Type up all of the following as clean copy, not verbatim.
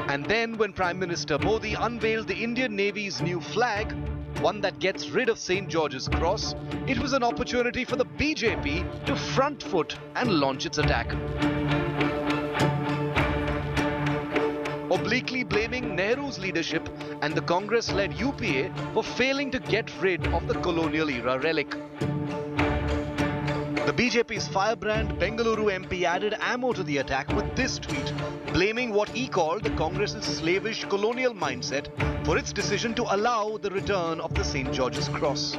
And then when Prime Minister Modi unveiled the Indian Navy's new flag, one that gets rid of St. George's Cross, it was an opportunity for the BJP to front foot and launch its attack. Obliquely blaming Nehru's leadership and the Congress-led UPA for failing to get rid of the colonial-era relic. The BJP's firebrand Bengaluru MP added ammo to the attack with this tweet, blaming what he called the Congress's slavish colonial mindset for its decision to allow the return of the St. George's Cross.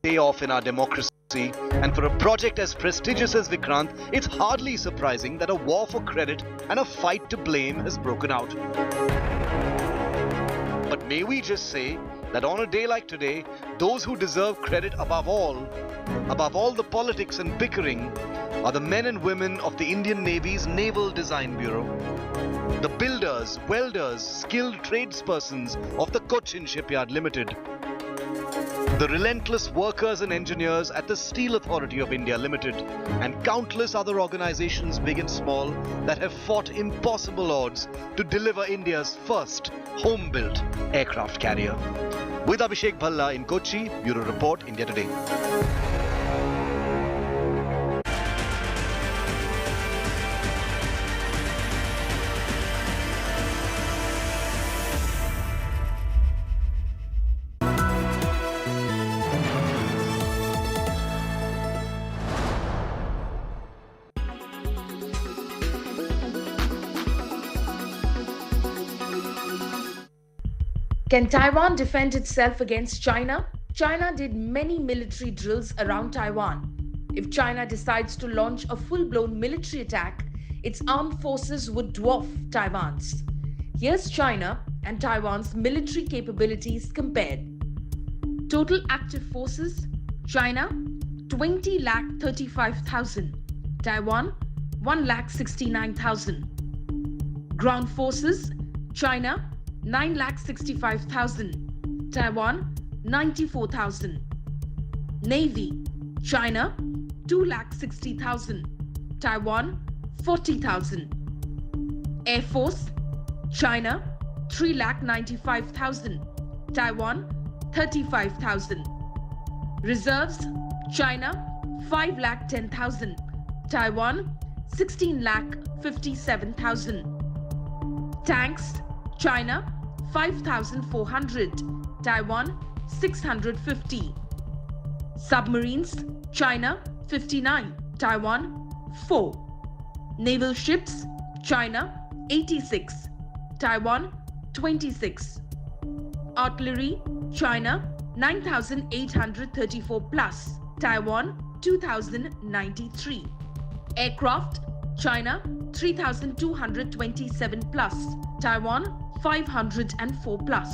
Pay off in our democracy, and for a project as prestigious as Vikrant, it's hardly surprising that a war for credit and a fight to blame has broken out. But may we just say that on a day like today, those who deserve credit above all the politics and bickering, are the men and women of the Indian Navy's Naval Design Bureau. The builders, welders, skilled tradespersons of the Cochin Shipyard Limited. The relentless workers and engineers at the Steel Authority of India Limited, and countless other organizations big and small that have fought impossible odds to deliver India's first home-built aircraft carrier. With Abhishek Bhalla in Kochi, Bureau Report, India Today. Can Taiwan defend itself against China? China did many military drills around Taiwan. If China decides to launch a full-blown military attack, its armed forces would dwarf Taiwan's. Here's China and Taiwan's military capabilities compared. Total active forces: China 20,35,000, Taiwan 1,69,000. Ground forces: China 9,65,000, Taiwan 94,000. Navy: China 2,60,000, Taiwan 40,000. Air Force: China 3,95,000, Taiwan 35,000. Reserves: China 5,10,000, Taiwan 16,57,000. Tanks: China 5,400, Taiwan 650. Submarines: China 59, Taiwan 4. Naval ships: China 86, Taiwan 26. Artillery: China 9,834 plus, Taiwan 2,093. Aircraft: China 3,227 plus, Taiwan 504 plus.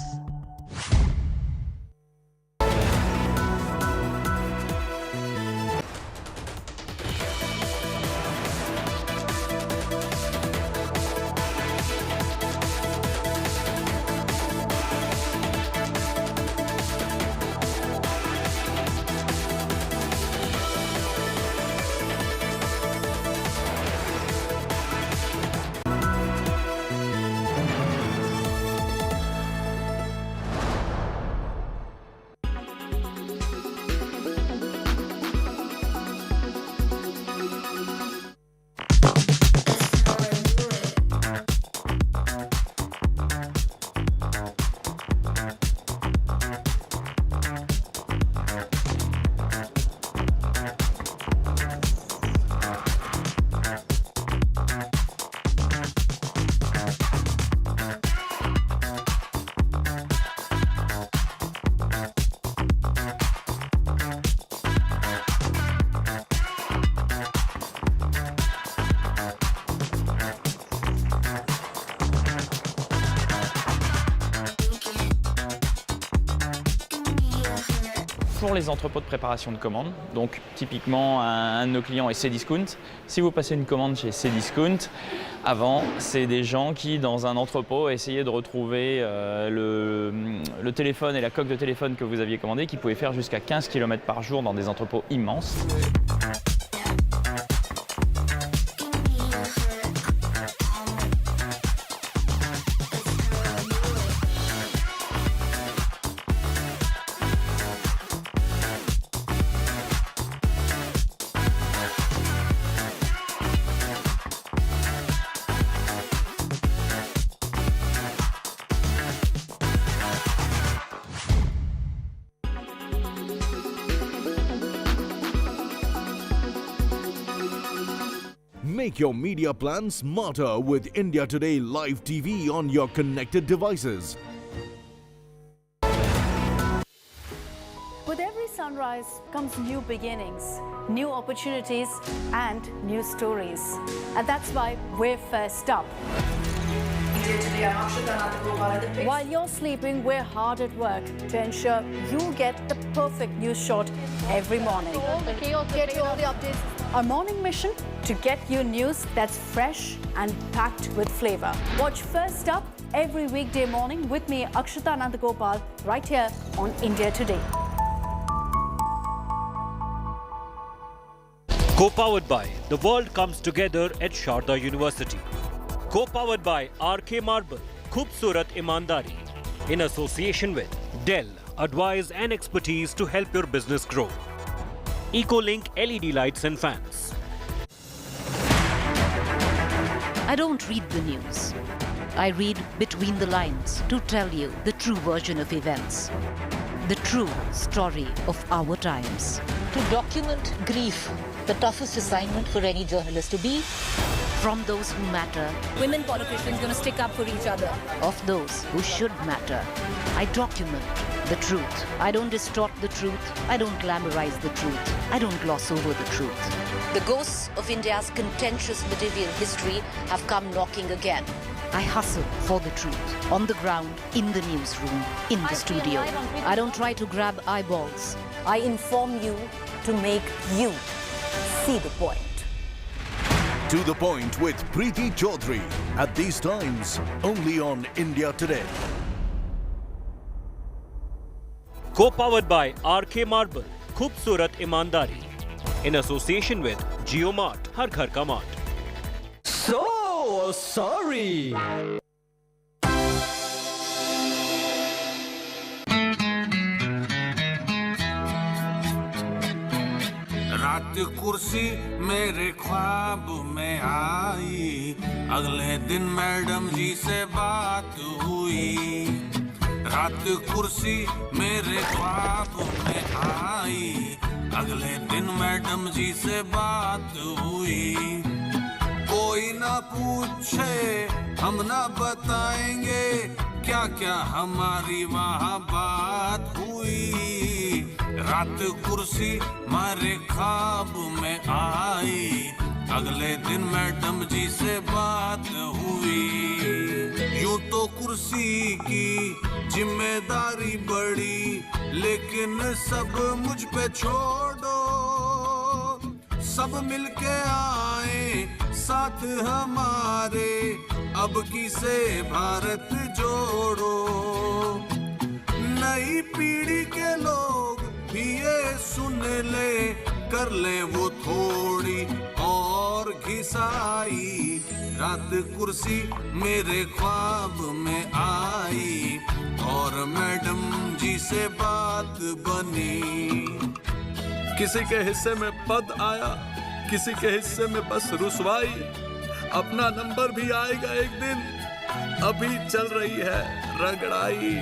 pour les entrepôts de préparation de commandes. Donc typiquement, un de nos clients est Cdiscount. Si vous passez une commande chez Cdiscount, avant, c'est des gens qui, dans un entrepôt, essayaient de retrouver le téléphone et la coque de téléphone que vous aviez commandé, qui pouvaient faire jusqu'à 15 km par jour dans des entrepôts immenses. Make your media plan smarter with India Today Live TV on your connected devices. With every sunrise comes new beginnings, new opportunities and new stories. And that's why we're first up. While you're sleeping, we're hard at work to ensure you get the perfect news shot every morning. Get you all the updates. Our morning mission to get you news that's fresh and packed with flavor. Watch First Up every weekday morning with me, Akshita Nandagopal, right here on India Today. Co-powered by The World Comes Together at Sharda University. Co-powered by RK Marble, Khoobsurat Imandari. In association with Dell, advice and expertise to help your business grow. EcoLink LED lights and fans. I don't read the news. I read between the lines to tell you the true version of events. The true story of our times. To document grief, the toughest assignment for any journalist to be. From those who matter. Women politicians going to stick up for each other. Of those who should matter. I document the truth. I don't distort the truth. I don't glamorize the truth. I don't gloss over the truth. The ghosts of India's contentious medieval history have come knocking again. I hustle for the truth. On the ground, in the newsroom, in the studio. I don't try to grab eyeballs. I inform you to make you see the point. To the Point with Preeti Chaudhary. At these times, only on India Today. Co-powered by RK Marble, Khoobsurat Imandari. In association with JioMart, Har Ghar Ka Mart. So sorry. रात कुर्सी मेरे ख्वाब में आई, अगले दिन madam जी से बात हुई। रात कुर्सी मेरे ख्वाब में आई, अगले दिन मैडम जी से बात हुई। कोई ना पूछे हम ना बताएंगे, क्या क्या हमारी वहाँ बात हुई। रात कुर्सी मारे ख्वाब में आई, अगले दिन मैडम जी से बात हुई। यूं तो कुर्सी की जिम्मेदारी बड़ी, लेकिन सब मुझ पे छोड़ो। सब मिलके आए साथ हमारे, अब की से भारत जोड़ो। नई पीढ़ी के लोग भी ये सुन ले, कर ले वो थोड़ी और घिसाई। रात कुर्सी मेरे ख्वाब में आई, और मैडम जी से बात बनी। किसी के हिस्से में पद आया, किसी के हिस्से में बस रुसवाई। अपना नंबर भी आएगा एक दिन, अभी चल रही है रगड़ाई।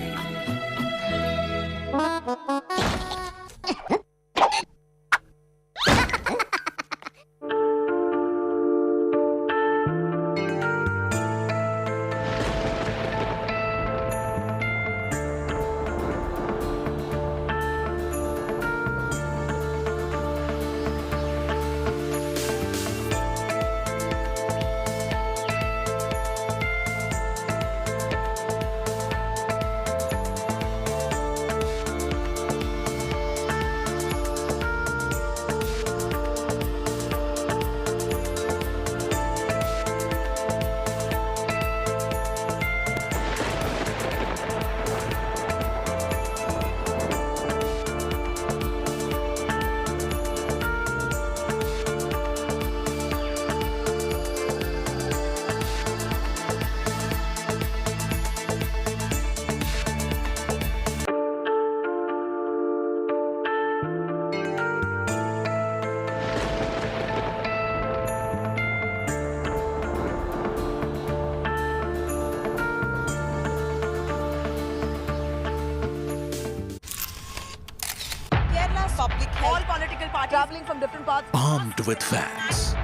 public health. All political parties traveling from different parts. Armed with facts,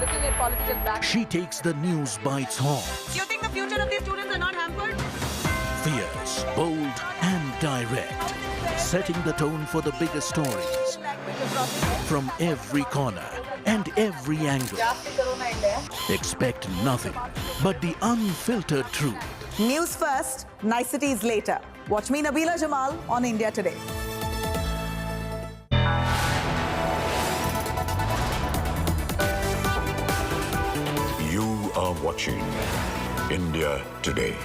Looking at political back. she takes the news by its horns. You think the future of these students are not hampered? Fierce, bold, and direct, setting the tone for the biggest stories from every corner and every angle. Expect nothing but the unfiltered truth. News first, niceties later. Watch me, Nabila Jamal, on India Today. You are watching India Today.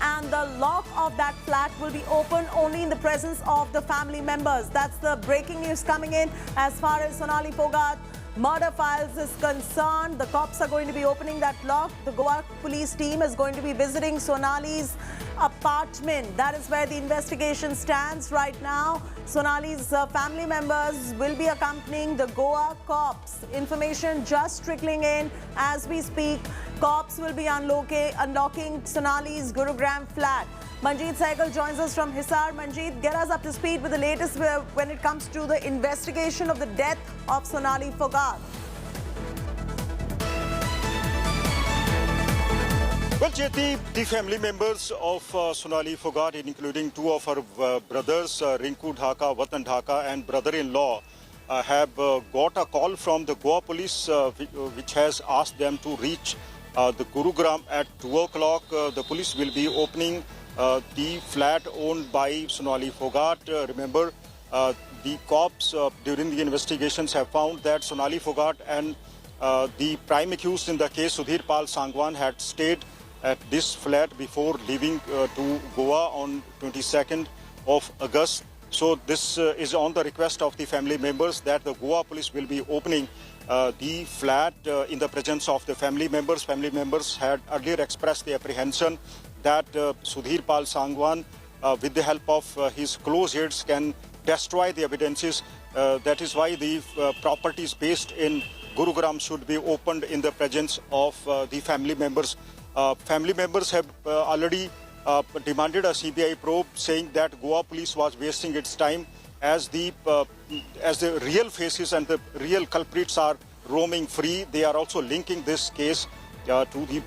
And the lock of that flat will be open only in the presence of the family members. That's the breaking news coming in as far as Sonali Phogat murder files is concerned. The cops are going to be opening that lock. The Goa police team is going to be visiting Sonali's apartment. That is where the investigation stands right now. Sonali's family members will be accompanying the Goa cops. Information just trickling in as we speak. Cops will be unlocking Sonali's Gurugram flat. Manjeet Saigal joins us from Hisar. Manjeet, get us up to speed with the latest when it comes to the investigation of the death of Sonali Phogat. Well, Jyoti, the family members of Sonali Phogat, including two of her brothers, Rinku Dhaka, Watan Dhaka, and brother-in-law, have got a call from the Goa police, which has asked them to reach the Gurugram at 2 o'clock. The police will be opening the flat owned by Sonali Phogat. Remember, the cops during the investigations have found that Sonali Phogat and the prime accused in the case, Sudhir Pal Sangwan, had stayed at this flat before leaving to Goa on 22nd of August. So this is on the request of the family members that the Goa police will be opening the flat in the presence of the family members. Family members had earlier expressed the apprehension that Sudhir Pal Sangwan, with the help of his close aides, can destroy the evidences. That is why the properties based in Gurugram should be opened in the presence of the family members. Family members have already demanded a CBI probe, saying that Goa police was wasting its time as the real faces and the real culprits are roaming free. They are also linking this case to the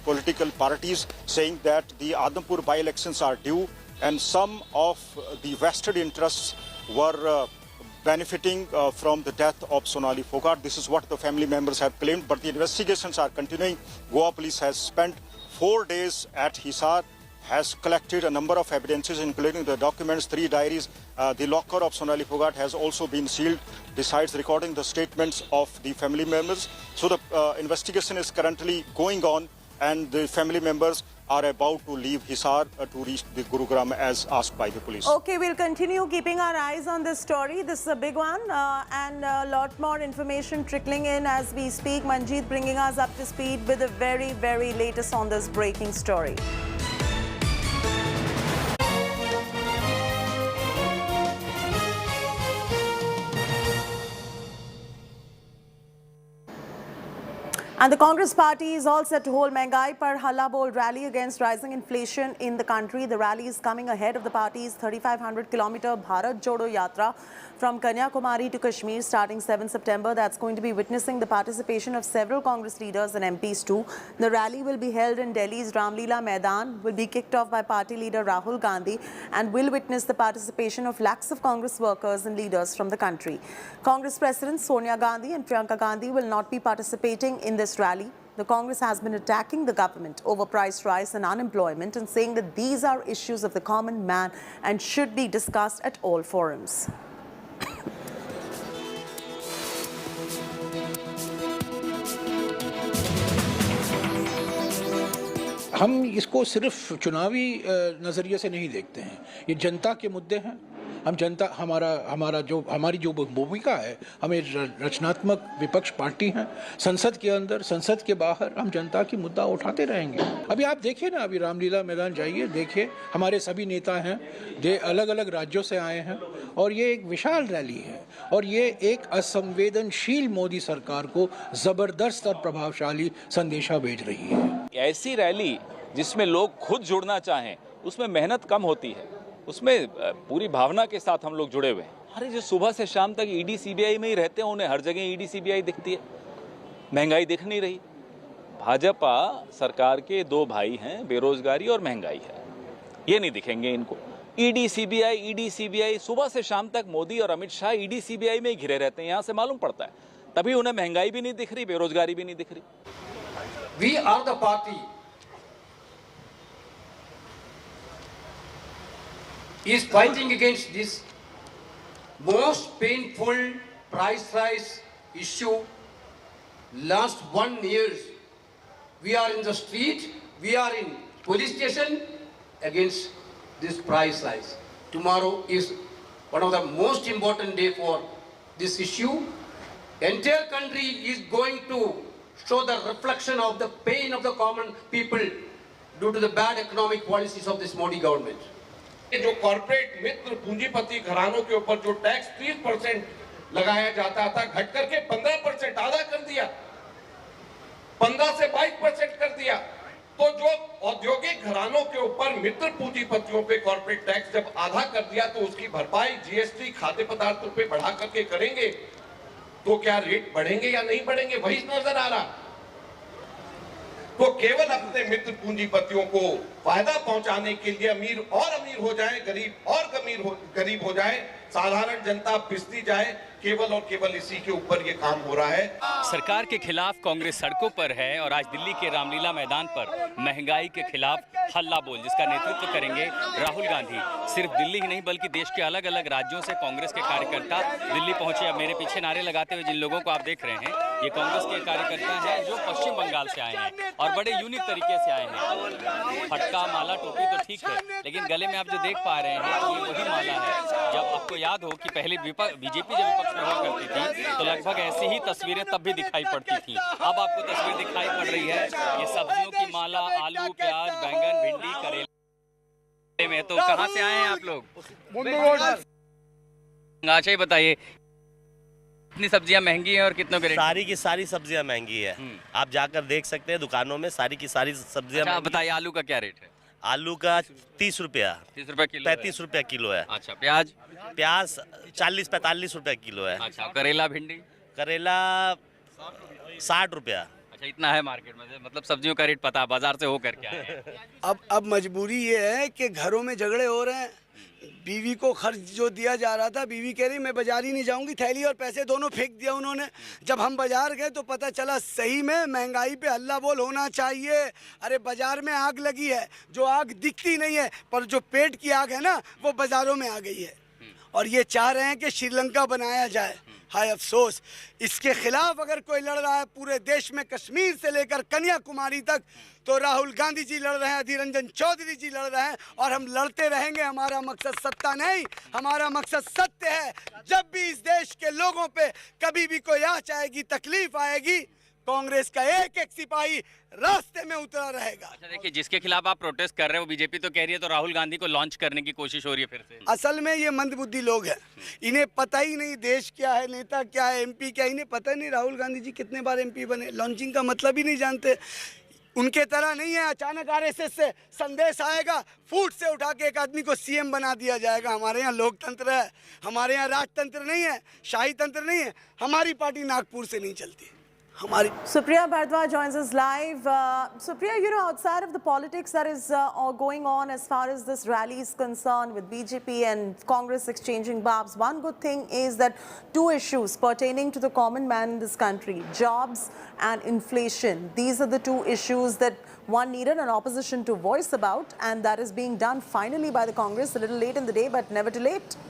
political parties, saying that the Adhampur by-elections are due and some of the vested interests were benefiting from the death of Sonali Phogat. This is what the family members have claimed, but the investigations are continuing. Goa police has spent 4 days at Hisar, has collected a number of evidences, including the documents, 3 diaries. The locker of Sonali Phogat has also been sealed, besides recording the statements of the family members. So the investigation is currently going on, and the family members are about to leave Hisar to reach the Gurugram as asked by the police. Okay, we'll continue keeping our eyes on this story. This is a big one and a lot more information trickling in as we speak. Manjeet bringing us up to speed with the very, very latest on this breaking story. And the Congress party is all set to hold Mehngai Par Halla Bol rally against rising inflation in the country. The rally is coming ahead of the party's 3,500-kilometer Bharat Jodo Yatra from Kanyakumari to Kashmir starting 7 September. That's going to be witnessing the participation of several Congress leaders and MPs too. The rally will be held in Delhi's Ramlila Maidan, will be kicked off by party leader Rahul Gandhi and will witness the participation of lakhs of Congress workers and leaders from the country. Congress President Sonia Gandhi and Priyanka Gandhi will not be participating in this rally. The Congress has been attacking the government over price rise and unemployment and saying that these are issues of the common man and should be discussed at all forums. हम इसको सिर्फ चुनावी नज़रिए से नहीं देखते हैं। ये जनता के मुद्दे हैं हम जनता हमारी जो भूमिका है, हमें रचनात्मक विपक्ष पार्टी हैं, संसद के अंदर, संसद के बाहर हम जनता की मुद्दा उठाते रहेंगे। अभी आप देखिए ना, अभी रामलीला मैदान जाइए, देखिए हमारे सभी नेता हैं, अलग अलग राज्यों से आए हैं और ये एक विशाल रैली है और ये एक असंवेदनशील मोदी सरकार को जबरदस्त और प्रभावशाली संदेशा भेज रही है। ऐसी रैली जिसमें लोग खुद जुड़ना चाहें, उसमें मेहनत कम होती है, उसमें पूरी भावना के साथ हम लोग जुड़े हुए हैं। अरे जो सुबह से शाम तक ईडी सीबीआई में ही रहते हैं, उन्हें हर जगह ईडी सीबीआई दिखती है, महंगाई दिख नहीं रही। भाजपा सरकार के दो भाई हैं, बेरोजगारी और महंगाई है, ये नहीं दिखेंगे इनको। ईडी सीबीआई सुबह से शाम तक मोदी और अमित शाह ईडी सीबीआई में ही घिरे रहते हैं, यहाँ से मालूम पड़ता है। तभी उन्हें महंगाई भी नहीं दिख रही, बेरोजगारी भी नहीं दिख रही। We are the party is fighting against this most painful price rise issue. Last 1 year, we are in the street, we are in police station against this price rise. Tomorrow is one of the most important day for this issue. Entire country is going to show the reflection of the pain of the common people due to the bad economic policies of this Modi government. जो corporate मित्र पूंजीपति घरानों के ऊपर जो tax 30% लगाया जाता था, घट करके 15% आधा कर दिया, 15 से 22% कर दिया। तो जो औद्योगिक घरानों के ऊपर मित्र पूंजीपतियों पे कॉर्पोरेट टैक्स जब आधा कर दिया, तो उसकी भरपाई जीएसटी खाद्य पदार्थों पे बढ़ा करके करेंगे, तो क्या रेट बढ़ेंगे या नहीं बढ़ेंगे, वही नजर आ रहा। तो केवल अपने मित्र पूंजीपतियों को फायदा पहुंचाने के लिए अमीर हो जाए, गरीब और गरीब हो जाए, साधारण जनता पिसती जाए, केवल और केवल इसी के ऊपर ये काम हो रहा है। सरकार के खिलाफ कांग्रेस सड़कों पर है और आज दिल्ली के रामलीला मैदान पर महंगाई के खिलाफ हल्ला बोल, जिसका नेतृत्व करेंगे राहुल गांधी। सिर्फ दिल्ली ही नहीं बल्कि देश के अलग अलग राज्यों से कांग्रेस के कार्यकर्ता दिल्ली पहुंचे। अब मेरे पीछे नारे लगाते हुए जिन लोगों को आप देख रहे हैं, ये कांग्रेस के कार्यकर्ता हैं जो पश्चिम बंगाल से आए हैं और बड़े यूनिक तरीके से आए हैं। फटका, माला, टोपी तो ठीक है, लेकिन गले में आप जो देख पा रहे हैं ये वही माला है। जब आपको याद हो कि पहले बीजेपी जब विपक्ष में हुआ करती थी तो लगभग ऐसी ही तस्वीरें तब भी दिखाई पड़ती थी। अब आपको तस्वीर दिखाई पड़ रही है ये सब्जियों की माला, आलू, प्याज, बैंगन, भिंडी, करेले में। तो कहाँ से आए हैं आप लोग? अच्छा ही बताइए, कितनी सब्जियां महंगी हैं और कितनों के रेट? सारी की सारी सब्जियां महंगी है। आप जाकर देख सकते हैं दुकानों में, सारी की सारी सब्जियां। अच्छा बताइए, आलू का क्या रेट है? आलू का 30 रुपया, 30 रुपया किलो, 35 रुपया किलो है। अच्छा, प्याज? प्याज 40-45 रुपया किलो है। अच्छा, करेला, भिंडी? करेला 60 रुपया। अच्छा, इतना है मार्केट में, मतलब सब्जियों का रेट पता है, बाजार से होकर क्या है। अब मजबूरी ये है कि घरों में झगड़े हो रहे हैं। बीवी को खर्च जो दिया जा रहा था, बीवी कह रही मैं बाजार ही नहीं जाऊंगी, थैली और पैसे दोनों फेंक दिया उन्होंने। जब हम बाजार गए तो पता चला सही में महंगाई पे हल्ला बोल होना चाहिए। अरे बाजार में आग लगी है, जो आग दिखती नहीं है, पर जो पेट की आग है ना, वो बाजारों में आ गई है। और ये चाह रहे हैं कि श्रीलंका बनाया जाए। हाय अफसोस, इसके खिलाफ अगर कोई लड़ रहा है पूरे देश में, कश्मीर से लेकर कन्याकुमारी तक, तो राहुल गांधी जी लड़ रहे हैं, अधीर रंजन चौधरी जी लड़ रहे हैं और हम लड़ते रहेंगे। हमारा मकसद सत्ता नहीं, हमारा मकसद सत्य है। जब भी इस देश के लोगों पे कभी भी कोई आँच आएगी, तकलीफ आएगी, कांग्रेस का एक एक सिपाही रास्ते में उतरा रहेगा। अच्छा देखिए, जिसके खिलाफ आप प्रोटेस्ट कर रहे हो, बीजेपी तो कह रही है, तो राहुल गांधी को लॉन्च करने की कोशिश हो रही है फिर से। असल में ये मंदबुद्धि लोग हैं, इन्हें पता ही नहीं देश क्या है, नेता क्या है, एमपी क्या है, इन्हें पता ही नहीं राहुल गांधी जी कितने बार एमपी बने, लॉन्चिंग का मतलब ही नहीं जानते। उनके तरह नहीं है अचानक आरएसएस से संदेश आएगा, फूट से उठा के एक आदमी को सीएम बना दिया जाएगा। हमारे यहाँ लोकतंत्र है, हमारे यहाँ राजतंत्र नहीं है, शाही तंत्र नहीं है। हमारी पार्टी नागपुर से नहीं चलती। Supriya Bhardwaj joins us live. Supriya, you know, outside of the politics that is going on as far as this rally is concerned, with BJP and Congress exchanging barbs, one good thing is that two issues pertaining to the common man in this country, jobs and inflation, these are the two issues that one needed an opposition to voice about, and that is being done finally by the Congress, a little late in the day, but never too late.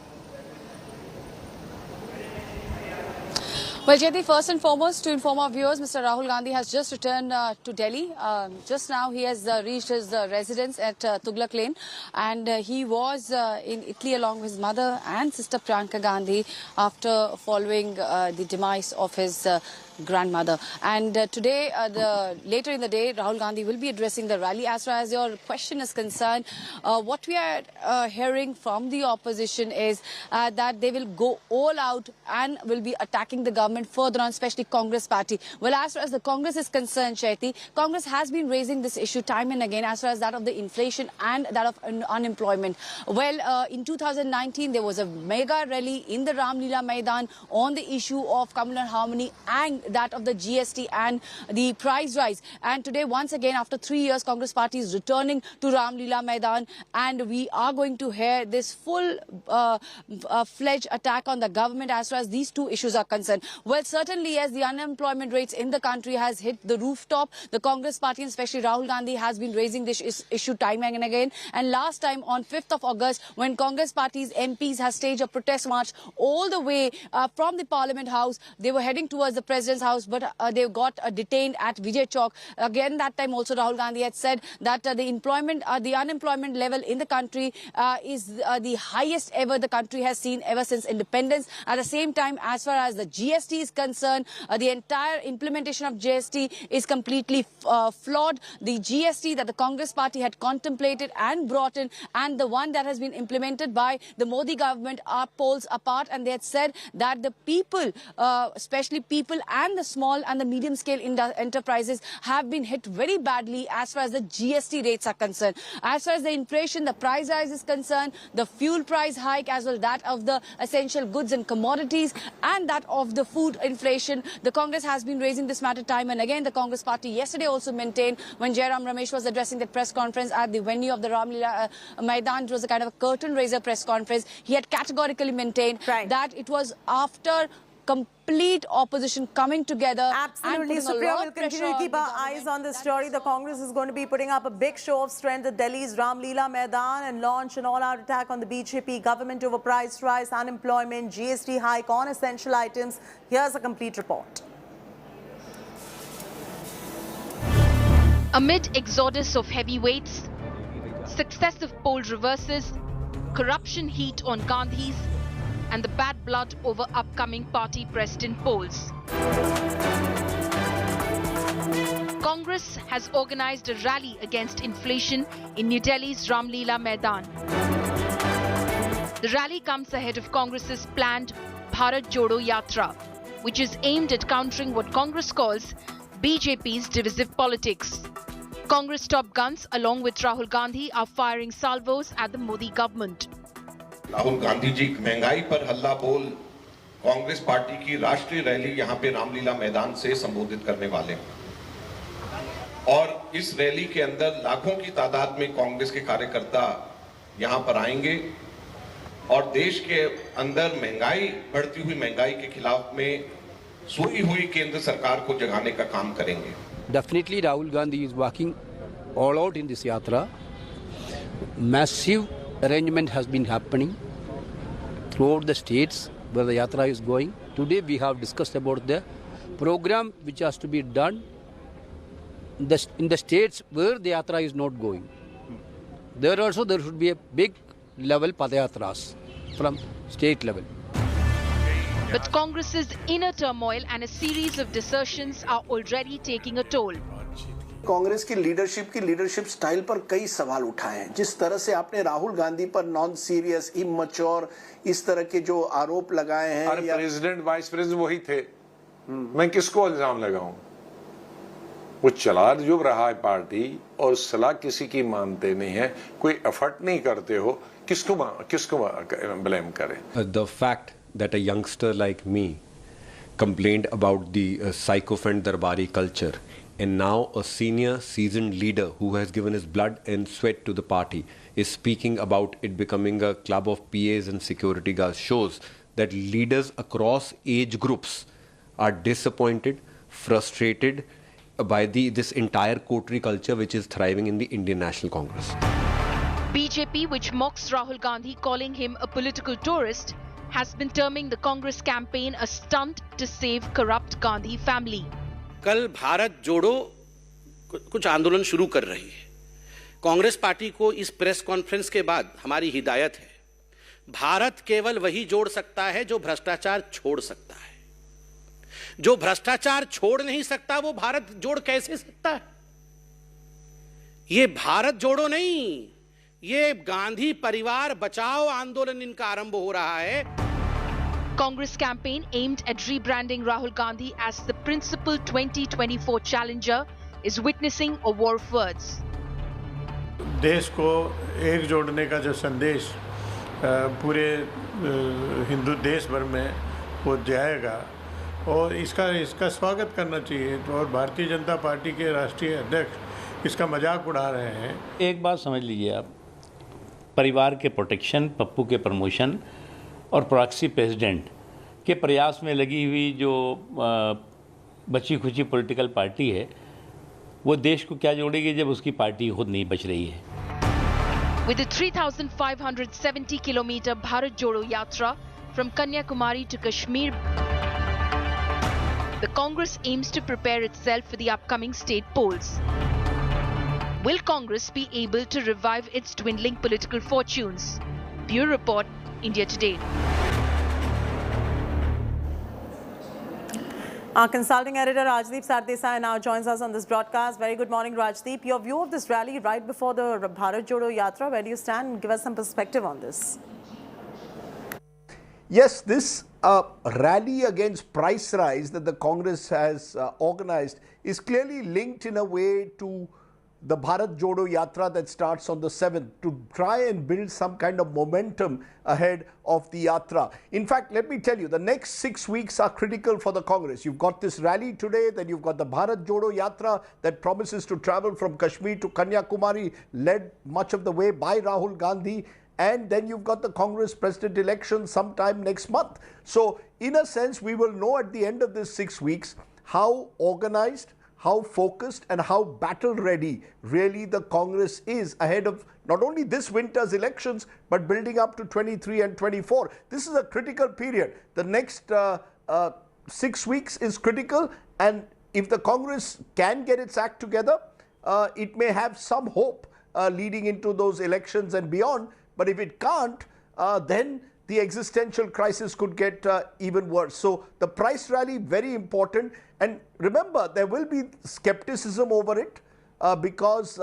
Well, Jyoti, first and foremost, to inform our viewers, Mr. Rahul Gandhi has just returned to Delhi. Just now, he has reached his residence at Tughlaq Lane, and he was in Italy along with his mother and sister Priyanka Gandhi after following the demise of his grandmother. And today, later in the day, Rahul Gandhi will be addressing the rally. As far as your question is concerned, what we are hearing from the opposition is that they will go all out and will be attacking the government further on, especially Congress party. Well, as far as the Congress is concerned, Chaiti, Congress has been raising this issue time and again as far as that of the inflation and that of unemployment. Well, in 2019, there was a mega rally in the Ramlila Maidan on the issue of communal harmony and that of the GST and the price rise. And today, once again, after 3 years, Congress party is returning to Ramlila Maidan, and we are going to hear this full-fledged attack on the government as far as these two issues are concerned. Well, certainly, as the unemployment rates in the country has hit the rooftop, the Congress party, and especially Rahul Gandhi, has been raising this issue time and again. And last time, on 5th of August, when Congress party's MPs has staged a protest march all the way from the Parliament House, they were heading towards the President's house, but they got detained at Vijay Chowk. Again, that time also Rahul Gandhi had said that the unemployment level in the country is the highest ever the country has seen ever since independence. At the same time, as far as the GST is concerned, the entire implementation of GST is completely flawed. The GST that the Congress party had contemplated and brought in and the one that has been implemented by the Modi government are poles apart, and they had said that the people, especially people and the small and the medium scale enterprises, have been hit very badly as far as the GST rates are concerned. As far as the inflation, the price rise is concerned, the fuel price hike as well that of the essential goods and commodities and that of the food inflation, the Congress has been raising this matter time and again. The Congress party yesterday also maintained, when Jairam Ramesh was addressing the press conference at the venue of the Ramlila Maidan, it was a kind of a curtain raiser press conference. He had categorically maintained that it was after complete opposition coming together. Absolutely, Supriya, we'll continue to keep our eyes on this story. The Congress is going to be putting up a big show of strength at Delhi's Ramlila Maidan and launch an all-out attack on the BJP government over price rise, unemployment, GST hike on essential items. Here's a complete report. Amid exodus of heavyweights, successive poll reverses, corruption heat on Gandhis, and the bad blood over upcoming party president polls, Congress has organized a rally against inflation in New Delhi's Ramlila Maidan. The rally comes ahead of Congress's planned Bharat Jodo Yatra, which is aimed at countering what Congress calls BJP's divisive politics. Congress top guns, along with Rahul Gandhi, are firing salvos at the Modi government. Rahul Gandhi ji महंगाई पर हल्ला बोल Congress party की राष्ट्रीय rally यहां पे रामलीला मैदान से संबोधित करने वाले हैं और इस रैली के अंदर लाखों की तादाद में कांग्रेस के कार्यकर्ता यहां पर आएंगे और देश के अंदर महंगाई, बढ़ती हुई महंगाई के खिलाफ में सोई हुई केंद्र सरकार को जगाने का काम करेंगे. Definitely Rahul Gandhi is working all out in this yatra. Massive arrangement has been happening throughout the states where the yatra is going. Today we have discussed about the program which has to be done in the states where the yatra is not going. There also there should be a big level padayatras from state level. But Congress's inner turmoil and a series of desertions are already taking a toll. Congress की leadership style पर कई सवाल उठाए हैं. जिस तरह से आपने राहुल गांधी पर नॉन सीरियस, इमैच्योर, इस तरह के जो आरोप लगाए हैं. अरे प्रेसिडेंट, वाइस प्रेसिडेंट वही थे. मैं किसको इल्जाम लगाऊं? वो चला जो रहा है पार्टी और सलाह किसी की मानते नहीं है, कोई एफर्ट नहीं करते हो, किसको ब्लेम करें? The fact that a youngster like me complained about the sycophant Darbari culture, and now a senior seasoned leader who has given his blood and sweat to the party is speaking about it becoming a club of PAs and security guards, shows that leaders across age groups are disappointed, frustrated by this entire coterie culture which is thriving in the Indian National Congress. BJP, which mocks Rahul Gandhi, calling him a political tourist, has been terming the Congress campaign a stunt to save corrupt Gandhi family. कल भारत जोड़ो कुछ आंदोलन शुरू कर रही है। Congress party को इस प्रेस कॉन्फ्रेंस के बाद हमारी हिदायत है, भारत केवल वही जोड़ सकता है जो भ्रष्टाचार छोड़ सकता है। जो भ्रष्टाचार छोड़ नहीं सकता वो भारत जोड़ कैसे सकता है? ये भारत जोड़ो नहीं, ये गांधी परिवार बचाओ आंदोलन इनका आरंभ हो रहा है। Congress campaign aimed at rebranding Rahul Gandhi as the principal 2024 challenger is witnessing a war of words. देश को एक जोड़ने का जो संदेश पूरे हिंदू देश भर में वो जाएगा और इसका स्वागत करना चाहिए। और भारतीय जनता पार्टी के राष्ट्रीय अध्यक्ष इसका मजाक उड़ा रहे हैं। एक बात समझ लीजिए आप, परिवार के प्रोटेक्शन, पप्पू के प्रमोशन और प्रॉक्सी प्रेसिडेंट के प्रयास में लगी हुई जो बची खुची पॉलिटिकल पार्टी है, वो देश को क्या जोड़ेगी जब उसकी पार्टी खुद नहीं बच रही है। With the 3,570 kilometer Bharat Jodo Yatra from Kanyakumari to Kashmir, the Congress aims to prepare itself for the upcoming state polls. Will Congress be able to revive its dwindling political fortunes? Bureau Report, India Today. Our consulting editor Rajdeep Sardesai now joins us on this broadcast. Very good morning, Rajdeep. Your view of this rally right before the Bharat Jodo Yatra, where do you stand? Give us some perspective on this. Yes, this rally against price rise that the Congress has organized is clearly linked in a way to the Bharat Jodo Yatra that starts on the 7th, to try and build some kind of momentum ahead of the Yatra. In fact, let me tell you, the next 6 weeks are critical for the Congress. You've got this rally today, then you've got the Bharat Jodo Yatra that promises to travel from Kashmir to Kanyakumari, led much of the way by Rahul Gandhi. And then you've got the Congress president election sometime next month. So in a sense, we will know at the end of this 6 weeks how organized, how focused and how battle ready really the Congress is ahead of not only this winter's elections, but building up to 23 and 24. This is a critical period. The next 6 weeks is critical, and if the Congress can get its act together, it may have some hope leading into those elections and beyond. But if it can't, then the existential crisis could get even worse. So the price rally, very important. And remember, there will be skepticism over it because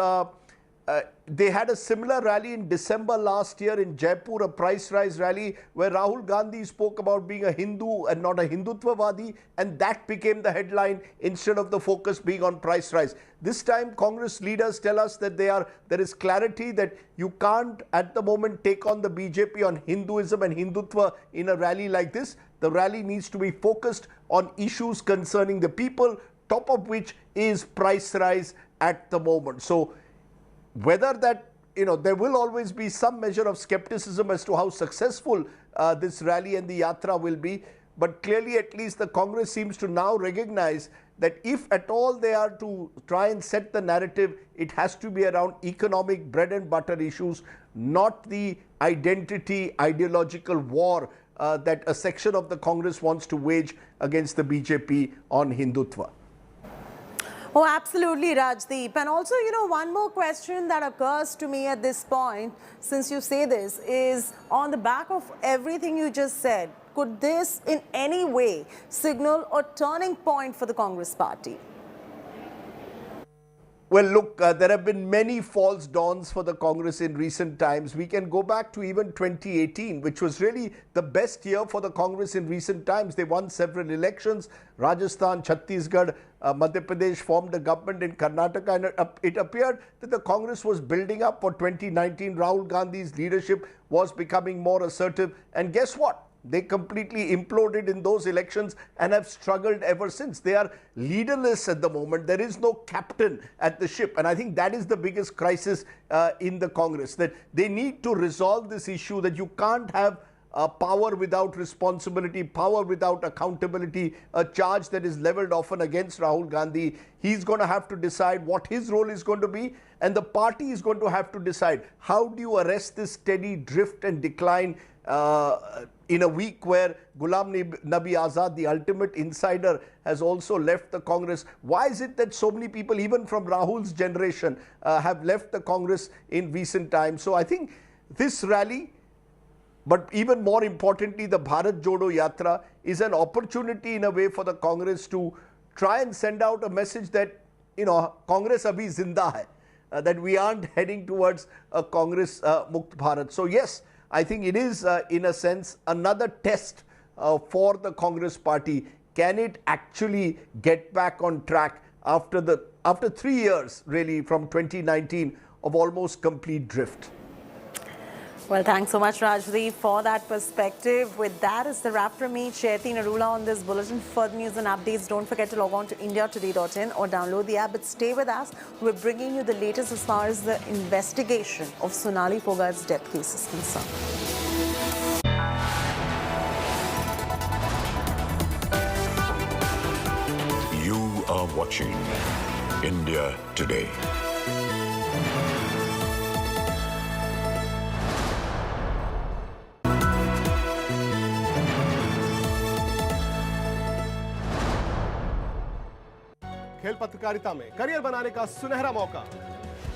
they had a similar rally in December last year in Jaipur, a price rise rally where Rahul Gandhi spoke about being a Hindu and not a Hindutvavadi, and that became the headline instead of the focus being on price rise. This time, Congress leaders tell us that there is clarity that you can't at the moment take on the BJP on Hinduism and Hindutva in a rally like this. The rally needs to be focused on issues concerning the people, top of which is price rise at the moment. So whether that, there will always be some measure of skepticism as to how successful this rally and the Yatra will be. But clearly, at least the Congress seems to now recognize that if at all they are to try and set the narrative, it has to be around economic bread and butter issues, not the identity ideological war that a section of the Congress wants to wage against the BJP on Hindutva. Oh, absolutely, Rajdeep. And also, one more question that occurs to me at this point, since you say this, is on the back of everything you just said, could this in any way signal a turning point for the Congress party? Well, look, there have been many false dawns for the Congress in recent times. We can go back to even 2018, which was really the best year for the Congress in recent times. They won several elections. Rajasthan, Chhattisgarh, Madhya Pradesh formed a government in Karnataka, and it appeared that the Congress was building up for 2019. Rahul Gandhi's leadership was becoming more assertive. And guess what? They completely imploded in those elections and have struggled ever since. They are leaderless at the moment. There is no captain at the ship. And I think that is the biggest crisis in the Congress, that they need to resolve this issue, that you can't have power without responsibility, power without accountability, a charge that is leveled often against Rahul Gandhi. He's going to have to decide what his role is going to be, and the party is going to have to decide how do you arrest this steady drift and decline in a week where Ghulam Nabi Azad, the ultimate insider, has also left the Congress. Why is it that so many people, even from Rahul's generation, have left the Congress in recent times? So I think this rally, but even more importantly, the Bharat Jodo Yatra, is an opportunity in a way for the Congress to try and send out a message that, Congress abhi zinda hai, that we aren't heading towards a Congress Mukt Bharat. So yes, I think it is, in a sense, another test for the Congress party. Can it actually get back on track after 3 years, really, from 2019 of almost complete drift? Well, thanks so much, Rajdeep, for that perspective. With that, it's the wrap from me, Chaiti Narula, on this bulletin. For further news and updates, don't forget to log on to indiatoday.in or download the app. But stay with us. We're bringing you the latest as far as the investigation of Sonali Phogat's death case is concerned. You are watching India Today. खेल पत्रकारिता में career बनाने का सुनहरा मौका।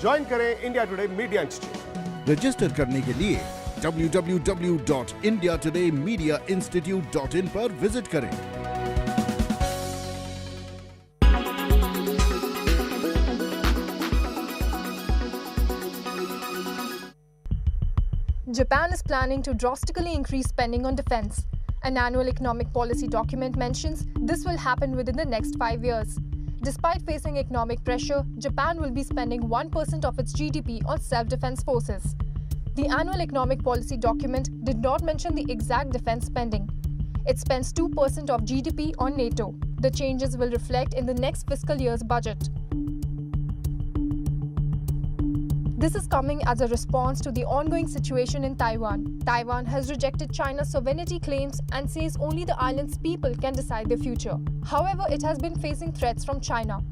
Join करें India today media institute. Register करने के लिए www.indiatodaymediainstitute.in पर विजिट करें। Japan is planning to drastically increase spending on defense. An annual economic policy document mentions this will happen within the next 5 years. Despite facing economic pressure, Japan will be spending 1% of its GDP on self-defense forces. The annual economic policy document did not mention the exact defense spending. It spends 2% of GDP on NATO. The changes will reflect in the next fiscal year's budget. This is coming as a response to the ongoing situation in Taiwan. Taiwan has rejected China's sovereignty claims and says only the island's people can decide their future. However, it has been facing threats from China.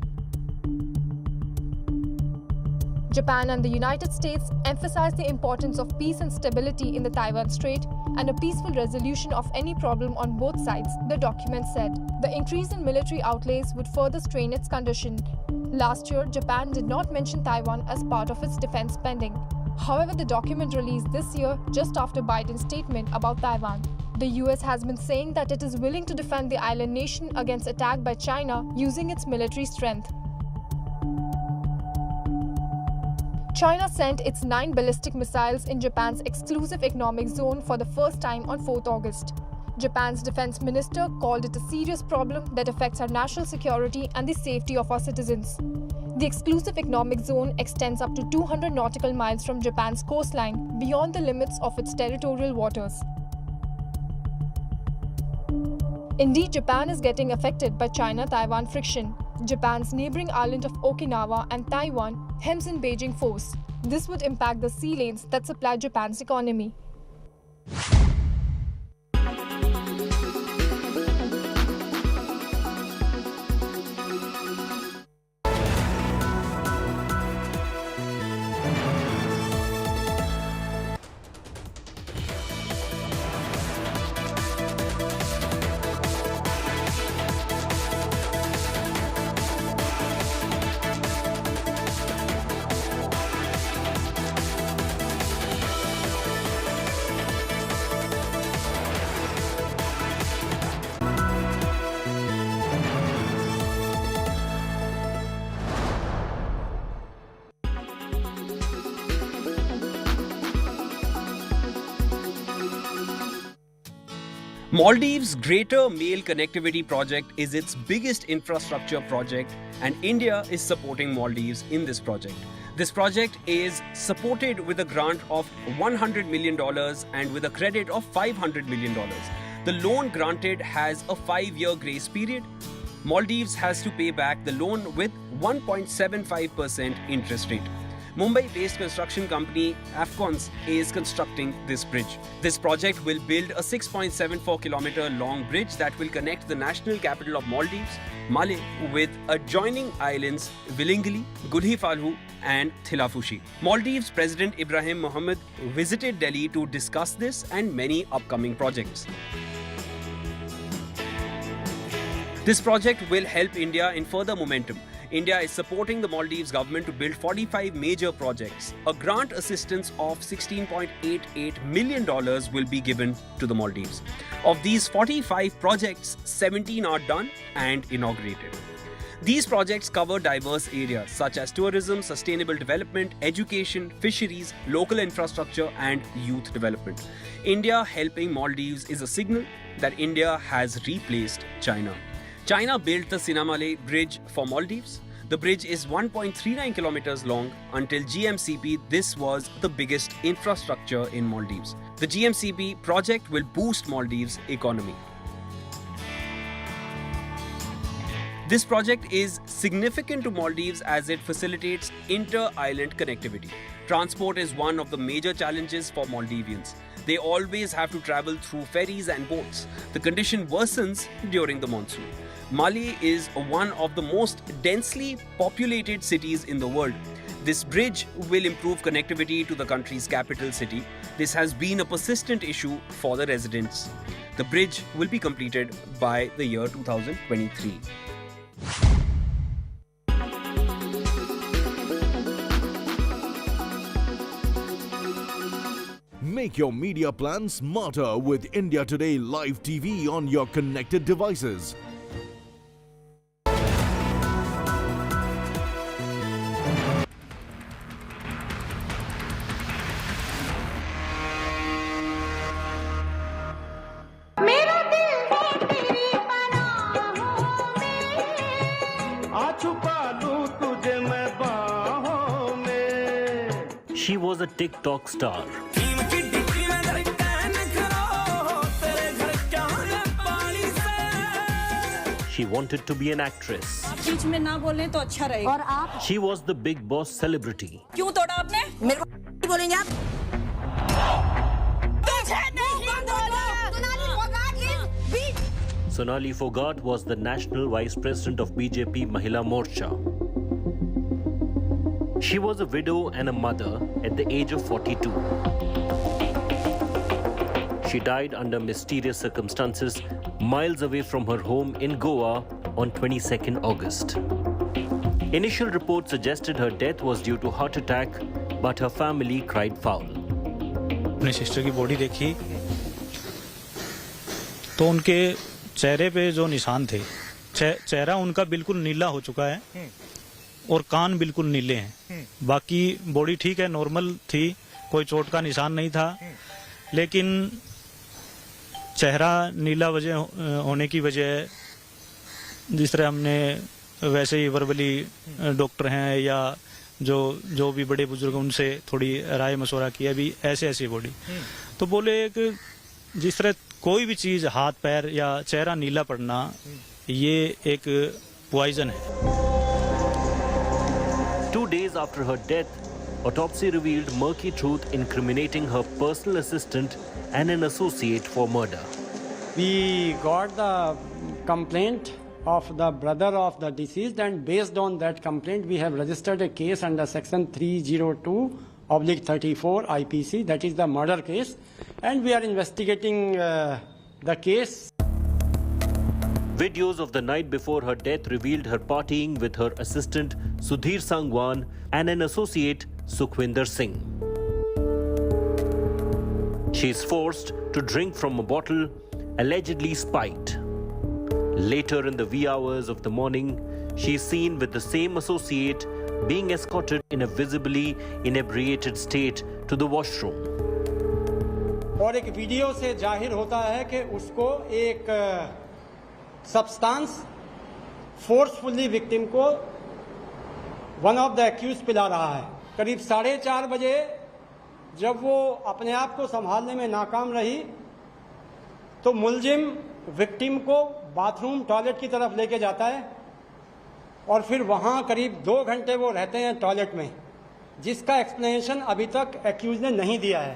Japan and the United States emphasize the importance of peace and stability in the Taiwan Strait and a peaceful resolution of any problem on both sides, the document said. The increase in military outlays would further strain its condition. Last year, Japan did not mention Taiwan as part of its defense spending. However, the document released this year just after Biden's statement about Taiwan. The US has been saying that it is willing to defend the island nation against attack by China using its military strength. China sent its 9 ballistic missiles in Japan's exclusive economic zone for the first time on 4th August. Japan's defense minister called it a serious problem that affects our national security and the safety of our citizens. The exclusive economic zone extends up to 200 nautical miles from Japan's coastline beyond the limits of its territorial waters. Indeed, Japan is getting affected by China-Taiwan friction. Japan's neighboring island of Okinawa and Taiwan hems in Beijing force. This would impact the sea lanes that supply Japan's economy. Maldives' Greater Mail Connectivity Project is its biggest infrastructure project, and India is supporting Maldives in this project. This project is supported with a grant of $100 million and with a credit of $500 million. The loan granted has a 5-year grace period. Maldives has to pay back the loan with 1.75% interest rate. Mumbai-based construction company Afcons is constructing this bridge. This project will build a 6.74-kilometer long bridge that will connect the national capital of Maldives, Malé, with adjoining islands Vilingili, Gulhi-Falhu and Thilafushi. Maldives President Ibrahim Mohammed visited Delhi to discuss this and many upcoming projects. This project will help India in further momentum. India is supporting the Maldives government to build 45 major projects. A grant assistance of $16.88 million will be given to the Maldives. Of these 45 projects, 17 are done and inaugurated. These projects cover diverse areas such as tourism, sustainable development, education, fisheries, local infrastructure and youth development. India helping Maldives is a signal that India has replaced China. China built the Sinamale Bridge for Maldives. The bridge is 1.39 kilometers long. Until GMCP, this was the biggest infrastructure in Maldives. The GMCP project will boost Maldives' economy. This project is significant to Maldives as it facilitates inter-island connectivity. Transport is one of the major challenges for Maldivians. They always have to travel through ferries and boats. The condition worsens during the monsoon. Malé is one of the most densely populated cities in the world. This bridge will improve connectivity to the country's capital city. This has been a persistent issue for the residents. The bridge will be completed by the year 2023. Make your media plan smarter with India Today Live TV on your connected devices. She was a TikTok star. She wanted to be an actress. She was the Big Boss celebrity. Sonali Phogat was the National Vice President of BJP Mahila Morcha. She was a widow and a mother at the age of 42. She died under mysterious circumstances miles away from her home in Goa on 22nd August. Initial reports suggested her death was due to heart attack, but her family cried foul. अपने sister की body देखी तो उनके चेहरे पे जो निशान थे, चेहरा उनका बिल्कुल नीला हो चुका है और कान बिल्कुल नीले हैं। बाकी बॉडी ठीक है, नॉर्मल थी, कोई चोट का निशान नहीं था, लेकिन चेहरा नीला वजह होने की वजह जिस तरह हमने वैसे ही वर्बली डॉक्टर हैं या जो भी बड़े बुजुर्ग उनसे थोड़ी राय मशवरा किया भी ऐसे बॉडी तो बोले कि जिस तरह कोई भी चीज हाथ पैर या चेहरा नीला पड़ना ये एक पॉइजन है। 2 days after her death, autopsy revealed murky truth incriminating her personal assistant and an associate for murder. We got the complaint of the brother of the deceased, and based on that complaint we have registered a case under section 302/34 IPC, that is the murder case, and we are investigating the case. Videos of the night before her death revealed her partying with her assistant Sudhir Sangwan and an associate Sukhwinder Singh. She is forced to drink from a bottle, allegedly spiked. Later in the wee hours of the morning, she is seen with the same associate being escorted in a visibly inebriated state to the washroom. और एक video से जाहिर होता है कि उसको एक substance forcefully victim को वन ऑफ द एक्यूज पिला रहा है। करीब 4:30 बजे जब वो अपने आप को संभालने में नाकाम रही तो मुलजिम विक्टिम को बाथरूम टॉयलेट की तरफ लेके जाता है और फिर वहाँ करीब 2 घंटे वो रहते हैं टॉयलेट में। जिसका एक्सप्लेनेशन अभी तक एक्यूज ने नहीं दिया है।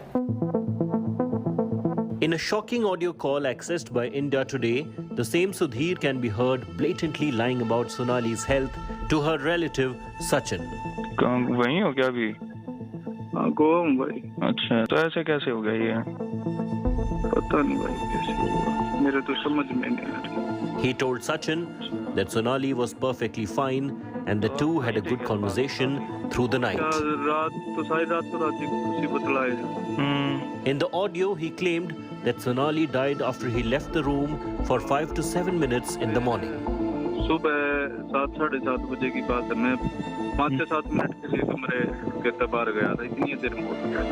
In a shocking audio call accessed by India Today, the same Sudhir can be heard blatantly lying about Sonali's health to her relative Sachin. वहीं हो क्या अभी? हाँ, गोवा हूँ भाई। अच्छा, तो ऐसे कैसे हो गया ये? पता नहीं भाई कैसे हुआ, मेरे तो समझ में नहीं आ रहा। He told Sachin that Sonali was perfectly fine and the two had a good conversation through the night. रात तो सारी रात तो रात ही बतलाए। In the audio, he claimed that Sonali died after he left the room for 5 to 7 minutes in the morning. सुबह 7-7:30 बजे की बात है, मैं 5 से 7 मिनट के लिए कमरे के बाहर गया था, इतनी देर में उठ गया।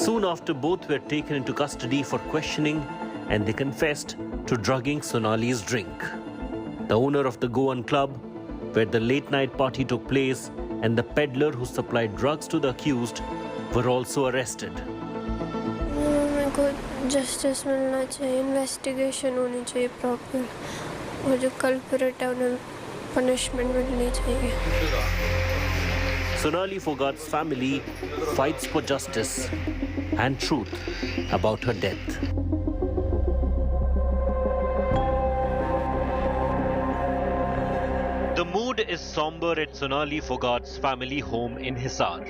Soon after, both were taken into custody for questioning and they confessed to drugging Sonali's drink. The owner of the Goan club, where the late night party took place, and the peddler who supplied drugs to the accused were also arrested. मेरे को justice मिलना चाहिए, investigation होनी चाहिए proper, और जो culprit है उन्हें पनिशमेंट मिलनी चाहिए। Sonali Phogat's family fights for justice and truth about her death. The mood is somber at Sonali Phogat's family home in Hisar.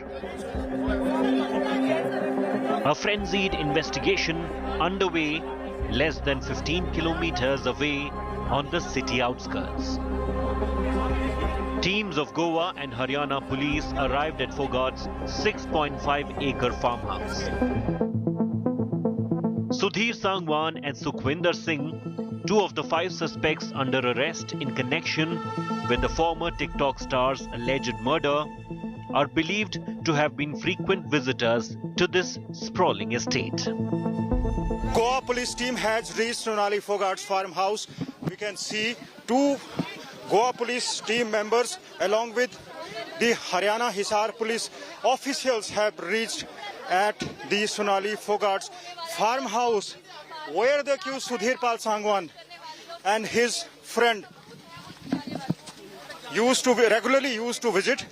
A frenzied investigation underway less than 15 kilometers away on the city outskirts. Teams of Goa and Haryana police arrived at Phogat's 6.5-acre farmhouse. Sudhir Sangwan and Sukhwinder Singh, two of the 5 suspects under arrest in connection with the former TikTok star's alleged murder, are believed to have been frequent visitors to this sprawling estate. Goa police team has reached Sonali Phogat's farmhouse. We can see 2 Goa police team members along with the Haryana Hisar police officials have reached at the Sonali Phogat's farmhouse, where the accused Sudhir Pal Sangwan and his friend regularly used to visit.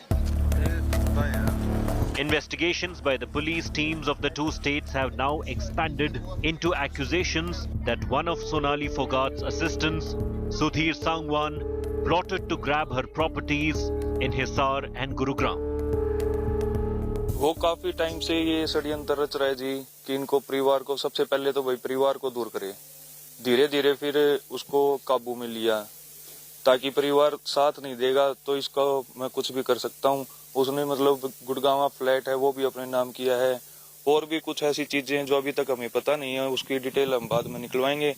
Investigations by the police teams of the 2 states have now expanded into accusations that one of Sonali Phogat's assistants, Sudhir Sangwan, plotted to grab her properties in Hisar and Gurugram. वो काफी time से ये षड्यंत्र रच रहा है जी कि इनको परिवार को सबसे पहले तो भाई परिवार को दूर करे, धीरे धीरे फिर उसको काबू में लिया ताकि परिवार साथ नहीं देगा तो इसका मैं कुछ भी कर सकता हूँ। उसने मतलब गुड़गांव फ्लैट है वो भी अपने नाम किया है, और भी कुछ ऐसी चीजें हैं जो अभी तक हमें पता नहीं है, उसकी डिटेल हम बाद में निकलवाएंगे।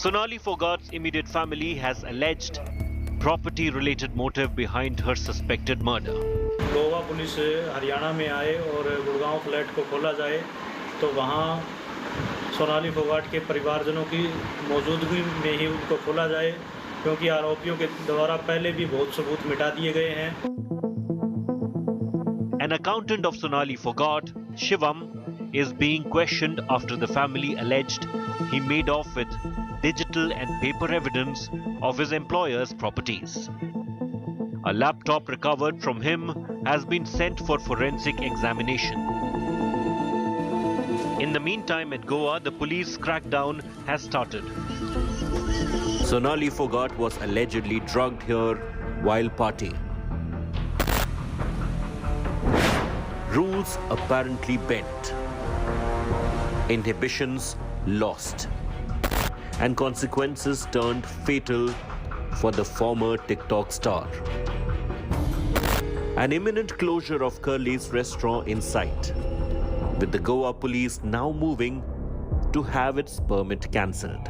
Sonali Phogat's immediate family has alleged property-related motive behind her suspected murder. Goa police Haryana में आए और गुड़गांव फ्लैट को खोला जाए तो वहां सोनाली फोगाट के परिवारजनों की मौजूदगी में ही उनको खोला जाए, क्योंकि आरोपियों के द्वारा पहले भी बहुत सबूत मिटा दिए गए हैं। An accountant of Sonali Phogat, Shivam, is being questioned after the family alleged he made off with digital and paper evidence of his employer's properties. A laptop recovered from him has been sent for forensic examination. In the meantime, at Goa, the police crackdown has started. Sonali Phogat was allegedly drugged here while partying. Rules apparently bent. Inhibitions lost. And consequences turned fatal for the former TikTok star. An imminent closure of Curly's restaurant in sight, with the Goa police now moving to have its permit cancelled.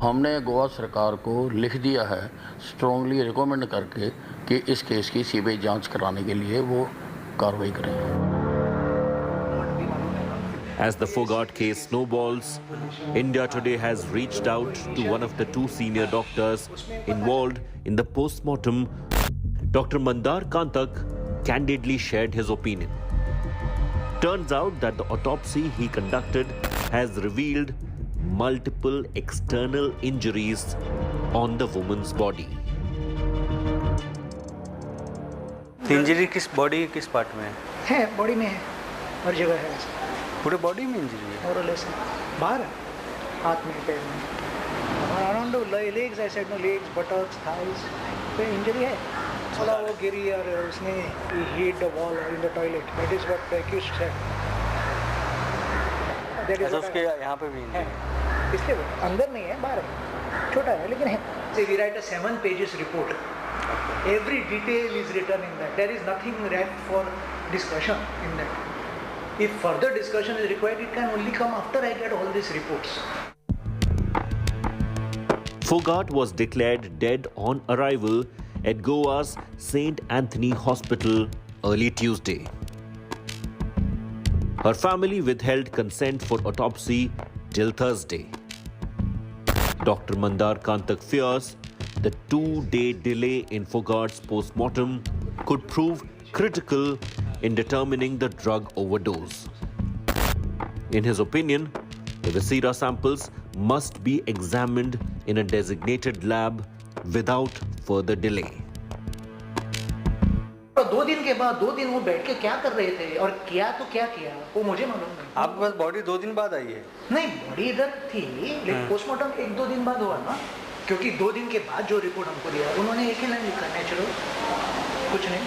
हमने गोवा सरकार को लिख दिया है strongly recommend करके कि इस case की सीबीआई जांच कराने के लिए वो कार्रवाई करें। As the Phogat case snowballs, India Today has reached out to one of the 2 senior doctors involved in the post-mortem. Dr. Mandar Kantak candidly shared his opinion. Turns out that the autopsy he conducted has revealed multiple external injuries on the woman's body. Injury किस body किस part में है? Body में है, हर जगह है, पूरे body में इंजरी है? और लेस बाहर है, हाथ में, पैर में, around legs, I said no, legs, buttocks, thighs पे इंजरी है। थोड़ा वो गिरी और उसने hit the wall in the toilet, that is what the accused said. That is उसके यहाँ पे भी है, इसलिए अंदर नहीं है, बाहर है, छोटा है लेकिन है। से we write a 7 pages report, every detail is written in that, there is nothing left for discussion in that. If further discussion is required, it can only come after I get all these reports. Phogat was declared dead on arrival at Goa's St. Anthony Hospital early Tuesday. Her family withheld consent for autopsy till Thursday. Dr. Mandar Kantak fears the 2-day delay in Phogat's post-mortem could prove critical in determining the drug overdose. In his opinion, the viscera samples must be examined in a designated lab without further delay. 2 दिन के बाद 2 दिन वो बैठ के क्या कर रहे थे और क्या किया वो मुझे मालूम नहीं। आपके पास बॉडी 2 दिन बाद आई है? नहीं, बॉडी इधर थी लेकिन पोस्टमार्टम 1-2 दिन बाद हुआ ना, क्योंकि 2 दिन के बाद जो रिपोर्ट हमको दिया उन्होंने एक ही लाइन लिखा, नेचुरल, कुछ नहीं,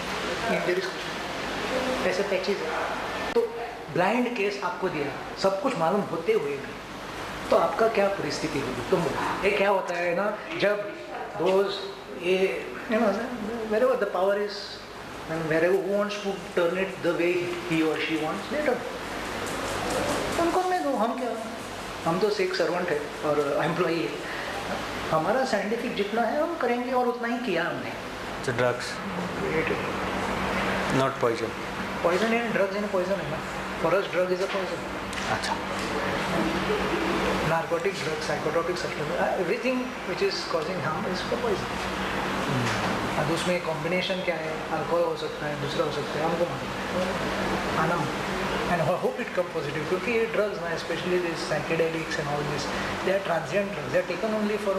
इंजरीज कुछ नहीं, ऐसे पैचेज है। तो ब्लाइंड केस आपको दिया, सब कुछ मालूम होते हुए भी, तो आपका क्या परिस्थिति होगी? तुम ये क्या होता है ना, जब दोस्त ये wherever the power is and wherever who wants to turn it the way he or she wants, later उनको मैं दूँ, हम क्या, हम तो एक सर्वेंट है और एम्प्लॉई है, हमारा साइंटिफिक जितना है हम करेंगे और उतना ही किया हमने। So drugs, not poison. Poison and drugs and poison है ना, for us drug is a poison. अच्छा। Narcotic drugs, psychotropic substances, everything which is causing harm is for poison. अब उसमें कॉम्बिनेशन क्या है, अल्कोहल हो सकता है, दूसरा हो सकता है, हमको मालूम आना, and I hope it come positive, क्योंकि ये ड्रग्स ना, specially this psychedelics and all this, they are transient drugs, they are taken only for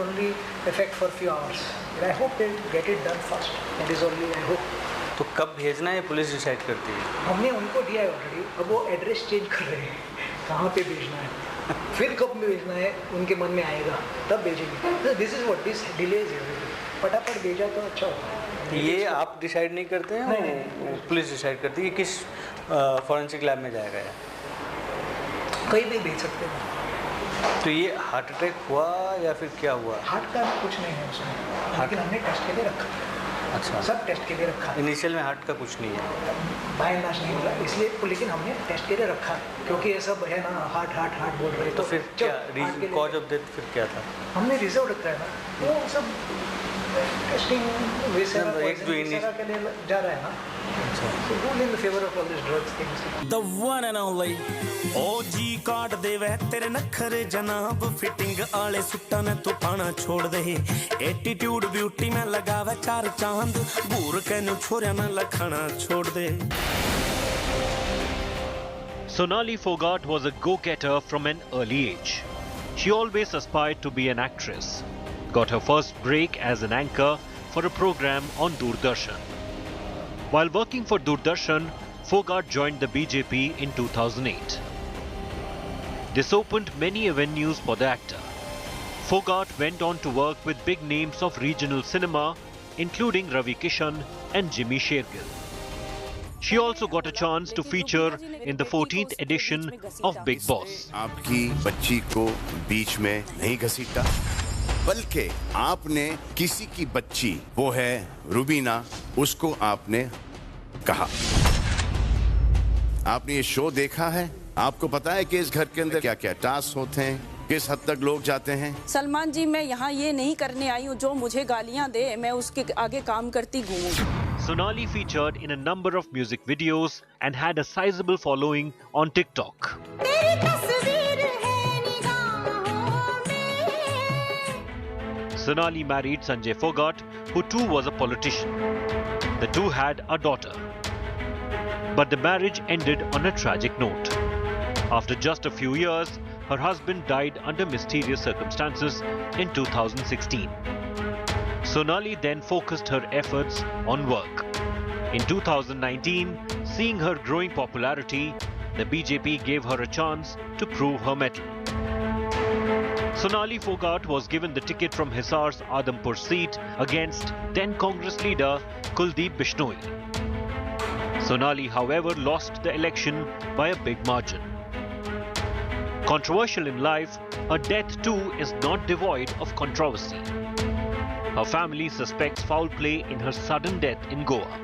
effect for few hours, I hope they get it done fast, that is only I hope. तो कब भेजना है police decide करती है? हमने उनको दिया है ऑलरेडी, अब वो एड्रेस चेंज कर रहे हैं, कहाँ पे भेजना है, फिर कब में भेजना है उनके मन में आएगा तब भेजेंगे। This is what this delays everything, फटाफट भेजा तो अच्छा होता है। ये आप डिसाइड नहीं करते हैं? नहीं, पुलिस डिसाइड करती है कि किस फॉरेंसिक लैब में जाएगा या कहीं भी भेज सकते हैं। तो ये हार्ट अटैक हुआ या फिर क्या हुआ? हार्ट का कुछ नहीं है उसमें, लेकिन हमने टेस्ट के लिए रखा। अच्छा, सब टेस्ट के लिए रखा। इनिशियल में हार्ट का कुछ नहीं है, बायनाश नहीं मिला, इसलिए, लेकिन हमने टेस्ट के लिए रखा, क्योंकि ये सब है ना, हार्ट बोल रहे। तो फिर क्या रीजन, कॉज ऑफ डेथ फिर क्या था? हमने रिजर्व रखा है ना, वो सब टेस्टिंग विसेरा के लिए जा रहा है ना। So rule in the favor of all these drugs things. The one and only OG ਕਾਟ ਦੇ ਵੈ ਤੇਰੇ ਨਖਰੇ ਜਨਾਬ ਫਿਟਿੰਗ ਵਾਲੇ ਸੁੱਟਾਂ ਨੇ ਤੂੰ ਪਾਣਾ ਛੋੜ ਦੇ ਐਟੀਟਿਊਡ ਬਿਊਟੀ ਮੈਂ ਲਗਾਵੇ 4 ਚਾਂਦ ਭੂਰ ਕੇ ਨੂੰ ਛੋਰਿਆਂ ਨਾਲ ਲਖਣਾ ਛੋੜ ਦੇ। Sonali Phogat was a go-getter from an early age. She always aspired to be an actress. Got her first break as an anchor for a program on Doordarshan. While working for Doordarshan, Phogat joined the BJP in 2008. This opened many avenues for the actor. Phogat went on to work with big names of regional cinema, including Ravi Kishan and Jimmy Shergill. She also got a chance to feature in the 14th edition of Big Boss. आपकी बच्ची को बीच में नहीं घसीटा, बल्कि आपने किसी की बच्ची, वो है रुबीना, उसको आपने कहा। आपने ये शो देखा है, आपको पता है कि इस घर के अंदर क्या क्या टास्क होते हैं, किस हद तक लोग जाते हैं। सलमान जी, मैं यहाँ ये नहीं करने आई हूँ जो मुझे गालियाँ दे, मैं उसके आगे काम करती घूमूंगी। Sonali featured in a number of music videos and had a sizable following on TikTok. Sonali married Sanjay Phogat, who too was a politician. The two had a daughter. But the marriage ended on a tragic note. After just a few years, her husband died under mysterious circumstances in 2016. Sonali then focused her efforts on work. In 2019, seeing her growing popularity, the BJP gave her a chance to prove her mettle. Sonali Phogat was given the ticket from Hisar's Adampur seat against then Congress leader Kuldeep Bishnoi. Sonali, however, lost the election by a big margin. Controversial in life, her death too is not devoid of controversy. Her family suspects foul play in her sudden death in Goa.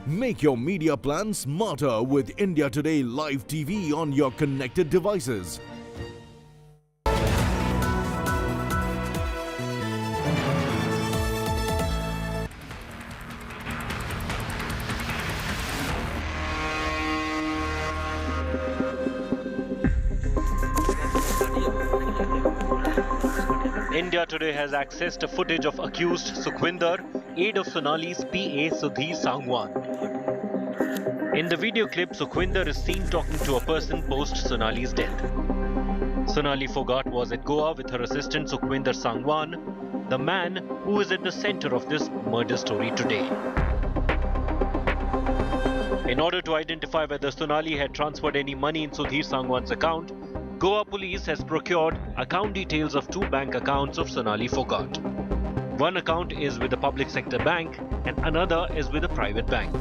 Make your media plan smarter with India Today Live TV on your connected devices. India Today has accessed a footage of accused Sukhwinder, aide of Sonali's PA Sudhir Sangwan. In the video clip, Sukhwinder is seen talking to a person post Sonali's death. Sonali Phogat was at Goa with her assistant Sukhwinder Sangwan, the man who is at the center of this murder story today. In order to identify whether Sonali had transferred any money in Sudhir Sangwan's account, Goa police has procured account details of 2 bank accounts of Sonali Phogat. One account is with a public sector bank and another is with a private bank.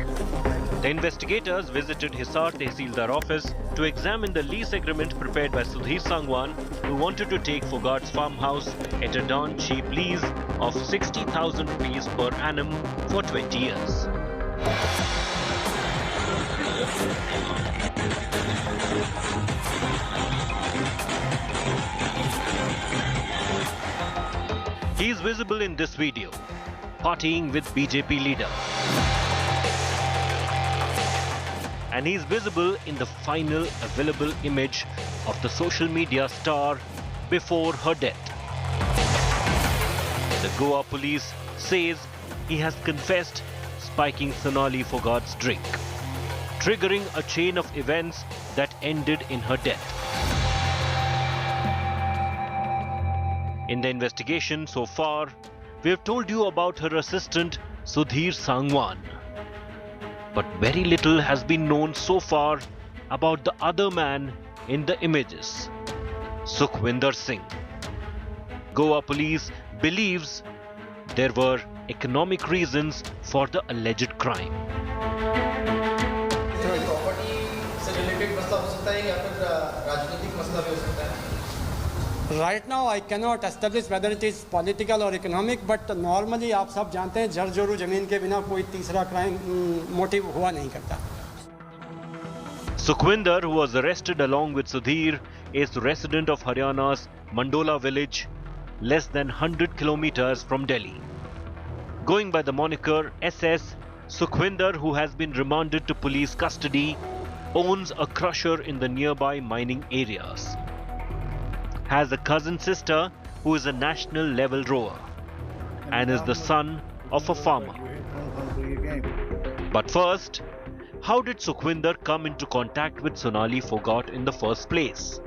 The investigators visited Hisar Tehsildar office to examine the lease agreement prepared by Sudhir Sangwan, who wanted to take Phogat's farmhouse at a darn cheap lease of 60,000 rupees per annum for 20 years. He is visible in this video, partying with BJP leader. And he is visible in the final available image of the social media star before her death. The Goa police says he has confessed spiking Sonali Phogat's drink, triggering a chain of events that ended in her death. In the investigation so far, we have told you about her assistant Sudhir Sangwan. But very little has been known so far about the other man in the images, Sukhwinder Singh. Goa police believes there were economic reasons for the alleged crime. Right now I cannot establish whether it is political or economic, but normally आप सब जानते हैं जर जोरू जमीन के बिना कोई तीसरा क्राइम मोटिव हुआ नहीं करता. Sukhwinder, who was arrested along with Sudhir, is resident of Haryana's Mandola village, less than 100 kilometers from Delhi. Going by the moniker SS, Sukhwinder, who has been remanded to police custody, owns a crusher in the nearby mining areas. Has a cousin sister who is a national level rower and is the son of a farmer. But first, how did Sukhwinder come into contact with Sonali Phogat in the first place?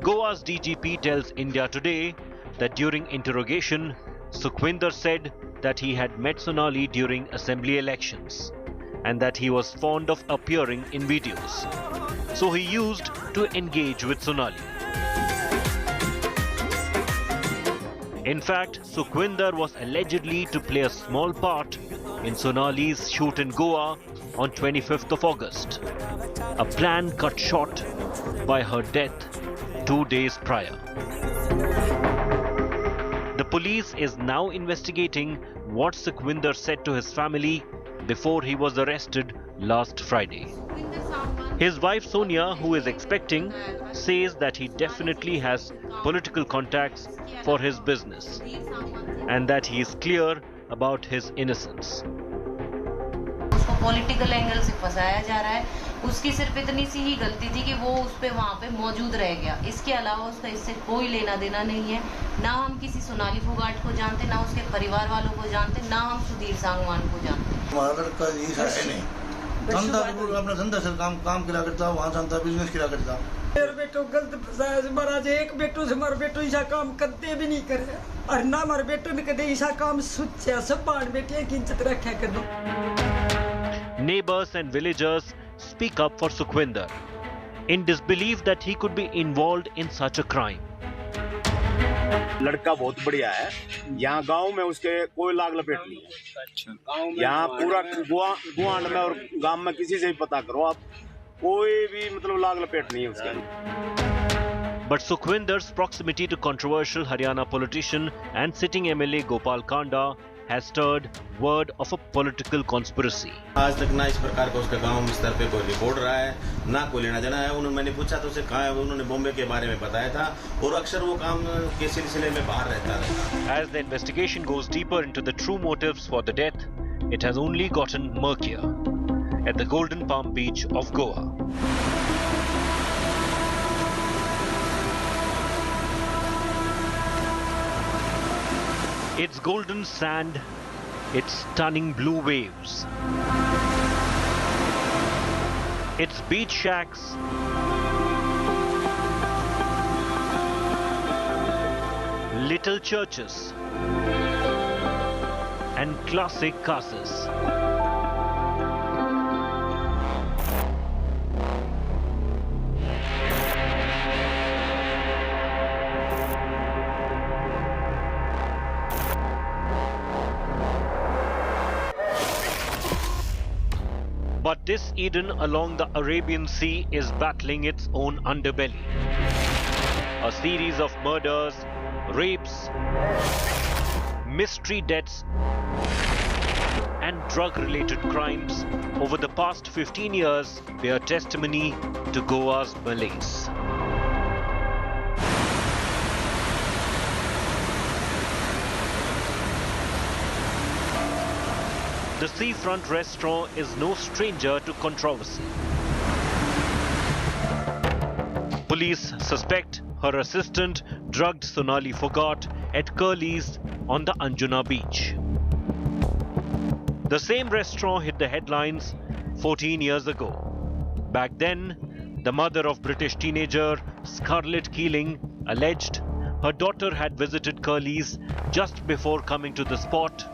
Goa's DGP tells India Today that during interrogation, Sukhwinder said that he had met Sonali during assembly elections and that he was fond of appearing in videos. So he used to engage with Sonali. In fact, Sukhwinder was allegedly to play a small part in Sonali's shoot in Goa on 25th of August, a plan cut short by her death 2 days prior. The police is now investigating what Sukhwinder said to his family before he was arrested last Friday. His wife Sonia, who is expecting, says that he definitely has political contacts for his business and that he is clear about his innocence. Political angle से फंसाया जा रहा है, उसकी सिर्फ इतनी सी ही गलती थी कि वो उस पे वहाँ पे मौजूद रह गया। इसके अलावा उसका इससे कोई लेना देना नहीं है। ना हम किसी सोनाली फोगाट को जानते, ना उसके परिवार वालों को जानते, ना हम सुधीर सांगवान को जानते। हमारा लड़का यही है नहीं, धंधा अपना धंधा से काम किया करता, वहाँ जानता बिजनेस किया करता। मेरे बेटो गलत फंसाया से महाराज, एक बेटो से हमारे बेटो ऐसा काम करते भी नहीं करे और ना हमारे बेटो ने कदे ऐसा काम सोचा। सब बाण बेटे की इज्जत रखा कर दो। Neighbors and villagers speak up for Sukhwinder in disbelief that he could be involved in such a crime. लड़का बहुत बढ़िया है, यहाँ गांव में उसके कोई लाग लपेट नहीं है। यहाँ पूरा गुआंड में और गांव में किसी से भी पता करो आप, कोई भी मतलब लाग लपेट नहीं है उसके। But Sukhwinder's proximity to controversial Haryana politician and sitting MLA Gopal Kanda has stirred word of a political conspiracy. आज तक ना इस प्रकार का उसका गांव स्तर पे कोई रिपोर्ट रहा है, ना कोई लेना देना है। उन्होंने मैंने पूछा तो उसे कहा है, उन्होंने बॉम्बे के बारे में बताया था और अक्सर वो काम के सिलसिले में बाहर रहता है। As the investigation goes deeper into the true motives for the death, it has only gotten murkier at the Golden Palm Beach of Goa. Its golden sand, its stunning blue waves, its beach shacks, little churches, and classic castles. But this Eden along the Arabian Sea is battling its own underbelly. A series of murders, rapes, mystery deaths, and drug-related crimes over the past 15 years bear testimony to Goa's malaise. The seafront restaurant is no stranger to controversy. Police suspect her assistant drugged Sonali Phogat at Curly's on the Anjuna beach. The same restaurant hit the headlines 14 years ago. Back then, the mother of British teenager Scarlett Keeling alleged her daughter had visited Curly's just before coming to the spot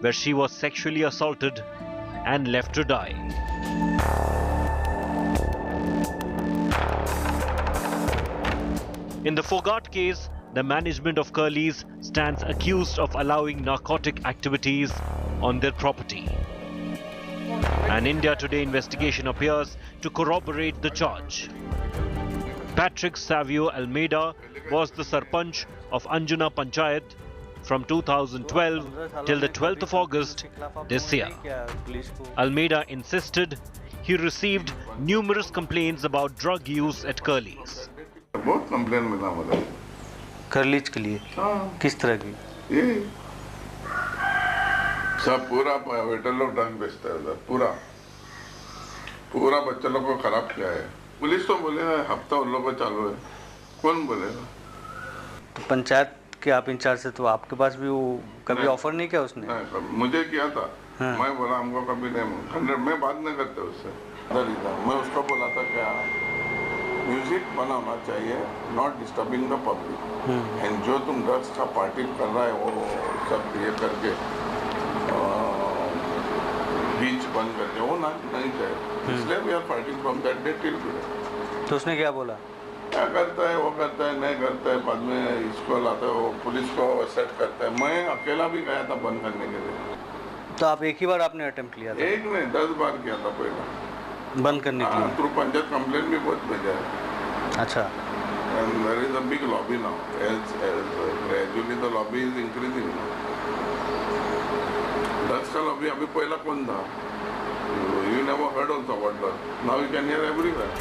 where she was sexually assaulted and left to die. In the Phogat case, the management of Curly's stands accused of allowing narcotic activities on their property. An India Today investigation appears to corroborate the charge. Patrick Savio Almeida was the Sarpanch of Anjuna Panchayat from 2012 till the 12th of August this year. Almeida insisted he received numerous complaints about drug use at Curly's. बहुत complain मिला मुझे करलीच के लिए किस तरह की? ये सब पूरा वेटर लोग ड्रग बेचता है उधर, पूरा बच्चा लोग को खराब किया है। पुलिस तो बोलेगा हफ्ता उन लोग को चालू है, कौन बोलेगा? तो पंचायत के आप इंचार्ज से, तो आपके पास भी वो कभी ऑफर नहीं किया उसने? नहीं, मुझे किया था। मैं बोला हमको कभी नहीं, मैं बात नहीं करते उससे। मैं उसको बोला था क्या म्यूजिक बना होना चाहिए, not disturbing the public. And जो तुम ड्रग्स का पार्टी कर रहा है वो सब ये करके बीच बंद करके वो ना नहीं चाहिए, इसलिए we are fighting from that day till today. तो उसने क्या बोला? क्या करता है वो करता है, नहीं करता है, बाद में इसको लाता है, वो पुलिस को सेट करता है। मैं अकेला भी गया था बंद करने के लिए। तो आप एक ही बार आपने अटेम्प्ट किया था? एक नहीं 10 बार किया था पहले बंद करने के लिए। थ्रू पंचायत कंप्लेंट भी बहुत भेजा है। अच्छा। And there is a big lobby now. As gradually the lobby is increasing now. Drugs का lobby अभी पहला कौन था? You never heard also about that. Now you can hear everywhere.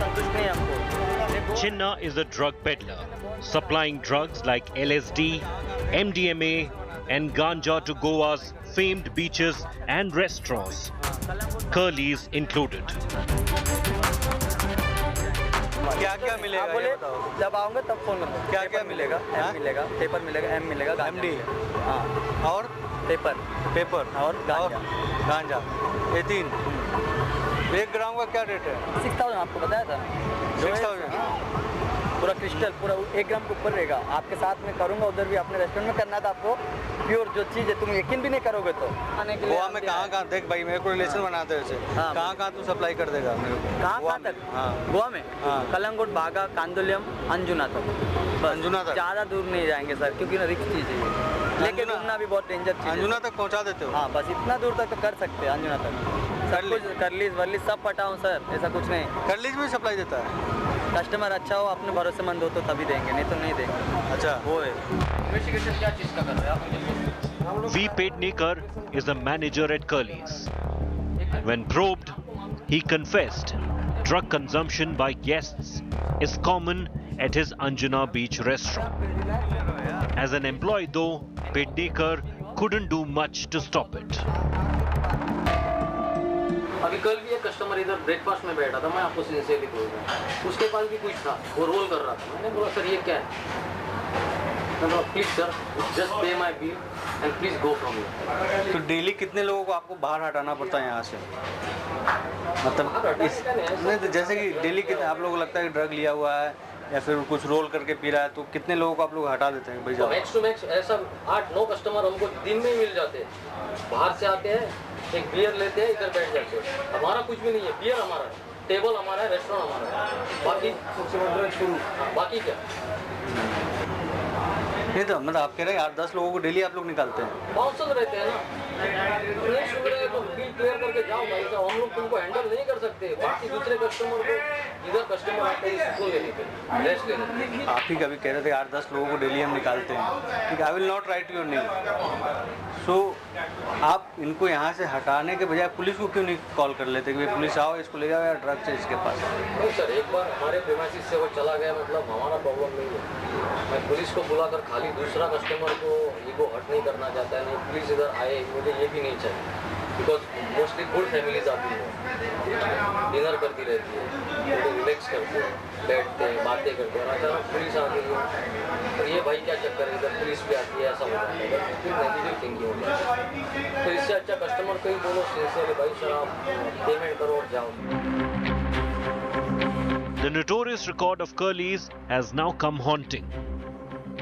संतुष्ट नहीं आपको? Chinna is a drug peddler, supplying drugs like LSD, MDMA and ganja to Goa's famed beaches and restaurants, Curly's included. क्या क्या मिलेगा? बोले जब आऊँगा तब फोन करूँगा। क्या क्या मिलेगा? एम मिलेगा, पेपर मिलेगा, एम मिलेगा, MD, हाँ, और पेपर और गांजा, ये 3। 1 ग्राम का क्या रेट है? 6000 आपको बताया था। 6000 पूरा क्रिस्टल, पूरा 1 ग्राम के ऊपर रहेगा। आपके साथ में करूँगा, उधर भी अपने रेस्टोरेंट में करना था आपको। प्योर जो चीज़ है, तुम यकीन भी नहीं करोगे तो आने के लिए। गोवा में कहाँ देख भाई, मेरे को रिलेशन बनाते हैं उससे। कहाँ तू सप्लाई कर देगा मेरे को? कहाँ तक? गोवा में कलंगुट, बागा, कांदोलियम, अंजुना तक। अंजुना तक? ज़्यादा दूर नहीं जाएंगे सर, क्योंकि ना रिस्क चीज़ है, लेकिन घूमना भी बहुत डेंजर चीज़ है। अंजुना तक पहुँचा देते हो? हाँ, बस इतना दूर तक तो कर सकते हैं। अंजुना तक सब कुछ करलीज वर्लीज सब पटाऊँ सर, ऐसा कुछ नहीं। करलीज में सप्लाई देता है? कस्टमर अच्छा हो, अपने भरोसेमंद हो तो तभी देंगे, नहीं तो नहीं देंगे। अच्छा, वो है। इन्वेस्टिगेशन क्या चीज़ का कर रहे हैं आप? V. Pednekar is a manager at Curly's. When probed, he confessed drug consumption by guests is common at his Anjuna Beach restaurant. As an employee though, Pednekar couldn't do much to stop it. अभी कल भी एक customer इधर breakfast में बैठा था, मैं आपको सिंसियरली बोल रहा हूँ, उसके पास भी कुछ था, वो रोल कर रहा था। मैंने बोला सर ये क्या है? प्लीज सर, जस्ट पे my bill and please go from here. तो डेली कितने लोगों को आपको बाहर हटाना पड़ता है यहाँ से? मतलब नहीं, तो जैसे कि डेली कितने आप लोगों को लगता है कि ड्रग लिया हुआ है या फिर कुछ रोल करके पी रहा है, तो कितने लोगों को आप लोग हटा देते हैं? भाई मैक्स टू मैक्स ऐसा 8-9 कस्टमर हमको दिन में मिल जाते हैं। बाहर से आते हैं, एक बियर लेते हैं, इधर बैठ जाते हैं। हमारा कुछ भी नहीं है, बियर हमारा है, टेबल हमारा है, रेस्टोरेंट हमारा है, बाकी क्या? नहीं तो मतलब आप कह रहे हैं 8-10 लोगों को डेली आप लोग निकालते हैं? बाउंसर रहते हैं ना, नहीं सुन रहे तो बिल क्लियर करके जाओ भाई साहब, हम लोग तुमको हैंडल नहीं कर सकते। बाकी दूसरे कस्टमर को, इधर कस्टमर आते हैं सुकून लेने के लिए, रेस्ट लेने के लिए। आप ही कभी कह रहे थे 8-10 लोगों को डेली हम निकालते हैं, ठीक है, I will not write your name. So आप इनको यहाँ से हटाने के बजाय पुलिस को क्यों नहीं कॉल कर लेते कि पुलिस आओ, इसको ले जाओ या ड्रग्स है इसके पास? नहीं सर, एक बार हमारे प्रेमाइसिस से वो चला गया, मतलब हमारा प्रॉब्लम नहीं है। मैं पुलिस को बुलाकर खाली दूसरा कस्टमर को ईगो हर्ट नहीं करना चाहता है। नहीं, पुलिस इधर आए, मुझे ये भी नहीं चाहिए, बिकॉज मोस्टली गुड फैमिलीज आती है, डिनर करती रहती है, रिलैक्स करते हैं, बैठते हैं, बातें करते हैं, अचानक पुलिस आ गई है तो ये भाई क्या चक्कर है, इधर पुलिस भी आती है, ऐसा हो जाता है, फिर नेगेटिव थिंकिंग हो जाती है। तो इससे अच्छा कस्टमर को ही बोलो सिंसियरली, भाई सर आप पेमेंट करो और जाओ। The notorious record of Curly's has now come haunting.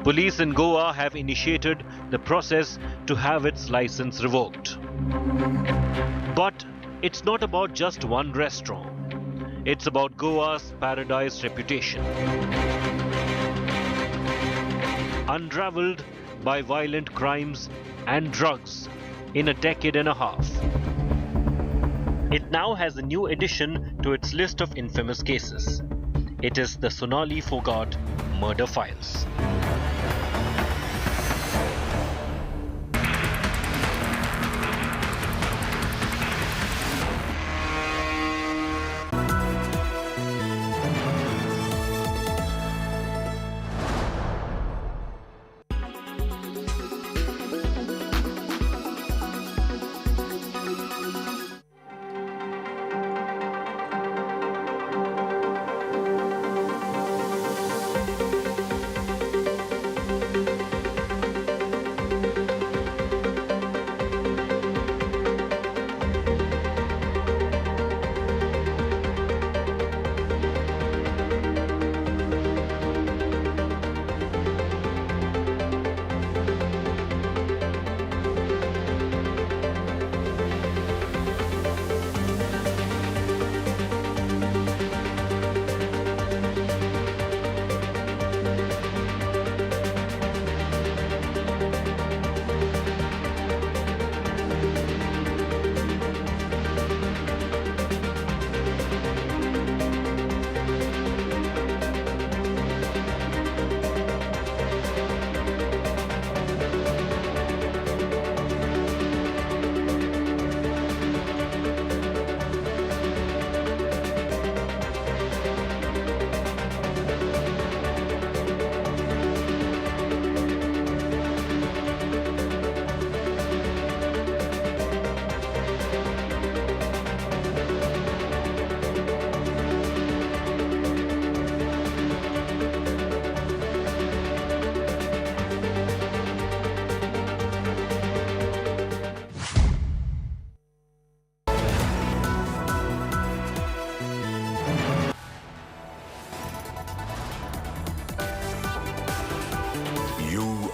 Police in Goa have initiated the process to have its license revoked. But it's not about just one restaurant. It's about Goa's paradise reputation. Unraveled by violent crimes and drugs in a decade and a half. It now has a new addition to its list of infamous cases. It is the Sonali Phogat murder files.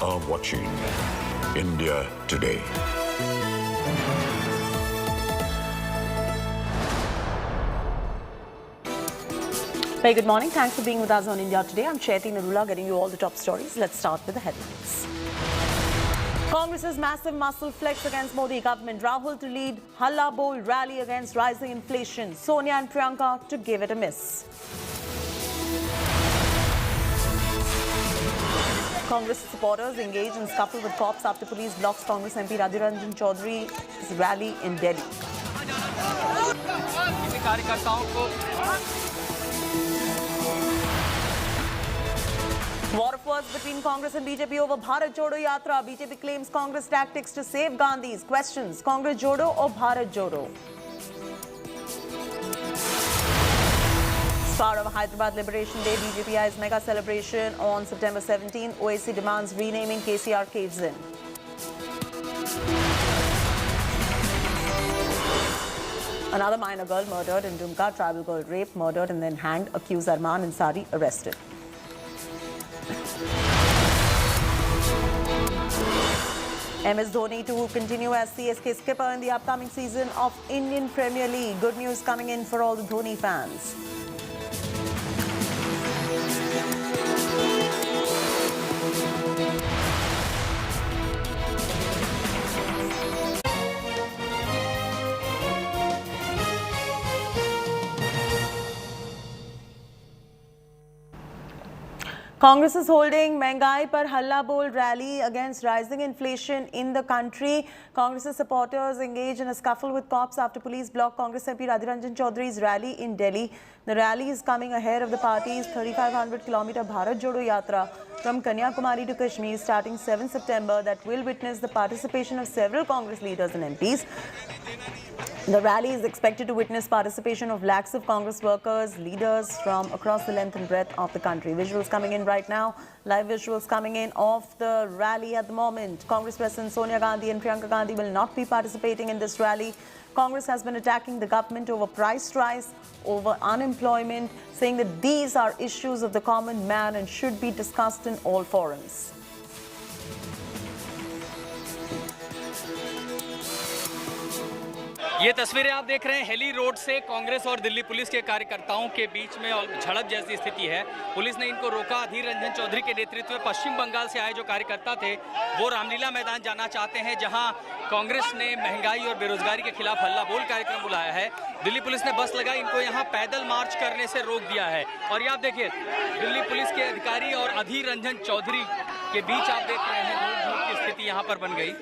are watching India Today. Very good morning. Thanks for being with us on India Today. I'm Shaiti Narula, getting you all the top stories. Let's start with the headlines. Congress's massive muscle flex against Modi government. Rahul to lead Halla Bol rally against rising inflation. Sonia and Priyanka to give it a miss. Congress supporters engage in scuffle with cops after police blocks Congress MP Radhiranjan Chaudhary's rally in Delhi. War of words between Congress and BJP over Bharat Jodo Yatra. BJP claims Congress tactics to save Gandhis. Questions: Congress Jodo or Bharat Jodo? As part of Hyderabad Liberation Day, BJPI's mega celebration on September 17, OAC demands renaming KCR caves in. Another minor girl murdered in Dumka, tribal girl raped, murdered and then hanged. Accused Arman Ansari arrested. MS Dhoni to continue as CSK skipper in the upcoming season of Indian Premier League. Good news coming in for all the Dhoni fans. Congress is holding Mengai Par Halla Bol rally against rising inflation in the country. Congress's supporters engage in a scuffle with cops after police blocked Congress MP Radhiranjan Chaudhary's rally in Delhi. The rally is coming ahead of the party's 3,500-kilometer Bharat Jodo Yatra from Kanyakumari to Kashmir starting 7 September that will witness the participation of several Congress leaders and MPs. The rally is expected to witness participation of lakhs of Congress workers, leaders from across the length and breadth of the country. Visuals coming in right now, live visuals coming in of the rally at the moment. Congress President Sonia Gandhi and Priyanka Gandhi will not be participating in this rally. Congress has been attacking the government over price rise, over unemployment, saying that these are issues of the common man and should be discussed in all forums. ये तस्वीरें आप देख रहे हैं heli road से कांग्रेस और Delhi police के कार्यकर्ताओं के बीच में झड़प जैसी स्थिति है। पुलिस ने इनको रोका। अधीर रंजन चौधरी के नेतृत्व में पश्चिम बंगाल से आए जो कार्यकर्ता थे वो रामलीला मैदान जाना चाहते हैं जहां कांग्रेस ने महंगाई और बेरोजगारी के खिलाफ हल्ला बोल कार्यक्रम बुलाया है। दिल्ली पुलिस ने बस लगाई, इनको यहाँ पैदल मार्च करने से रोक दिया है। और ये आप देखिए दिल्ली पुलिस के अधिकारी और अधीर रंजन चौधरी के बीच आप देख रहे हैं धूप की स्थिति यहाँ पर बन गई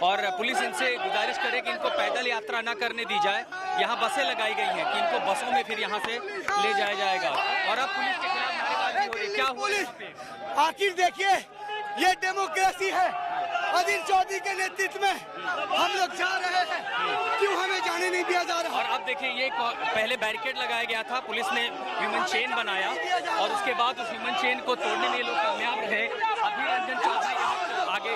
और पुलिस इनसे गुजारिश करे कि इनको पैदल यात्रा न करने दी जाए। यहाँ बसें लगाई गई हैं कि इनको बसों में फिर यहाँ से ले जाया जाएगा। और अब पुलिस के खिलाफ नारेबाजी हो रही है। क्या हुआ? आखिर देखिए ये डेमोक्रेसी है। अधीर चौधरी के नेतृत्व में हम लोग जा रहे हैं, क्यों हमें जाने नहीं दिया जा रहा? और अब देखिए ये पहले बैरिकेड लगाया गया था, पुलिस ने ह्यूमन चेन बनाया और उसके बाद उस ह्यूमन चेन को तोड़ने में ये लोग कामयाब रहे। अधीर रंजन चौधरी आगे।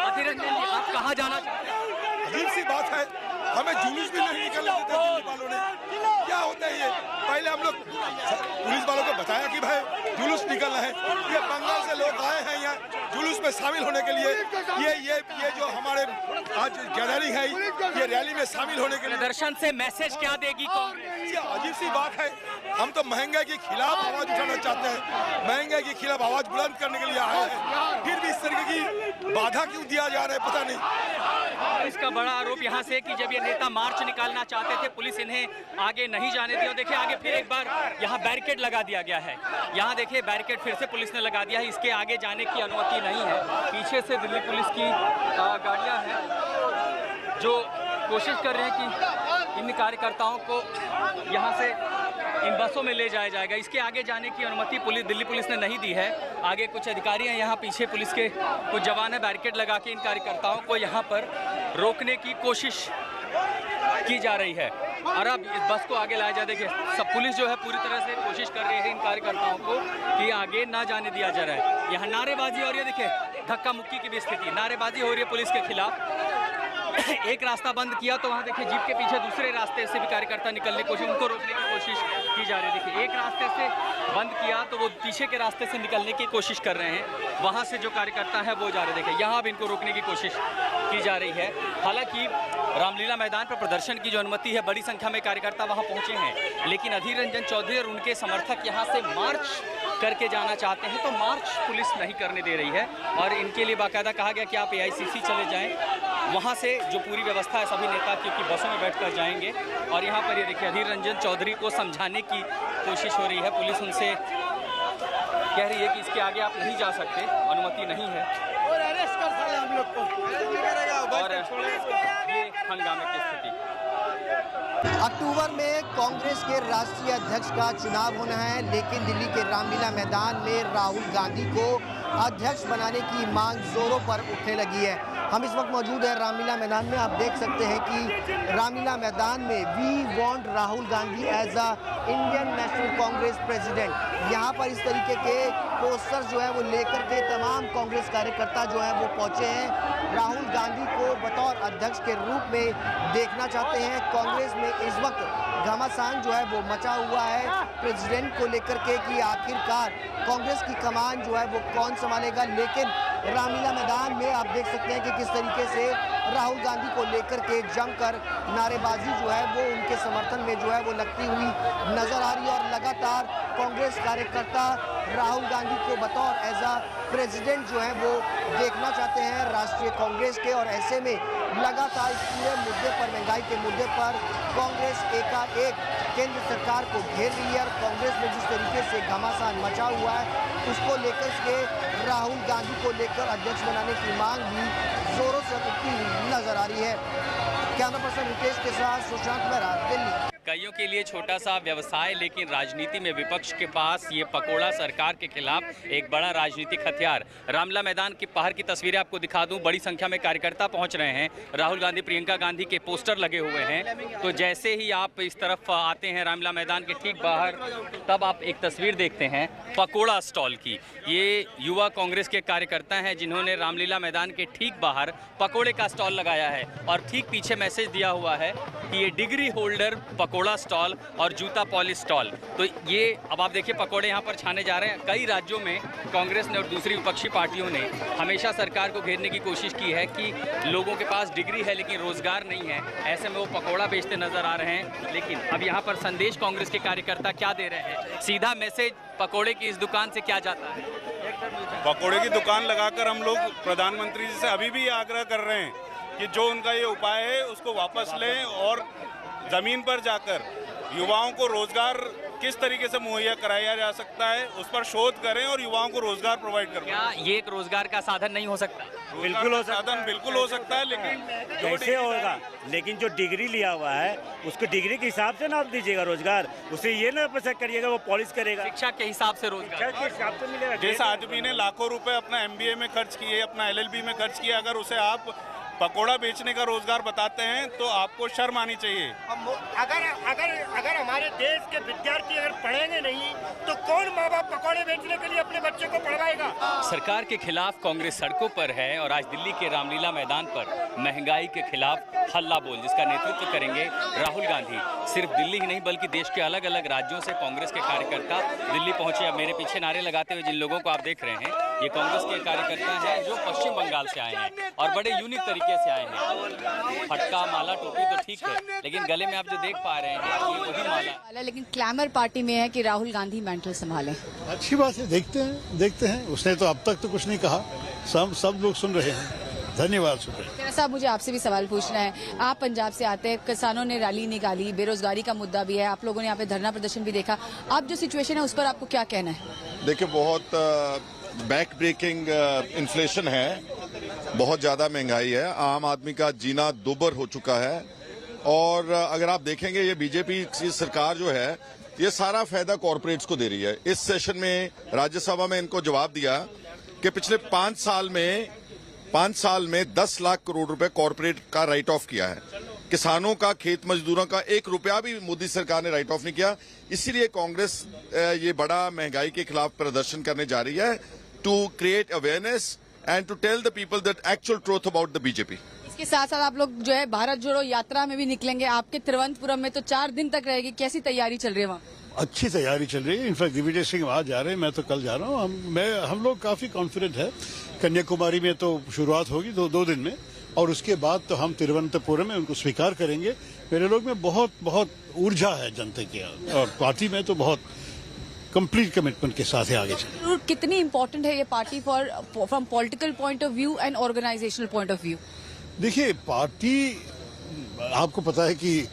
अधीर रंजन जी आप कहाँ जाना चाहते हैं? अजीब सी बात है, हमें जुलूस भी नहीं निकलने देते दिल्ली वालों ने। क्या होता है ये? पहले हम लोग पुलिस वालों को बताया कि भाई जुलूस निकलना है। ये बंगाल से लोग आए हैं यहाँ जुलूस में शामिल होने के लिए। ये जो हमारे आज गैदरिंग है ये रैली में शामिल होने के लिए। प्रदर्शन से मैसेज क्या देगी कांग्रेस? अजीब सी बात है, हम तो महंगाई के खिलाफ आवाज उठाना चाहते हैं, महंगाई के खिलाफ आवाज बुलंद करने के लिए आए हैं, फिर भी इस तरीके की बाधा क्यों दिया जा रहा है पता नहीं। इसका बड़ा आरोप यहाँ से कि जब ये नेता मार्च निकालना चाहते थे पुलिस इन्हें आगे नहीं जाने दिया। देखिए आगे फिर एक बार यहाँ बैरिकेड लगा दिया गया है। यहाँ देखिए बैरिकेड फिर से पुलिस ने लगा दिया है, इसके आगे जाने की अनुमति नहीं है। पीछे से दिल्ली पुलिस की गाड़ियाँ हैं जो कोशिश कर रहे हैं कि इन कार्यकर्ताओं को यहाँ से इन बसों में ले जाया जाएगा। इसके आगे जाने की अनुमति दिल्ली पुलिस ने नहीं दी है। आगे कुछ अधिकारी हैं, यहाँ पीछे पुलिस के कुछ जवान है, बैरिकेड लगा के इन कार्यकर्ताओं को यहाँ पर रोकने की कोशिश की जा रही है। और अब इस बस को आगे लाया जाए। देखिए सब पुलिस जो है पूरी तरह से कोशिश कर रही है इन कार्यकर्ताओं को कि आगे ना जाने दिया जा रहा है। यहाँ नारेबाजी हो रही है, देखिए धक्का मुक्की की भी स्थिति, नारेबाजी हो रही है पुलिस के खिलाफ। एक रास्ता बंद किया तो वहाँ देखिए जीप के पीछे दूसरे रास्ते से भी कार्यकर्ता निकलने की कोशिश, उनको रोकने की कोशिश की जा रही है। देखिए एक रास्ते से बंद किया तो वो पीछे के रास्ते से निकलने की कोशिश कर रहे हैं, वहाँ से जो कार्यकर्ता है वो जा रहे हैं। देखिए यहाँ भी इनको रोकने की कोशिश की जा रही है। हालांकि रामलीला मैदान पर प्रदर्शन की जो अनुमति है, बड़ी संख्या में कार्यकर्ता वहाँ पहुँचे हैं, लेकिन अधीर रंजन चौधरी और उनके समर्थक यहाँ से मार्च करके जाना चाहते हैं तो मार्च पुलिस नहीं करने दे रही है और इनके लिए बाकायदा कहा गया कि आप AICC चले जाएं, वहाँ से जो पूरी व्यवस्था है सभी नेता क्योंकि बसों में बैठकर जाएंगे। और यहाँ पर ये देखिए अधीर रंजन चौधरी को समझाने की कोशिश हो रही है, पुलिस उनसे कह रही है कि इसके आगे आप नहीं जा सकते, अनुमति नहीं है और अरेस्ट कर साले हम लोग को। और ये हंगामे की स्थिति। अक्टूबर में कांग्रेस के राष्ट्रीय अध्यक्ष का चुनाव होना है, लेकिन दिल्ली के रामलीला मैदान में राहुल गांधी को अध्यक्ष बनाने की मांग जोरों पर उठने लगी है। हम इस वक्त मौजूद हैं रामलीला मैदान में। आप देख सकते हैं कि रामलीला मैदान में we want Rahul Gandhi as a Indian National Congress president, यहाँ पर इस तरीके के पोस्टर जो है वो लेकर के तमाम कांग्रेस कार्यकर्ता जो है वो पहुंचे हैं। राहुल गांधी को बतौर अध्यक्ष के रूप में देखना चाहते हैं। कांग्रेस में इस वक्त घमासान जो है वो मचा हुआ है प्रेसिडेंट को लेकर के कि आखिरकार कांग्रेस की कमान जो है वो कौन संभालेगा। लेकिन रामलीला मैदान में आप देख सकते हैं कि किस तरीके से राहुल गांधी को लेकर के जमकर नारेबाजी जो है वो उनके समर्थन में जो है वो लगती हुई नजर आ रही है। और लगातार कांग्रेस कार्यकर्ता राहुल गांधी को बतौर एज अ प्रेसिडेंट जो है वो देखना चाहते हैं राष्ट्रीय कांग्रेस के। और ऐसे में लगातार इस पूरे मुद्दे पर, महंगाई के मुद्दे पर कांग्रेस एकाएक केंद्र सरकार को घेर रही है। और कांग्रेस में जिस तरीके से घमासान मचा हुआ है उसको लेकर के राहुल गांधी को लेकर अध्यक्ष बनाने की मांग भी जोरों से उठती हुई नजर आ रही है। कैमरा पर्सन रितेश के साथ सुशांत मेहरा, दिल्ली। कईयों के लिए छोटा सा व्यवसाय, लेकिन राजनीति में विपक्ष के पास ये पकोड़ा सरकार के खिलाफ एक बड़ा राजनीतिक हथियार। रामलीला मैदान की बाहर की तस्वीरें आपको दिखा दूं, बड़ी संख्या में कार्यकर्ता पहुंच रहे हैं, राहुल गांधी, प्रियंका गांधी के पोस्टर लगे हुए हैं। तो जैसे ही आप इस तरफ आते हैं रामलीला मैदान के ठीक बाहर, तब आप एक तस्वीर देखते हैं पकोड़ा स्टॉल की। ये युवा कांग्रेस के कार्यकर्ता हैं जिन्होंने रामलीला मैदान के ठीक बाहर पकोड़े का स्टॉल लगाया है और ठीक पीछे मैसेज दिया हुआ है कि ये डिग्री होल्डर पकोड़ा स्टॉल और जूता पॉलिश स्टॉल। तो ये अब आप देखिए पकोड़े यहाँ पर छाने जा रहे हैं। कई राज्यों में कांग्रेस ने और दूसरी विपक्षी पार्टियों ने हमेशा सरकार को घेरने की कोशिश की है कि लोगों के पास डिग्री है लेकिन रोजगार नहीं है, ऐसे में वो पकोड़ा बेचते नजर आ रहे हैं। लेकिन अब यहाँ पर संदेश कांग्रेस के कार्यकर्ता क्या दे रहे हैं, सीधा मैसेज पकोड़े की इस दुकान से क्या जाता है? पकोड़े की दुकान लगाकर हम लोग प्रधानमंत्री जी से अभी भी आग्रह कर रहे हैं कि जो उनका ये उपाय है उसको वापस लें और ज़मीन पर जाकर युवाओं को रोजगार किस तरीके से मुहैया कराया जा सकता है उस पर शोध करें और युवाओं को रोजगार प्रोवाइड करें। क्या ये एक रोजगार का साधन नहीं हो सकता? बिल्कुल हो सकता है, बिल्कुल हो सकता है, लेकिन कैसे होगा? लेकिन जो डिग्री लिया हुआ है उसको डिग्री के हिसाब से ना आप दीजिएगा रोजगार, उसे ये ना पसंद करिएगा वो पॉलिश करेगा। शिक्षा के हिसाब से रोजगार के हिसाब से मिलेगा। जैसे आदमी ने लाखों रुपए अपना MBA में खर्च किए, अपना LLB में खर्च किया, अगर उसे आप पकोड़ा बेचने का रोजगार बताते हैं तो आपको शर्म आनी चाहिए। अगर हमारे देश के विद्यार्थी अगर पढ़ेंगे नहीं तो कौन माँ बाप पकोड़े बेचने के लिए अपने बच्चे को पढ़वाएगा? सरकार के खिलाफ कांग्रेस सड़कों पर है और आज दिल्ली के रामलीला मैदान पर महंगाई के खिलाफ हल्ला बोल, जिसका नेतृत्व करेंगे राहुल गांधी। सिर्फ दिल्ली ही नहीं बल्कि देश के अलग अलग राज्यों से कांग्रेस के कार्यकर्ता दिल्ली पहुंचे। अब मेरे पीछे नारे लगाते हुए जिन लोगों को आप देख रहे हैं ये कांग्रेस के कार्यकर्ता हैं जो पश्चिम बंगाल से आए हैं और बड़े यूनिक तरीके से आए हैं। फटका, माला, टोपी तो ठीक है, लेकिन गले में आप जो देख पा रहे हैं ये वही माला। लेकिन क्लैमर पार्टी में है कि राहुल गांधी मेंटल संभालें। अच्छी बात है, देखते हैं। उसने तो अब तक तो कुछ नहीं कहा, सब लोग सुन रहे हैं। धन्यवाद। शुक्रिया साहब, मुझे आपसे भी सवाल पूछना है। आप पंजाब से आते हैं, किसानों ने रैली निकाली, बेरोजगारी का मुद्दा भी है, आप लोगों ने यहाँ पे धरना प्रदर्शन भी देखा। अब जो सिचुएशन है उस पर आपको क्या कहना है? देखिए, बहुत बैक ब्रेकिंग इन्फ्लेशन है, बहुत ज्यादा महंगाई है, आम आदमी का जीना दुभर हो चुका है। और अगर आप देखेंगे ये बीजेपी की सरकार जो है ये सारा फायदा कॉरपोरेट्स को दे रही है। इस सेशन में राज्यसभा में इनको जवाब दिया कि पिछले 5 साल में 10 लाख करोड़ रुपए कॉरपोरेट का राइट ऑफ किया है। किसानों का, खेत मजदूरों का 1 रुपया भी मोदी सरकार ने राइट ऑफ नहीं किया। इसीलिए कांग्रेस ये बड़ा महंगाई के खिलाफ प्रदर्शन करने जा रही है, to create awareness and to tell the people that actual truth about the BJP. इसके साथ साथ आप लोग जो है भारत जोड़ो यात्रा में भी निकलेंगे। आपके तिरुवनंतपुरम में तो 4 दिन तक रहेगी, कैसी तैयारी चल रही है वहाँ? अच्छी तैयारी चल रही है। इनफैक्ट दिग्विजय सिंह आज जा रहे हैं, मैं तो कल जा रहा हूँ। हम लोग काफी कॉन्फिडेंट है। कन्याकुमारी में तो शुरुआत होगी 2 दिन में, और उसके बाद तो हम तिरुवनंतपुरम में उनको स्वीकार करेंगे। मेरे लोग में बहुत ऊर्जा है जनता की, और पार्टी में तो बहुत कंप्लीट कमिटमेंट के साथ ही आगे चले। कितनी इंपॉर्टेंट है ये party from political point of view and organisational point of view? देखिए, पार्टी, आपको पता है कि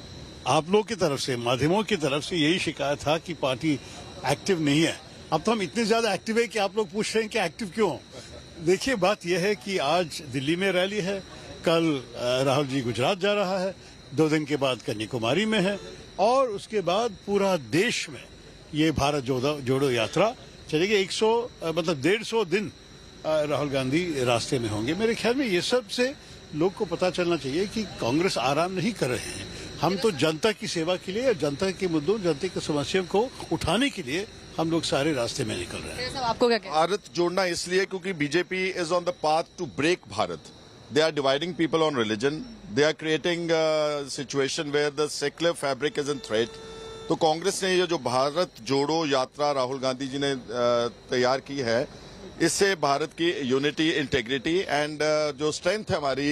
आप लोग की तरफ से, माध्यमों की तरफ से यही शिकायत था कि पार्टी एक्टिव नहीं है। अब तो हम इतने ज्यादा एक्टिव है कि आप लोग पूछ रहे हैं कि एक्टिव क्यों हो। देखिए, बात यह है कि आज दिल्ली में रैली है, कल राहुल जी गुजरात जा रहा है, 2 दिन के बाद कन्याकुमारी में है, और उसके बाद पूरा देश में ये भारत जोड़ो यात्रा चलेगी। 150 दिन राहुल गांधी रास्ते में होंगे। मेरे ख्याल में ये सब से लोग को पता चलना चाहिए कि कांग्रेस आराम नहीं कर रहे हैं। हम तो जनता की सेवा के लिए, जनता के मुद्दों, जनता की समस्याओं को उठाने के लिए हम लोग सारे रास्ते में निकल रहे हैं। आपको क्या कहना है? भारत जोड़ना इसलिए क्योंकि BJP is on the path to break Bharat. They are dividing people on religion. They are creating a situation where the secular fabric is in threat. तो कांग्रेस ने ये जो भारत जोड़ो यात्रा राहुल गांधी जी ने तैयार की है, इससे भारत की यूनिटी, इंटेग्रिटी एंड जो स्ट्रेंथ है हमारी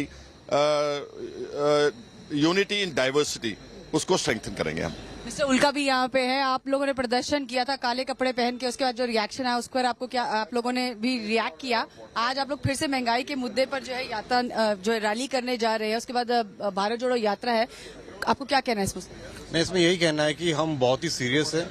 यूनिटी इन डाइवर्सिटी, उसको स्ट्रेंथन करेंगे हम। मिस्टर उल्का भी यहाँ पे है। आप लोगों ने प्रदर्शन किया था काले कपड़े पहन के, उसके बाद जो रिएक्शन आया उस पर आपको क्या, आप लोगों ने भी रिएक्ट किया। आज आप लोग फिर से महंगाई के मुद्दे पर जो है यात्रा, जो है रैली करने जा रहे हैं, उसके बाद भारत जोड़ो यात्रा है, आपको क्या कहना है इसमें? मैं इसमें यही कहना है कि हम बहुत ही सीरियस है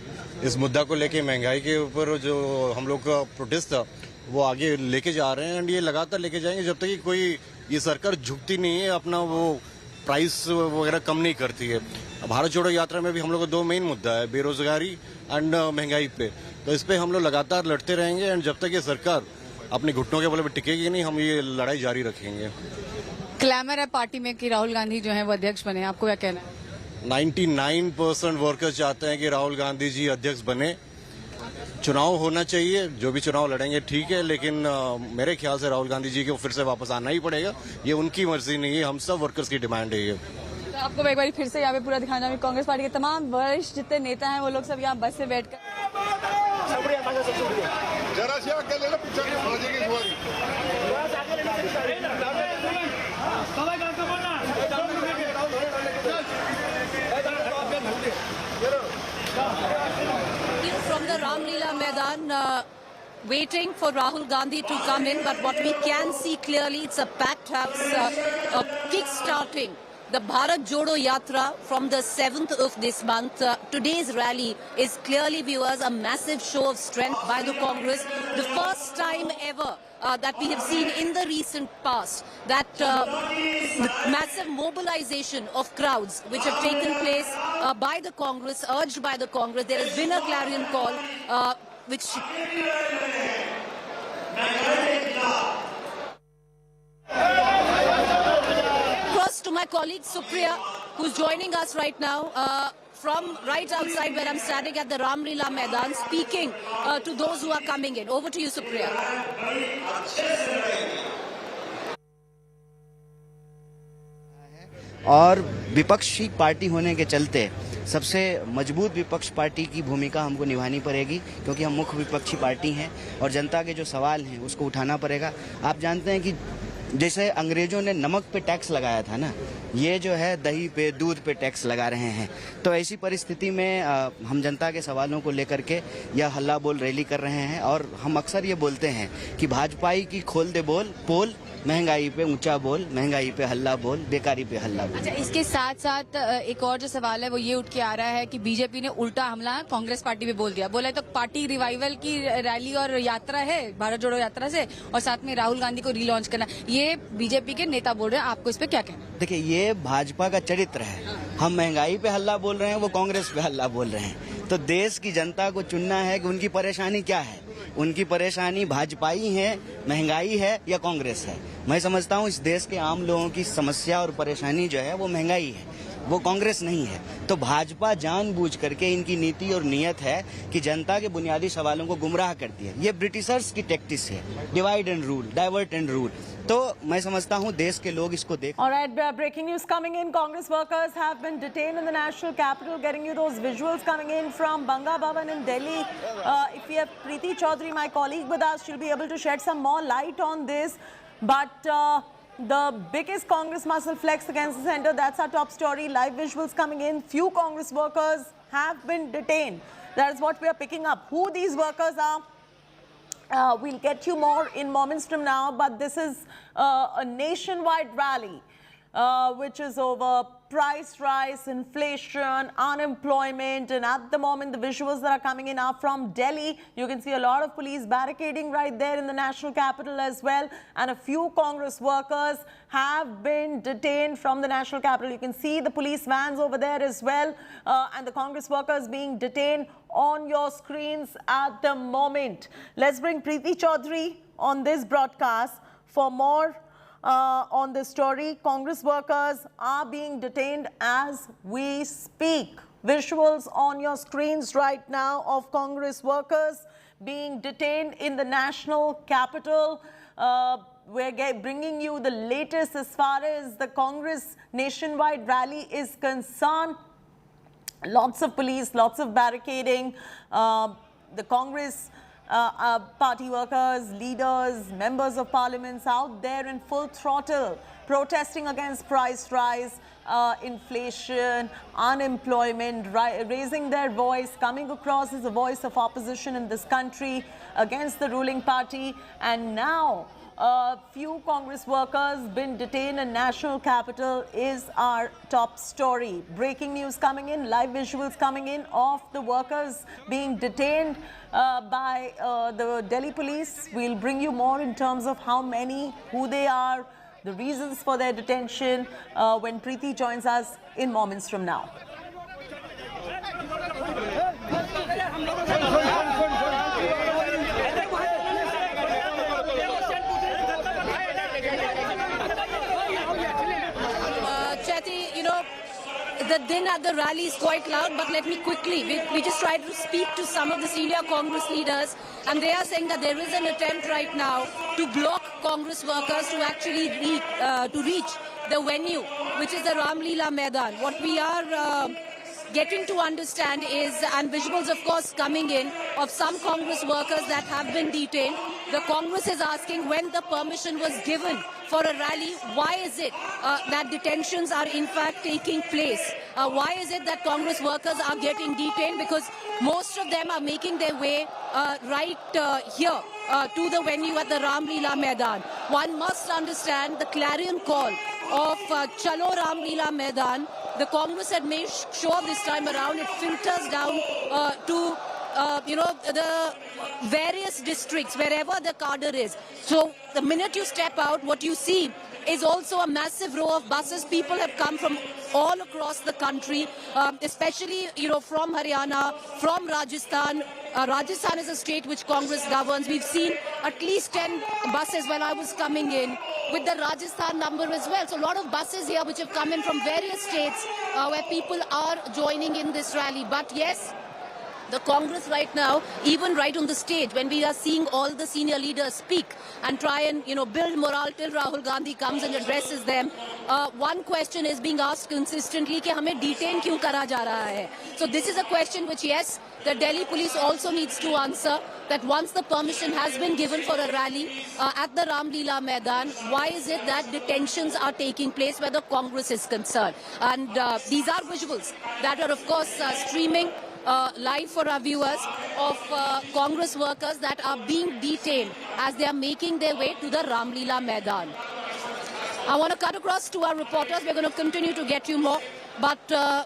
इस मुद्दा को लेके। महंगाई के ऊपर जो हम लोग का प्रोटेस्ट था वो आगे लेके जा रहे हैं, एंड ये लगातार लेके जाएंगे जब तक कि कोई ये सरकार झुकती नहीं है, अपना वो प्राइस वगैरह कम नहीं करती है। भारत जोड़ो यात्रा में भी हम लोग का 2 मेन मुद्दा है, बेरोजगारी एंड महंगाई पे। तो इस पे हम लोग लगातार लड़ते रहेंगे, एंड जब तक ये सरकार अपने घुटनों के बल पे टिकेगी नहीं, हम ये लड़ाई जारी रखेंगे। क्लैमर है पार्टी में कि राहुल गांधी जो है वो अध्यक्ष बने, आपको क्या कहना है? 99% वर्कर्स चाहते हैं कि राहुल गांधी जी अध्यक्ष बने। चुनाव होना चाहिए, जो भी चुनाव लड़ेंगे ठीक है, लेकिन मेरे ख्याल से राहुल गांधी जी को फिर से वापस आना ही पड़ेगा। ये उनकी मर्जी नहीं है, हम सब वर्कर्स की डिमांड है ये। तो आपको एक बार फिर से यहाँ पे पूरा दिखाना है, कांग्रेस पार्टी के तमाम वरिष्ठ जितने नेता हैं वो लोग सब यहाँ बस से बैठकर from the Ramlila Maidan, waiting for Rahul Gandhi to come in, but what we can see clearly, it's a packed house, kick-starting the Bharat Jodo Yatra from the 7th of this month. Today's rally is clearly, viewers, a massive show of strength by the Congress. The first time ever that we have seen in the recent past, that massive mobilization of crowds which have taken place by the Congress, urged by the Congress. There has been a clarion call which... First to my colleague Supriya, who's joining us right now from right outside where I'm standing at the Ramlila Maidan, speaking to those who are coming in. Over to you, Supriya. और विपक्षी party होने के चलते सबसे मजबूत विपक्ष party की भूमिका हमको निभानी पड़ेगी, क्योंकि हम मुख्य विपक्षी पार्टी हैं और जनता के जो सवाल हैं उसको उठाना पड़ेगा। आप जानते हैं कि जैसे अंग्रेजों ने नमक पे टैक्स लगाया था ना, ये जो है दही पे, दूध पे टैक्स लगा रहे हैं। तो ऐसी परिस्थिति में हम जनता के सवालों को लेकर के यह हल्ला बोल रैली कर रहे हैं, और हम अक्सर ये बोलते हैं कि भाजपाई की खोल दे बोल पोल, महंगाई पे ऊंचा बोल, महंगाई पे हल्ला बोल, बेकारी पे हल्ला बोल। अच्छा, इसके साथ साथ एक और जो सवाल है वो ये उठ के आ रहा है कि बीजेपी ने उल्टा हमला कांग्रेस पार्टी पे बोल दिया। बोला तो पार्टी रिवाइवल की रैली और यात्रा है भारत जोड़ो यात्रा से, और साथ में राहुल गांधी को रीलॉन्च करना, ये बीजेपी के नेता बोल रहे हैं। आपको इस पे क्या कहना? देखिए, ये भाजपा का चरित्र है। हम महंगाई पे हल्ला बोल रहे हैं, वो कांग्रेस पे हल्ला बोल रहे हैं। तो देश की जनता को चुनना है कि उनकी परेशानी क्या है। उनकी परेशानी भाजपाई है, महंगाई है या कांग्रेस है। मैं समझता हूँ इस देश के आम लोगों की समस्या और परेशानी जो है वो महंगाई है, वो कांग्रेस नहीं है। तो भाजपा जानबूझ करके इनकी नीति और नीयत है कि जनता के बुनियादी सवालों को गुमराह करती है। ये ब्रिटिशर्स की टैक्टिस है, divide and rule, divert and rule. तो मैं समझता हूँ देश के लोग इसको देख। Alright, breaking news coming in. Congress workers have been detained in the national capital. Getting you those visuals coming in from Banga Bhavan in Delhi. If we have Preeti Chaudhary, my colleague, with us, she'll be able to shed some more light on this. But the biggest Congress muscle flex against the centre, that's our top story. Live visuals coming in. Few Congress workers have been detained. That is what we are picking up. Who these workers are, we'll get you more in moments from now. But this is a nationwide rally, which is over price rise, inflation, unemployment, and at the moment the visuals that are coming in are from Delhi. You can see a lot of police barricading right there in the national capital as well, and a few Congress workers have been detained from the national capital. You can see the police vans over there as well, and the Congress workers being detained on your screens at the moment. Let's bring Preeti Chaudhary on this broadcast for more on this story. Congress workers are being detained as we speak. Visuals on your screens right now of Congress workers being detained in the national capital. We're bringing you the latest as far as the Congress nationwide rally is concerned. Lots of police, lots of barricading. The Congress party workers, leaders, members of parliaments out there in full throttle, protesting against price rise, inflation, unemployment, raising their voice, coming across as a voice of opposition in this country against the ruling party. And now a few Congress workers been detained in national capital is our top story. Breaking news coming in, live visuals coming in of the workers being detained by the Delhi police. We'll bring you more in terms of how many, who they are, the reasons for their detention when Preeti joins us in moments from now. The din at the rally is quite loud, but let me quickly, we just tried to speak to some of the senior Congress leaders, and they are saying that there is an attempt right now to block Congress workers to actually reach the venue, which is the Ram Leela Maidan. What we are getting to understand is, and visuals of course coming in, of some Congress workers that have been detained. The Congress is asking when the permission was given for a rally, why is it that detentions are in fact taking place? Why is it that Congress workers are getting detained? Because most of them are making their way right here to the venue at the Ram Leela Maidan. One must understand the clarion call of Chalo Ram Leela Maidan. The Congress had made sure this time around it filters down to the various districts, wherever the cadre is. So the minute you step out, what you see is also a massive row of buses. People have come from all across the country, especially, from Haryana, from Rajasthan. Rajasthan is a state which Congress governs. We've seen at least 10 buses when I was coming in with the Rajasthan number as well. So a lot of buses here which have come in from various states where people are joining in this rally. But yes, the Congress right now, even right on the stage, when we are seeing all the senior leaders speak and try and, build morale till Rahul Gandhi comes and addresses them, one question is being asked consistently, कि हमें detain क्यों करा जा रहा है? So this is a question which, yes, the Delhi police also needs to answer, that once the permission has been given for a rally at the Ram Leela Maidan, why is it that detentions are taking place where the Congress is concerned? And these are visuals that are, of course, streaming live for our viewers of Congress workers that are being detained as they are making their way to the Ram Leela Maidan. I want to cut across to our reporters. We're going to continue to get you more. But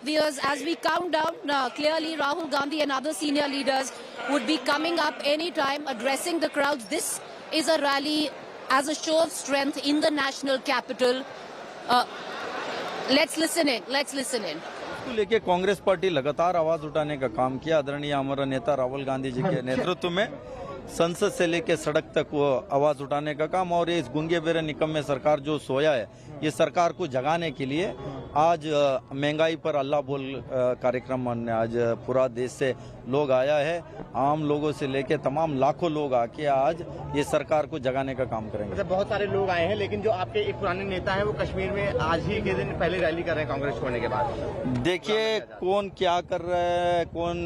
viewers, as we count down, clearly Rahul Gandhi and other senior leaders would be coming up anytime addressing the crowds. This is a rally as a show of strength in the national capital. Let's listen in. Let's listen in. को लेके Congress party लगातार आवाज उठाने का काम किया। आदरणीय हमारा नेता राहुल गांधी जी के नेतृत्व में संसद से लेके सड़क तक वो आवाज उठाने का काम, और ये इस गुंगे बेरे निकम्मे सरकार जो सोया है, ये सरकार को जगाने के लिए आज महंगाई पर अल्लाह बोल कार्यक्रम में आज पूरा देश से लोग आया है। आम लोगों से लेके तमाम लाखों लोग आके आज ये सरकार को जगाने का काम करेंगे। मतलब बहुत सारे लोग आए हैं, लेकिन जो आपके एक पुराने नेता हैं वो कश्मीर में आज ही के दिन पहले रैली कर रहे हैं कांग्रेस छोड़ने के बाद। देखिए कौन क्या कर रहा है, कौन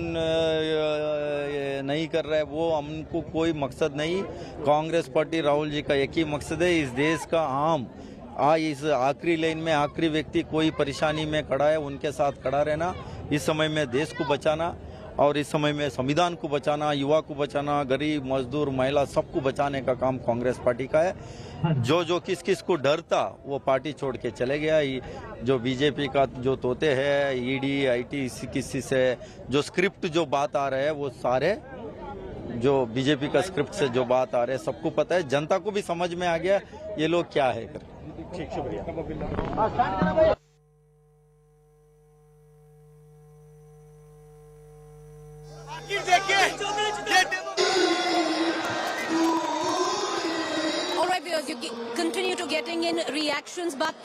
नहीं कर रहा है, वो हमको कोई मकसद नहीं। कांग्रेस पार्टी राहुल जी का एक ही मकसद है, इस देश का आम इस आखिरी लाइन में आखिरी व्यक्ति कोई परेशानी में खड़ा है उनके साथ खड़ा रहना, इस समय में देश को बचाना और इस समय में संविधान को बचाना, युवा को बचाना, गरीब मजदूर महिला सबको बचाने का काम कांग्रेस पार्टी का है। जो किस किस को डरता वो पार्टी छोड़ के चले गया। जो बीजेपी का जो तोते हैं ईडी आईटी किसी से जो स्क्रिप्ट जो बात आ रहा है वो सारे जो बीजेपी का स्क्रिप्ट से जो बात आ रहे हैं सबको पता है, जनता को भी समझ में आ गया ये लोग क्या है कर। ठीक शुक्रिया। All right, viewers, you continue to getting in reactions, but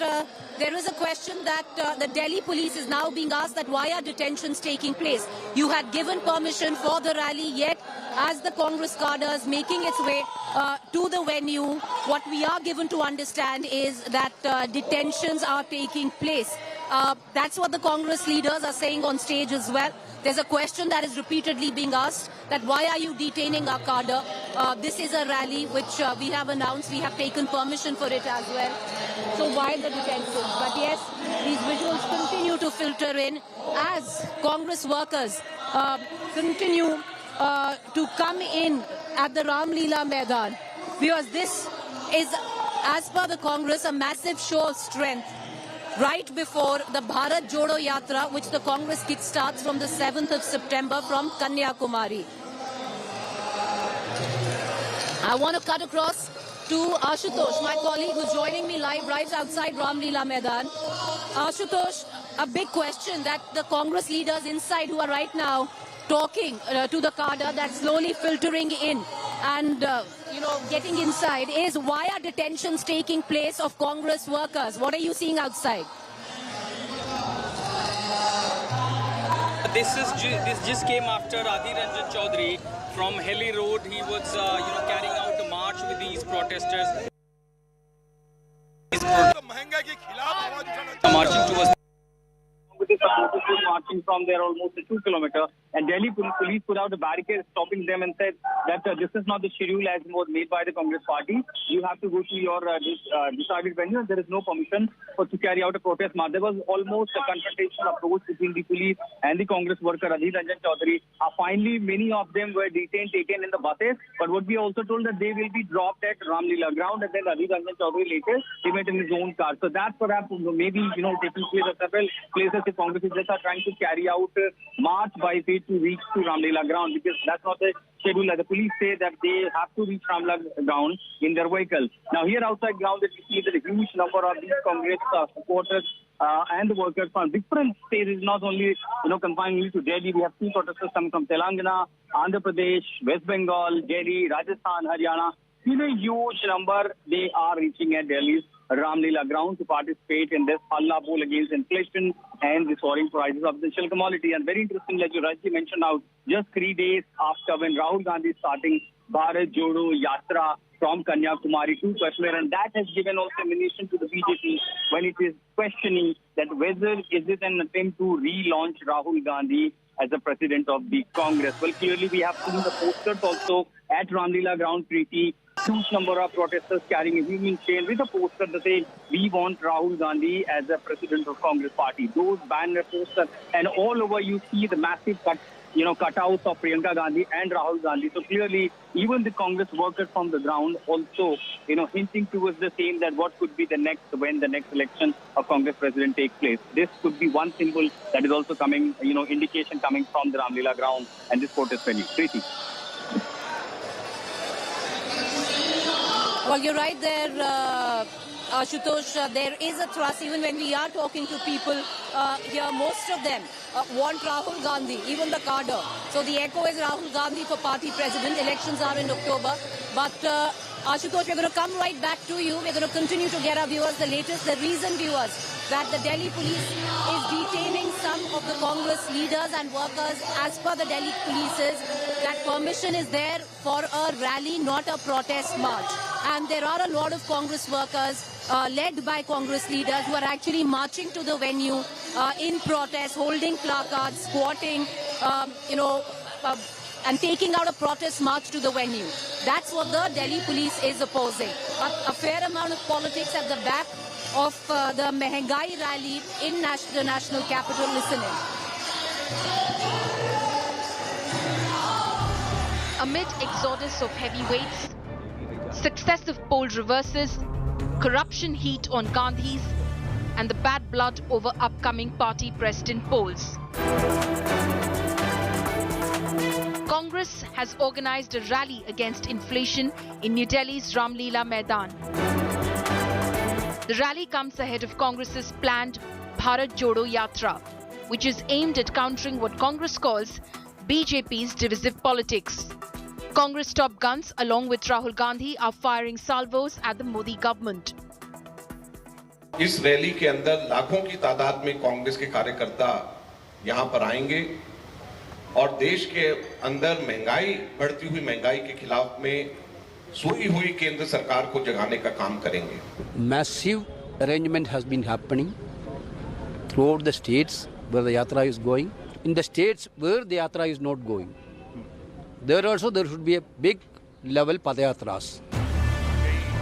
there is a question that the Delhi police is now being asked that why are detentions taking place? You had given permission for the rally, yet as the Congress cadre is making its way to the venue, what we are given to understand is that detentions are taking place. That's what the Congress leaders are saying on stage as well. There's a question that is repeatedly being asked that why are you detaining our cadre? This is a rally which we have announced. We have taken permission for it as well. So why the detentions? But yes, these visuals continue to filter in as Congress workers continue to come in at the Ramleela Maidan. Because this is, as per the Congress, a massive show of strength right before the Bharat Jodo Yatra, which the Congress kickstarts from the 7th of September from Kanyakumari. I want to cut across to Ashutosh, my colleague who's joining me live right outside Ramleela Maidan. Ashutosh, a big question that the Congress leaders inside who are right now talking to the cadre that's slowly filtering in and getting inside is why are detentions taking place of Congress workers? What are you seeing outside? This just came after Adhir Ranjan Chaudhary from Helly Road. He was carrying out a march with these protesters. Marching towards marching from there almost 2 kilometers, and Delhi police put out a barricade stopping them and said that this is not the schedule as was made by the Congress party. You have to go to your decided venue and there is no permission to carry out a protest march. There was almost a confrontational approach between the police and the Congress worker Adhir Ranjan Chaudhary. Finally, many of them were detained, taken in the buses, but what we also told that they will be dropped at Ramleela ground, and then Adhir Ranjan Chaudhary later he went in his own car. So that's perhaps maybe taking place at several places. The Congress just are trying to carry out march by say to reach to Ramleela ground, because that's not the schedule. The police say that they have to reach Ramleela ground in their vehicle. Now here outside ground that we see that a huge number of these Congress supporters and the workers from different states, is not only confined to Delhi. We have seen protesters coming from Telangana, Andhra Pradesh, West Bengal, Delhi, Rajasthan, Haryana. In a huge number, they are reaching at Delhi's Ramleela ground to participate in this Halla Bowl against inflation and the soaring prices of essential commodity. And very interesting, like you rightly mentioned out, just 3 days after when Rahul Gandhi is starting Bharat Jodo Yatra from Kanyakumari to Kashmir, and that has given also ammunition to the BJP when it is questioning that whether is it an attempt to relaunch Rahul Gandhi as the president of the Congress. Well, clearly we have seen the posters also at Ramleela ground, Preeti. Huge number of protesters carrying a human chain with a poster that says, "We want Rahul Gandhi as the president of Congress party." Those banner posters, and all over you see the massive cutouts of Priyanka Gandhi and Rahul Gandhi. So clearly, even the Congress workers from the ground also, hinting towards the same that what could be the next when the next election of Congress president takes place. This could be one symbol that is also coming, indication coming from the Ramleela ground and this protest venue. Preeti. Well, you're right there, Ashutosh. There is a thrust, even when we are talking to people here, most of them want Rahul Gandhi, even the cadre. So the echo is Rahul Gandhi for party president. Elections are in October. But Ashutosh, we're going to come right back to you. We're going to continue to get our viewers the latest, the reason, viewers, that the Delhi police is detaining some of the Congress leaders and workers. As per the Delhi police's, that permission is there for a rally, not a protest march. And there are a lot of Congress workers led by Congress leaders who are actually marching to the venue in protest, holding placards, squatting, and taking out a protest march to the venue. That's what the Delhi police is opposing. A fair amount of politics at the back of the Mehengai rally in the national capital. Listen in. Amid exodus of heavyweights, successive poll reverses, corruption heat on Gandhis, and the bad blood over upcoming party president polls, Congress has organized a rally against inflation in New Delhi's Ramleela Maidan. The rally comes ahead of Congress's planned Bharat Jodo Yatra, which is aimed at countering what Congress calls BJP's divisive politics. Congress top guns, along with Rahul Gandhi, are firing salvos at the Modi government. इस rally के अंदर लाखों की तादाद में कांग्रेस के कार्यकर्ता यहां पर आएंगे और देश के अंदर बढ़ती हुई महंगाई के खिलाफ में सोई हुई केंद्र सरकार को जगाने का काम करेंगे. Massive arrangement has been happening throughout the states where the yatra is going. In the states where the yatra is not going, there should be a big level padayatras.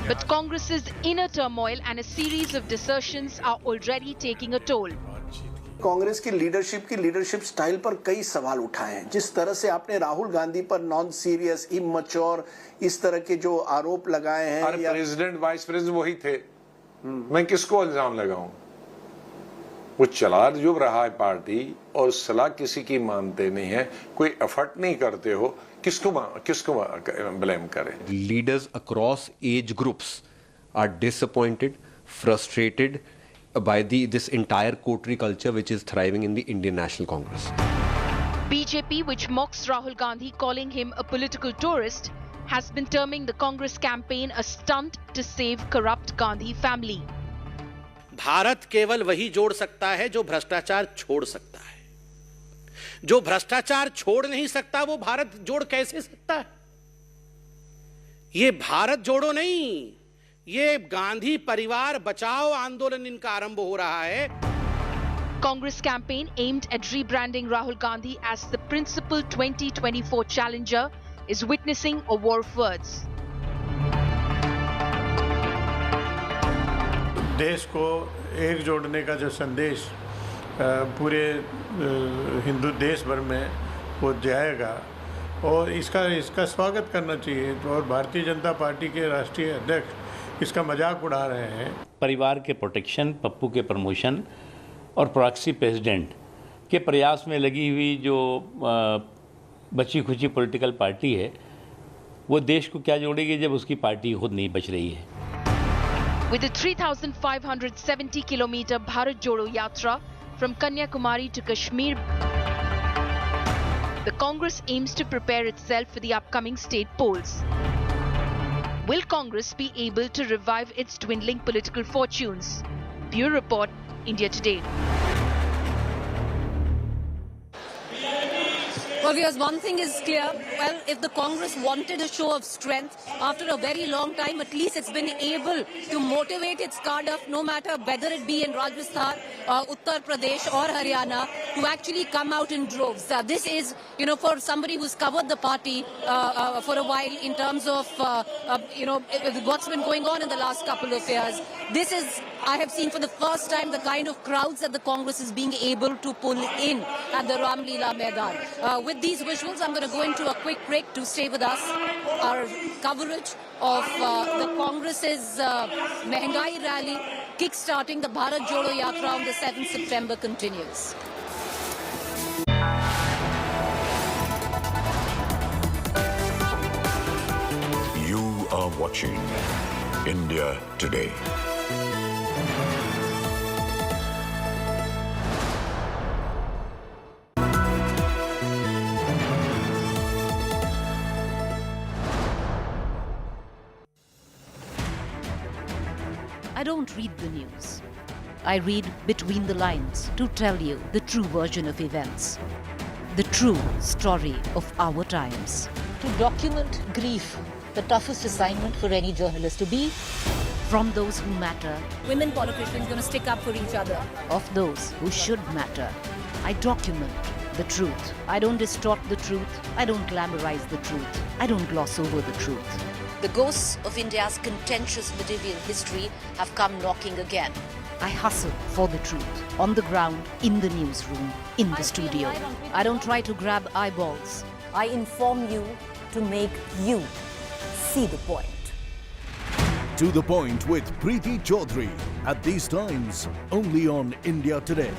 But Congress's inner turmoil and a series of desertions are already taking a toll. Congress की leadership style पर कई सवाल उठाए हैं. जिस तरह से आपने राहुल गांधी पर नॉन सीरियस, इमैच्योर, इस तरह के जो आरोप लगाए हैं. अरे प्रेसिडेंट वाइस प्रेसिडेंट वही थे. मैं किसको इल्जाम लगाऊं? वो चला जो रहा है पार्टी और सलाह किसी की मानते नहीं है, कोई एफर्ट नहीं करते हो, किसको ब्लेम करें? Leaders across age groups are disappointed, frustrated by this entire coterie culture which is thriving in the Indian National Congress. BJP, which mocks Rahul Gandhi, calling him a political tourist, has been terming the Congress campaign a stunt to save corrupt Gandhi family. Bharat केवल वही जोड़ सकता है जो भ्रष्टाचार छोड़ सकता है. जो भ्रष्टाचार छोड़ नहीं सकता वो भारत जोड़ कैसे सकता है? ये भारत जोड़ो नहीं, ये गांधी परिवार बचाओ आंदोलन इनका आरंभ हो रहा है. Congress campaign aimed at rebranding Rahul Gandhi as the principal 2024 challenger is witnessing a war of words. देश को एक जोड़ने का जो संदेश पूरे हिंदू देश भर में वो जाएगा और इसका स्वागत करना चाहिए. और भारतीय जनता पार्टी के राष्ट्रीय अध्यक्ष इसका मजाक उड़ा रहे हैं. परिवार के प्रोटेक्शन, पप्पू के प्रमोशन और प्रॉक्सी प्रेसिडेंट के प्रयास में लगी हुई जो बची खुची पॉलिटिकल पार्टी है वो देश को क्या जोड़ेगी जब उसकी पार्टी खुद नहीं बच रही है. With the 3,570 kilometer Bharat Jodo Yatra from Kanyakumari to Kashmir, the Congress aims to prepare itself for the upcoming state polls. Will Congress be able to revive its dwindling political fortunes? Bureau Report, India Today. Well, viewers, one thing is clear. Well, if the Congress wanted a show of strength, after a very long time, at least it's been able to motivate its cadre, no matter whether it be in Rajasthan, Uttar Pradesh or Haryana, to actually come out in droves. This is, for somebody who's covered the party for a while in terms of, what's been going on in the last couple of years. This is, I have seen for the first time, the kind of crowds that the Congress is being able to pull in at the Ramleela Maidan. With these visuals, I'm going to go into a quick break to stay with us. Our coverage of the Congress's Mehengai rally, kick-starting the Bharat Jodo Yatra on the 7th September continues. You are watching India Today. I don't read the news. I read between the lines to tell you the true version of events. The true story of our times. To document grief, the toughest assignment for any journalist to be. From those who matter. Women politicians going to stick up for each other. Of those who should matter. I document the truth. I don't distort the truth. I don't glamorize the truth. I don't gloss over the truth. The ghosts of India's contentious medieval history have come knocking again. I hustle for the truth. On the ground, in the newsroom, in the studio. I don't try to grab eyeballs. I inform you to make you see the point. To the Point with Preeti Chaudhary. At these times, only on India Today.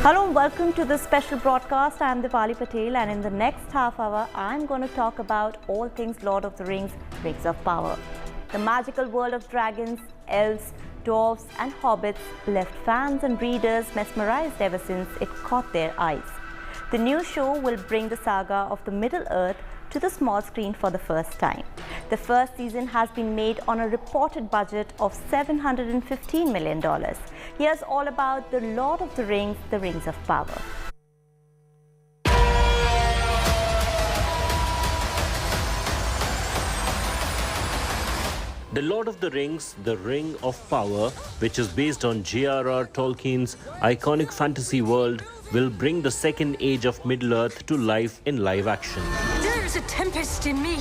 Hello and welcome to this special broadcast. I am Dipali Patel, and in the next half hour I'm going to talk about all things Lord of the Rings, Rings of Power. The magical world of dragons, elves, dwarves and hobbits left fans and readers mesmerized ever since it caught their eyes. The new show will bring the saga of the Middle Earth to the small screen for the first time. The first season has been made on a reported budget of $715 million. Here's all about the Lord of the Rings, the Rings of Power. The Lord of the Rings, The Ring of Power, which is based on J.R.R. Tolkien's iconic fantasy world, will bring the second age of Middle-earth to life in live action. There is a tempest in me.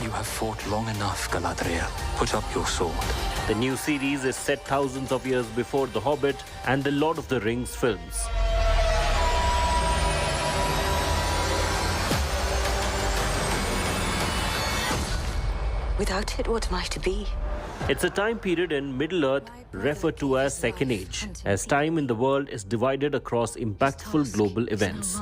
You have fought long enough, Galadriel. Put up your sword. The new series is set thousands of years before The Hobbit and The Lord of the Rings films. Without it, what am I to be? It's a time period in Middle-earth referred to as Second Age, as time in the world is divided across impactful global events.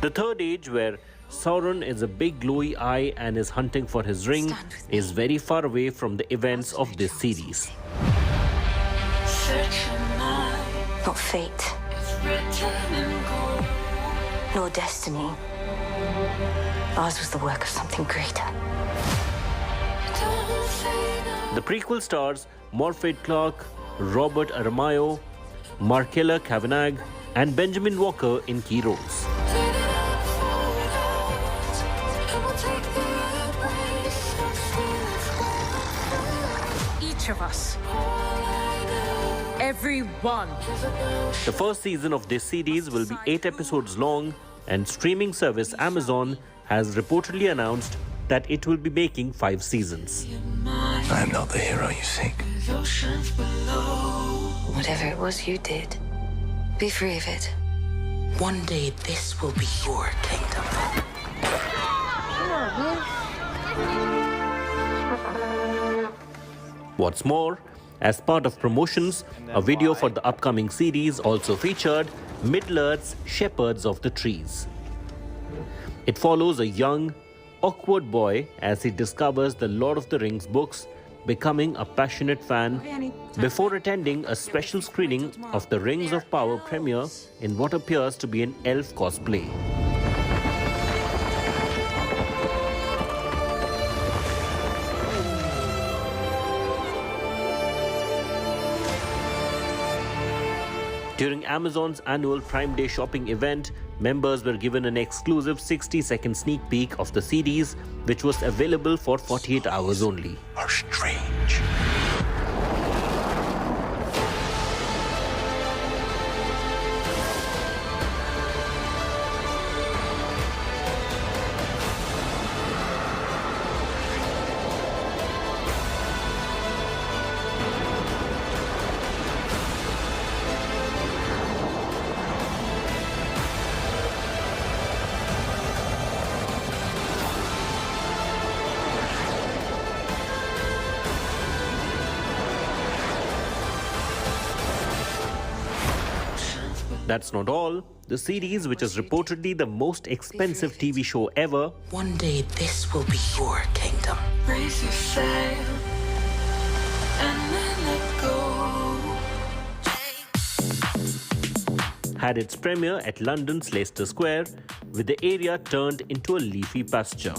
The Third Age, where Sauron is a big glowy eye and is hunting for his ring, is very far away from the events of this series. Not fate, nor destiny. Ours was the work of something greater. The prequel stars Morfydd Clark, Robert Aramayo, Markella Kavanagh, and Benjamin Walker in key roles. Each of us. Everyone. The first season of this series will be 8 episodes long, and streaming service Amazon has reportedly announced that it will be making 5 seasons. I am not the hero you seek. Whatever it was you did, be free of it. One day this will be your kingdom. What's more, as part of promotions, a video for the upcoming series also featured Middle-earth's Shepherds of the Trees. It follows a young, awkward boy as he discovers the Lord of the Rings books, becoming a passionate fan before attending a special screening of the Rings of Power premiere in what appears to be an elf cosplay. During Amazon's annual Prime Day shopping event, members were given an exclusive 60-second sneak peek of the series, which was available for 48 hours only. Are strange. That's not all. The series, which is reportedly the most expensive TV show ever, One day this will be your kingdom. Raise your sail and then let go. had its premiere at London's Leicester Square, with the area turned into a leafy pasture.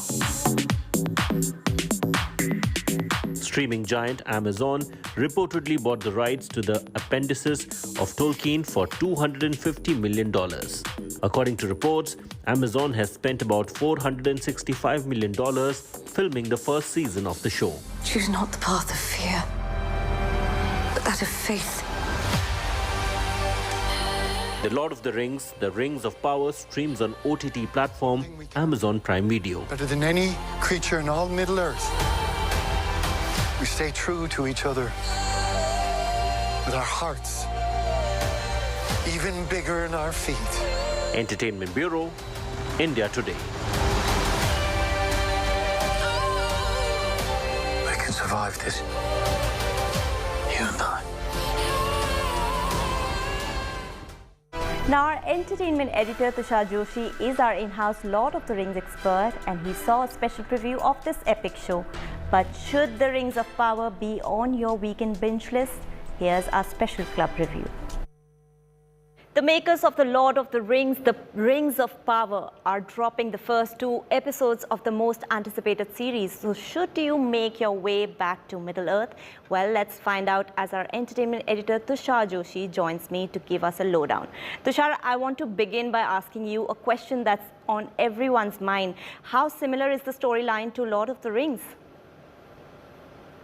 Streaming giant Amazon reportedly bought the rights to the appendices of Tolkien for $250 million. According to reports, Amazon has spent about $465 million filming the first season of the show. Choose not the path of fear, but that of faith. The Lord of the Rings, The Rings of Power streams on OTT platform Amazon Prime Video. Better than any creature in all Middle-earth. We stay true to each other with our hearts even bigger in our feet. Entertainment Bureau, India Today. We can survive this. You and I. Now, our entertainment editor Tushar Joshi is our in-house Lord of the Rings expert, and he saw a special preview of this epic show. But should the Rings of Power be on your weekend binge list? Here's our special club review. The makers of the Lord of the Rings, the Rings of Power, are dropping the first 2 episodes of the most anticipated series. So should you make your way back to Middle-earth? Well, let's find out as our entertainment editor Tushar Joshi joins me to give us a lowdown. Tushar, I want to begin by asking you a question that's on everyone's mind. How similar is the storyline to Lord of the Rings?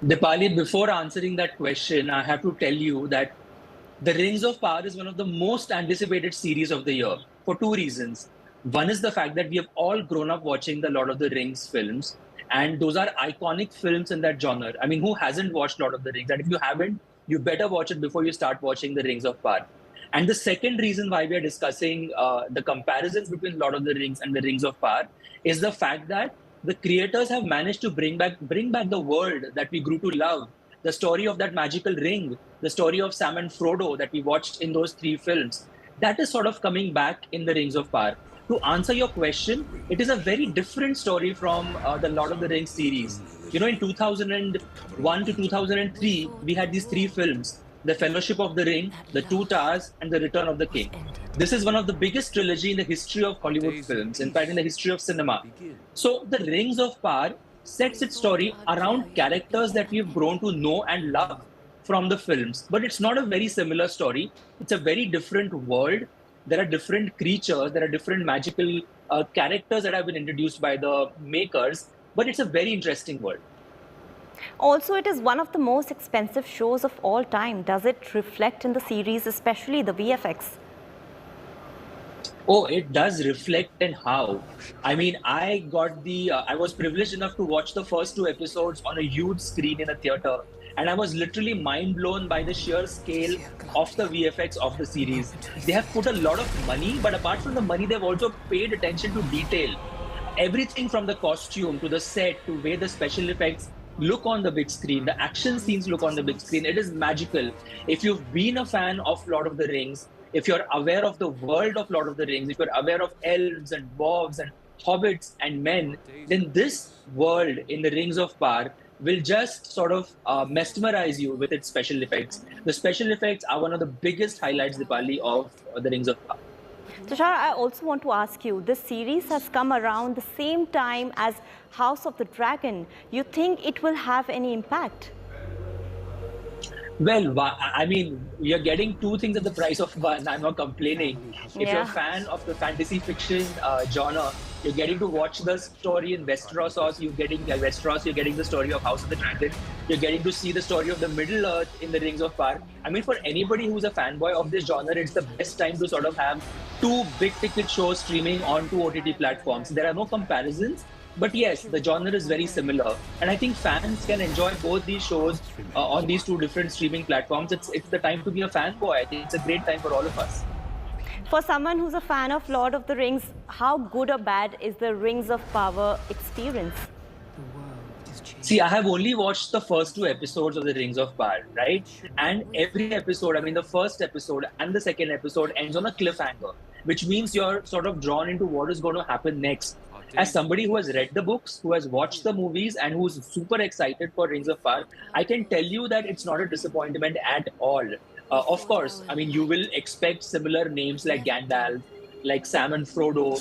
Dipali, before answering that question, I have to tell you that The Rings of Power is one of the most anticipated series of the year for 2 reasons. One is the fact that we have all grown up watching the Lord of the Rings films, and those are iconic films in that genre. I mean, who hasn't watched Lord of the Rings? And if you haven't, you better watch it before you start watching The Rings of Power. And the second reason why we are discussing the comparisons between Lord of the Rings and The Rings of Power is the fact that the creators have managed to bring back the world that we grew to love, the story of that magical ring, the story of Sam and Frodo that we watched in those 3 films. That is sort of coming back in The Rings of Power. To answer your question, it is a very different story from the Lord of the Rings series. You know, in 2001 to 2003, we had these 3 films, The Fellowship of the Ring, The Two Towers, and The Return of the King. This is one of the biggest trilogy in the history of Hollywood films, in fact, in the history of cinema. So The Rings of Power sets its story around characters that we've grown to know and love from the films. But it's not a very similar story. It's a very different world. There are different creatures. There are different magical characters that have been introduced by the makers. But it's a very interesting world. Also, it is one of the most expensive shows of all time. Does it reflect in the series, especially the VFX? Oh, it does reflect, and how. I mean, I was privileged enough to watch the first 2 episodes on a huge screen in a theater. And I was literally mind blown by the sheer scale of the VFX of the series. They have put a lot of money, but apart from the money, they've also paid attention to detail. everything from the costume to the set to where the special effects look on the big screen, the action scenes look on the big screen, it is magical. If you've been a fan of Lord of the Rings, if you're aware of the world of Lord of the Rings, if you're aware of elves and dwarves and hobbits and men, then this world in the Rings of Power will just sort of mesmerize you with its special effects. The special effects are one of the biggest highlights, Dipali, of the Rings of Power. Tushar, I also want to ask you, this series has come around the same time as House of the Dragon. You think it will have any impact? Well, I mean, you're getting two things at the price of one. I'm not complaining. If you're a fan of the fantasy fiction genre, you're getting to watch the story in Westeros, or you're getting the story of House of the Dragon. You're getting to see the story of the Middle Earth in the Rings of Power. I mean, for anybody who's a fanboy of this genre, it's the best time to sort of have two big-ticket shows streaming onto OTT platforms. There are no comparisons. But yes, the genre is very similar. And I think fans can enjoy both these shows on these two different streaming platforms. It's the time to be a fanboy. I think it's a great time for all of us. For someone who's a fan of Lord of the Rings, how good or bad is the Rings of Power experience? See, I have only watched the first 2 episodes of the Rings of Power, right? And every episode, I mean, the first episode and the second episode ends on a cliffhanger, which means you're sort of drawn into what is going to happen next. As somebody who has read the books, who has watched the movies, and who's super excited for Rings of Power, I can tell you that it's not a disappointment at all. Of course, I mean, you will expect similar names like Gandalf, like Sam and Frodo,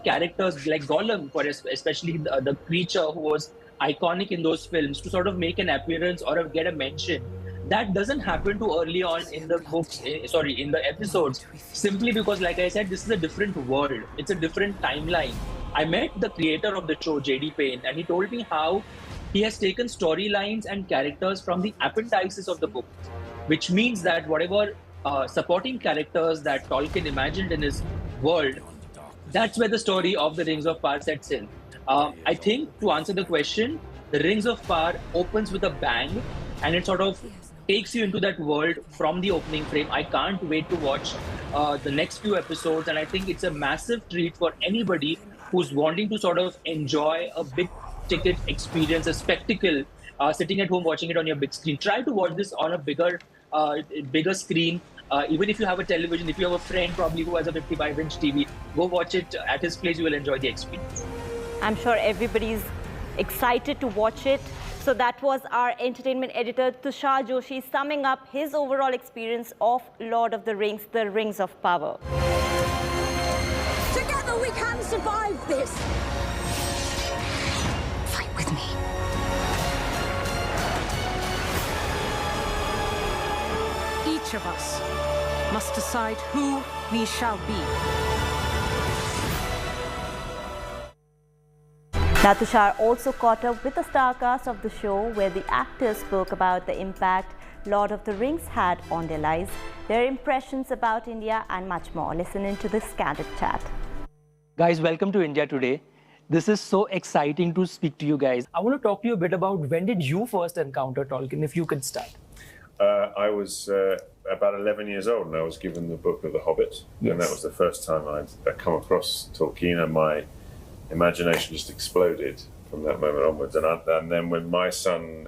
characters like Gollum, especially the creature who was iconic in those films, to sort of make an appearance or get a mention. That doesn't happen too early on in the books, in the episodes, simply because, like I said, this is a different world. It's a different timeline. I met the creator of the show, J.D. Payne, and he told me how he has taken storylines and characters from the appendices of the book, which means that whatever supporting characters that Tolkien imagined in his world, that's where the story of the Rings of Power sets in. I think, to answer the question, the Rings of Power opens with a bang, and it sort of takes you into that world from the opening frame. I can't wait to watch the next few episodes, and I think it's a massive treat for anybody who's wanting to sort of enjoy a big ticket experience, a spectacle, sitting at home watching it on your big screen. Try to watch this on a bigger screen. Even if you have a television, if you have a friend probably who has a 55-inch TV, go watch it at his place. You will enjoy the experience. I'm sure everybody's excited to watch it. So that was our entertainment editor, Tushar Joshi, summing up his overall experience of Lord of the Rings, the Rings of Power. Together we can survive this. Fight with me. Each of us must decide who we shall be. Now, Tushar also caught up with the star cast of the show, where the actors spoke about the impact Lord of the Rings had on their lives, their impressions about India, and much more. Listen into this candid chat. Guys, welcome to India Today. This is so exciting to speak to you guys. I want to talk to you a bit about when did you first encounter Tolkien, if you could start. I was about 11 years old and I was given the book of The Hobbit. Yes. And that was the first time I'd come across Tolkien, and my imagination just exploded from that moment onwards. And then when my son,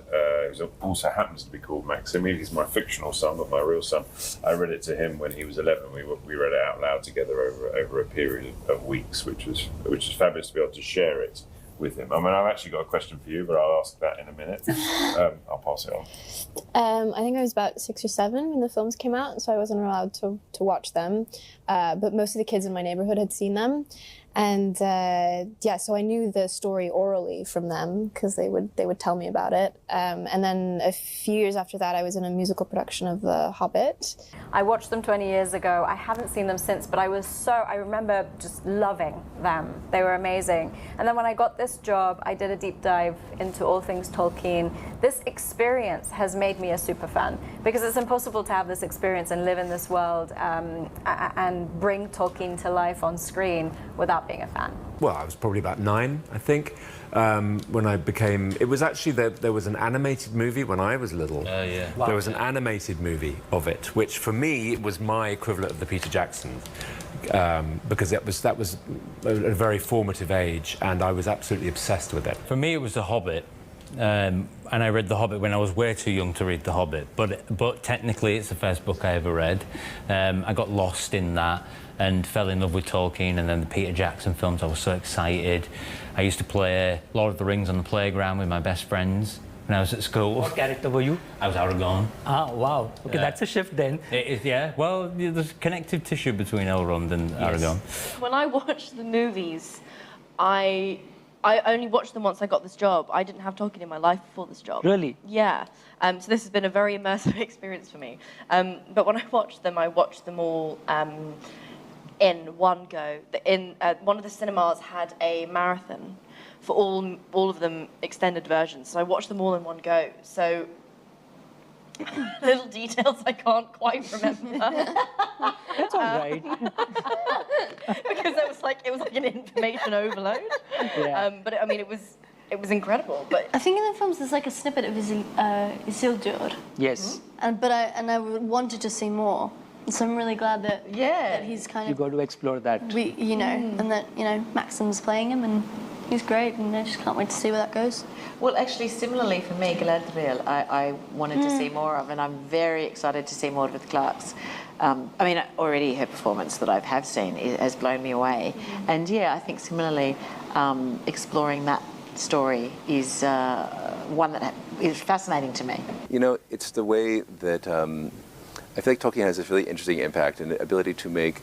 who also happens to be called Maxim, he's my fictional son, but my real son, I read it to him when he was 11. We read it out loud together over a period of weeks, which was fabulous to be able to share it with him. I mean, I've actually got a question for you, but I'll ask that in a minute. I'll pass it on. I think I was about 6 or 7 when the films came out, so I wasn't allowed to watch them. But most of the kids in my neighborhood had seen them. And so I knew the story orally from them because they would tell me about it. And then a few years after that, I was in a musical production of The Hobbit. I watched them 20 years ago. I haven't seen them since, but I remember just loving them. They were amazing. And then when I got this job, I did a deep dive into all things Tolkien. This experience has made me a super fan, because it's impossible to have this experience and live in this world and bring Tolkien to life on screen without being a fan. Well, I was probably about 9, I think, when I became... It was actually there was an animated movie when I was little. Oh, yeah. Wow. There was an animated movie of it, which for me was my equivalent of the Peter Jackson because that was a very formative age, and I was absolutely obsessed with it. For me, it was The Hobbit. And I read The Hobbit when I was way too young to read The Hobbit, but technically it's the first book I ever read. I got lost in that and fell in love with Tolkien, and then the Peter Jackson films. I was so excited. I used to play Lord of the Rings on the playground with my best friends when I was at school. What character were you? I was Aragorn. Ah, wow. Okay, that's a shift then. It is, yeah. Well, there's connective tissue between Elrond and Aragorn. When I watched the movies, I only watched them once I got this job. I didn't have Tolkien in my life before this job. Really? Yeah. So this has been a very immersive experience for me. But when I watched them all in one go. One of the cinemas had a marathon for all of them extended versions. So I watched them all in one go. So little details I can't quite remember. That's all right. Because it was like an information overload. Yeah. But it was incredible. But I think in the films there's like a snippet of Isildur. Yes. And I wanted to see more. So I'm really glad that he's kind You of got to explore that. and that Maxim's playing him and he's great, and I just can't wait to see where that goes. Well, actually, similarly for me, Galadriel, I wanted to see more of, and I'm very excited to see more with Clark's. Already her performance that I have seen has blown me away. And yeah, I think similarly, exploring that story is one that is fascinating to me. It's the way that I feel like Tolkien has this really interesting impact and the ability to make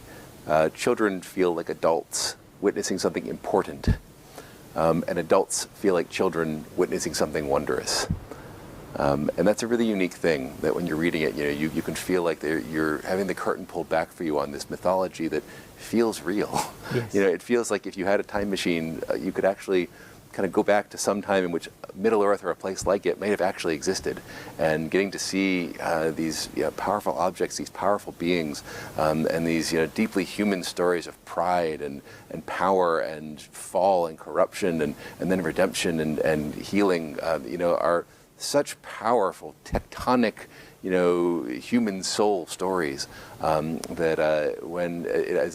children feel like adults witnessing something important, and adults feel like children witnessing something wondrous. And that's a really unique thing, that when you're reading it, you can feel like you're having the curtain pulled back for you on this mythology that feels real. Yes. It feels like if you had a time machine, you could actually kind of go back to some time in which Middle Earth or a place like it may have actually existed, and getting to see these powerful objects, these powerful beings, and these deeply human stories of pride and power and fall and corruption and then redemption and healing, are such powerful tectonic human soul stories that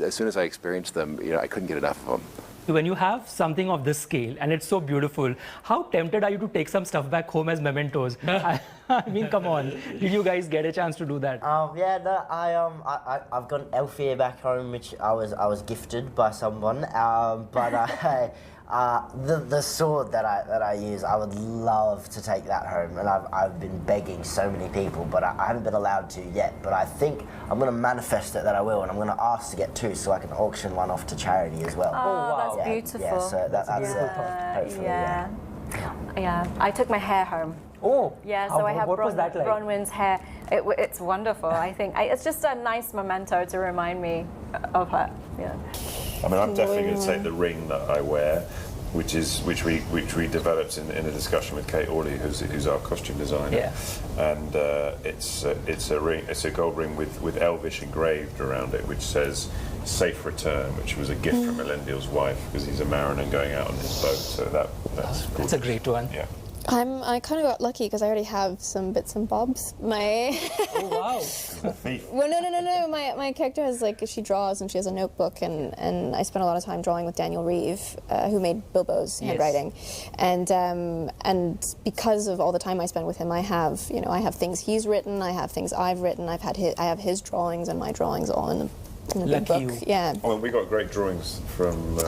as soon as I experienced them, I couldn't get enough of them. When you have something of this scale and it's so beautiful, how tempted are you to take some stuff back home as mementos? I mean, come on, did you guys get a chance to do that? I've got an elf here back home, which I was gifted by someone. The sword that I use, I would love to take that home, and I've been begging so many people, but I haven't been allowed to yet. But I think I'm going to manifest it that I will, and I'm going to ask to get two so I can auction one off to charity as well. Oh, wow. That's beautiful. Yeah, so that's hopefully. Yeah. I took my hair home. Oh. Yeah, so I have what was that like? Bronwyn's hair. It's wonderful. I think it's just a nice memento to remind me of her. Yeah. I'm definitely going to take the ring that I wear, which we developed in a discussion with Kate Orley, who's our costume designer. Yeah. And it's a ring. It's a gold ring with Elvish engraved around it, which says "Safe Return," which was a gift from Elendil's wife because he's a mariner going out on his boat. So that's a great one. Yeah. I kind of got lucky because I already have some bits and bobs. Oh wow! Well, no. My character has she draws and she has a notebook, and I spent a lot of time drawing with Daniel Reeve, who made Bilbo's handwriting, and because of all the time I spent with him, I have things he's written, I have things I've written, I have his drawings and my drawings all in the big book. You. Yeah. Well, we got great drawings from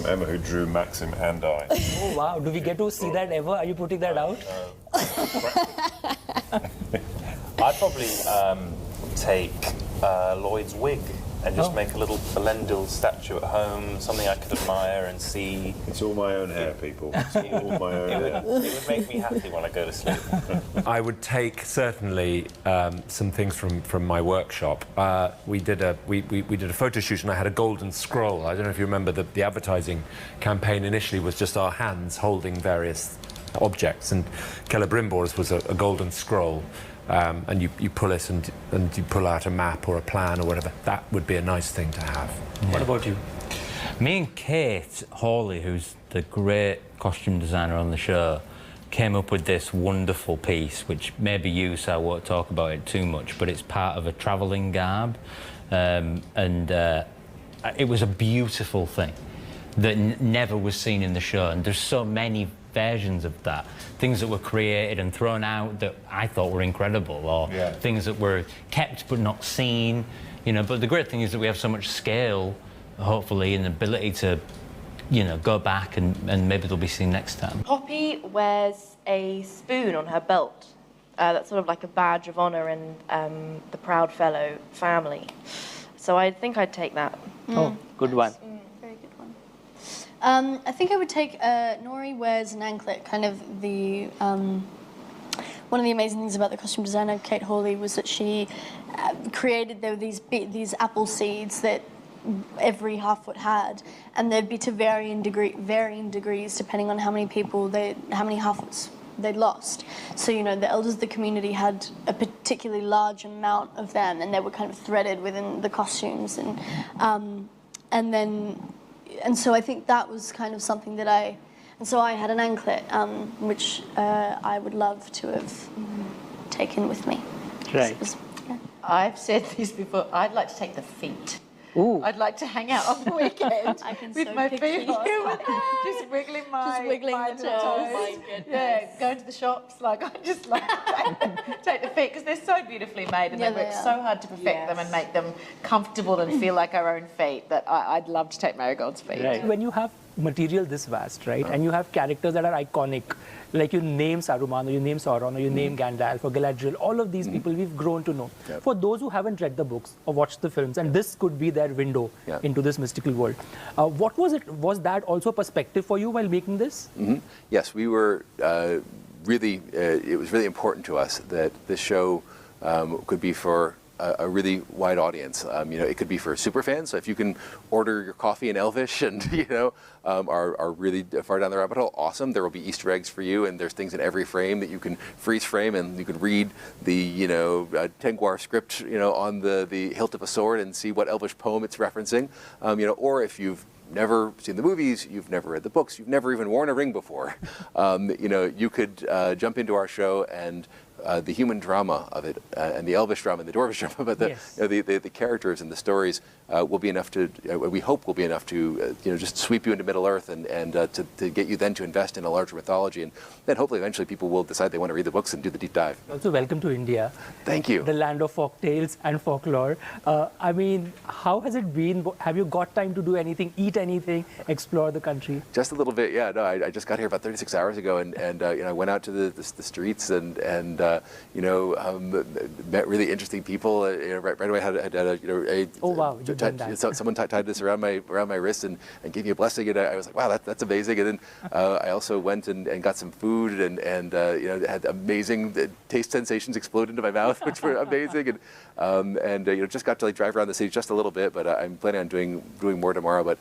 Emma, who drew Maxim and I. Oh wow! Do we get to see that ever? Are you putting that out? I'd probably take Lloyd's wig and just make a little Elendil statue at home, something I could admire and see. It's all my own hair, people. It's all my own hair. It would make me happy when I go to sleep. I would take certainly some things from my workshop. We did a photo shoot, and I had a golden scroll. I don't know if you remember the advertising campaign initially was just our hands holding various objects, and Celebrimbor's was a golden scroll. And you pull it and you pull out a map or a plan or whatever. That would be a nice thing to have. Yeah. What about you? Me and Kate Hawley, who's the great costume designer on the show, came up with this wonderful piece, which maybe you, so I won't talk about it too much, but it's part of a travelling garb. it was a beautiful thing that never was seen in the show, and there's so many versions of that. Things that were created and thrown out that I thought were incredible, or things that were kept but not seen, you know. But the great thing is that we have so much scale, hopefully, and ability to, you know, go back and maybe they'll be seen next time. Poppy wears a spoon on her belt. That's sort of like a badge of honor in the Proud Fellow family. So I think I'd take that. Oh, good one. Very good one. I think I would take Nori wears an anklet. Kind of the one of the amazing things about the costume designer Kate Hawley was that she created these apple seeds that every half-foot had, and they'd be to varying degrees depending on how many people how many half-foots they'd lost. So, you know, the elders of the community had a particularly large amount of them, and they were kind of threaded within the costumes, and so I think that was kind of something that I had an anklet, which I would love to have taken with me. Right. I've said this before. I'd like to take the feet. Ooh. I'd like to hang out on the weekend with my feet, just wiggling my the toes. Oh my goodness. Yeah, going to the shops. Like I just like to take the feet because they're so beautifully made, and they work so hard to perfect them and make them comfortable and feel like our own feet. That I'd love to take Marigold's feet. Right. When you have material this vast, right, and you have characters that are iconic, like you name Saruman, or you name Sauron, or you name Gandalf, or Galadriel, all of these people we've grown to know. Yep. For those who haven't read the books or watched the films, and this could be their window into this mystical world, what was it? Was that also a perspective for you while making this? Yes, we were really, it was really important to us that this show could be for a really wide audience. You know, it could be for super fans. So if you can order your coffee in Elvish and, you know, are really far down the rabbit hole, awesome. There will be Easter eggs for you, and there's things in every frame that you can freeze frame, and you can read the, you know, Tengwar script, you know, on the hilt of a sword and see what Elvish poem it's referencing. You know, or if you've never seen the movies, you've never read the books, you've never even worn a ring before, you know, you could jump into our show, and the human drama of it, and the Elvish drama and the Dwarvish drama, but the, you know, the characters and the stories will be enough to, we hope will be enough to, you know, just sweep you into Middle-earth and to get you then to invest in a larger mythology, and then hopefully eventually people will decide they want to read the books and do the deep dive. Also, welcome to India. Thank you. The land of folk tales and folklore. I mean, how has it been? Have you got time to do anything, eat anything, explore the country? Just a little bit, yeah. No, I just got here about 36 hours ago, and you know, I went out to the streets and you know, met really interesting people. You know, right away had a, you know, oh wow, someone tied this around my wrist and gave me a blessing, and I was like, wow, that's amazing. And then I also went and got some food and you know, had amazing taste sensations explode into my mouth, which were amazing. And you know, just got to like drive around the city just a little bit, but I'm planning on doing more tomorrow. But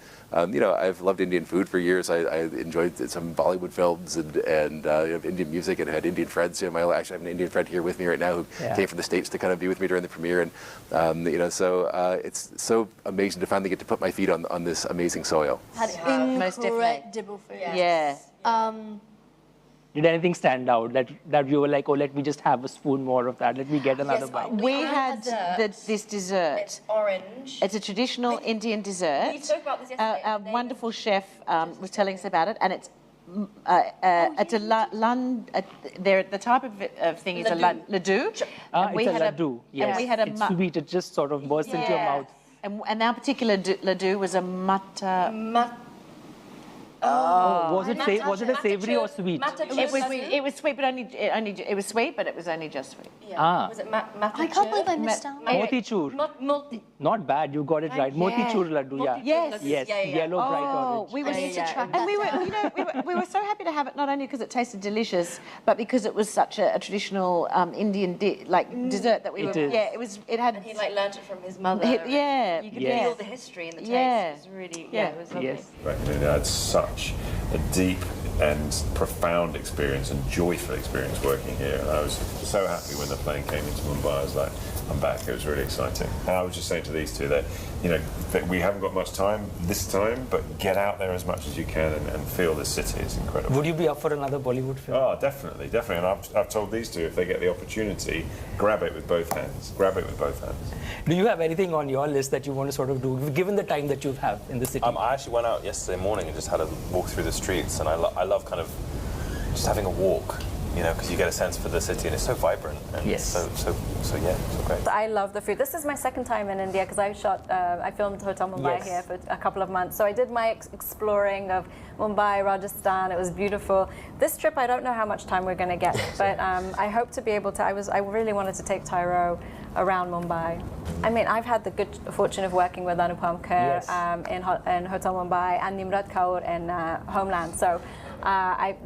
you know, I've loved Indian food for years. I enjoyed some Bollywood films and you know, Indian music, and had Indian friends. You know, I actually have an Indian friend here with me right now who came from the States to kind of be with me during the premiere, and you know, so it's so amazing to finally get to put my feet on this amazing soil. Had incredible food. Yeah. Did anything stand out that you were like, oh, let me just have a spoon more of that, let me get another bite? We had this dessert. It's orange. It's a traditional Indian dessert. We spoke about this yesterday. Our wonderful chef was telling us about it, and it's the type of thing is a laddu. It's a laddu, yes. And we had it's sweet, it just sort of bursts into your mouth. And our particular laddu was a was it a savory or sweet? It was sweet, but it was sweet, but it was only just sweet. Yeah. Was it I can't believe I missed out. Motichur. Not bad, you got it right. Motichur laddu, yeah. Yes, yellow bright orange. We need to try. And we were, you know, we were so happy to have it, not only because it tasted delicious, but because it was such a traditional Indian dessert that we were. Yeah, it had. And he like learnt it from his mother. Yeah, you could feel the history and the taste. It was really, it was lovely. Right, I mean, it's such a deep and profound experience and joyful experience working here. And I was so happy when the plane came into Mumbai. I was like, I'm back. It was really exciting. And I was just saying to these two that, you know, that we haven't got much time this time, but get out there as much as you can and feel the city. It's incredible. Would you be up for another Bollywood film? Oh, definitely. And I've told these two, if they get the opportunity, grab it with both hands. Grab it with both hands. Do you have anything on your list that you want to sort of do, given the time that you have in the city? I actually went out yesterday morning and just had a walk through the streets, and I love kind of just having a walk, you know, because you get a sense for the city and it's so vibrant and yes. so great. I love the food. This is my second time in India because I filmed Hotel Mumbai Yes. here for a couple of months. So I did my exploring of Mumbai, Rajasthan. It was beautiful. This trip, I don't know how much time we're going to get, but I hope to be able to. I really wanted to take Tyro around Mumbai. I mean, I've had the good fortune of working with Anupam Kher in Hotel Mumbai and Nimrat Kaur in Homeland. So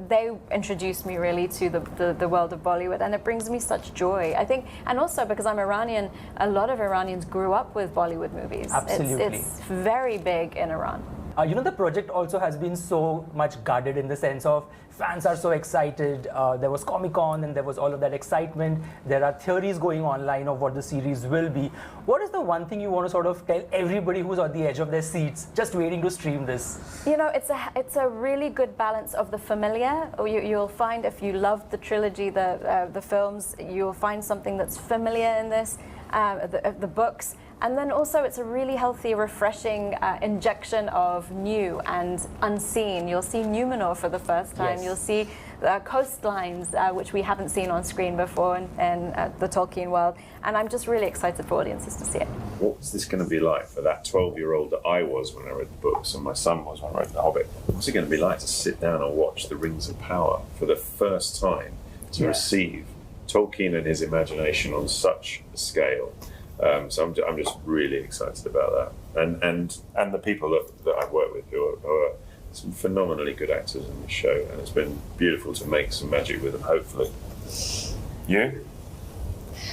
they introduced me really to the world of Bollywood, and it brings me such joy. I think, and also because I'm Iranian, a lot of Iranians grew up with Bollywood movies. Absolutely. It's very big in Iran. You know, the project also has been so much guarded in the sense of fans are so excited. There was Comic-Con and there was all of that excitement. There are theories going online of what the series will be. What is the one thing you want to sort of tell everybody who's on the edge of their seats, just waiting to stream this? You know, it's a really good balance of the familiar. You'll find if you love the trilogy, the films, you'll find something that's familiar in this, the books. And then also it's a really healthy, refreshing injection of new and unseen. You'll see Numenor for the first time. Yes. You'll see coastlines, which we haven't seen on screen before in the Tolkien world. And I'm just really excited for audiences to see it. What's this going to be like for that 12-year-old that I was when I read the books and my son was when I read The Hobbit? What's it going to be like to sit down and watch The Rings of Power for the first time, to receive Tolkien and his imagination on such a scale? So I'm just really excited about that, and the people that I've worked with who are some phenomenally good actors in the show, and it's been beautiful to make some magic with them. Hopefully, you.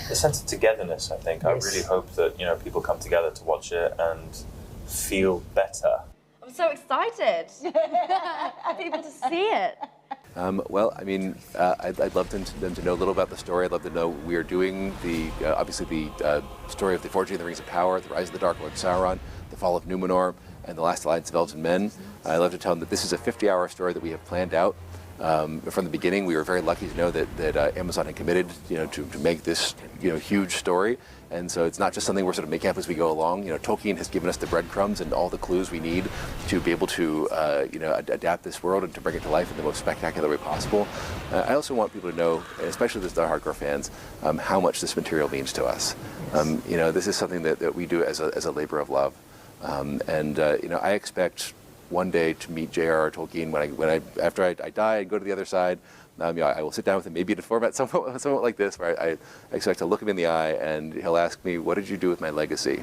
The sense of togetherness, I think. Yes. I really hope that, you know, people come together to watch it and feel better. I'm so excited for people to see it. Well, I mean, I'd love them to know a little about the story. I'd love to know we are doing obviously the story of the Forging of the Rings of Power, the Rise of the Dark Lord Sauron, the Fall of Numenor, and the Last Alliance of Elves and Men. I'd love to tell them that this is a 50-hour story that we have planned out. From the beginning, we were very lucky to know that Amazon had committed, to make this, huge story. And so it's not just something we're sort of making up as we go along. Tolkien has given us the breadcrumbs and all the clues we need to be able to, adapt this world and to bring it to life in the most spectacular way possible. I also want people to know, especially the hardcore fans, how much this material means to us. This is something that we do as a labor of love. I expect one day to meet J.R.R. Tolkien after I die and go to the other side. I will sit down with him, maybe in a format somewhat like this, where I expect to look him in the eye and he'll ask me, "What did you do with my legacy?"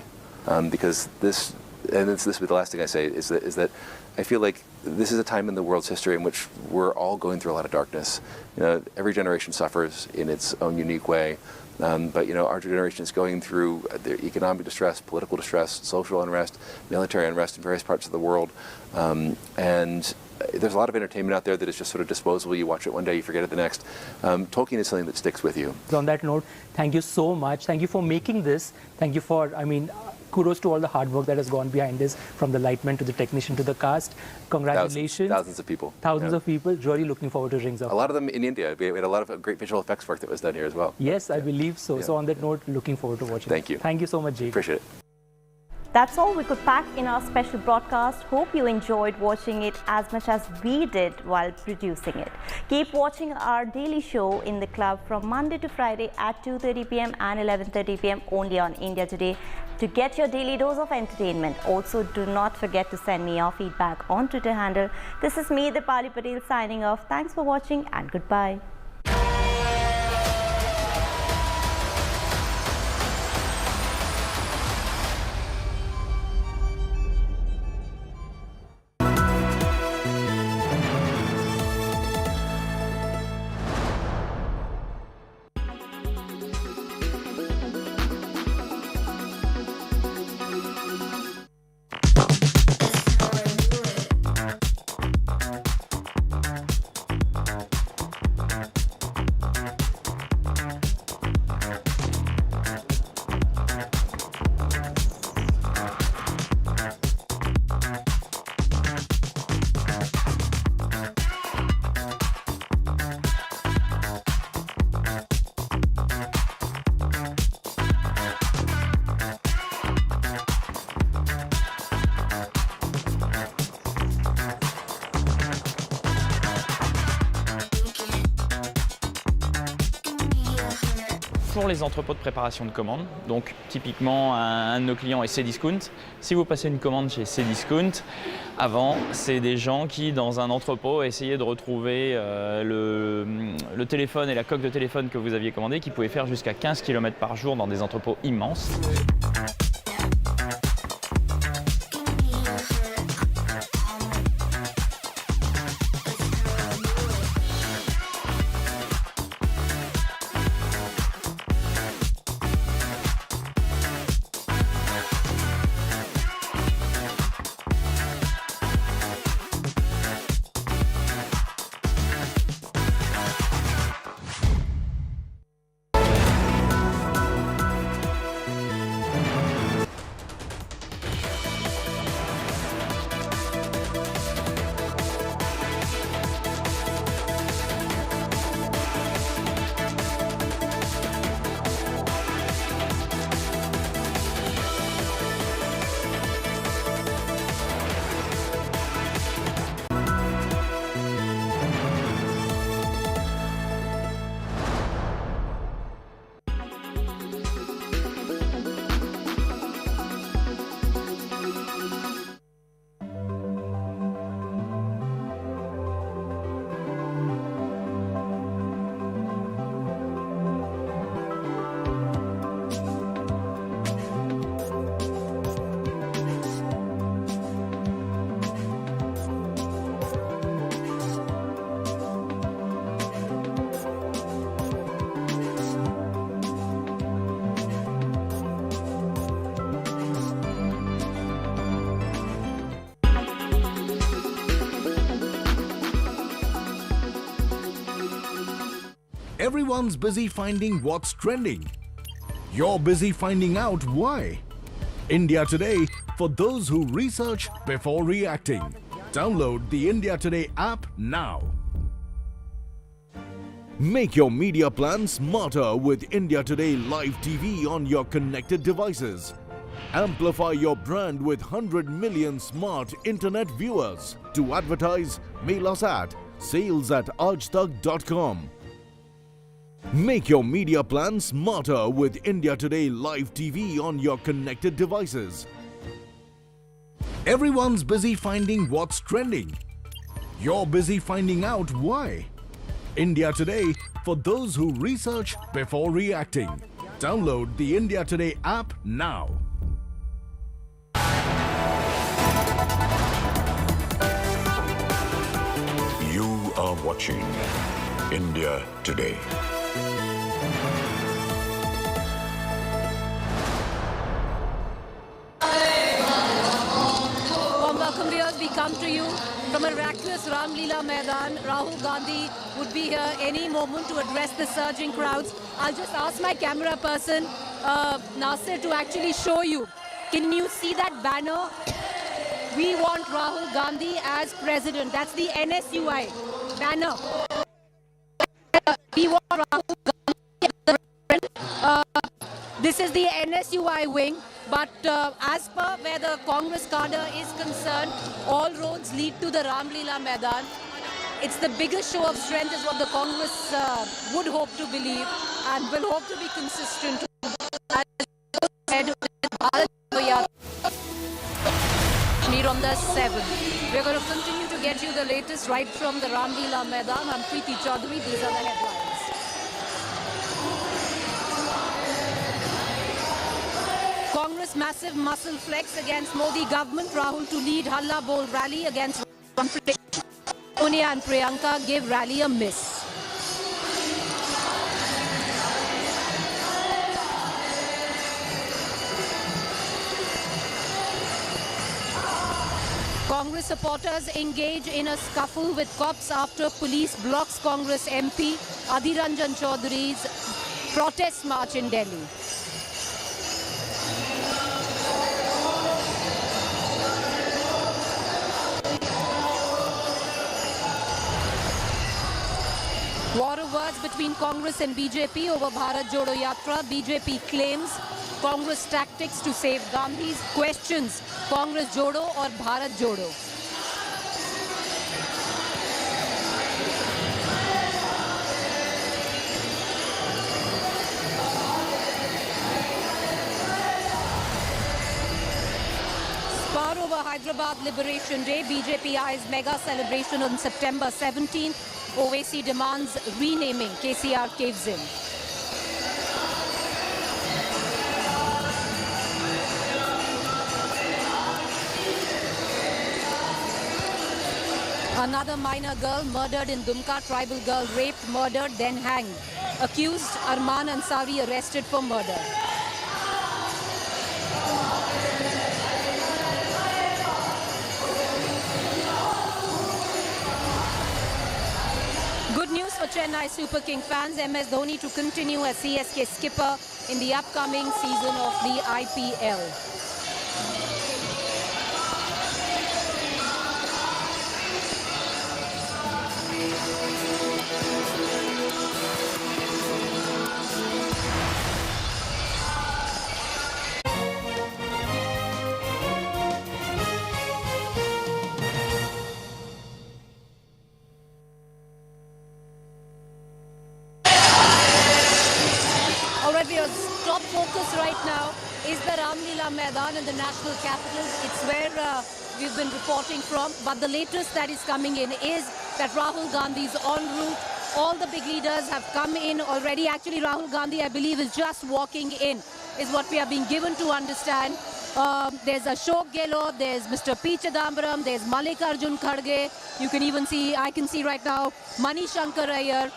Because this will be the last thing I say, is that I feel like this is a time in the world's history in which we're all going through a lot of darkness. Every generation suffers in its own unique way. But our generation is going through the economic distress, political distress, social unrest, military unrest in various parts of the world, and there's a lot of entertainment out there that is just sort of disposable. You watch it one day, you forget it the next. Tolkien is something that sticks with you. On that note, thank you so much. Thank you for making this. Thank you for, kudos to all the hard work that has gone behind this, from the lightman to the technician to the cast. Congratulations. Thousands of people. Thousands of people. Really looking forward to Rings of Power. A lot of them in India. We had a lot of great visual effects work that was done here as well. Yes, I believe so. So on that note, looking forward to watching. Thank you. Thank you so much, Jake. Appreciate it. That's all we could pack in our special broadcast. Hope you enjoyed watching it as much as we did while producing it. Keep watching our daily show in the club from Monday to Friday at 2:30 p.m. and 11:30 p.m. only on India Today to get your daily dose of entertainment. Also, do not forget to send me your feedback on Twitter handle. This is me, Dipali Patel, signing off. Thanks for watching and goodbye. pour les entrepôts de préparation de commandes. Donc typiquement un de nos clients est Cdiscount. Si vous passez une commande chez Cdiscount, avant c'est des gens qui dans un entrepôt essayaient de retrouver le téléphone et la coque de téléphone que vous aviez commandé, qui pouvaient faire jusqu'à 15 km par jour dans des entrepôts immenses. Everyone's busy finding what's trending. You're busy finding out why. India Today, for those who research before reacting. Download the India Today app now. Make your media plan smarter with India Today Live TV on your connected devices. Amplify your brand with 100 million smart internet viewers. To advertise, mail us at sales@aajtak.com. Make your media plan smarter with India Today Live TV on your connected devices. Everyone's busy finding what's trending. You're busy finding out why. India Today, for those who research before reacting. Download the India Today app now. You are watching India Today. Welcome viewers, we come to you from a miraculous Ramlila Maidan. Rahul Gandhi would be here any moment to address the surging crowds. I'll just ask my camera person, Nasir, to actually show you. Can you see that banner? We want Rahul Gandhi as president. That's the NSUI banner. We want Rahul Gandhi as president. This is the NSUI wing. But as per where the Congress cadre is concerned, all roads lead to the Ramlila Maidan. It's the biggest show of strength is what the Congress would hope to believe and will hope to be consistent on the 7th. We're going to continue to get you the latest right from the Ramlila Maidan. I'm Preeti Chaudhary. These are the headlines. Congress massive muscle flex against Modi government. Rahul to lead Halla Bol rally against Sonia and Priyanka give rally a miss. Congress supporters engage in a scuffle with cops after police blocks Congress MP Adhir Ranjan Chaudhary's protest march in Delhi. War of words between Congress and BJP over Bharat Jodo Yatra. BJP claims Congress tactics to save Gandhi's questions. Congress Jodo or Bharat Jodo? over Hyderabad Liberation Day. BJP eyes mega celebration on September 17th. Owaisi demands renaming. KCR caves in. Another minor girl murdered in Dumka. Tribal girl raped, murdered, then hanged. Accused Arman Ansari arrested for murder. Good news for Chennai Super King fans. MS Dhoni to continue as CSK skipper in the upcoming season of the IPL. Top focus right now is the Ramlila Maidan in the national capital. It's where we've been reporting from. But the latest that is coming in is that Rahul Gandhi is en route. All the big leaders have come in already. Actually, Rahul Gandhi, I believe, is just walking in, is what we are being given to understand. There's Ashok Gehlot, there's Mr. P. Chidambaram, there's Mallikarjun Kharge. You can even see, I can see right now, Mani Shankar Iyer.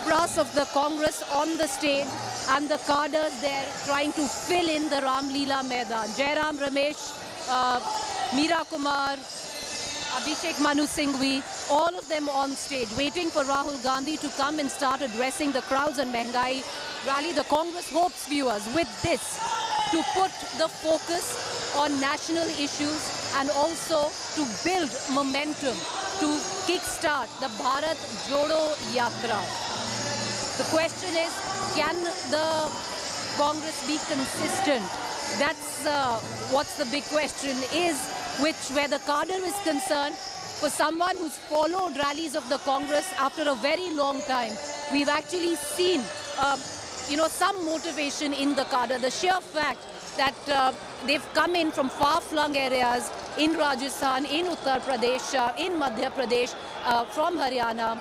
Brass of the Congress on the stage and the cadres there trying to fill in the Ramlila Maidan. Jairam Ramesh, Meera Kumar, Abhishek Manu Singhvi, all of them on stage waiting for Rahul Gandhi to come and start addressing the crowds and Mengai rally. The Congress hopes, viewers, with this to put the focus on national issues and also to build momentum to kickstart the Bharat Jodo Yatra. The question is, can the Congress be consistent? That's what's the big question is, where the cadre is concerned, for someone who's followed rallies of the Congress after a very long time, we've actually seen, some motivation in the cadre. The sheer fact that they've come in from far-flung areas in Rajasthan, in Uttar Pradesh, in Madhya Pradesh, from Haryana,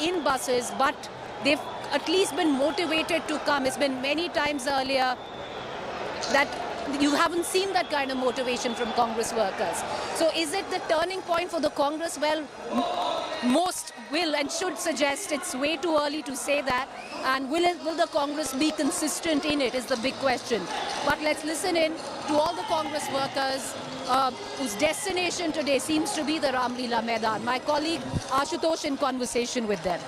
in buses, but they've at least been motivated to come. It's been many times earlier that you haven't seen that kind of motivation from Congress workers. So is it the turning point for the Congress? Well, most will and should suggest it's way too early to say that. And will the Congress be consistent in it is the big question. But let's listen in to all the Congress workers whose destination today seems to be the Ramlila Maidan. My colleague Ashutosh in conversation with them.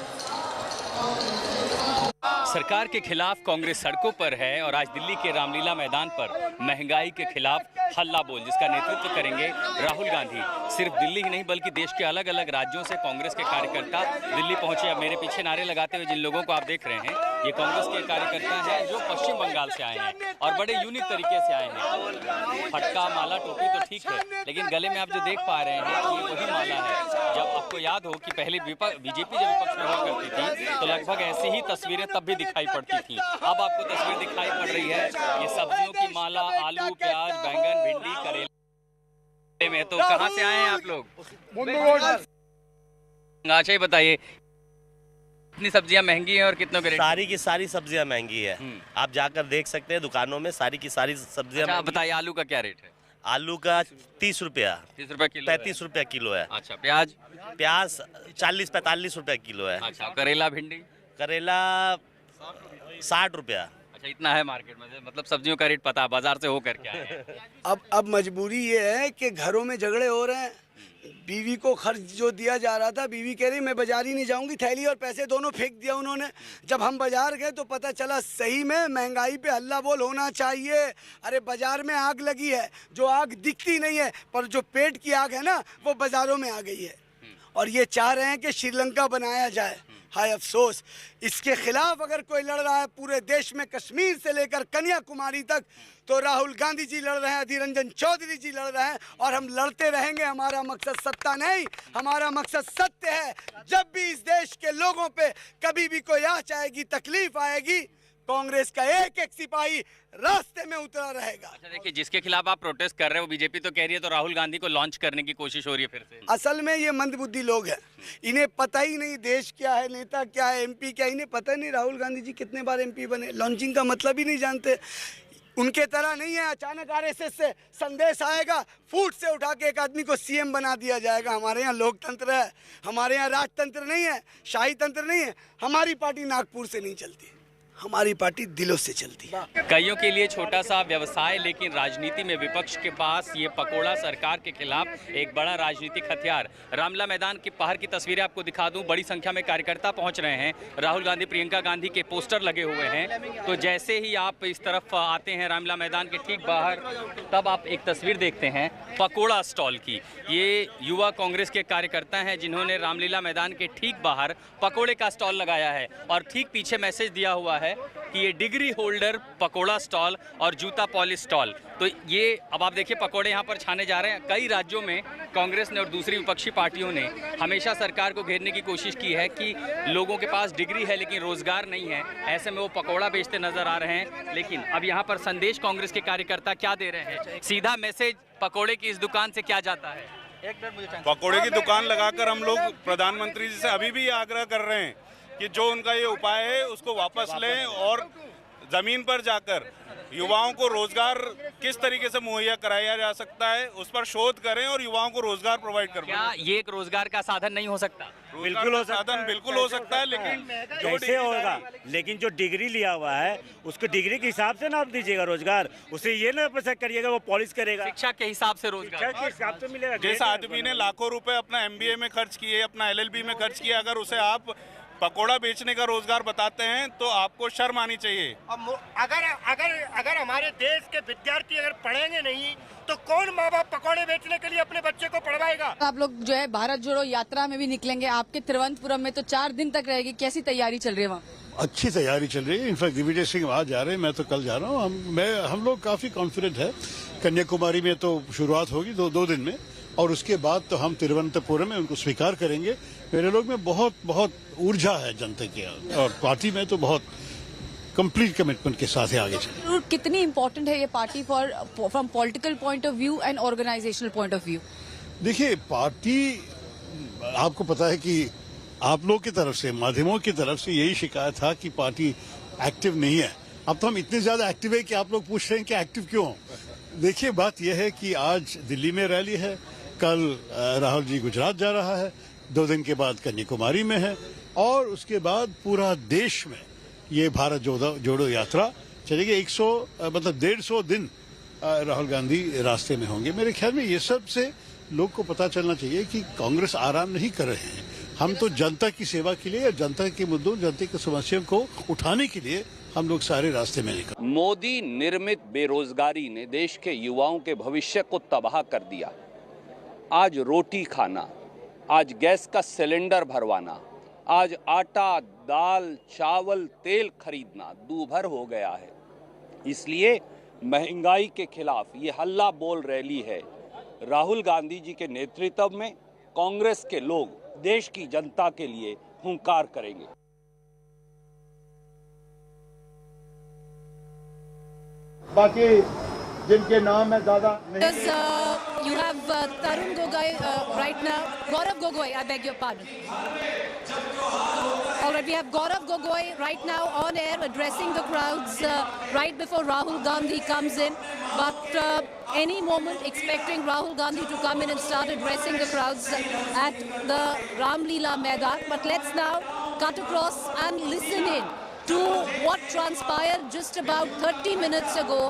सरकार के खिलाफ कांग्रेस सड़कों पर है और आज दिल्ली के रामलीला मैदान पर महंगाई के खिलाफ हल्ला बोल जिसका नेतृत्व करेंगे राहुल गांधी। सिर्फ दिल्ली ही नहीं बल्कि देश के अलग अलग राज्यों से कांग्रेस के कार्यकर्ता दिल्ली पहुंचे। अब मेरे पीछे नारे लगाते हुए जिन लोगों को आप देख रहे हैं ये कांग्रेस के कार्यकर्ता हैं जो पश्चिम बंगाल से आए हैं और बड़े यूनिक तरीके से आए हैं। फटका माला टोपी तो ठीक है, लेकिन गले में आप जो देख पा रहे हैं ये वही माला है। जब आपको याद हो कि पहले बीजेपी जब विपक्ष में हुआ करती थी तो लगभग ऐसी ही तस्वीरें तब भी दिखाई पड़ती थी। अब आपको तस्वीर दिखाई पड़ रही है ये सब्जियों की माला, आलू, प्याज, बैंगन, भिंडी, करेले में। तो कहाँ से आए हैं आप लोग? अच्छा, बताइए कितनी सब्जियां महंगी हैं और कितनों के रेट? सारी की सारी सब्जियां महंगी है। आप जाकर देख सकते हैं दुकानों में सारी की सारी सब्जियां। अच्छा, बताइए आलू का क्या रेट है? आलू का 30 रुपया, 30 रुपया किलो, 35 रुपया किलो है। अच्छा, प्याज? प्याज 40-45 रुपया किलो है। अच्छा, करेला, भिंडी? करेला 60 रुपया। अच्छा, इतना है मार्केट में, मतलब सब्जियों का रेट पता बाजार से होकर क्या है? अब मजबूरी ये है कि घरों में झगड़े हो रहे हैं। बीवी को खर्च जो दिया जा रहा था, बीवी कह रही मैं बाजार ही नहीं जाऊंगी, थैली और पैसे दोनों फेंक दिया उन्होंने। जब हम बाजार गए तो पता चला सही में महंगाई पे हल्ला बोल होना चाहिए। अरे बाजार में आग लगी है, जो आग दिखती नहीं है पर जो पेट की आग है ना वो बाजारों में आ गई है। और ये चाह रहे हैं कि श्रीलंका बनाया जाए। हाय अफसोस, इसके खिलाफ अगर कोई लड़ रहा है पूरे देश में, कश्मीर से लेकर कन्याकुमारी तक, तो राहुल गांधी जी लड़ रहे हैं, अधीर रंजन चौधरी जी लड़ रहे हैं और हम लड़ते रहेंगे। हमारा मकसद सत्ता नहीं, हमारा मकसद सत्य है। जब भी इस देश के लोगों पे कभी भी कोई आँच आएगी, तकलीफ आएगी, कांग्रेस का एक एक सिपाही रास्ते में उतरा रहेगा। अच्छा देखिए, जिसके खिलाफ आप प्रोटेस्ट कर रहे हो, बीजेपी तो कह रही है तो राहुल गांधी को लॉन्च करने की कोशिश हो रही है फिर से। असल में ये मंदबुद्धि लोग हैं, इन्हें पता ही नहीं देश क्या है, नेता क्या है, एमपी क्या है, इन्हें पता नहीं राहुल गांधी जी कितने बार एमपी बने, लॉन्चिंग का मतलब ही नहीं जानते। उनके तरह नहीं है अचानक आरएसएस से संदेश आएगा, फूट से उठा के एक आदमी को सीएम बना दिया जाएगा। हमारे यहाँ लोकतंत्र है, हमारे यहाँ राजतंत्र नहीं है, शाही तंत्र नहीं है। हमारी पार्टी नागपुर से नहीं चलती, हमारी पार्टी दिलों से चलती है। कईयों के लिए छोटा सा व्यवसाय, लेकिन राजनीति में विपक्ष के पास ये पकोड़ा सरकार के खिलाफ एक बड़ा राजनीतिक हथियार। रामलीला मैदान की बाहर की तस्वीरें आपको दिखा दूं, बड़ी संख्या में कार्यकर्ता पहुंच रहे हैं, राहुल गांधी प्रियंका गांधी के पोस्टर लगे हुए हैं। तो जैसे ही आप इस तरफ आते हैं रामलीला मैदान के ठीक बाहर, तब आप एक तस्वीर देखते हैं पकोड़ा स्टॉल की। ये युवा कांग्रेस के कार्यकर्ता हैं जिन्होंने रामलीला मैदान के ठीक बाहर पकोड़े का स्टॉल लगाया है और ठीक पीछे मैसेज दिया हुआ है कि ये डिग्री होल्डर पकोड़ा स्टॉल और जूता पॉलिश स्टॉल। तो ये अब आप देखिए पकोड़े यहाँ पर छाने जा रहे हैं। कई राज्यों में कांग्रेस ने और दूसरी विपक्षी पार्टियों ने हमेशा सरकार को घेरने की कोशिश की है कि लोगों के पास डिग्री है लेकिन रोजगार नहीं है, ऐसे में वो पकोड़ा बेचते नजर आ रहे हैं। लेकिन अब यहाँ पर संदेश कांग्रेस के कार्यकर्ता क्या दे रहे हैं, सीधा मैसेज पकोड़े की इस दुकान से क्या जाता है? पकोड़े की दुकान लगाकर हम लोग प्रधानमंत्री जी से अभी भी आग्रह कर रहे हैं कि जो उनका ये उपाय है उसको वापस लें और जमीन पर जाकर युवाओं को रोजगार किस तरीके से मुहैया कराया जा सकता है उस पर शोध करें और युवाओं को रोजगार प्रोवाइड करवाएं। क्या ये एक रोजगार का साधन नहीं हो सकता? बिल्कुल हो सकता है, बिल्कुल हो सकता है, लेकिन कैसे होगा? लेकिन जो डिग्री लिया हुआ है उसको डिग्री के हिसाब से ना आप दीजिएगा रोजगार, उसे ये ना पैसा करिएगा वो पॉलिश करेगा। शिक्षा के हिसाब से रोजगार, शिक्षा के हिसाब से मिलेगा। जिस आदमी ने लाखों रुपए अपना MBA में खर्च किए, अपना LLB में खर्च किया, अगर उसे आप पकोड़ा बेचने का रोजगार बताते हैं तो आपको शर्म आनी चाहिए। अगर हमारे देश के विद्यार्थी अगर पढ़ेंगे नहीं तो कौन माँ बाप पकोड़े बेचने के लिए अपने बच्चे को पढ़वाएगा? आप लोग जो है भारत जोड़ो यात्रा में भी निकलेंगे, आपके तिरुवनंतपुरम में तो 4 दिन तक रहेगी, कैसी तैयारी चल रही है वहाँ? अच्छी तैयारी चल रही है। इनफैक्ट दिग्विजय सिंह आज जा रहे हैं, मैं तो कल जा रहा हूँ। हम लोग काफी कॉन्फिडेंट है। कन्याकुमारी में तो शुरुआत होगी 2 दिन में और उसके बाद तो हम तिरुवनंतपुरम में उनको स्वीकार करेंगे। मेरे लोग में बहुत ऊर्जा है जनता की और पार्टी में तो बहुत कंप्लीट कमिटमेंट के साथ ही आगे चले। कितनी इम्पोर्टेंट है ये party from political point of view and organisational point of view? देखिए पार्टी, आपको पता है कि आप लोग की तरफ से, माध्यमों की तरफ से यही शिकायत था कि पार्टी एक्टिव नहीं है। अब तो हम इतने ज्यादा एक्टिव है कि आप लोग पूछ रहे हैं कि एक्टिव क्यों हो। देखिए बात यह है कि आज दिल्ली में रैली है, कल राहुल जी गुजरात जा रहा है, 2 दिन के बाद कन्याकुमारी में है और उसके बाद पूरा देश में ये भारत जोड़ो यात्रा चलेगी। 150 दिन राहुल गांधी रास्ते में होंगे। मेरे ख्याल में ये सब से लोग को पता चलना चाहिए कि कांग्रेस आराम नहीं कर रहे हैं। हम तो जनता की सेवा के लिए, जनता के मुद्दों, जनता की समस्याओं को उठाने के लिए हम लोग सारे रास्ते में निकल। मोदी निर्मित बेरोजगारी ने देश के युवाओं के भविष्य को तबाह कर दिया। आज रोटी खाना, आज गैस का सिलेंडर भरवाना, आज आटा, दाल, चावल, तेल खरीदना दूभर हो गया है। इसलिए महंगाई के खिलाफ ये हल्ला बोल रैली है। राहुल गांधी जी के नेतृत्व में कांग्रेस के लोग देश की जनता के लिए हुंकार करेंगे। बाकी जिनके नाम है ज़्यादा You have Tarun Gogoi right now. Gaurav Gogoi, I beg your pardon. All right, we have Gaurav Gogoi right now on air addressing the crowds right before Rahul Gandhi comes in. But any moment expecting Rahul Gandhi to come in and start addressing the crowds at the Ramleela Maidan. But let's now cut across and listen in to what transpired just about 30 minutes ago,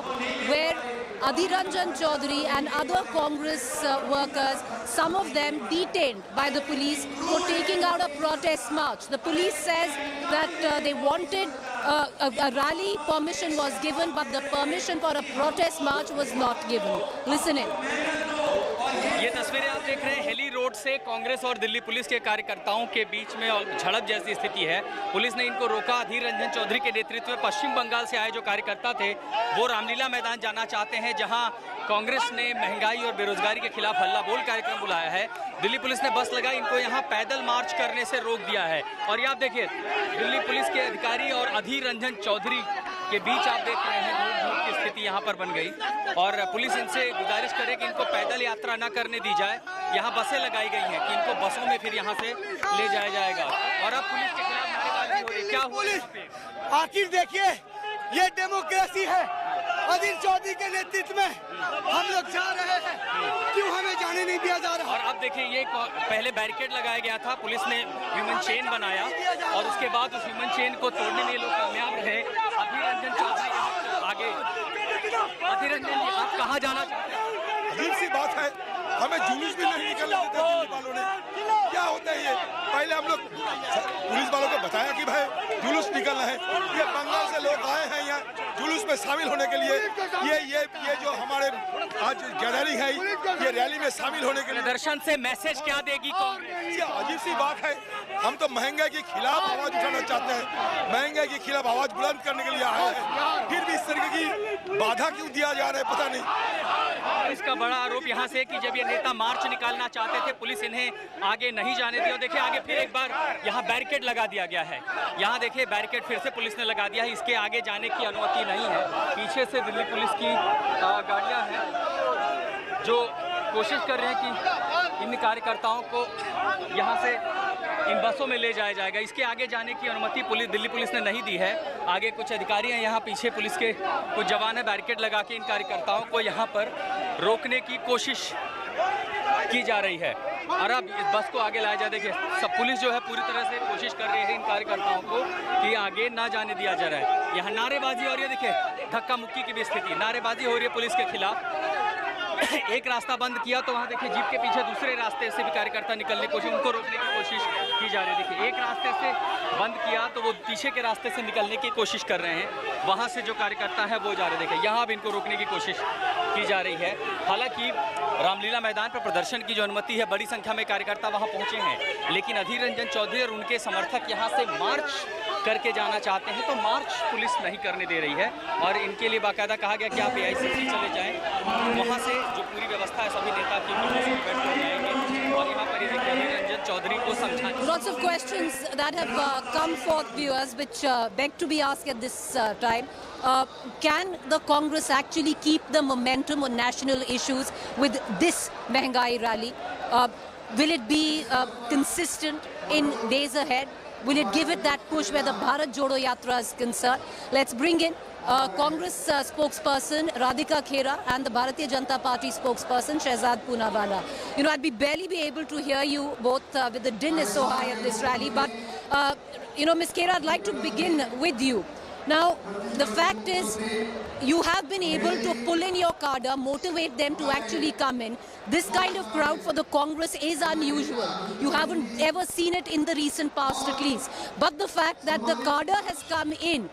where Adhiranjan Chaudhary and other Congress workers, some of them detained by the police for taking out a protest march. The police says that they wanted a rally, permission was given, but the permission for a protest march was not given. Listen in. ये तस्वीरें आप देख रहे हैं heli road से कांग्रेस और Delhi police के कार्यकर्ताओं के बीच में झड़प जैसी स्थिति है। पुलिस ने इनको रोका। अधीर रंजन चौधरी के नेतृत्व में पश्चिम बंगाल से आए जो कार्यकर्ता थे वो रामलीला मैदान जाना चाहते हैं, जहां कांग्रेस ने महंगाई और बेरोजगारी के खिलाफ हल्ला बोल कार्यक्रम बुलाया है। दिल्ली पुलिस ने बस लगाई, इनको यहाँ पैदल मार्च करने से रोक दिया है। और ये आप देखिए दिल्ली पुलिस के अधिकारी और अधीर रंजन चौधरी के बीच आप देख रहे हैं धूप धूप की स्थिति यहाँ पर बन गई और पुलिस इनसे गुजारिश करे कि इनको पैदल यात्रा न करने दी जाए। यहाँ बसें लगाई गई हैं कि इनको बसों में फिर यहाँ से ले जाया जाएगा और अब पुलिस के खिलाफ नारेबाजी हो रही है। क्या हुआ? आखिर देखिए, ये डेमोक्रेसी है। अजीत चौधरी के नेतृत्व में हम लोग जा रहे हैं, क्यों हमें जाने नहीं दिया जा रहा? और अब देखिए, ये पहले बैरिकेड लगाया गया था, पुलिस ने ह्यूमन चेन बनाया और उसके बाद उस ह्यूमन चेन को तोड़ने में ये लोग कामयाब रहे। अधीर रंजन चौधरी आगे। अधीर रंजन जी, आप कहाँ जाना चाहते हैं? अजीब सी बात है, हमें जुलूस भी नहीं निकलने देते दिल्ली वालों ने। क्या होता है ये? पहले हम लोग पुलिस वालों को बताया कि भाई जुलूस निकलना है। ये बंगाल से लोग आए हैं यहाँ जुलूस में शामिल होने के लिए। ये जो हमारे आज गैदरिंग है, ये रैली में शामिल होने के लिए। प्रदर्शन से मैसेज क्या देगी कांग्रेस? ये अजीब सी बात है। हम तो महंगाई के खिलाफ आवाज उठाना चाहते हैं, महंगाई के खिलाफ आवाज बुलंद करने के लिए आए हैं, फिर भी इस तरीके की बाधा क्यों दिया जा रहा है पता नहीं। इसका बड़ा आरोप यहाँ से कि जब ये नेता मार्च निकालना चाहते थे, पुलिस इन्हें आगे नहीं जाने दिया। देखिए आगे फिर एक बार यहाँ बैरिकेड लगा दिया गया है। यहाँ देखिए बैरिकेड फिर से पुलिस ने लगा दिया है, इसके आगे जाने की अनुमति नहीं है। पीछे से दिल्ली पुलिस की गाड़ियाँ हैं जो कोशिश कर रहे हैं कि इन कार्यकर्ताओं को यहाँ से इन बसों में ले जाया जाएगा। इसके आगे जाने की अनुमति दिल्ली पुलिस ने नहीं दी है। आगे कुछ अधिकारी हैं, यहाँ पीछे पुलिस के कुछ जवान हैं, बैरिकेड लगा के इन कार्यकर्ताओं को यहाँ पर रोकने की कोशिश की जा रही है। और अब इस बस को आगे लाया जाए। देखिए सब पुलिस जो है पूरी तरह से कोशिश कर रही है इन कार्यकर्ताओं को कि आगे ना जाने दिया जा रहा है। यहाँ नारेबाजी हो रही है, देखिए धक्का मुक्की की भी स्थिति, नारेबाजी हो रही है पुलिस के खिलाफ। एक रास्ता बंद किया तो वहाँ देखिए जीप के पीछे दूसरे रास्ते से भी कार्यकर्ता निकलने की कोशिश, उनको रोकने की कोशिश की जा रही है। देखिए एक रास्ते से बंद किया तो वो पीछे के रास्ते से निकलने की कोशिश कर रहे हैं, वहाँ से जो कार्यकर्ता है वो जा रहे हैं। देखिए यहाँ भी इनको रोकने की कोशिश की जा रही है। हालांकि रामलीला मैदान पर प्रदर्शन की जो अनुमति है, बड़ी संख्या में कार्यकर्ता वहाँ पहुँचे हैं, लेकिन अधीर रंजन चौधरी और उनके समर्थक यहाँ से मार्च करके जाना चाहते हैं तो मार्च पुलिस नहीं करने दे रही है और इनके लिए बाकायदा कहा गया कि आप AICC चले जाएं। वहाँ से जो पूरी व्यवस्था है सभी नेता की बैठ कर जाएंगे और यहाँ पर अधीर रंजन चौधरी को समझाएं। Lots of questions that have come forth, viewers, which beg to be asked at this time. Can the Congress actually keep the momentum on national issues with this Mehengai rally? Will it be consistent in days ahead? Will it give it that push where the Bharat Jodo Yatra is concerned? Let's bring in Congress spokesperson Radhika Khera and the Bharatiya Janata Party spokesperson Shehzad Poonawala. You know, I'd barely be able to hear you both with the din is so high at this rally. But, you know, Ms. Khera, I'd like to begin with you. Now, the fact is, you have been able to pull in your cadre, motivate them to actually come in. This kind of crowd for the Congress is unusual. You haven't ever seen it in the recent past at least. But the fact that the cadre has come in,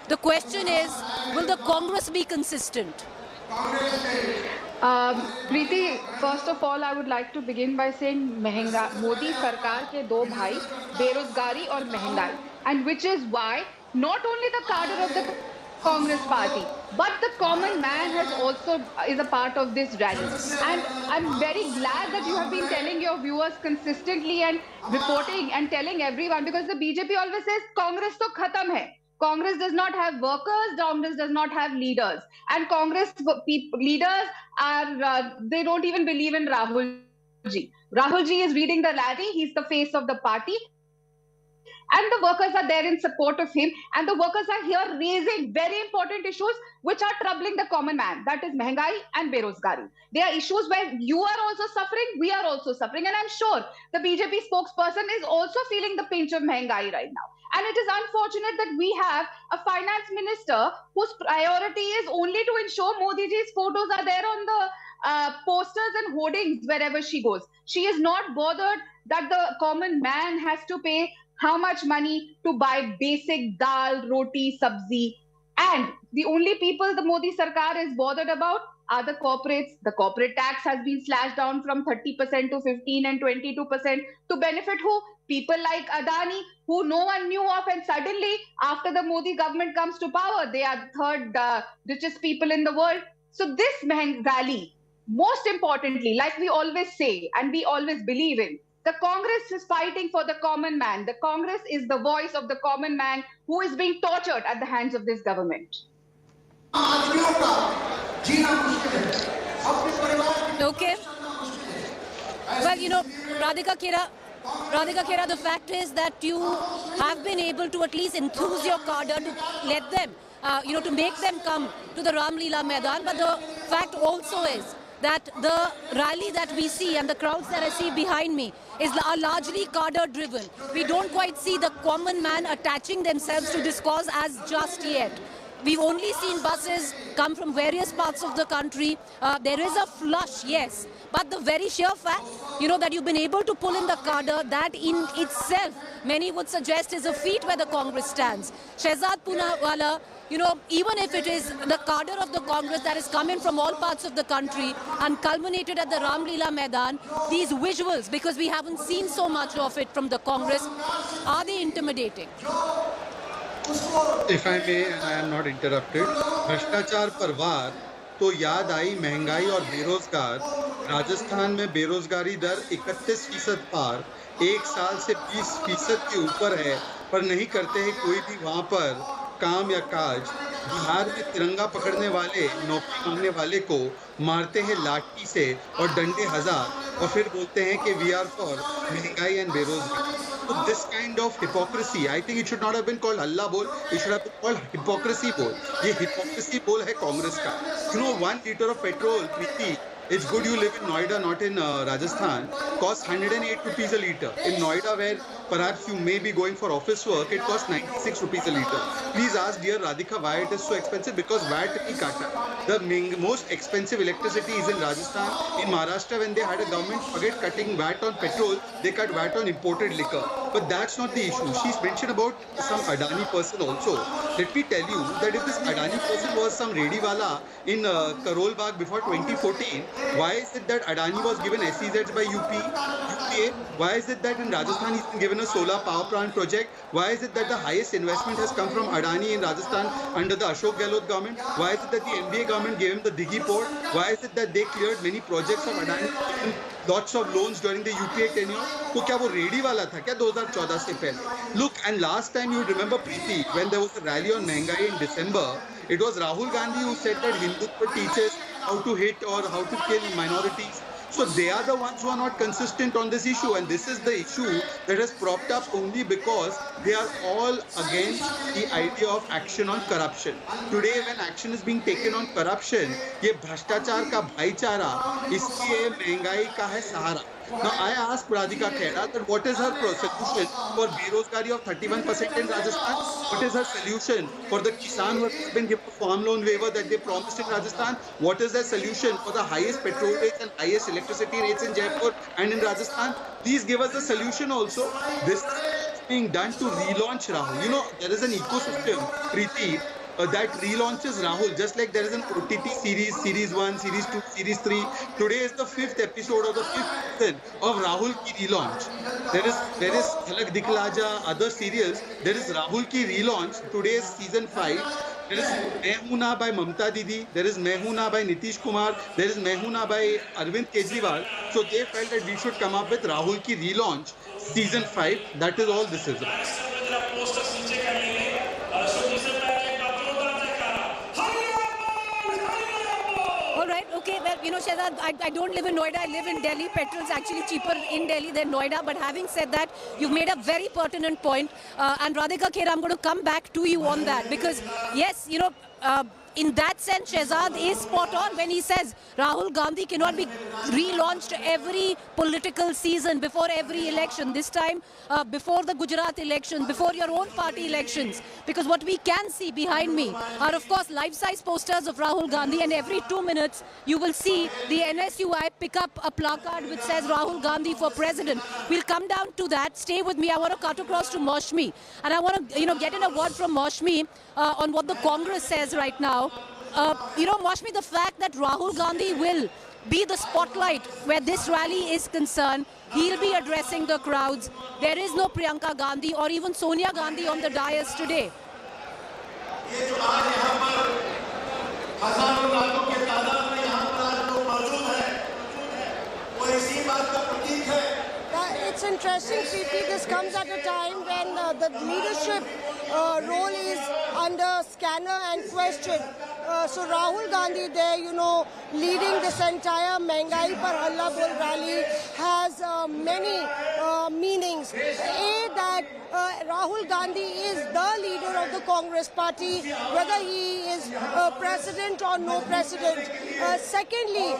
the question is, will the Congress be consistent? Preeti, first of all, I would like to begin by saying Modi Sarkar ke do bhai, berozgari aur mehengai. And which is why not only the cadre of the Congress party, but the common man is a part of this rally. And I'm very glad that you have been telling your viewers consistently and reporting and telling everyone, because the BJP always says Congress to khatam hai. Congress does not have workers, Congress does not have leaders. And Congress leaders are, they don't even believe in Rahul Ji. Rahul Ji is leading the rally, he's the face of the party. And the workers are there in support of him. And the workers are here raising very important issues which are troubling the common man. That is Mehengai and Berozgari. They are issues where you are also suffering, we are also suffering. And I'm sure the BJP spokesperson is also feeling the pinch of Mehengai right now. And it is unfortunate that we have a finance minister whose priority is only to ensure Modi ji's photos are there on the posters and hoardings wherever she goes. She is not bothered that the common man has to pay how much money to buy basic dal, roti, sabzi. And the only people the Modi Sarkar is bothered about are the corporates. The corporate tax has been slashed down from 30% to 15 and 22% to benefit who? People like Adani, who no one knew of, and suddenly, after the Modi government comes to power, they are the third richest people in the world. So this rally, most importantly, like we always say and we always believe in, The Congress is fighting for the common man. The Congress is the voice of the common man who is being tortured at the hands of this government. Okay. Well, you know, Radhika Khera, the fact is that you have been able to at least enthuse your cadre to let them, to make them come to the Ram Leela Maidan. But the fact also is that the rally that we see and the crowds that I see behind me are largely cadre driven. We don't quite see the common man attaching themselves to this cause as just yet. We've only seen buses come from various parts of the country. There is a flush, yes. But the very sheer fact, that you've been able to pull in the cadre, that in itself, many would suggest is a feat where the Congress stands. Shehzad Poonawalla, even if it is the cadre of the Congress that is coming from all parts of the country and culminated at the Ram Leela Maidan, these visuals, because we haven't seen so much of it from the Congress, are they intimidating? If I may, and I am not interrupted, भ्रष्टाचार पर वार तो याद आई महंगाई और बेरोजगार। राजस्थान में बेरोजगारी दर 31% पार, एक साल से 20% के ऊपर है, पर नहीं करते हैं कोई भी वहाँ पर काम या काज। बिहार में तिरंगा पकड़ने वाले, नौकरी मांगने वाले को मारते हैं लाठी से और डंडे हजार, और फिर बोलते हैं कि वी आर फॉर महंगाई एंड बेरोजगारी। So this kind of hypocrisy, I think it should not have been called हल्ला बोल, it should have been called hypocrisy बोल। ये hypocrisy बोल है कांग्रेस का। 1 liter of petrol, Preeti, it's good you live in Noida, not in Rajasthan, costs 108 rupees a liter. In Noida, where perhaps you may be going for office work, it costs 96 rupees a liter. Please ask dear Radhika why it is so expensive, because VAT is kata. The most expensive electricity is in Rajasthan. In Maharashtra, when they had a government, forget cutting VAT on petrol, they cut VAT on imported liquor. But that's not the issue. She's mentioned about some Adani person also. Let me tell you that if this Adani person was some Rediwala in Karol Bagh before 2014, why is it that Adani was given SEZs by UPA? Why is it that in Rajasthan he's been given a solar power plant project? Why is it that the highest investment has come from Adani in Rajasthan under the Ashok Gehlot government? Why is it that the NDA government gave him the Dighi port? Why is it that they cleared many projects of Adani, lots of loans during the UPA tenure? तो क्या वो ready वाला था क्या 2014 से पहले? Look, and last time you remember, Preeti, when there was a rally on Mengai in December, it was Rahul Gandhi who said that Hindutva teaches how to hit or how to kill minorities. So they are the ones who are not consistent on this issue, and this is the issue that has propped up only because they are all against the idea of action on corruption. Today when action is being taken on corruption, ये भ्रष्टाचार का भाईचारा, इसलिए महंगाई का है सहारा. Now I asked Radhika Khera that what is her solution for berozgari of 31% in Rajasthan? What is her solution for the Kisan who has been given a farm loan waiver that they promised in Rajasthan? What is their solution for the highest petrol rates and highest electricity rates in Jaipur and in Rajasthan? Please give us a solution also. This is being done to relaunch Rahul. There is an ecosystem, Preeti, that relaunches Rahul, just like there is an OTT series, Series 1, Series 2, Series 3. Today is the 5th episode of the 5th season of Rahul ki relaunch. There is Thalak Dikhla Ja, other serials. There is Rahul ki relaunch. Today is season 5. There is Mehuna by Mamta Didi. There is Mehuna by Nitish Kumar. There is Mehuna by Arvind Kejriwal. So they felt that we should come up with Rahul ki relaunch, season 5. That is all this is. Okay, well, Shehzad, I don't live in Noida, I live in Delhi. Petrol is actually cheaper in Delhi than Noida. But having said that, you've made a very pertinent point. And Radhika Khera, I'm going to come back to you on that. Because, yes, in that sense, Shehzad is spot on when he says Rahul Gandhi cannot be relaunched every political season before every election. This time, before the Gujarat election, before your own party elections. Because what we can see behind me are, of course, life-size posters of Rahul Gandhi. And every 2 minutes, you will see the NSUI pick up a placard which says Rahul Gandhi for president. We'll come down to that. Stay with me. I want to cut across to Maushmi. And I want to, get in a word from Maushmi on what the Congress says right now. Maushmi, the fact that Rahul Gandhi will be the spotlight where this rally is concerned, he'll be addressing the crowds. There is no Priyanka Gandhi or even Sonia Gandhi on the dais today. it's interesting, Preeti, this comes at a time when the leadership role is under scanner and question. So Rahul Gandhi there, leading this entire Mehngai Par Halla Bol rally has many meanings. A, that Rahul Gandhi is the leader of the Congress party, whether he is president or no president. Secondly,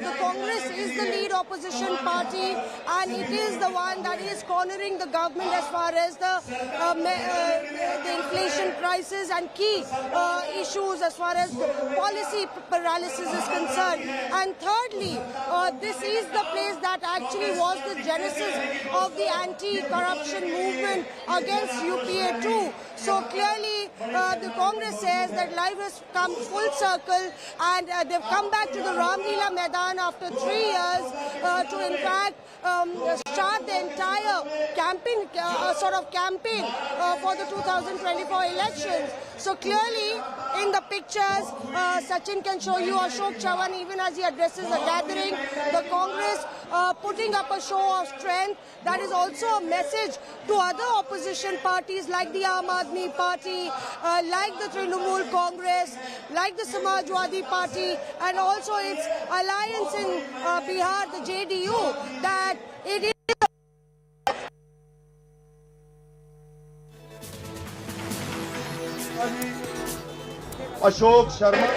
the Congress is the lead opposition party, and it is the one that is cornering the government as far as the inflation crisis and key issues as far as policy paralysis is concerned. And thirdly, this is the place that actually was the genesis of the anti-corruption movement against UPA too. So clearly, the Congress says that life has come full circle, and they've come back to the Ramlila Maidan after 3 years to in fact start the entire campaign, campaign for the 2024 elections. So clearly, in the pictures, Sachin can show you Ashok Chavan, even as he addresses a gathering, the Congress putting up a show of strength. That is also a message to other opposition parties like the Aam Aadmi Party, like the Trinamool Congress, like the Samajwadi Party, and also its alliance in Bihar, the JDU, that it is Ashok Sharma.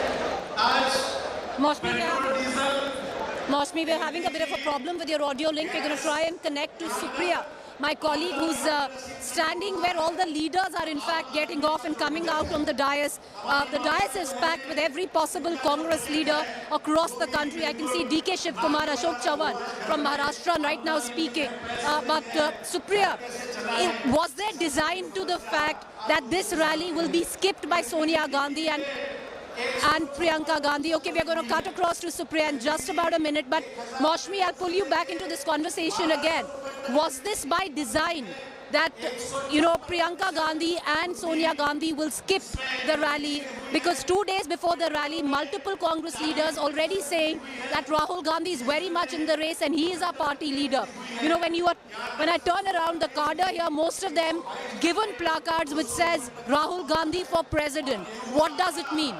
Mosmi, we're having a bit of a problem with your audio link. We're going to try and connect to Supriya, my colleague who's standing where all the leaders are in fact getting off and coming out on the dais. The dais is packed with every possible Congress leader across the country. I can see DK Shiv Kumar, Ashok Chavan from Maharashtra right now speaking. But Supriya, was there design to the fact that this rally will be skipped by Sonia Gandhi and Priyanka Gandhi? Okay, we are going to cut across to Supriya in just about a minute, but Maushmi, I'll pull you back into this conversation again. Was this by design that, Priyanka Gandhi and Sonia Gandhi will skip the rally? Because 2 days before the rally, multiple Congress leaders already saying that Rahul Gandhi is very much in the race and he is our party leader. When I turn around the cadre here, most of them given placards which says Rahul Gandhi for president. What does it mean?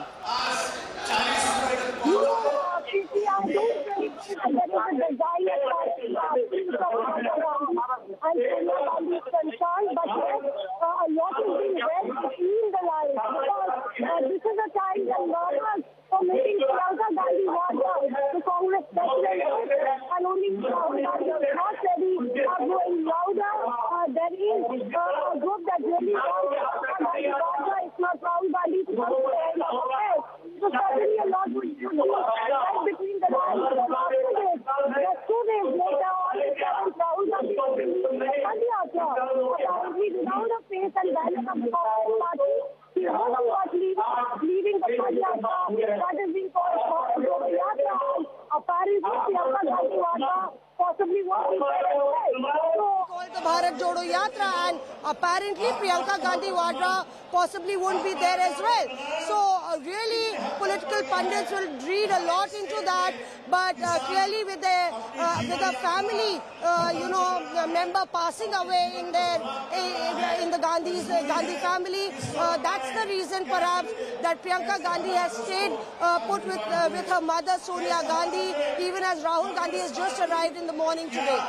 This is a time when voters for making Priyanka Gandhi the Congress president, and only not ready are going louder. There is a group that really wants it's not Rahul Gandhi. So certainly a lot would be right between the lines. Just 2 days later, on the 7th, Rahul Gandhi apparently without a face and balance of the Congress party. He was not leaving the party that is being called Yatra. Apparently, Priyanka Gandhi possibly won't be there as well. Called the Bharat Jodo Yatra, and apparently Priyanka Gandhi Vadra possibly won't be there as well. So really, political pundits will read a lot into that. But clearly, with a family, member passing away in the Gandhi family, that's the reason perhaps that Priyanka Gandhi has stayed put with her mother Sonia Gandhi, even as Rahul Gandhi has just arrived in the morning today.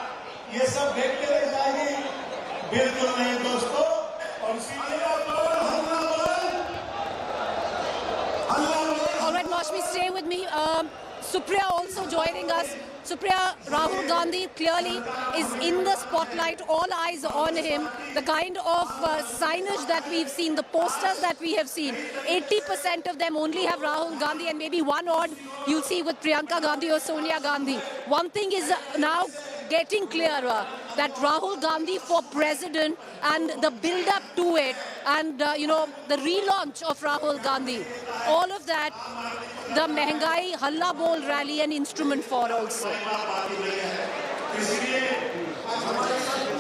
All right, Maushmi, stay with me. Supriya also joining us. Supriya, Rahul Gandhi clearly is in the spotlight, all eyes on him. The kind of signage that we've seen, the posters that we have seen, 80% of them only have Rahul Gandhi, and maybe one odd you'll see with Priyanka Gandhi or Sonia Gandhi. One thing is now getting clearer, that Rahul Gandhi for president and the build-up to it, and the relaunch of Rahul Gandhi, all of that, the Mehngai Halla Bol rally an instrument for also.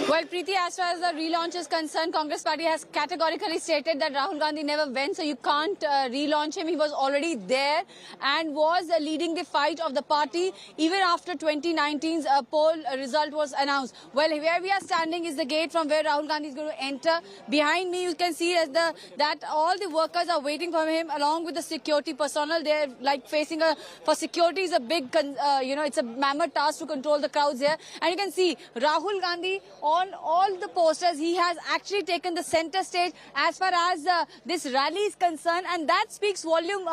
Well, Preeti, as far as the relaunch is concerned, Congress party has categorically stated that Rahul Gandhi never went, so you can't relaunch him. He was already there and was leading the fight of the party even after 2019's poll result was announced. Well, where we are standing is the gate from where Rahul Gandhi is going to enter. Behind me, you can see that all the workers are waiting for him along with the security personnel. They're like facing for security is a big, it's a mammoth task to control the crowds here. And you can see Rahul Gandhi on all the posters. He has actually taken the center stage as far as this rally is concerned, and that speaks volume,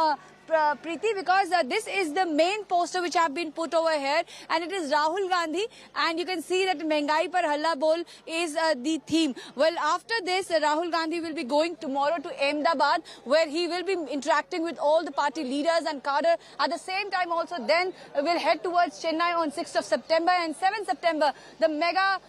Preeti, because this is the main poster which have been put over here, and it is Rahul Gandhi, and you can see that Mehengai par Halla Bol is the theme. Well, after this, Rahul Gandhi will be going tomorrow to Ahmedabad, where he will be interacting with all the party leaders and cadre. At the same time also, then will head towards Chennai on 6th of September and 7th September, the mega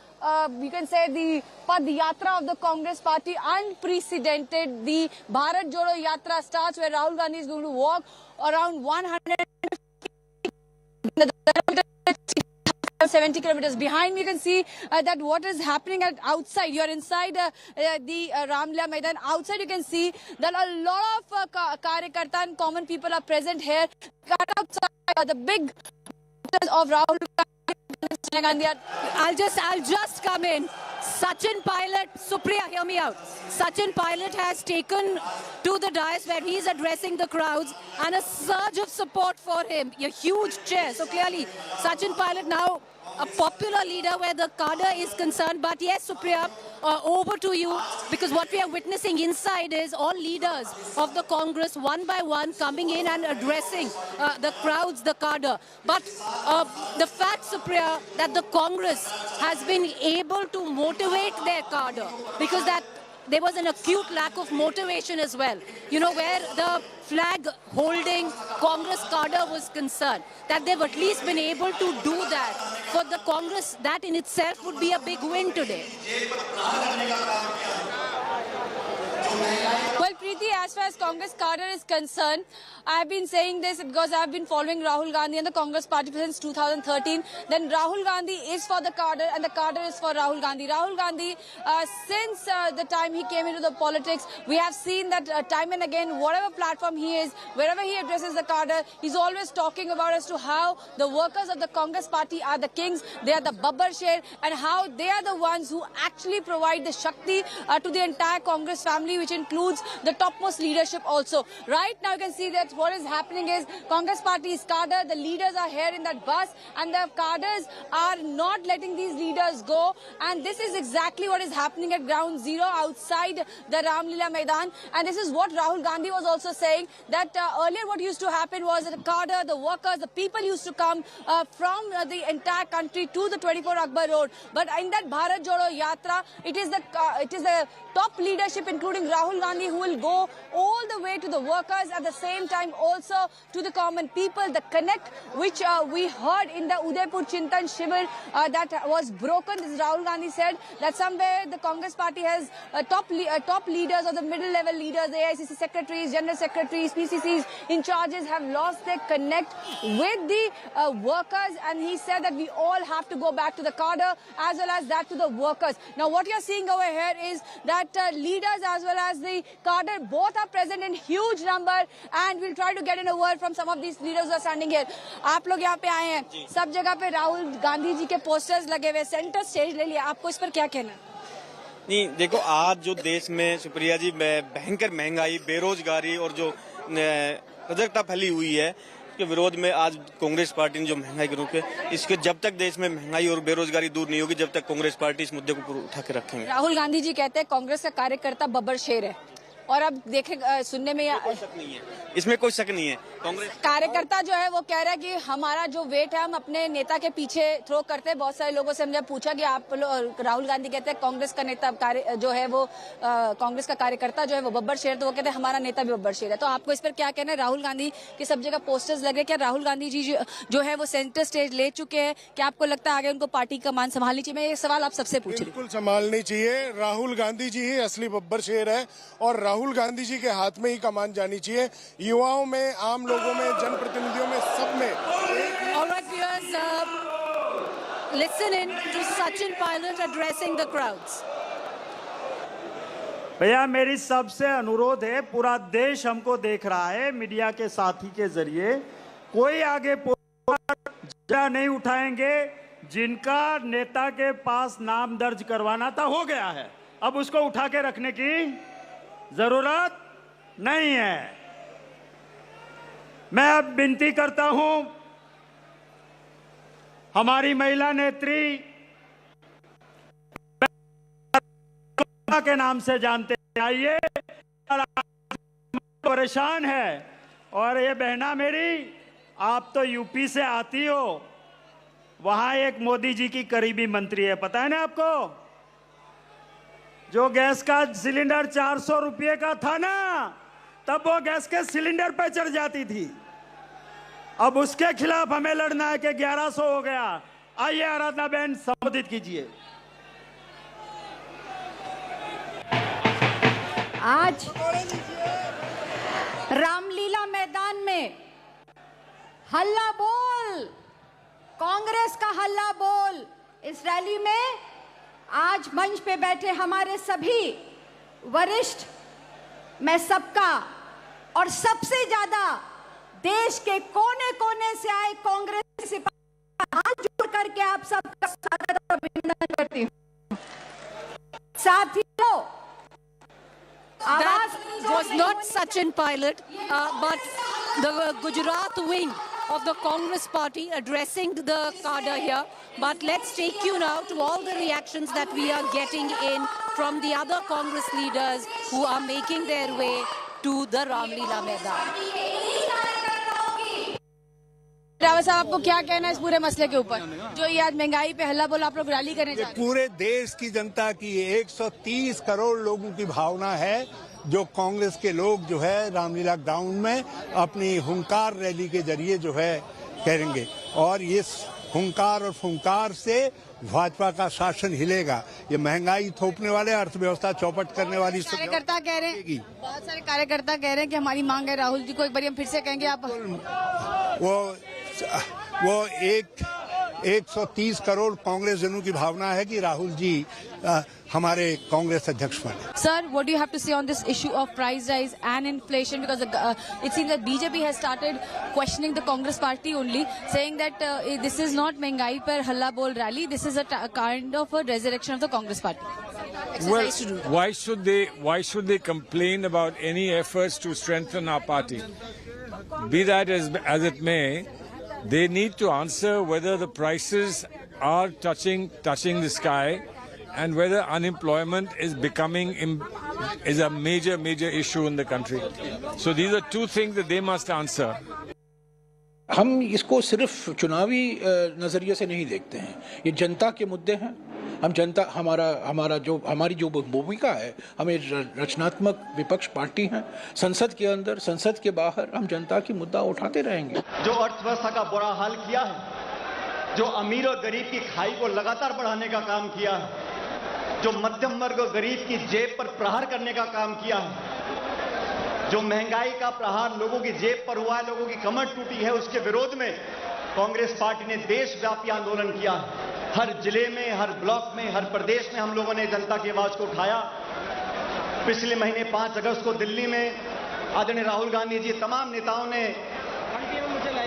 you can say the Pad Yatra of the Congress party, unprecedented. The Bharat Jodo Yatra starts where Rahul Gandhi is going to walk around 170 kilometers. Behind me, you can see that what is happening outside. You are inside the Ramlila Maidan. Outside, you can see that a lot of Karyakarta and common people are present here. Outside the big of Rahul Gandhi. I'll just come in. Sachin Pilot, Supriya, hear me out. Sachin Pilot has taken to the dais where he's addressing the crowds, and a surge of support for him. A huge cheer. So clearly, Sachin Pilot now a popular leader where the cadre is concerned. But yes, Supriya, over to you, because what we are witnessing inside is all leaders of the Congress one by one coming in and addressing the crowds, the cadre. But the fact, Supriya, that the Congress has been able to motivate their cadre, because that there was an acute lack of motivation as well. You know, where the flag holding Congress cadre was concerned, that they've at least been able to do that. For the Congress, that in itself would be a big win today. Well, Preeti, as far as Congress cadre is concerned, I have been saying this because I have been following Rahul Gandhi and the Congress party since 2013. Then Rahul Gandhi is for the cadre and the cadre is for Rahul Gandhi. Rahul Gandhi, since the time he came into the politics, we have seen that time and again, whatever platform he is, wherever he addresses the cadre, he's always talking about as to how the workers of the Congress party are the kings, they are the Babbar Sher, and how they are the ones who actually provide the Shakti to the entire Congress family, which includes the topmost leadership also. Right now you can see that what is happening is Congress party's cadre, the leaders are here in that bus, and the cadres are not letting these leaders go, and this is exactly what is happening at ground zero outside the Ramlila Maidan. And this is what Rahul Gandhi was also saying, that earlier what used to happen was that the cadre, the workers, the people used to come from the entire country to the 24 Akbar Road. But in that Bharat Jodo Yatra, it is the top leadership, including Rahul Gandhi, who will go all the way to the workers, at the same time also to the common people. The connect which we heard in the Udaipur Chintan Shivir that was broken. This Rahul Gandhi said that somewhere the Congress party has top leaders or the middle level leaders, the AICC secretaries, general secretaries, PCCs in charges have lost their connect with the workers, and he said that we all have to go back to the cadre as well as that to the workers. Now what you're seeing over here is that leaders as well as the cadre both are present in huge number, and we'll try to get in a word from some of these leaders who are standing here. आप लोग यहाँ पे आए हैं, सब जगह पे राहुल गांधी जी के पोस्टर्स लगे हुए, सेंटर स्टेज ले लिया, आपको इस पर क्या कहना? नहीं, देखो आज जो देश में सुप्रिया जी भयंकर महंगाई, बेरोजगारी और जो सजगता फैली हुई है के विरोध में आज कांग्रेस पार्टी ने जो महंगाई के रोके, इसके जब तक देश में महंगाई और बेरोजगारी दूर नहीं होगी, जब तक कांग्रेस पार्टी इस मुद्दे को उठा के रखेंगे। राहुल गांधी जी कहते हैं कांग्रेस का कार्यकर्ता बब्बर शेर है, और अब देखें सुनने में कोई शक नहीं है, इसमें कोई शक नहीं है। कांग्रेस कार्यकर्ता जो है वो कह रहा है कि हमारा जो वेट है हम अपने नेता के पीछे थ्रो करते हैं। बहुत सारे लोगों से हमने पूछा कि आप राहुल गांधी कहते हैं कांग्रेस का नेता जो है वो कांग्रेस का कार्यकर्ता जो है वो बब्बर शेर, तो वो कहते हैं हमारा नेता भी बब्बर शेर है। तो आपको इस पर क्या कहना है? राहुल गांधी के सब जगह पोस्टर्स लगे, क्या राहुल गांधी जी जो है वो सेंटर स्टेज ले चुके हैं? क्या आपको लगता है आगे उनको पार्टी का मान संभालनी चाहिए? मैं ये सवाल आप सबसे पूछ रही हूँ। बिल्कुल संभालनी चाहिए। राहुल गांधी जी ही असली बब्बर शेर है, और राहुल गांधी जी के हाथ में ही कमान जानी चाहिए। युवाओं में, आम लोगों में, जनप्रतिनिधियों में, सब में। listen in to Sachin Pilot addressing the crowds. भैया मेरी सबसे अनुरोध है, पूरा देश हमको देख रहा है मीडिया के साथी के जरिए, कोई आगे जरा नहीं उठाएंगे। जिनका नेता के पास नाम दर्ज करवाना था हो गया है, अब उसको उठा के रखने की जरूरत नहीं है। मैं अब विनती करता हूं, हमारी महिला नेत्री के नाम से जानते आइए, परेशान है। और ये बहना मेरी, आप तो यूपी से आती हो, वहां एक मोदी जी की करीबी मंत्री है, पता है ना आपको? जो गैस का सिलेंडर 400 रुपये का था ना, तब वो गैस के सिलेंडर पे चढ़ जाती थी। अब उसके खिलाफ हमें लड़ना है कि 1100 हो गया। आइए आराधना बहन संबोधित कीजिए। आज रामलीला मैदान में हल्ला बोल, कांग्रेस का हल्ला बोल। इस रैली में आज मंच पे बैठे हमारे सभी वरिष्ठ, मैं सबका और सबसे ज्यादा देश के कोने कोने से आए कांग्रेस से हाथ जोड़ करके आप सबका स्वागत और अभिनंदन करती हूँ। साथियों, That was not Sachin Pilot, but the Gujarat wing of the Congress party addressing the cadre here. But let's take you now to all the reactions that we are getting in from the other Congress leaders who are making their way to the Ramlila Maidan. Rawat साहब, आपको क्या कहना है इस पूरे मसले के ऊपर, जो ये आज महंगाई पे हल्ला बोला आप लोग रैली करने जा रहे हैं? पूरे देश की जनता की 130 करोड़ लोगों की भावना है, जो कांग्रेस के लोग जो है रामलीला ग्राउंड में अपनी हुंकार रैली के जरिए जो है करेंगे। और ये हुंकार और फुंकार से भाजपा का शासन हिलेगा। ये महंगाई थोपने वाले, अर्थव्यवस्था चौपट करने वाली कार्यकर्ता कह रहे हैं, बहुत सारे कार्यकर्ता कह रहे हैं कि हमारी मांग है राहुल जी को एक बार हम फिर से कहेंगे आप। वो 130 करोड़ कांग्रेस जनों की भावना है कि राहुल जी हमारे कांग्रेस अध्यक्ष बने। Sir, what do you have to say on this issue of price rise and inflation? Because it seems that BJP has started questioning the Congress party only, saying that this is not महंगाई पर हल्ला बोल rally. This is a kind of a resurrection of the Congress party. Well, why should they complain about any efforts to strengthen our party? Be that as it may, they need to answer whether the prices are touching the sky, and whether unemployment is a major issue in the country. So these are two things that they must answer. हम इसको सिर्फ चुनावी नजरिए से नहीं देखते हैं, ये जनता के मुद्दे हैं। हम जनता, हमारी जो भूमिका है, हमें रचनात्मक विपक्ष पार्टी हैं, संसद के अंदर संसद के बाहर हम जनता की मुद्दा उठाते रहेंगे। जो अर्थव्यवस्था का बुरा हाल किया है, जो अमीर और गरीब की खाई को लगातार बढ़ाने का काम किया है, जो मध्यम वर्ग और गरीब की जेब पर प्रहार करने का काम किया है, जो महंगाई का प्रहार लोगों की जेब पर हुआ है, लोगों की कमर टूटी है, उसके विरोध में कांग्रेस पार्टी ने देशव्यापी आंदोलन किया। हर जिले में, हर ब्लॉक में, हर प्रदेश में हम लोगों ने जनता की आवाज को उठाया। पिछले महीने 5 अगस्त को दिल्ली में आदरणीय राहुल गांधी जी, तमाम नेताओं ने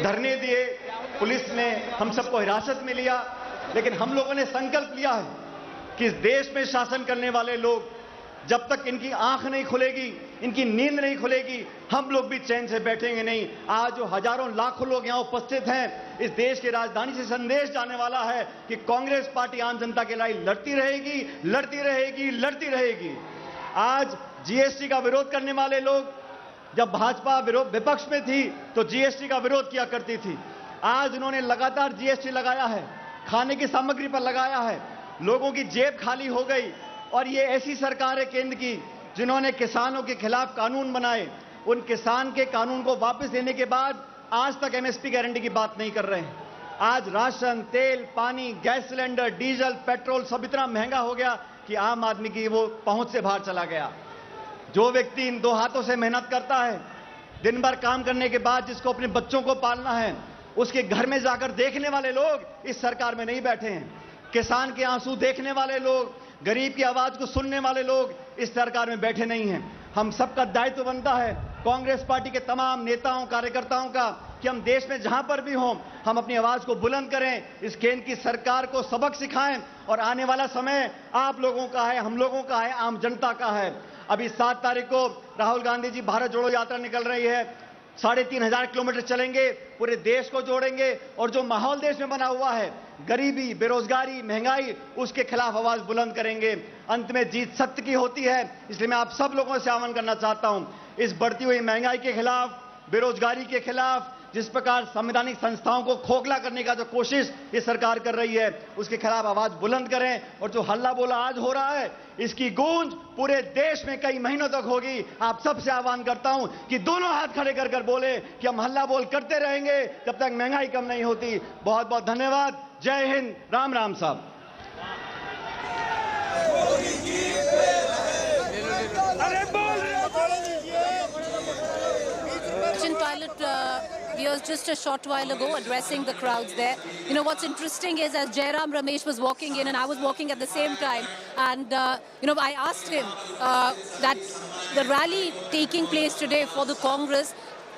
धरने दिए, पुलिस ने हम सबको हिरासत में लिया, लेकिन हम लोगों ने संकल्प लिया है कि इस देश में शासन करने वाले लोग, जब तक इनकी आंख नहीं खुलेगी, इनकी नींद नहीं खुलेगी, हम लोग भी चैन से बैठेंगे नहीं। आज जो हजारों लाखों लोग यहाँ उपस्थित हैं, इस देश की राजधानी से संदेश जाने वाला है कि कांग्रेस पार्टी आम जनता के लिए लड़ती रहेगी, लड़ती रहेगी, लड़ती रहेगी। आज जीएसटी का विरोध करने वाले लोग, जब भाजपा विपक्ष में थी तो जीएसटी का विरोध किया करती थी। आज उन्होंने लगातार जीएसटी लगाया है, खाने की सामग्री पर लगाया है, लोगों की जेब खाली हो गई। और ये ऐसी सरकार है केंद्र की जिन्होंने किसानों के खिलाफ कानून बनाए, उन किसान के कानून को वापस लेने के बाद आज तक एमएसपी गारंटी की बात नहीं कर रहे हैं। आज राशन, तेल, पानी, गैस सिलेंडर, डीजल, पेट्रोल सब इतना महंगा हो गया कि आम आदमी की वो पहुंच से बाहर चला गया। जो व्यक्ति इन 2 हाथों से मेहनत करता है, दिन भर काम करने के बाद जिसको अपने बच्चों को पालना है, उसके घर में जाकर देखने वाले लोग इस सरकार में नहीं बैठे हैं। किसान के आंसू देखने वाले लोग, गरीब की आवाज को सुनने वाले लोग इस सरकार में बैठे नहीं हैं। हम सबका दायित्व बनता है, कांग्रेस पार्टी के तमाम नेताओं कार्यकर्ताओं का, कि हम देश में जहां पर भी हों हम अपनी आवाज को बुलंद करें, इस केंद्र की सरकार को सबक सिखाएं। और आने वाला समय आप लोगों का है, हम लोगों का है, आम जनता का है। अभी 7 तारीख को राहुल गांधी जी भारत जोड़ो यात्रा निकल रही है। 3,500 किलोमीटर चलेंगे, पूरे देश को जोड़ेंगे और जो माहौल देश में बना हुआ है, गरीबी, बेरोजगारी, महंगाई, उसके खिलाफ आवाज बुलंद करेंगे। अंत में जीत सत्य की होती है, इसलिए मैं आप सब लोगों से आह्वान करना चाहता हूं, इस बढ़ती हुई महंगाई के खिलाफ, बेरोजगारी के खिलाफ, जिस प्रकार संवैधानिक संस्थाओं को खोखला करने का जो कोशिश ये सरकार कर रही है, उसके खिलाफ आवाज बुलंद करें। और जो हल्ला बोला आज हो रहा है, इसकी गूंज पूरे देश में कई महीनों तक होगी। आप सबसे आह्वान करता हूं कि दोनों हाथ खड़े कर कर बोले कि हम हल्ला बोल करते रहेंगे जब तक महंगाई कम नहीं होती। बहुत बहुत धन्यवाद। जय हिंद। राम राम साहब। Pilot was just a short while ago addressing the crowds there. You know, what's interesting is as Jairam Ramesh was walking in and I was walking at the same time, and I asked him that the rally taking place today for the Congress,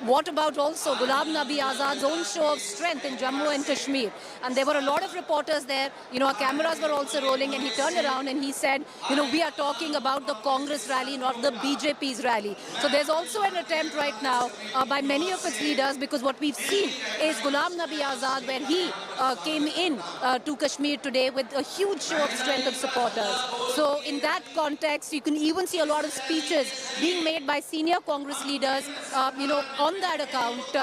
what about also Ghulam Nabi Azad's own show of strength in Jammu and Kashmir? And there were a lot of reporters there. Our cameras were also rolling, and he turned around and he said, we are talking about the Congress rally, not the BJP's rally. So there's also an attempt right now by many of its leaders, because what we've seen is Ghulam Nabi Azad, where he came in to Kashmir today with a huge show of strength of supporters. So in that context, you can even see a lot of speeches being made by senior Congress leaders, on that account,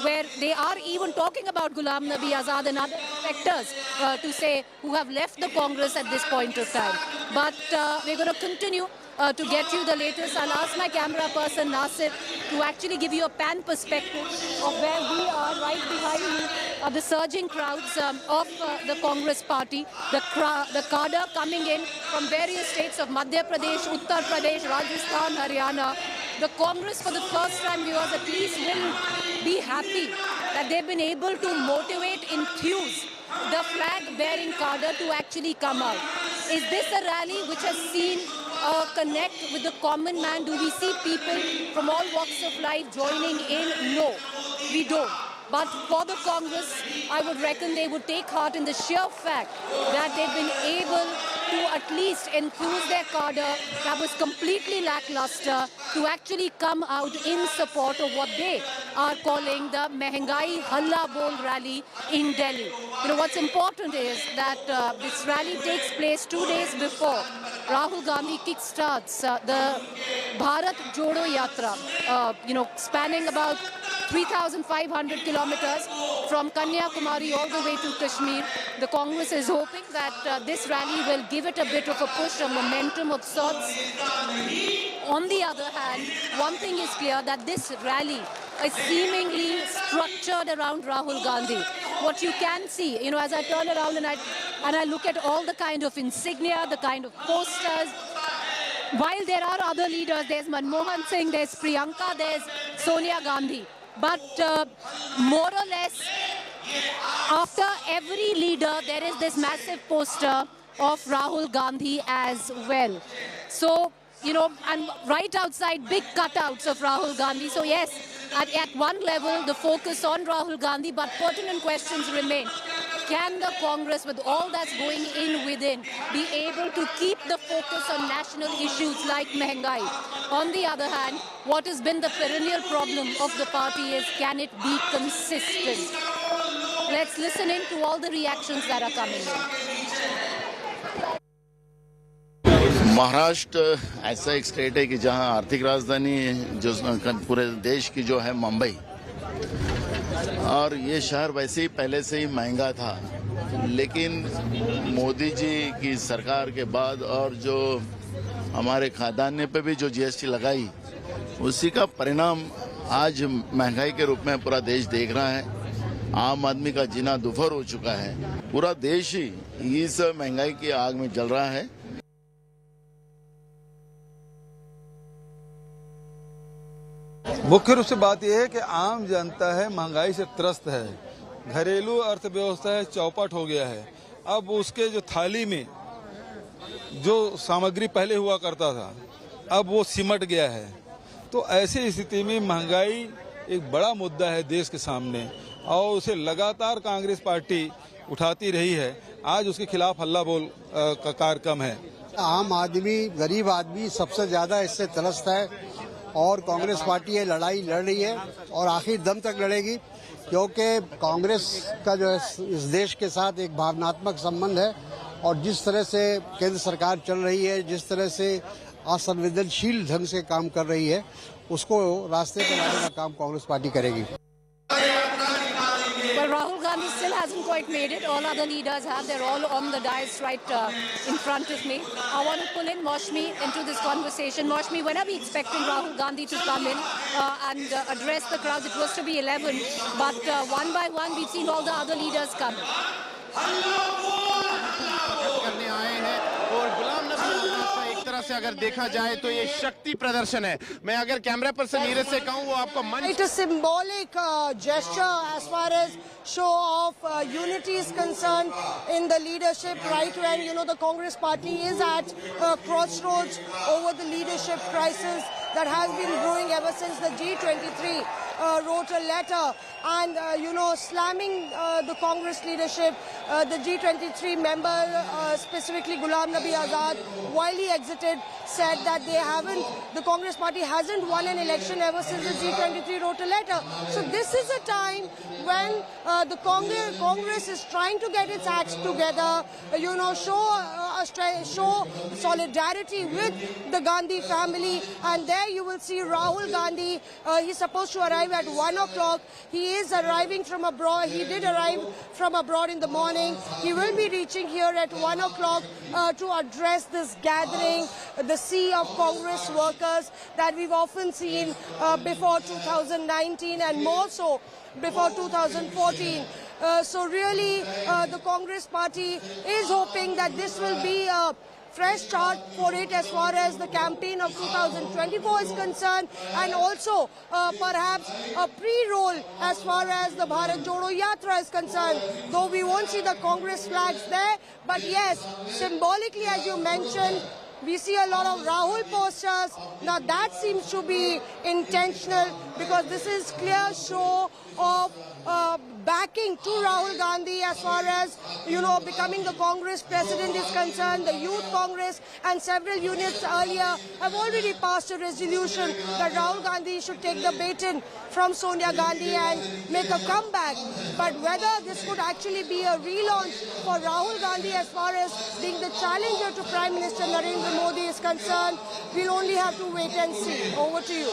where they are even talking about Ghulam Nabi Azad and other sectors to say who have left the Congress at this point of time. But we're going to continue to get you the latest. I'll ask my camera person Nasir to actually give you a pan perspective of where we are right behind you, the surging crowds of the Congress party, the cadre coming in from various states of Madhya Pradesh, Uttar Pradesh, Rajasthan, Haryana. The Congress, for the first time, viewers at least will be happy that they've been able to motivate, enthuse the flag-bearing cadre to actually come out. Is this a rally which has seen a connect with the common man? Do we see people from all walks of life joining in? No, we don't. But for the Congress, I would reckon they would take heart in the sheer fact that they've been able to at least enthuse their cadre that was completely lackluster to actually come out in support of what they are calling the Mehengai Halla Bol rally in Delhi. What's important is that this rally takes place 2 days before Rahul Gandhi kickstarts the Bharat Jodo Yatra, spanning about 3,500 kilometers from Kanyakumari all the way to Kashmir. The Congress is hoping that this rally will give it a bit of a push, a momentum of sorts. On the other hand, one thing is clear, that this rally is seemingly structured around Rahul Gandhi. What you can see, as I turn around and I look at all the kind of insignia, the kind of posters, while there are other leaders, there's Manmohan Singh, there's Priyanka, there's Sonia Gandhi. But more or less, after every leader, there is this massive poster of Rahul Gandhi as well. So, and right outside, big cutouts of Rahul Gandhi. So yes, at one level, the focus on Rahul Gandhi, but pertinent questions remain. Can the Congress, with all that's going in within, be able to keep the focus on national issues like Mehengai? On the other hand, what has been the perennial problem of the party is, can it be consistent? Let's listen in to all the reactions that are coming in. Maharashtra ऐसा एक state है कि जहां आर्थिक राजधानी जो पूरे देश की जो है मुंबई, और ये शहर वैसे ही पहले से ही महंगा था, लेकिन मोदी जी की सरकार के बाद और जो हमारे खाद्यान्न पे भी जो जीएसटी लगाई, उसी का परिणाम आज महंगाई के रूप में पूरा देश देख रहा है। आम आदमी का जीना दुभर हो चुका है। पूरा देश ही इस महंगाई की आग में जल रहा है। मुख्य रूप से बात यह है कि आम जनता है महंगाई से त्रस्त है, घरेलू अर्थव्यवस्था है चौपट हो गया है। अब उसके जो थाली में जो सामग्री पहले हुआ करता था अब वो सिमट गया है। तो ऐसी स्थिति में महंगाई एक बड़ा मुद्दा है देश के सामने और उसे लगातार कांग्रेस पार्टी उठाती रही है। आज उसके खिलाफ हल्ला बोल का कार्यक्रम है। आम आदमी, गरीब आदमी सबसे ज्यादा इससे त्रस्त है और कांग्रेस पार्टी ये लड़ाई लड़ रही है और आखिर दम तक लड़ेगी, क्योंकि कांग्रेस का जो है इस देश के साथ एक भावनात्मक संबंध है और जिस तरह से केंद्र सरकार चल रही है, जिस तरह से असंवेदनशील ढंग से काम कर रही है, उसको रास्ते पर लाने का काम कांग्रेस पार्टी करेगी। Well, Rahul Gandhi still hasn't quite made it. All other leaders have. They're all on the dais right in front of me. I want to pull in Moshmi into this conversation. Moshmi, when are we expecting Rahul Gandhi to come in and address the crowds? It was to be 11, but one by one we've seen all the other leaders come. करने आए हैं और गुलाम नबी आजाद का एक तरह से अगर देखा जाए तो ये शक्ति प्रदर्शन है। मैं अगर कैमरा पर्सन नीरज से कहूँ वो आपको मंच It is symbolic gesture as far as show of unity is concerned in the leadership, right when the Congress party is at crossroads over the leadership crisis that has been brewing ever since the G23 wrote a letter and slamming the Congress leadership. The G23 member, specifically Ghulam Nabi Azad, while he exited, said that the Congress party hasn't won an election ever since the G23 wrote a letter. So this is a time when the Congress is trying to get its acts together, show solidarity with the Gandhi family, and there you will see Rahul Gandhi. He's supposed to arrive at 1 o'clock. He is arriving from abroad. He did arrive from abroad in the morning. He will be reaching here at 1 o'clock to address this gathering, the sea of Congress workers that we've often seen before 2019 and more so before 2014. So really the Congress party is hoping that this will be a fresh start for it as far as the campaign of 2024 is concerned, and also perhaps a pre-roll as far as the Bharat Jodo Yatra is concerned, though we won't see the Congress flags there. But yes, symbolically, as you mentioned, we see a lot of Rahul posters. Now that seems to be intentional because this is clear show of backing to Rahul Gandhi as far as, becoming the Congress president is concerned. The Youth Congress and several units earlier have already passed a resolution that Rahul Gandhi should take the baton from Sonia Gandhi and make a comeback. But whether this could actually be a relaunch for Rahul Gandhi as far as being the challenger to Prime Minister Narendra Modi is concerned, we'll only have to wait and see. Over to you.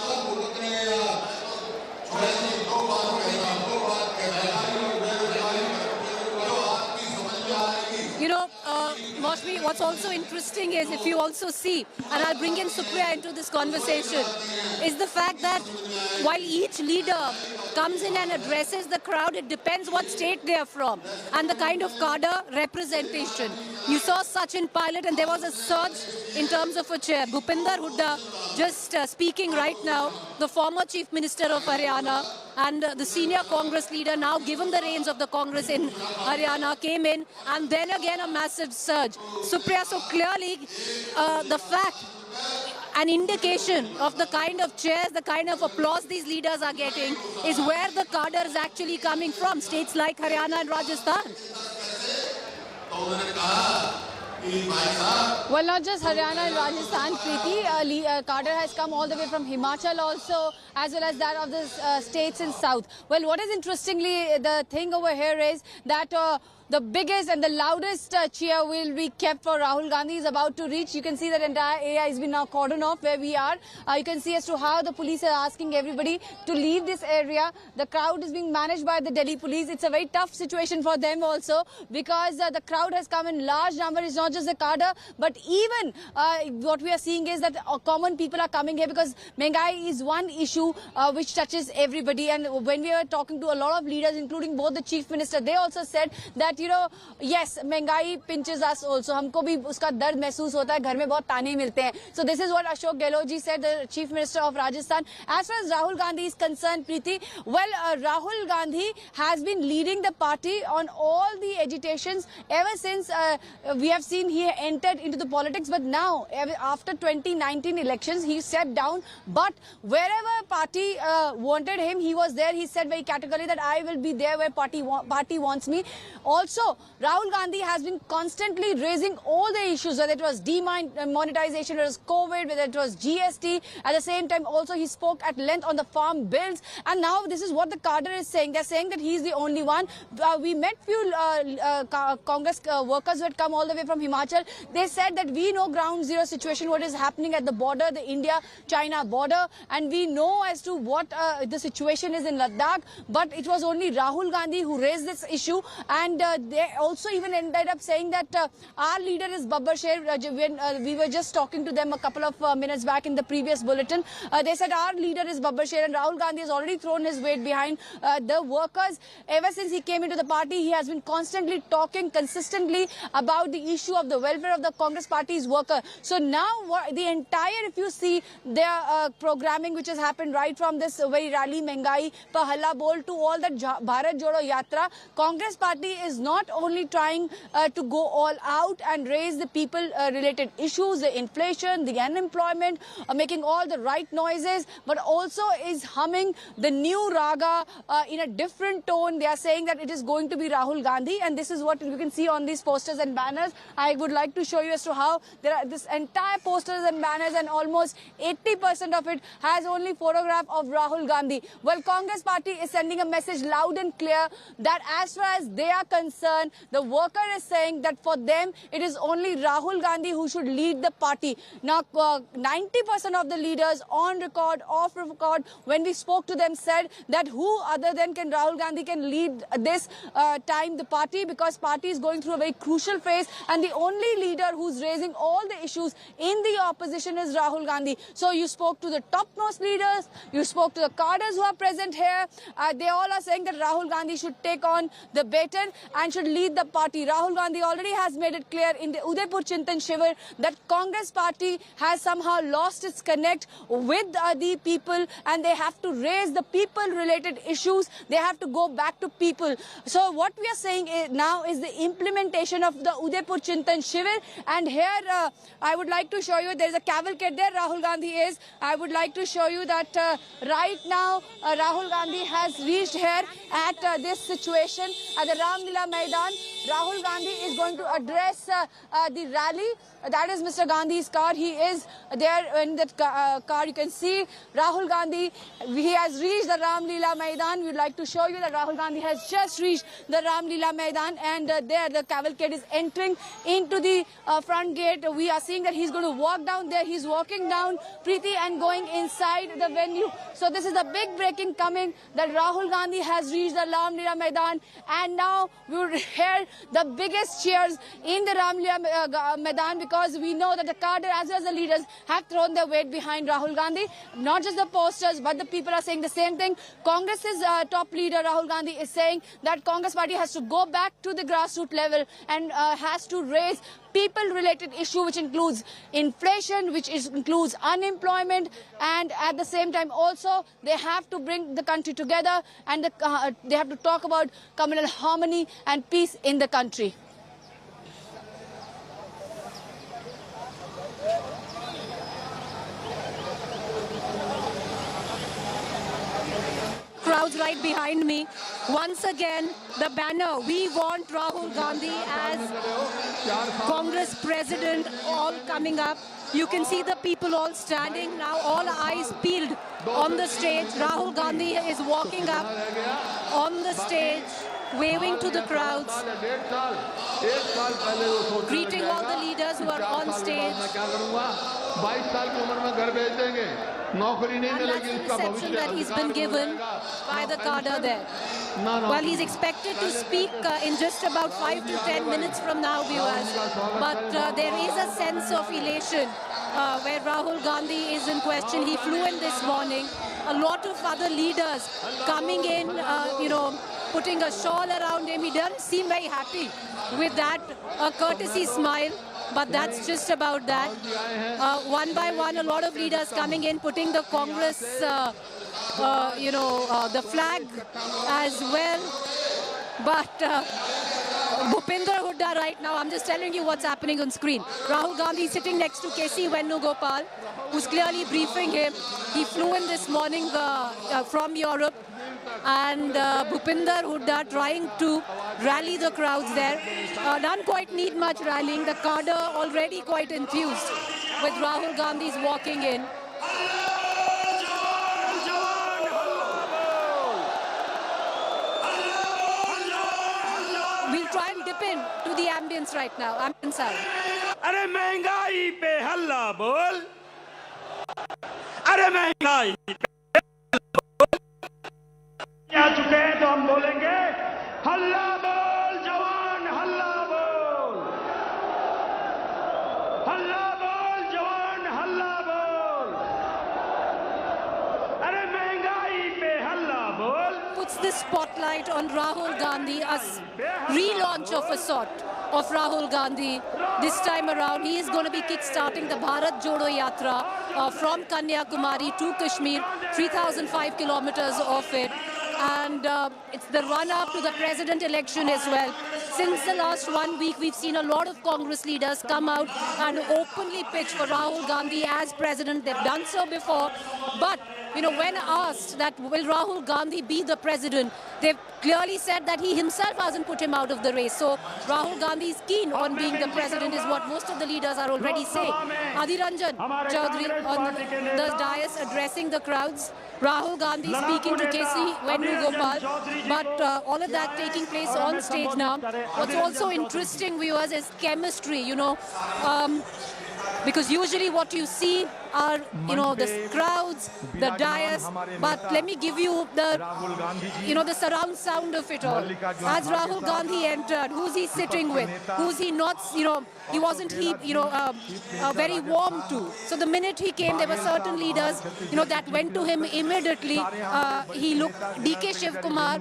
Moshmi, what's also interesting is if you also see, and I'll bring in Supriya into this conversation, is the fact that while each leader comes in and addresses the crowd, it depends what state they are from and the kind of cadre representation. You saw Sachin Pilot and there was a surge in terms of a chair. Bhupinder Hooda just speaking right now, the former Chief Minister of Haryana and the senior Congress leader, now given the reins of the Congress in Haryana, came in, and then again a massive surge. Supriya, so clearly the fact, an indication of the kind of cheers, the kind of applause these leaders are getting is where the cadre is actually coming from, states like Haryana and Rajasthan. Well, not just Haryana and Rajasthan, Preeti. Cadre has come all the way from Himachal also, as well as that of the states in south. Well, what is interestingly, the thing over here is that the biggest and the loudest cheer will be kept for Rahul Gandhi. Is about to reach. You can see that entire area has been now cordoned off where we are. You can see as to how the police are asking everybody to leave this area. The crowd is being managed by the Delhi police. It's a very tough situation for them also because the crowd has come in large number. It's not just the cadre, but even what we are seeing is that common people are coming here because Mengai is one issue which touches everybody. And when we were talking to a lot of leaders, including both the Chief Minister, they also said that that yes, महंगाई pinches us also. हमको भी उसका दर्द महसूस होता है, घर में बहुत ताने मिलते हैं. So this is what Ashok Gehlot ji said, the Chief Minister of Rajasthan. As far as Rahul Gandhi is concerned, Preeti, well, Rahul Gandhi has been leading the party on all the agitations ever since we have seen he entered into the politics. But now, after 2019 elections, he stepped down. But wherever party wanted him, he was there. He said very categorically that I will be there where party wants me. Also, Rahul Gandhi has been constantly raising all the issues, whether it was demonetization, whether it was COVID, whether it was GST. At the same time, also he spoke at length on the farm bills. And now this is what the cadre is saying. They're saying that he's the only one. We met few Congress workers who had come all the way from Himachal. They said that we know ground zero situation, what is happening at the border, the India-China border, and we know as to what the situation is in Ladakh. But it was only Rahul Gandhi who raised this issue, and they also even ended up saying that our leader is Babbar Sher. When we were just talking to them a couple of minutes back in the previous bulletin, they said our leader is Babbar Sher, and Rahul Gandhi has already thrown his weight behind the workers. Ever since he came into the party, he has been constantly talking consistently about the issue of the welfare of the Congress party's worker. So now the entire, if you see their programming which has happened right from this very rally, Mengai, Pahalla Bol, to all that Bharat Jodo Yatra, Congress party is not only trying to go all out and raise the people related issues, the inflation, the unemployment, making all the right noises, but also is humming the new raga in a different tone. They are saying that it is going to be Rahul Gandhi, and this is what you can see on these posters and banners. I would like to show you as to how there are this entire posters and banners, and almost 80% of it has only photograph of Rahul Gandhi. Well, Congress party is sending a message loud and clear that as far as they are concerned, the worker is saying that for them it is only Rahul Gandhi who should lead the party. Now, 90% of the leaders on record, off record, when we spoke to them, said that who other than Rahul Gandhi can lead this time the party, because party is going through a very crucial phase, and the only leader who's raising all the issues in the opposition is Rahul Gandhi. So you spoke to the topmost leaders, you spoke to the cadres who are present here. They all are saying that Rahul Gandhi should take on the baton and should lead the party. Rahul Gandhi already has made it clear in the Udaipur Chintan Shivir that Congress party has somehow lost its connect with the people, and they have to raise the people related issues. They have to go back to people. So what we are saying now is the implementation of the Udaipur Chintan Shivir, and here I would like to show you there is a cavalcade there. Rahul Gandhi is. I would like to show you that right now Rahul Gandhi has reached here at this situation at the Ramlila Maidan. Rahul Gandhi is going to address the rally. That is Mr. Gandhi's car. He is there in that car. You can see Rahul Gandhi. He has reached the Ramlila Maidan. We would like to show you that Rahul Gandhi has just reached the Ramlila Maidan, and there the cavalcade is entering into the front gate. We are seeing that he's going to walk down there. He's walking down, Preeti, and going inside the venue. So this is the big breaking coming that Rahul Gandhi has reached the Ramlila Maidan, and now we will hear the biggest cheers in the Ramlila Maidan, because we know that the cadre as well as the leaders have thrown their weight behind Rahul Gandhi. Not just the posters, but the people are saying the same thing. Congress's top leader Rahul Gandhi is saying that Congress party has to go back to the grassroots level and has to raise people-related issue, which includes inflation, which includes unemployment, and at the same time also they have to bring the country together, and they have to talk about communal harmony and peace in the country. Crowds right behind me. Once again, the banner, we want Rahul Gandhi as Congress president, all coming up. You can see the people all standing now, all eyes peeled on the stage. Rahul Gandhi is walking up on the stage, waving to the crowds, greeting all the leaders who are on stage. And that's the reception that he's been given by the cadre there. Well, he's expected to speak in just about 5 to 10 minutes from now, viewers. But there is a sense of elation where Rahul Gandhi is in question. He flew in this morning. A lot of other leaders coming in, putting a shawl around him. He doesn't seem very happy with that courtesy smile, but that's just about that. One by one, a lot of leaders coming in, putting the Congress, the flag as well. But Bhupinder Hooda right now, I'm just telling you what's happening on screen. Rahul Gandhi sitting next to KC Venugopal, who's clearly briefing him. He flew in this morning from Europe. And Bhupinder Hooda trying to rally the crowds there. Don't quite need much rallying. The cadre already quite enthused with Rahul Gandhi's walking in. We'll try and dip in to the ambience right now. Ambience sound. अरे महंगाई पे हल्ला बोल, अरे महंगाई आ चुके हैं तो हम बोलेंगे हल्ला बोल जवान, हल्ला बोल, हल्ला बोल जवान, हल्ला बोल, अरे महंगाई पे हल्ला बोल. Puts the spotlight on Rahul Gandhi, a relaunch of a sort of Rahul Gandhi. This time around, he is going to be kick-starting the Bharat Jodo Yatra from Kanyakumari to Kashmir, 3,005 kilometers of it. And it's the run-up to the president election as well. Since the last 1 week, we've seen a lot of Congress leaders come out and openly pitch for Rahul Gandhi as president. They've done so before. But, when asked that will Rahul Gandhi be the president, they've clearly said that he himself hasn't put him out of the race. So Rahul Gandhi is keen on being the president is what most of the leaders are already saying. Adhir Ranjan Chaudhary on the dais addressing the crowds. Rahul Gandhi speaking to KC Venugopal, but all of that taking place on stage now. What's also interesting, viewers, is chemistry, because usually what you see are, the crowds, the dais, but let me give you the, the surround sound of it all. As Rahul Gandhi entered, who's he sitting with? Who's he not, he wasn't very warm to. So the minute he came, there were certain leaders, that went to him immediately. He looked, DK Shiv Kumar,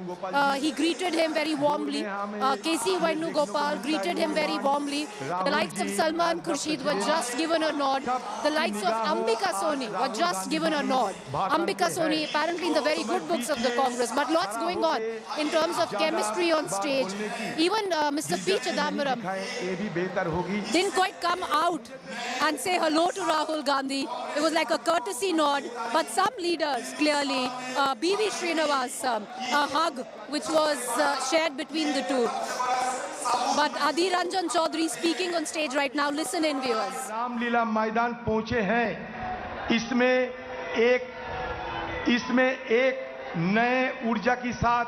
he greeted him very warmly. KC Venugopal greeted him very warmly. The likes of Salman Khurshid were just given a nod. The likes of Ambika Soni were just given a nod. Ambika Soni apparently in the very good books of the Congress, but lots going on in terms of chemistry on stage. Even Mr. P. Chidambaram didn't quite come out and say hello to Rahul Gandhi. It was like a courtesy nod, but some leaders clearly, B.V. Srinivas, a hug which was shared between the two. But Adhir Ranjan Chaudhary speaking on stage right now. Listen in, viewers. Ramlila मैदान पहुंचे हैं, इसमें एक नए ऊर्जा के साथ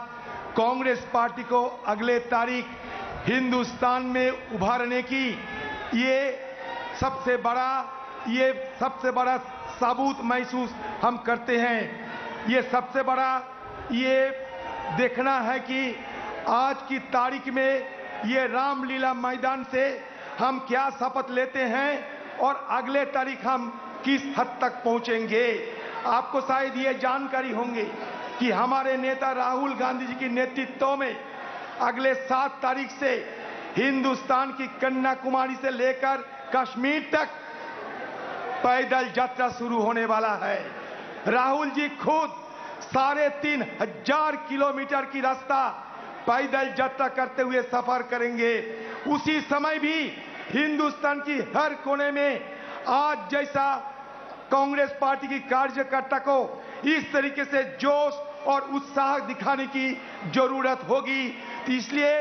Congress party को अगले तारीख हिंदुस्तान में उभारने की ये सबसे बड़ा सबूत महसूस हम करते हैं. ये सबसे बड़ा ये देखना है कि आज की तारीख में ये रामलीला मैदान से हम क्या शपथ लेते हैं और अगले तारीख हम किस हद तक पहुंचेंगे. आपको शायद ये जानकारी होंगे कि हमारे नेता राहुल गांधी जी के नेतृत्व में अगले 7 तारीख से हिंदुस्तान की कन्याकुमारी से लेकर कश्मीर तक पैदल यात्रा शुरू होने वाला है. राहुल जी खुद 3,500 किलोमीटर की रास्ता पैदल यात्रा करते हुए सफर करेंगे. उसी समय भी हिंदुस्तान की हर कोने में आज जैसा कांग्रेस पार्टी की कार्यकर्ता को इस तरीके से जोश और उत्साह दिखाने की जरूरत होगी. इसलिए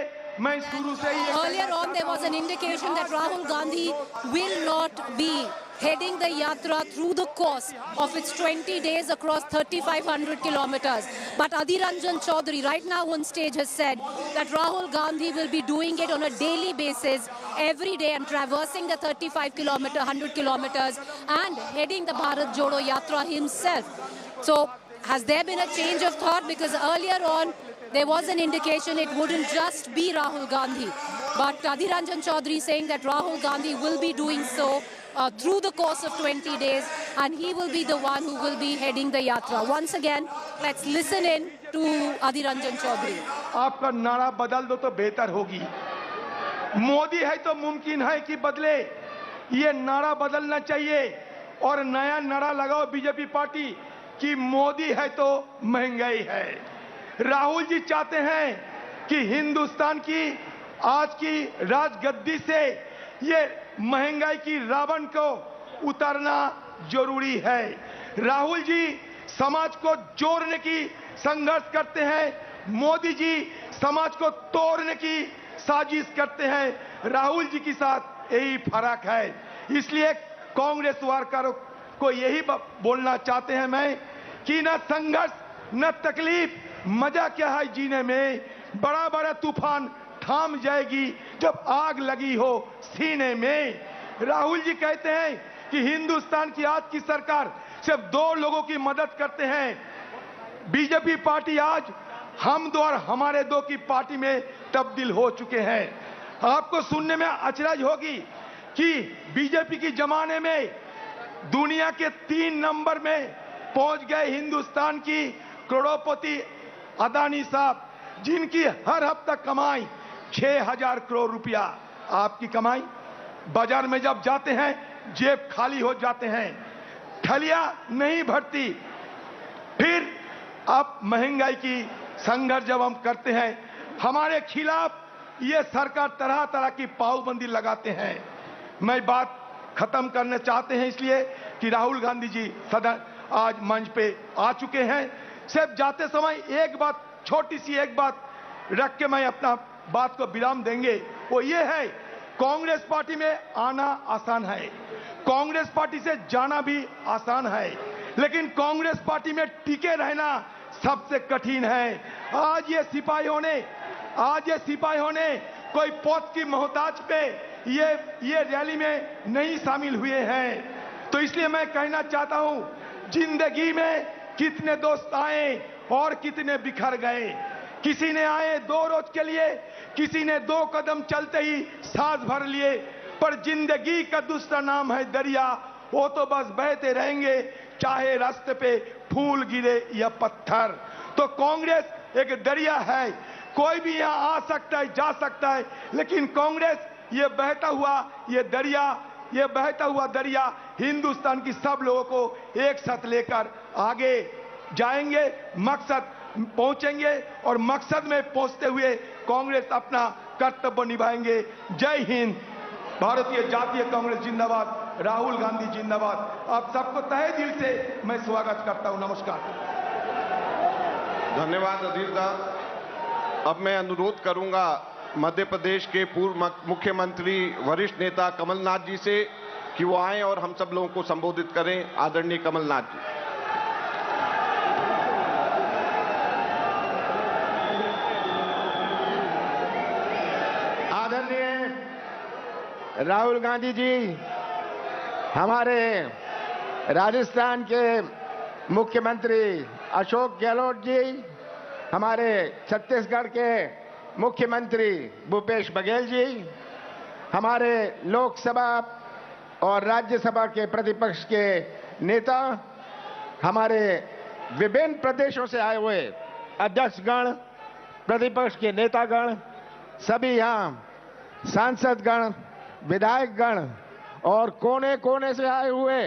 मैं शुरू से ही earlier on there was an indication that Rahul Gandhi will not be heading the yatra through the course of its 20 days across 3,500 kilometers. But Adhir Ranjan Chaudhary right now on stage has said that Rahul Gandhi will be doing it on a daily basis every day and traversing the 100 kilometers and heading the Bharat Jodo Yatra himself. So has there been a change of thought? Because earlier on there was an indication it wouldn't just be Rahul Gandhi. But Adhir Ranjan Chaudhary saying that Rahul Gandhi will be doing so through the course of 20 days, and he will be the one who will be heading the yatra. Once again, let's listen in to Adhir Ranjan Chaudhary. आपका नारा बदल दो तो बेहतर होगी। मोदी है तो मुमकिन है कि बदले, ये नारा बदलना चाहिए और नया नारा लगाओ बीजेपी पार्टी कि मोदी है तो महंगाई है। राहुल जी चाहते हैं कि हिंदुस्तान की आज की राजगद्दी से ये महंगाई की रावण को उतारना जरूरी है। राहुल जी समाज को जोड़ने की संघर्ष करते हैं, मोदी जी समाज को तोड़ने की साजिश करते हैं। राहुल जी के साथ यही फर्क है। इसलिए कांग्रेस वर्करों को यही बोलना चाहते हैं मैं कि न संघर्ष न तकलीफ, मजा क्या है जीने में। बड़ा बड़ा तूफान थाम जाएगी जब आग लगी हो सीने में। राहुल जी कहते हैं कि हिंदुस्तान की आज की सरकार सिर्फ 2 लोगों की मदद करते हैं। बीजेपी पार्टी आज हम दो और हमारे दो की पार्टी में तब्दील हो चुके हैं। आपको सुनने में अचरज होगी कि बीजेपी की जमाने में दुनिया के 3 नंबर में पहुंच गए हिंदुस्तान की करोड़पति अदानी साहब, जिनकी हर हफ्ता कमाई 6000 करोड़ रुपया। आपकी कमाई बाजार में जब जाते हैं जेब खाली हो जाते हैं, थैलियां नहीं भरती। फिर अब महंगाई की संघर्ष जब हम करते हैं, हमारे खिलाफ ये सरकार तरह तरह की पाबंदी लगाते हैं। मैं बात खत्म करना चाहते हैं इसलिए कि राहुल गांधी जी सदन आज मंच पे आ चुके हैं। सिर्फ जाते समय एक बात, छोटी सी एक बात रख के मैं अपना बात को विराम देंगे, वो ये है कांग्रेस पार्टी में आना आसान है, कांग्रेस पार्टी से जाना भी आसान है, लेकिन कांग्रेस पार्टी में टिके रहना सबसे कठिन है। आज ये सिपाहियों ने कोई पद की मोहताज पे ये रैली में नहीं शामिल हुए हैं। तो इसलिए मैं कहना चाहता हूं, जिंदगी में कितने दोस्त आए और कितने बिखर गए। किसी ने आए 2 रोज के लिए, किसी ने 2 कदम चलते ही सांस भर लिए, पर जिंदगी का दूसरा नाम है दरिया। वो तो बस बहते रहेंगे, चाहे रास्ते पे फूल गिरे या पत्थर। तो कांग्रेस एक दरिया है, कोई भी यहां आ सकता है, जा सकता है, लेकिन कांग्रेस ये बहता हुआ दरिया हिंदुस्तान की सब लोगों को एक साथ लेकर आगे जाएंगे, मकसद पहुंचेंगे और मकसद में पहुंचते हुए कांग्रेस अपना कर्तव्य निभाएंगे। जय हिंद, भारतीय जातीय कांग्रेस जिंदाबाद, राहुल गांधी जिंदाबाद। आप सबको तहे दिल से मैं स्वागत करता हूं। नमस्कार। धन्यवाद अधीर दा। अब मैं अनुरोध करूंगा मध्य प्रदेश के पूर्व मुख्यमंत्री वरिष्ठ नेता कमलनाथ जी से कि वो आए और हम सब लोगों को संबोधित करें। आदरणीय कमलनाथ जी। आदरणीय राहुल गांधी जी, हमारे राजस्थान के मुख्यमंत्री अशोक गहलोत जी, हमारे छत्तीसगढ़ के मुख्यमंत्री भूपेश बघेल जी, हमारे लोकसभा और राज्यसभा के प्रतिपक्ष के नेता, हमारे विभिन्न प्रदेशों से आए हुए अध्यक्षगण, प्रतिपक्ष के नेतागण, सभी यहाँ सांसदगण, विधायकगण और कोने कोने से आए हुए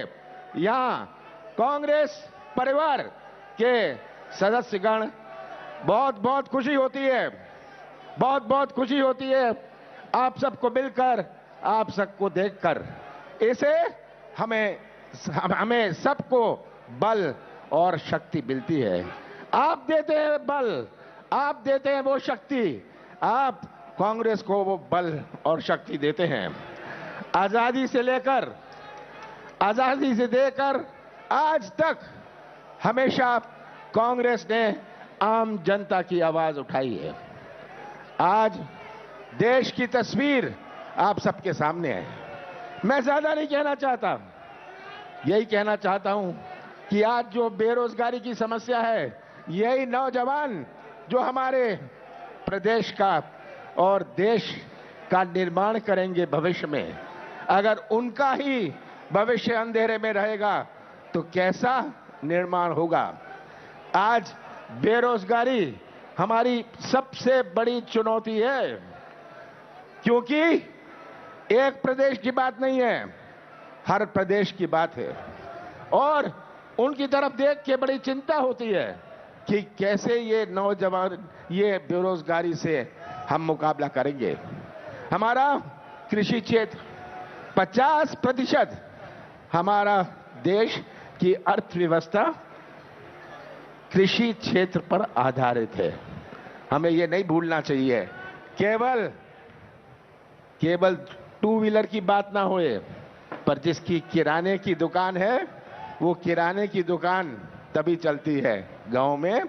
यहाँ कांग्रेस परिवार के सदस्यगण, बहुत बहुत खुशी होती है, बहुत बहुत खुशी होती है आप सबको मिलकर, आप सबको देखकर। इसे हमें सबको बल और शक्ति मिलती है। आप देते हैं बल, आप देते हैं वो शक्ति, आप कांग्रेस को वो बल और शक्ति देते हैं। आजादी से देकर आज तक हमेशा कांग्रेस ने आम जनता की आवाज उठाई है। आज देश की तस्वीर आप सबके सामने है। मैं ज्यादा नहीं कहना चाहता, यही कहना चाहता हूं कि आज जो बेरोजगारी की समस्या है, यही नौजवान जो हमारे प्रदेश का और देश का निर्माण करेंगे भविष्य में, अगर उनका ही भविष्य अंधेरे में रहेगा तो कैसा निर्माण होगा। आज बेरोजगारी हमारी सबसे बड़ी चुनौती है, क्योंकि एक प्रदेश की बात नहीं है, हर प्रदेश की बात है। और उनकी तरफ देख के बड़ी चिंता होती है कि कैसे ये नौजवान ये बेरोजगारी से हम मुकाबला करेंगे। हमारा कृषि क्षेत्र 50% हमारा देश की अर्थव्यवस्था कृषि क्षेत्र पर आधारित है। हमें ये नहीं भूलना चाहिए। केवल टू व्हीलर की बात ना होए, पर जिसकी किराने की दुकान है वो किराने की दुकान तभी चलती है गांव में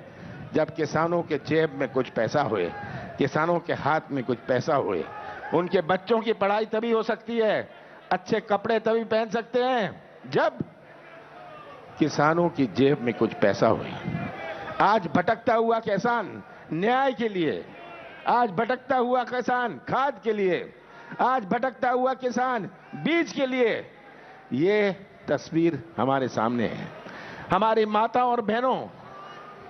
जब किसानों के जेब में कुछ पैसा होए, किसानों के हाथ में कुछ पैसा होए। उनके बच्चों की पढ़ाई तभी हो सकती है, अच्छे कपड़े तभी पहन सकते हैं जब किसानों की जेब में कुछ पैसा होए। आज भटकता हुआ किसान न्याय के लिए, आज भटकता हुआ किसान खाद के लिए, आज भटकता हुआ किसान बीज के लिए, ये तस्वीर हमारे सामने है। हमारी माताओं और बहनों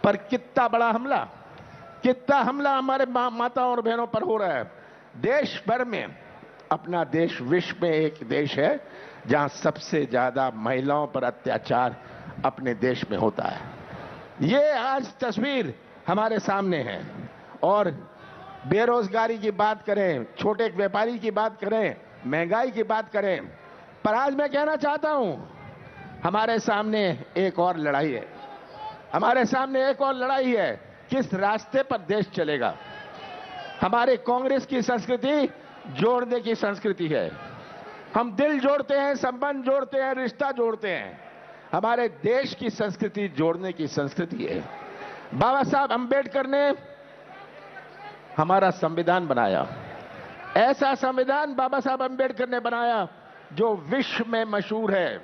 पर कितना बड़ा हमला हमारे माताओं और बहनों पर हो रहा है। देश भर में अपना देश विश्व में एक देश है जहां सबसे ज्यादा महिलाओं पर अत्याचार अपने देश में होता है। ये आज तस्वीर हमारे सामने है। और बेरोजगारी की बात करें, छोटे व्यापारी की बात करें, महंगाई की बात करें, पर आज मैं कहना चाहता हूं हमारे सामने एक और लड़ाई है। हमारे सामने एक और लड़ाई है, किस रास्ते पर देश चलेगा। हमारे कांग्रेस की संस्कृति जोड़ने की संस्कृति है। हम दिल जोड़ते हैं, संबंध जोड़ते हैं, रिश्ता जोड़ते हैं। हमारे देश की संस्कृति जोड़ने की संस्कृति है। बाबा साहब अंबेडकर ने हमारा संविधान बनाया। ऐसा संविधान बाबा साहब अंबेडकर ने बनाया जो विश्व में मशहूर है।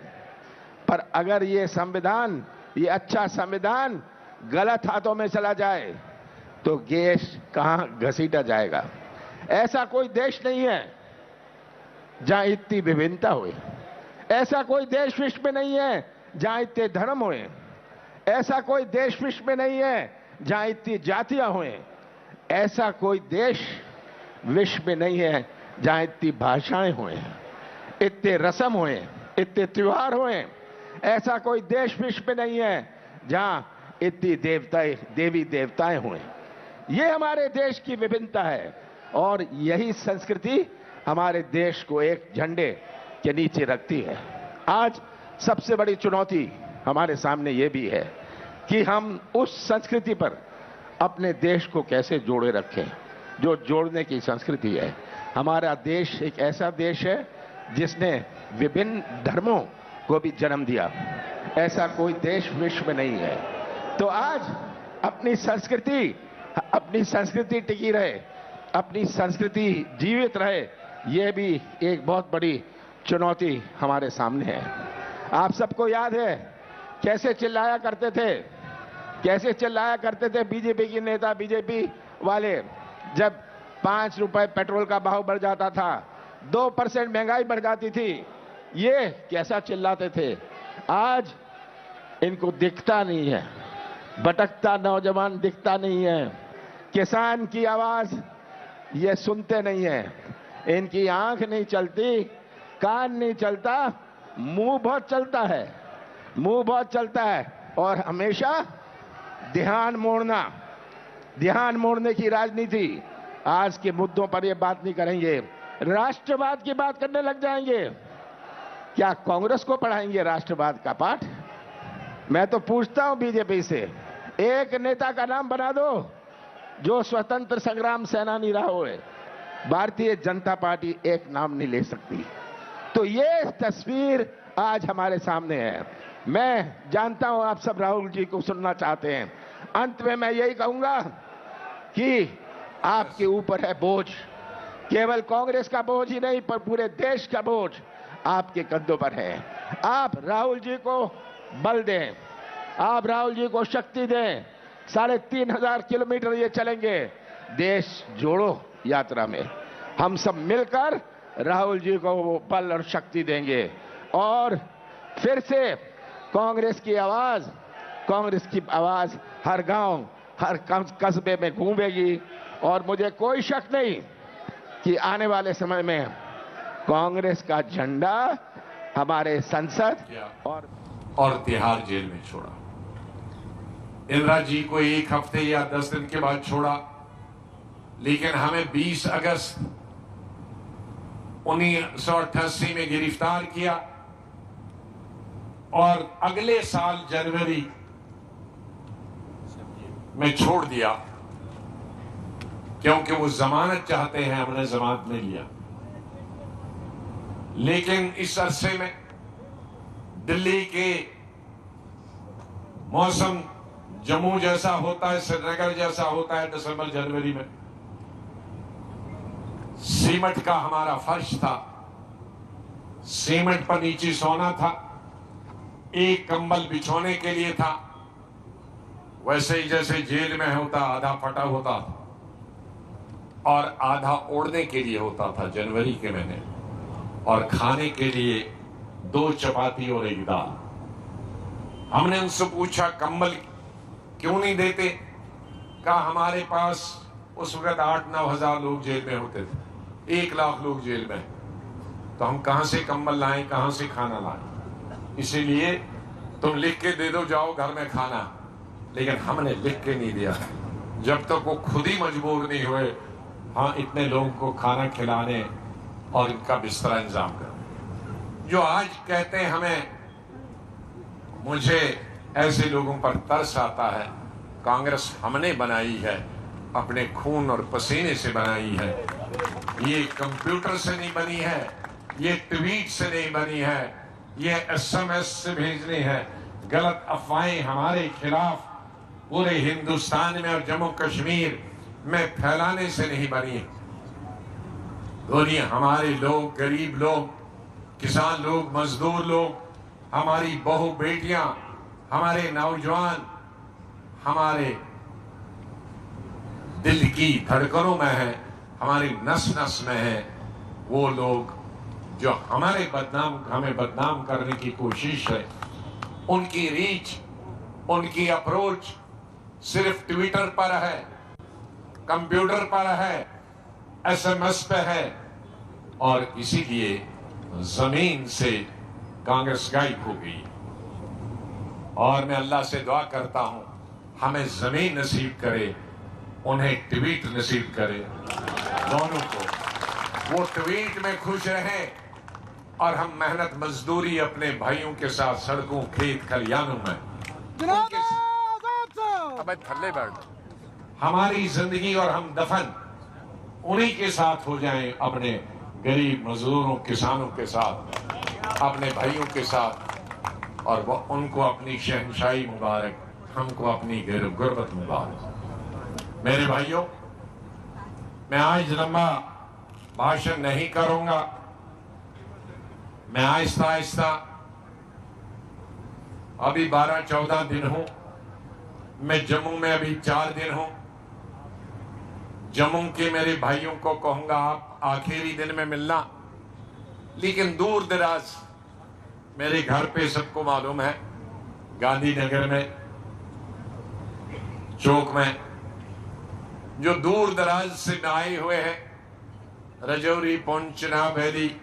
पर अगर ये संविधान, ये अच्छा संविधान गलत हाथों में चला जाए तो देश कहां घसीटा जाएगा। ऐसा कोई देश नहीं है जहां इतनी विभिन्नता हुई। ऐसा कोई देश विश्व में नहीं है जहां इतने धर्म हुए। ऐसा कोई देश विश्व में नहीं है जहां इतनी जातियां हुए। ऐसा कोई देश विश्व में नहीं है जहां इतनी भाषाएं हुए, इतने रस्म हुए, इतने त्योहार हुए। ऐसा कोई देश विश्व में नहीं है जहां इतनी देवी देवताएं हुए। ये हमारे देश की विभिन्नता है और यही संस्कृति हमारे देश को एक झंडे के नीचे रखती है। आज सबसे बड़ी चुनौती हमारे सामने ये भी है कि हम उस संस्कृति पर अपने देश को कैसे जोड़े रखें जो जोड़ने की संस्कृति है। हमारा देश एक ऐसा देश है जिसने विभिन्न धर्मों को भी जन्म दिया। ऐसा कोई देश विश्व में नहीं है। तो आज अपनी संस्कृति टिकी रहे, अपनी संस्कृति जीवित रहे, ये भी एक बहुत बड़ी चुनौती हमारे सामने है। आप सबको याद है कैसे चिल्लाया करते थे बीजेपी के नेता, बीजेपी वाले, जब 5 रुपए पेट्रोल का भाव बढ़ जाता था, 2% महंगाई बढ़ जाती थी, ये कैसा चिल्लाते थे। आज इनको दिखता नहीं है, भटकता नौजवान दिखता नहीं है, किसान की आवाज ये सुनते नहीं है, इनकी आंख नहीं चलती, कान नहीं चलता, मुंह बहुत चलता है और हमेशा ध्यान मोड़ने की राजनीति। आज के मुद्दों पर ये बात नहीं करेंगे, राष्ट्रवाद की बात करने लग जाएंगे। क्या कांग्रेस को पढ़ाएंगे राष्ट्रवाद का पाठ? मैं तो पूछता हूं बीजेपी से, एक नेता का नाम बना दो जो स्वतंत्र संग्राम सेनानी रहा हो। भारतीय जनता पार्टी एक नाम नहीं ले सकती। तो ये तस्वीर आज हमारे सामने है। मैं जानता हूं आप सब राहुल जी को सुनना चाहते हैं। अंत में मैं यही कहूंगा कि आपके ऊपर है बोझ, केवल कांग्रेस का बोझ ही नहीं पर पूरे देश का बोझ आपके कंधों पर है। आप राहुल जी को बल दें, आप राहुल जी को शक्ति दें। 3500 किलोमीटर ये चलेंगे देश जोड़ो यात्रा में। हम सब मिलकर राहुल जी को वो बल और शक्ति देंगे और फिर से कांग्रेस की आवाज हर गांव, हर कस्बे में गूंजेगी। और मुझे कोई शक नहीं कि आने वाले समय में कांग्रेस का झंडा हमारे संसद और तिहाड़ जेल में छोड़ा। इंदिरा जी को 1 हफ्ते या 10 दिन के बाद छोड़ा, लेकिन हमें 20 अगस्त 1988 में गिरफ्तार किया और अगले साल जनवरी में छोड़ दिया, क्योंकि वो जमानत चाहते हैं। हमने जमानत नहीं लिया, लेकिन इस अरसे में दिल्ली के मौसम जम्मू जैसा होता है, श्रीनगर जैसा होता है दिसंबर जनवरी में। सीमेंट का हमारा फर्श था, सीमेंट पर नीचे सोना था, एक कंबल बिछोने के लिए था, वैसे ही जैसे जेल में होता, आधा फटा होता था और आधा ओढ़ने के लिए होता था जनवरी के महीने, और खाने के लिए 2 चपाती और 1 दाल। हमने उनसे पूछा कंबल क्यों नहीं देते? कहा हमारे पास उस वक्त 8-9 हजार लोग जेल में होते थे, 1 लाख लोग जेल में, तो हम कहां से कंबल लाएं, कहां से खाना लाएं? इसीलिए तुम लिख के दे दो, जाओ घर में खाना। लेकिन हमने लिख के नहीं दिया जब तक वो खुद ही मजबूर नहीं हुए हाँ इतने लोगों को खाना खिलाने और इनका बिस्तरा इंतजाम करने। जो आज कहते हैं हमें, मुझे ऐसे लोगों पर तरस आता है। कांग्रेस हमने बनाई है, अपने खून और पसीने से बनाई है, ये कंप्यूटर से नहीं बनी है, ये ट्वीट से नहीं बनी है, ये SMS से भेजनी है। गलत अफवाहें हमारे खिलाफ पूरे हिंदुस्तान में और जम्मू कश्मीर में फैलाने से नहीं बनी है। दुनिया हमारे लोग, गरीब लोग, किसान लोग, मजदूर लोग, हमारी बहू बेटियां, हमारे नौजवान, हमारे दिल की धड़कनों में है, हमारी नस नस में है। वो लोग जो हमें बदनाम करने की कोशिश है, उनकी रीच, उनकी अप्रोच सिर्फ ट्विटर पर है, कंप्यूटर पर है, SMS पे है, और इसीलिए जमीन से कांग्रेस गायब हो गई। और मैं अल्लाह से दुआ करता हूं हमें जमीन नसीब करे, उन्हें ट्वीट नसीब करे, दोनों को। वो ट्वीट में खुश रहे और हम मेहनत मजदूरी अपने भाइयों के साथ सड़कों, खेत, खलियानों में थल्ले बैठ, हमारी जिंदगी और हम दफन उन्हीं के साथ हो जाएं, अपने गरीब मजदूरों, किसानों के साथ, अपने भाइयों के साथ, और वो उनको अपनी शहनशाही मुबारक, हमको अपनी गुर्बत मुबारक। मेरे भाइयों, मैं आज लंबा भाषण नहीं करूंगा, मैं आहिस्ता आहिस्ता, अभी 12-14 दिन हूं, मैं जम्मू में अभी 4 दिन हूं। जम्मू के मेरे भाइयों को कहूंगा आप आखिरी दिन में मिलना, लेकिन दूर दराज मेरे घर पे सबको मालूम है, गांधीनगर में, चौक में, जो दूर दराज से आए हुए हैं, रजौरी, पुंछ, नाभैली,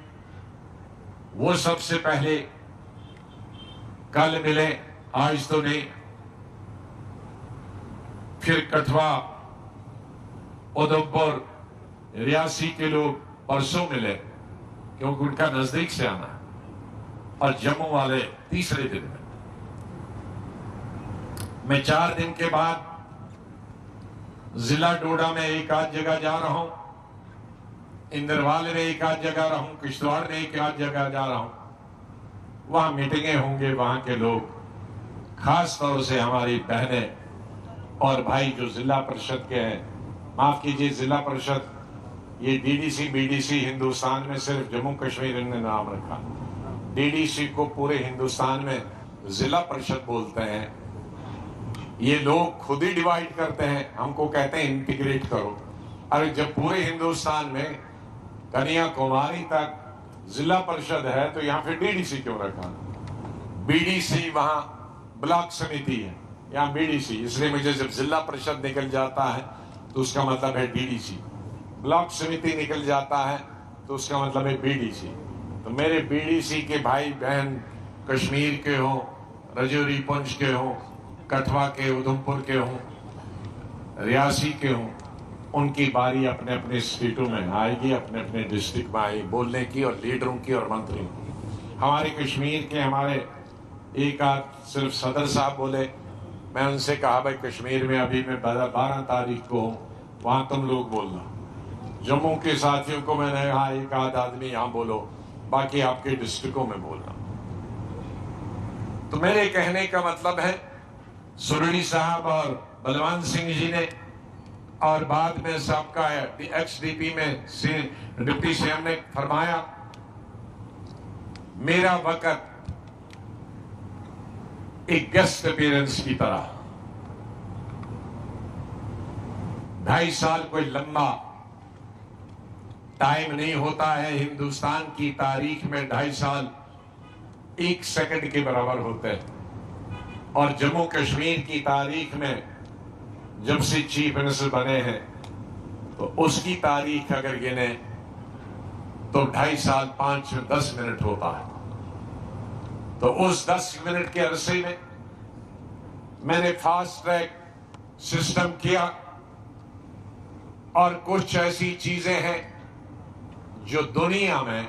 वो सबसे पहले कल मिले, आज तो नहीं। फिर कठवा, उधमपुर, रियासी के लोग परसों मिले, क्योंकि उनका नजदीक से आना है, और जम्मू वाले तीसरे दिन में। मैं 4 दिन के बाद जिला डोडा में एक आध जगह जा रहा हूं, इंदरवाल में एक आध जगह रहा हूं, किश्तवाड़ में एक आध जगह जा रहा हूं। वहां मीटिंगें होंगे, वहां के लोग, खास तौर से हमारी बहनें और भाई जो जिला परिषद के हैं, माफ कीजिए जिला परिषद, ये DDC BDC हिंदुस्तान में सिर्फ जम्मू कश्मीर इन्होंने नाम रखा, DDC को पूरे हिंदुस्तान में जिला परिषद बोलते हैं। ये लोग खुद ही डिवाइड करते हैं, हमको कहते हैं इंटीग्रेट करो। अरे जब पूरे हिंदुस्तान में कन्याकुमारी तक जिला परिषद है तो यहाँ पे डीडीसी क्यों रखा? बीडीसी वहां ब्लॉक समिति है, यहाँ बीडीसी, इसलिए मुझे जब जिला परिषद निकल जाता है तो उसका मतलब है डीडीसी, ब्लॉक समिति निकल जाता है तो उसका मतलब है बीडीसी। तो मेरे बीडीसी के भाई बहन कश्मीर के हों, रजौरी पुंछ के हों, कठवा के, उधमपुर के हों, रियासी के हों, उनकी बारी अपने अपने स्टेटों में आएगी, अपने अपने डिस्ट्रिक्ट में आएगी बोलने की, और लीडरों की और मंत्रियों की। हमारे कश्मीर के हमारे एक आध सिर्फ सदर साहब बोले, मैं उनसे कहा भाई कश्मीर में अभी मैं 12 तारीख को हूँ, वहाँ तुम लोग बोलना। जम्मू के साथियों को मैंने कहा एक आध आदमी यहाँ बोलो, बाकी आपके डिस्ट्रिक्टों में बोलना। तो मेरे कहने का मतलब है सुरणी साहब और बलवंत सिंह जी ने, और बाद में सबका XDP में डिप्टी सीएम ने फरमाया, मेरा वक्त एक गेस्ट अपीयरेंस की तरह, 2.5 साल कोई लंबा टाइम नहीं होता है। हिंदुस्तान की तारीख में 2.5 साल 1 सेकंड के बराबर होते हैं, और जम्मू कश्मीर की तारीख में जब से चीफ मिनिस्टर बने हैं तो उसकी तारीख अगर गिने तो 2.5 साल 5-10 मिनट होता है। तो उस 10 मिनट के अरसे में मैंने फास्ट ट्रैक सिस्टम किया, और कुछ ऐसी चीजें हैं जो दुनिया में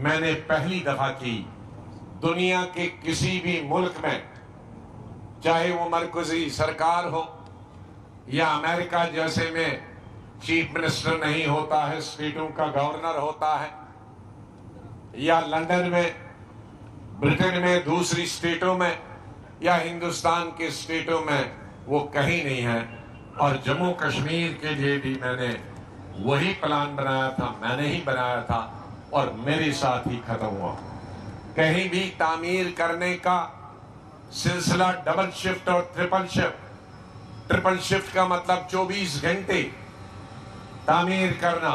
मैंने पहली दफा की। दुनिया के किसी भी मुल्क में, चाहे वो मरकजी सरकार हो या अमेरिका जैसे में चीफ मिनिस्टर नहीं होता है, स्टेटों का गवर्नर होता है, या लंदन में, ब्रिटेन में, दूसरी स्टेटों में, या हिंदुस्तान के स्टेटों में, वो कहीं नहीं है। और जम्मू कश्मीर के लिए भी मैंने वही प्लान बनाया था, मैंने ही बनाया था, और मेरे साथ ही खत्म हुआ। कहीं भी तामीर करने का सिलसिला डबल शिफ्ट और ट्रिपल शिफ्ट, ट्रिपल शिफ्ट का मतलब 24 घंटे तामीर करना।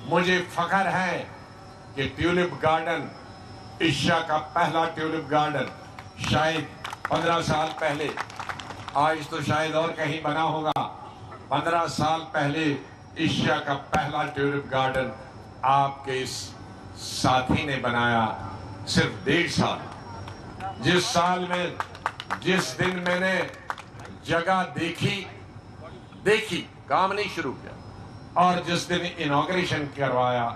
मुझे फख्र है कि ट्यूलिप गार्डन, एशिया का पहला ट्यूलिप गार्डन, शायद 15 साल पहले, आज तो शायद और कहीं बना होगा, 15 साल पहले एशिया का पहला ट्यूलिप गार्डन आपके इस साथी ने बनाया, सिर्फ 1.5 साल। जिस साल में, जिस दिन मैंने जगह देखी, काम नहीं शुरू किया, और जिस दिन इनॉग्रेशन करवाया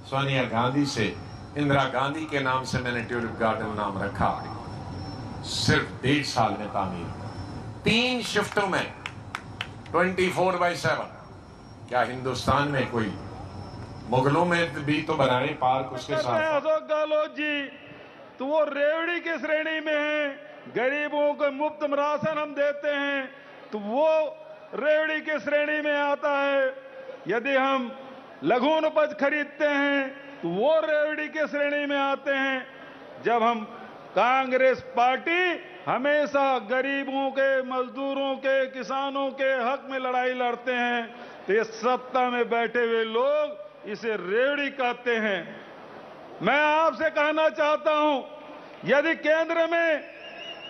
सोनिया गांधी से, इंदिरा गांधी के नाम से मैंने ट्यूलिप गार्डन नाम रखा, सिर्फ 1.5 साल में तामीर, 3 शिफ्टों में 24/7। क्या हिंदुस्तान में कोई, मुगलों में भी तो बनाए पार्क उसके साथ। अशोक गहलोत जी तो वो रेवड़ी की श्रेणी में है, गरीबों को मुफ्त राशन हम देते हैं तो वो रेवड़ी की श्रेणी में आता है। यदि हम लघु उपज खरीदते हैं तो वो रेवड़ी के श्रेणी में आते हैं। जब हम कांग्रेस पार्टी हमेशा गरीबों के, मजदूरों के, किसानों के हक में लड़ाई लड़ते हैं, तो ये सत्ता में बैठे हुए लोग इसे रेवड़ी कहते हैं। मैं आपसे कहना चाहता हूं, यदि केंद्र में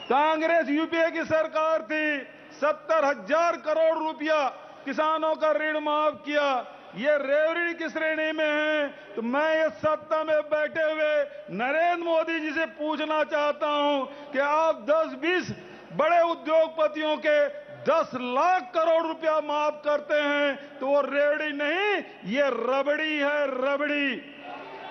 कांग्रेस यूपीए की सरकार थी, 70,000 करोड़ रुपया किसानों का ऋण माफ किया, ये रेवड़ी की श्रेणी में है, तो मैं ये सत्ता में बैठे हुए नरेंद्र मोदी जी से पूछना चाहता हूं कि आप 10-20 बड़े उद्योगपतियों के 10 लाख करोड़ रुपया माफ करते हैं तो वो रेवड़ी नहीं, ये रबड़ी है, रबड़ी।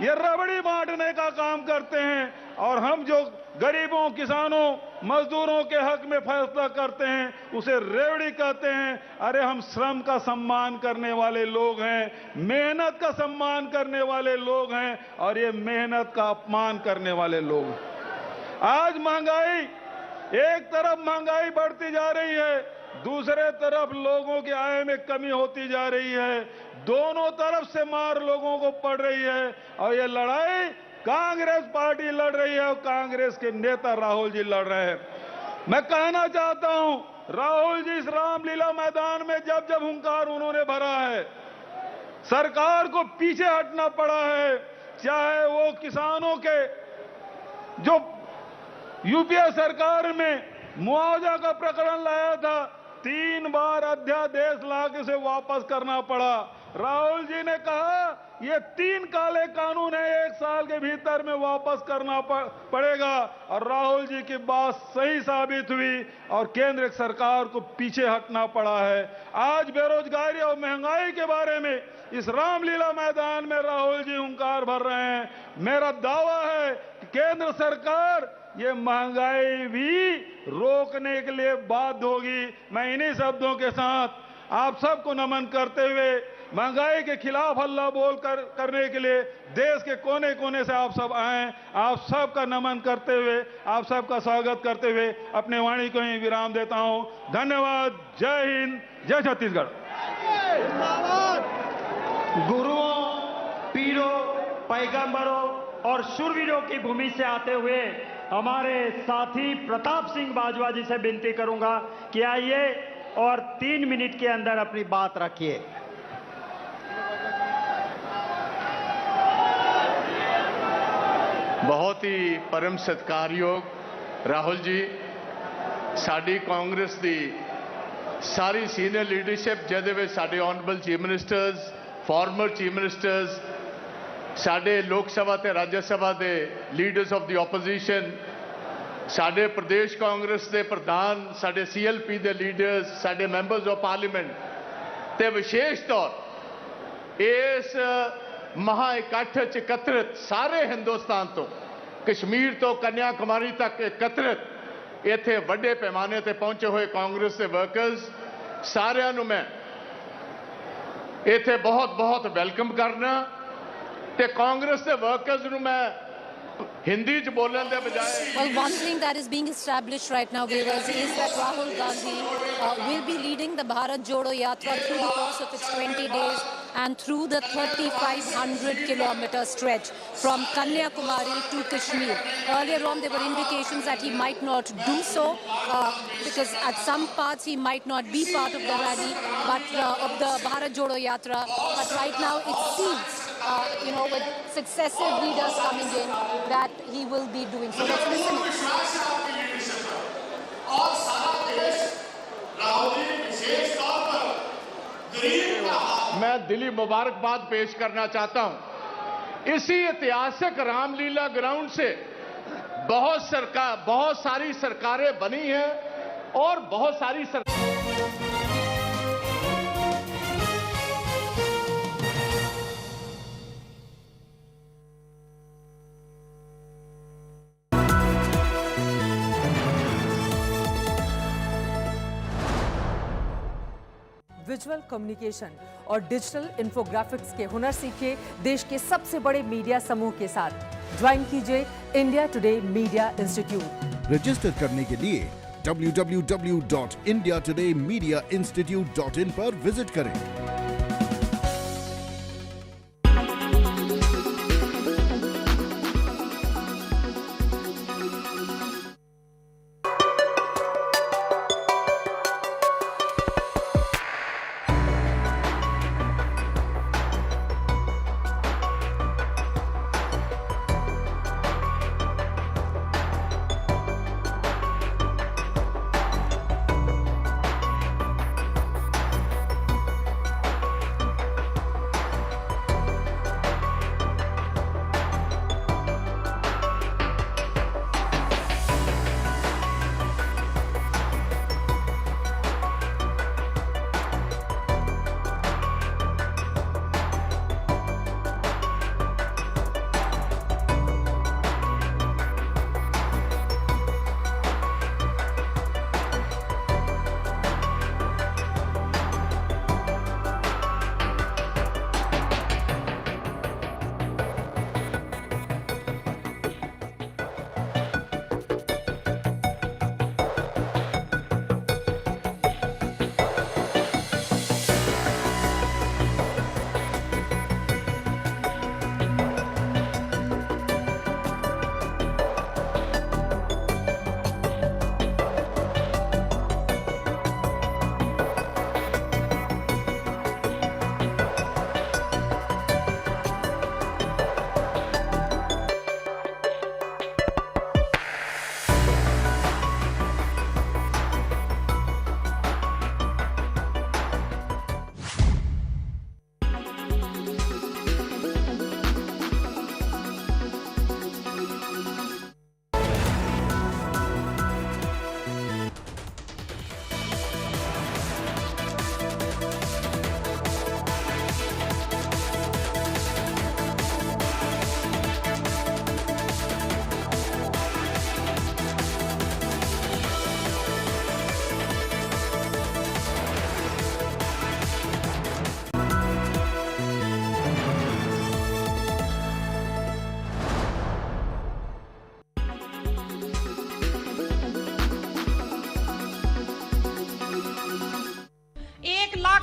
ये रबड़ी बांटने का काम करते हैं। और हम जो गरीबों, किसानों, मजदूरों के हक में फैसला करते हैं उसे रेवड़ी कहते हैं। अरे हम श्रम का सम्मान करने वाले लोग हैं, मेहनत का सम्मान करने वाले लोग हैं, और ये मेहनत का अपमान करने वाले लोग हैं। आज महंगाई, एक तरफ महंगाई बढ़ती जा रही है, दूसरे तरफ लोगों की आय में कमी होती जा रही है। दोनों तरफ से मार लोगों को पड़ रही है, और ये लड़ाई कांग्रेस पार्टी लड़ रही है और कांग्रेस के नेता राहुल जी लड़ रहे हैं। मैं कहना चाहता हूं, राहुल जी इस रामलीला मैदान में जब जब हुंकार उन्होंने भरा है, सरकार को पीछे हटना पड़ा है। चाहे वो किसानों के जो यूपीए सरकार में मुआवजा का प्रकरण लाया था, 3 बार अध्यादेश लाके से वापस करना पड़ा। राहुल जी ने कहा ये 3 काले कानून है, 1 साल के भीतर में वापस करना पड़ेगा, और राहुल जी की बात सही साबित हुई और केंद्र सरकार को पीछे हटना पड़ा है। आज बेरोजगारी और महंगाई के बारे में इस रामलीला मैदान में राहुल जी हुंकार भर रहे हैं। मेरा दावा है कि केंद्र सरकार ये महंगाई भी रोकने के लिए बाध्य होगी। मैं इन्हीं शब्दों के साथ आप सबको नमन करते हुए महंगाई के खिलाफ हल्ला बोल करने के लिए देश के कोने कोने से आप सब आए, आप सबका नमन करते हुए, आप सबका स्वागत करते हुए अपने वाणी को ही विराम देता हूं। धन्यवाद। जय हिंद, जय छत्तीसगढ़। गुरुओं, पीरों, पैगंबरों और शूरवीरों की भूमि से आते हुए हमारे साथी प्रताप सिंह बाजवा जी से विनती करूंगा कि आइए और 3 मिनट के अंदर अपनी बात रखिए। बहुत ही परम सत्कारयोग राहुल जी, साडी कांग्रेस दी सारी सीनियर लीडरशिप जिहदे विच साडे honourable chief ministers, former chief ministers, साडे लोक सभा ते राज्य सभा दे लीडर्स ऑफ द ओपोजिशन, साडे प्रदेश कांग्रेस दे प्रधान, साडे CLP दे लीडर्स, साडे मैंबर्स ऑफ पार्लीमेंट ते विशेष तौर इस महा इकट्ठ च एकत्रित सारे हिंदुस्तान तो कश्मीर तो कन्याकुमारी तक एकत्रित इत्थे वड्डे पैमाने ते पहुंचे हुए कांग्रेस के वर्कर्स सारिਆਂ ਨੂੰ मैं इत्थे बहुत बहुत वेलकम करना ते कांग्रेस के वर्कर्स ਨੂੰ मैं हिंदी च बोलने के बजाय। Well, one thing that is being established right now, viewers, is that Rahul Gandhi will be leading the Bharat Jodo Yatra through the course of its 20 days and through the 3,500-kilometer stretch from Kanyakumari to Kashmir. Earlier on, there were indications that he might not do so because at some parts he might not be part of the rally, but of the Bharat Jodo Yatra. But right now, it seems, with successive leaders coming in, that he will be doing so. Let's listen. मैं दिली मुबारकबाद पेश करना चाहता हूं। इसी ऐतिहासिक Ramlila ground से बहुत सारी सरकारें बनी हैं और बहुत सारी विजुअल कम्युनिकेशन और डिजिटल इन्फोग्राफिक्स के हुनर सीखिए देश के सबसे बड़े मीडिया समूह के साथ। ज्वाइन कीजिए India today media institute. Register करने के लिए www.indiatodaymediainstitute.in पर विजिट करें।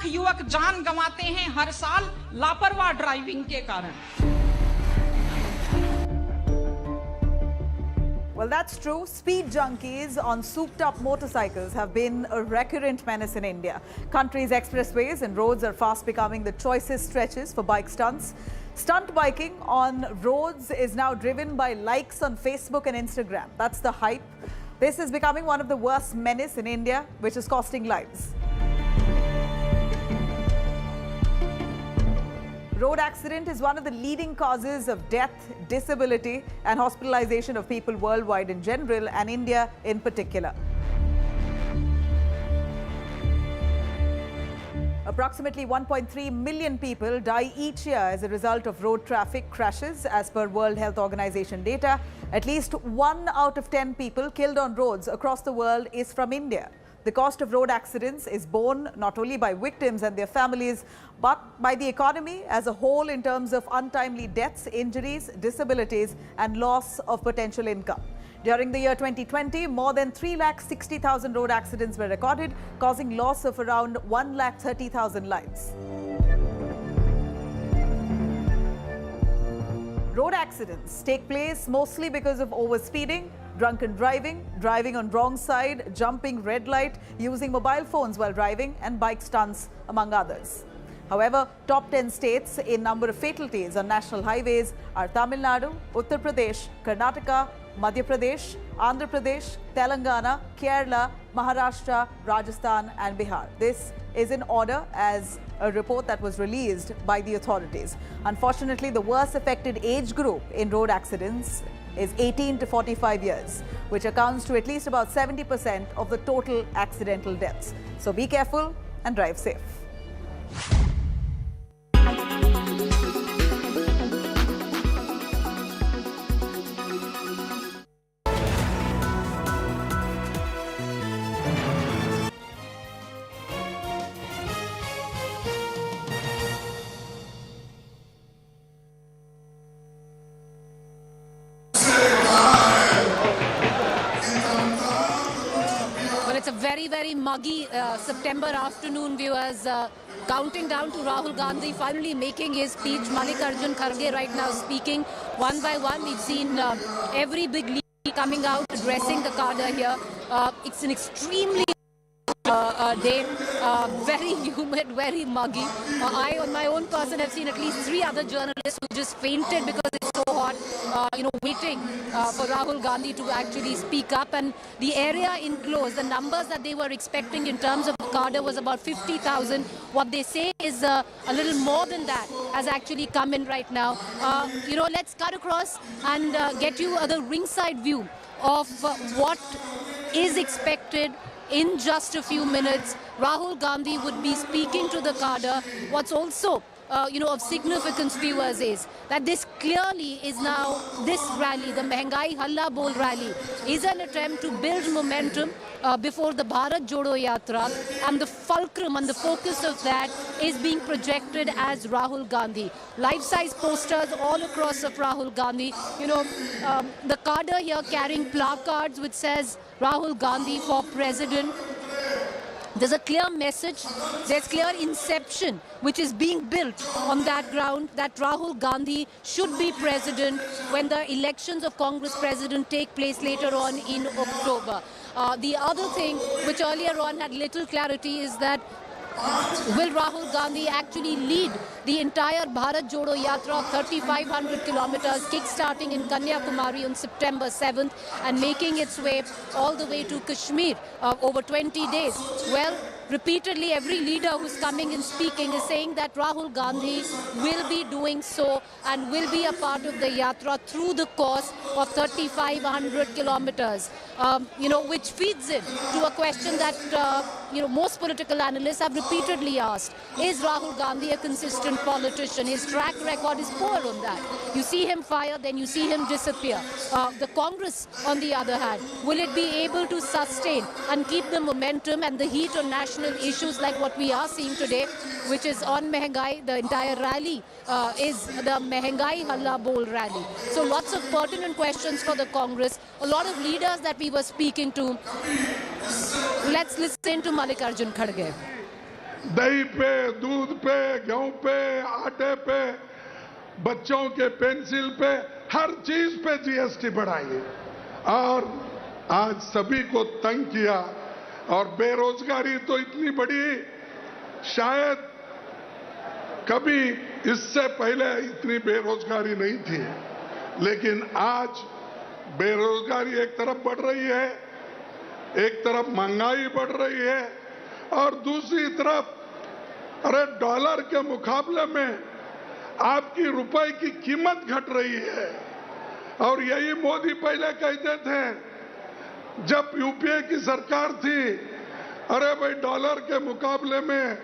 लाख युवक जान गंवाते हैं हर साल लापरवाह ड्राइविंग के कारण। Well, that's true. Speed junkies on souped-up motorcycles have been a recurrent menace in India. Country's expressways and roads are fast becoming the choicest stretches for bike stunts. Stunt biking on roads is now driven by likes on Facebook and Instagram. That's the hype. This is becoming one of the worst menace in India, which is costing lives. Road accident is one of the leading causes of death, disability and hospitalization of people worldwide in general and India in particular. Approximately 1.3 million people die each year as a result of road traffic crashes. As per World Health Organization data, at least 1 out of 10 people killed on roads across the world is from India. The cost of road accidents is borne not only by victims and their families, but by the economy as a whole in terms of untimely deaths, injuries, disabilities, and loss of potential income. During the year 2020, more than 3,60,000 road accidents were recorded, causing loss of around 1,30,000 lives. Road accidents take place mostly because of overspeeding, drunken driving, driving on wrong side, jumping red light, using mobile phones while driving, and bike stunts, among others. However, top 10 states in number of fatalities on national highways are Tamil Nadu, Uttar Pradesh, Karnataka, Madhya Pradesh, Andhra Pradesh, Telangana, Kerala, Maharashtra, Rajasthan and Bihar. This is in order as a report that was released by the authorities. Unfortunately, the worst affected age group in road accidents is 18 to 45 years, which accounts to at least about 70% of the total accidental deaths. So be careful and drive safe. Very muggy September afternoon, viewers. Counting down to Rahul Gandhi finally making his speech. Mallikarjun Kharge right now speaking one by one. We've seen every big leader coming out addressing the cadre here. It's an extremely day, very humid, very muggy. I, on my own person, have seen at least 3 other journalists who just fainted because it's so hot, waiting for Rahul Gandhi to actually speak up. And the area enclosed, the numbers that they were expecting in terms of the cadre was about 50,000. What they say is a little more than that has actually come in right now. Let's cut across and get you the ringside view of what is expected. In just a few minutes, Rahul Gandhi would be speaking to the cadre. What's also of significance, viewers, is that this clearly is now, this rally, the Mehengai Halla Bol rally, is an attempt to build momentum before the Bharat Jodo Yatra, and the fulcrum and the focus of that is being projected as Rahul Gandhi. Life-size posters all across of Rahul Gandhi. The cadre here carrying placards which says Rahul Gandhi for President. There's a clear message, there's clear inception which is being built on that ground that Rahul Gandhi should be president when the elections of Congress president take place later on in October. The other thing which earlier on had little clarity is that will Rahul Gandhi actually lead the entire Bharat Jodo Yatra of 3,500 kilometers, kick-starting in Kanyakumari on September 7th and making its way all the way to Kashmir over 20 days? Well, repeatedly every leader who's coming and speaking is saying that Rahul Gandhi will be doing so and will be a part of the Yatra through the course of 3,500 kilometers, which feeds in to a question that most political analysts have repeatedly asked. Is Rahul Gandhi a consistent politician? His track record is poor on that. You see him fire, then you see him disappear. The Congress, on the other hand, will it be able to sustain and keep the momentum and the heat on national issues like what we are seeing today, which is on Mehengai? The entire rally is the Mehengai Halla Bol rally. So lots of pertinent questions for the Congress. A lot of leaders that we were speaking to. Let's listen to Mallikarjun Kharge. दही पे, दूध पे, गेहूं पे, आटे पे, बच्चों के पेंसिल पे, हर चीज पे जीएसटी बढ़ाई और आज सभी को तंग किया। और बेरोजगारी तो इतनी बड़ी, शायद कभी इससे पहले इतनी बेरोजगारी नहीं थी, लेकिन आज बेरोजगारी एक तरफ बढ़ रही है, एक तरफ महंगाई बढ़ रही है और दूसरी तरफ अरे डॉलर के मुकाबले में आपकी रुपए की कीमत घट रही है। और यही मोदी पहले कहते थे जब यूपीए की सरकार थी, अरे भाई डॉलर के मुकाबले में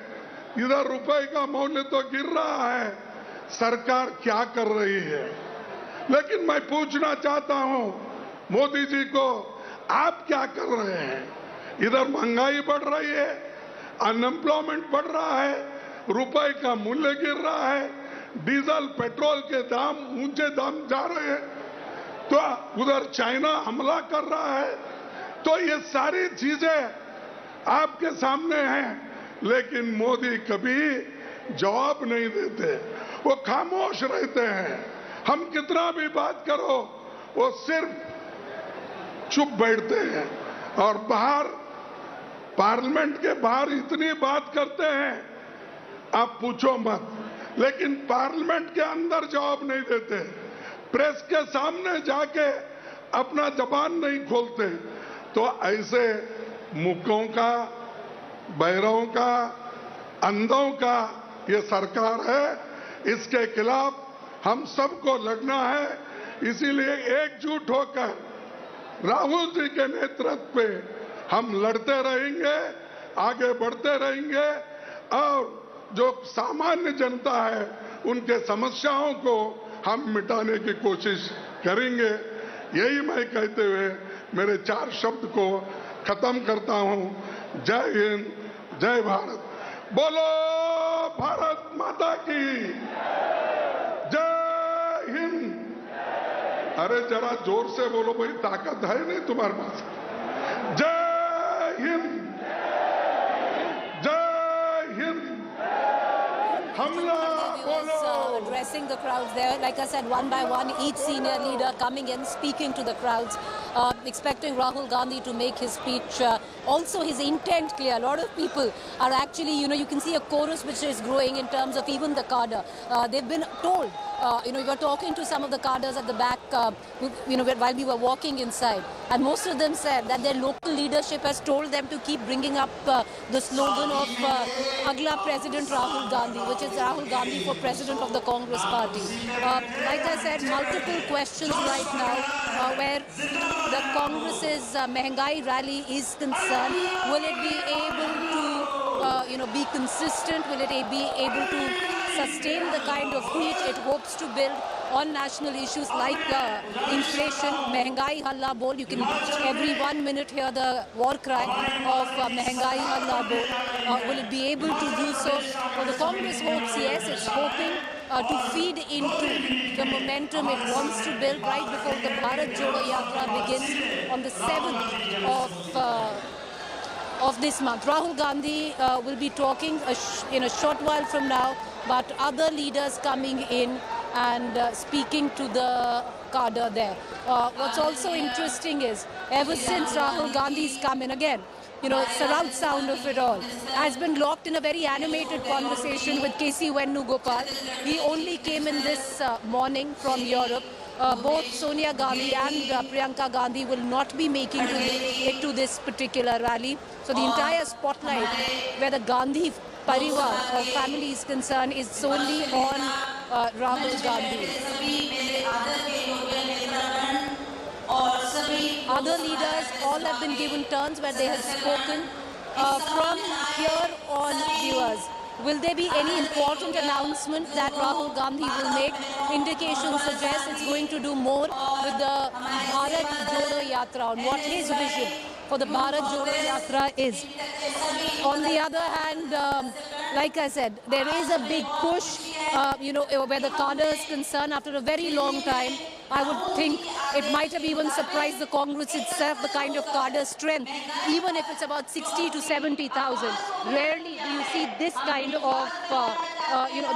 इधर रुपए का मूल्य तो गिर रहा है, सरकार क्या कर रही है। लेकिन मैं पूछना चाहता हूं मोदी जी को, आप क्या कर रहे हैं? इधर महंगाई बढ़ रही है, अनएम्प्लॉयमेंट बढ़ रहा है, रुपए का मूल्य गिर रहा है, डीजल पेट्रोल के दाम ऊंचे दाम जा रहे हैं, तो उधर चाइना हमला कर रहा है। तो ये सारी चीजें आपके सामने हैं, लेकिन मोदी कभी जवाब नहीं देते, वो खामोश रहते हैं। हम कितना भी बात करो वो सिर्फ चुप बैठते हैं और बाहर पार्लियामेंट के बाहर इतनी बात करते हैं आप पूछो मत, लेकिन पार्लियामेंट के अंदर जवाब नहीं देते, प्रेस के सामने जाके अपना जबान नहीं खोलते। तो ऐसे मूकों का, बहरों का, अंधों का ये सरकार है, इसके खिलाफ हम सबको लड़ना है। इसीलिए एकजुट होकर राहुल जी के नेतृत्व पे हम लड़ते रहेंगे, आगे बढ़ते रहेंगे और जो सामान्य जनता है उनके समस्याओं को हम मिटाने की कोशिश करेंगे। यही मैं कहते हुए मेरे 4 शब्द को खत्म करता हूं। जय हिंद, जय भारत। बोलो भारत माता की जय हिंद। अरे जरा जोर से बोलो भाई, ताकत है नहीं तुम्हारे पास। जय हिंद, जय Hind. Addressing the crowds there, like I said, one by one, each senior leader coming in, speaking to the crowds, expecting Rahul Gandhi to make his speech. Also, his intent clear. A lot of people are actually, you can see a chorus which is growing in terms of even the cadre. They've been told, we were talking to some of the cadres at the back, while we were walking inside, and most of them said that their local leadership has told them to keep bringing up the slogan of Agla President Rahul Gandhi, which is Rahul Gandhi for President of the Congress Party. Like I said, multiple questions right now where the Congress's Mehengai rally is concerned. Will it be able to, be consistent? Will it be able to sustain the kind of heat it hopes to build on national issues like inflation, Mehengai Halla Bol? You can every 1 minute hear the war cry of Mehengai Halla Bol. Will it be able to do so? Well, the Congress hopes, yes, it's hoping to feed into the momentum it wants to build right before the Bharat Jodo Yatra begins on the 7th of this month. Rahul Gandhi will be talking in a short while from now, but other leaders coming in and speaking to the cadre there. What's also interesting is, ever since Rahul Gandhi's come in again, surround sound of it all, has been locked in a very animated conversation with KC Venugopal. He only came in this morning from Europe. Both Sonia Gandhi and Priyanka Gandhi will not be making it to this particular rally. So the entire spotlight where the Gandhi Parivar or family is concerned is solely on Rahul Gandhi. Other leaders all have been given turns where they have spoken. From here on, viewers, will there be any important announcement that Rahul Gandhi will make? Indications suggest it's going to do more with the Bharat Jodo Yatra, on what his vision for the Bharat Jodo Yatra is. On the other hand, like I said, there is a big push, where the cadre is concerned. After a very long time, I would think it might have even surprised the Congress itself, the kind of cadre strength, even if it's about 60 to 70,000. Rarely do you see this kind of,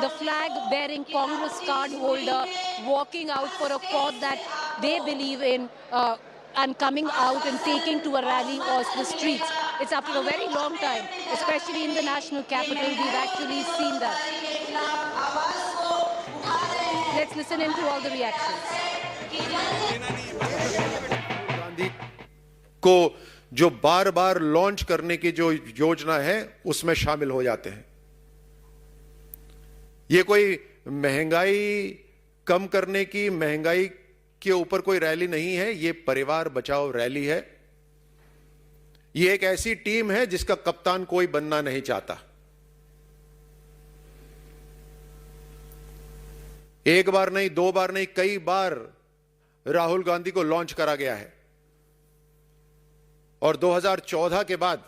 the flag-bearing Congress card holder walking out for a cause that they believe in and coming out and taking to a rally or the streets. It's after a very long time, especially in the national capital, we've actually seen that. Let's listen into all the reactions. Gandhi को जो बार बार launch करने की जो योजना है उसमें शामिल हो जाते हैं। ये कोई महंगाई कम करने की, महंगाई के ऊपर कोई रैली नहीं है, ये परिवार बचाओ रैली है। ये एक ऐसी टीम है जिसका कप्तान कोई बनना नहीं चाहता। एक बार नहीं, दो बार नहीं, कई बार राहुल गांधी को लॉन्च करा गया है और 2014 के बाद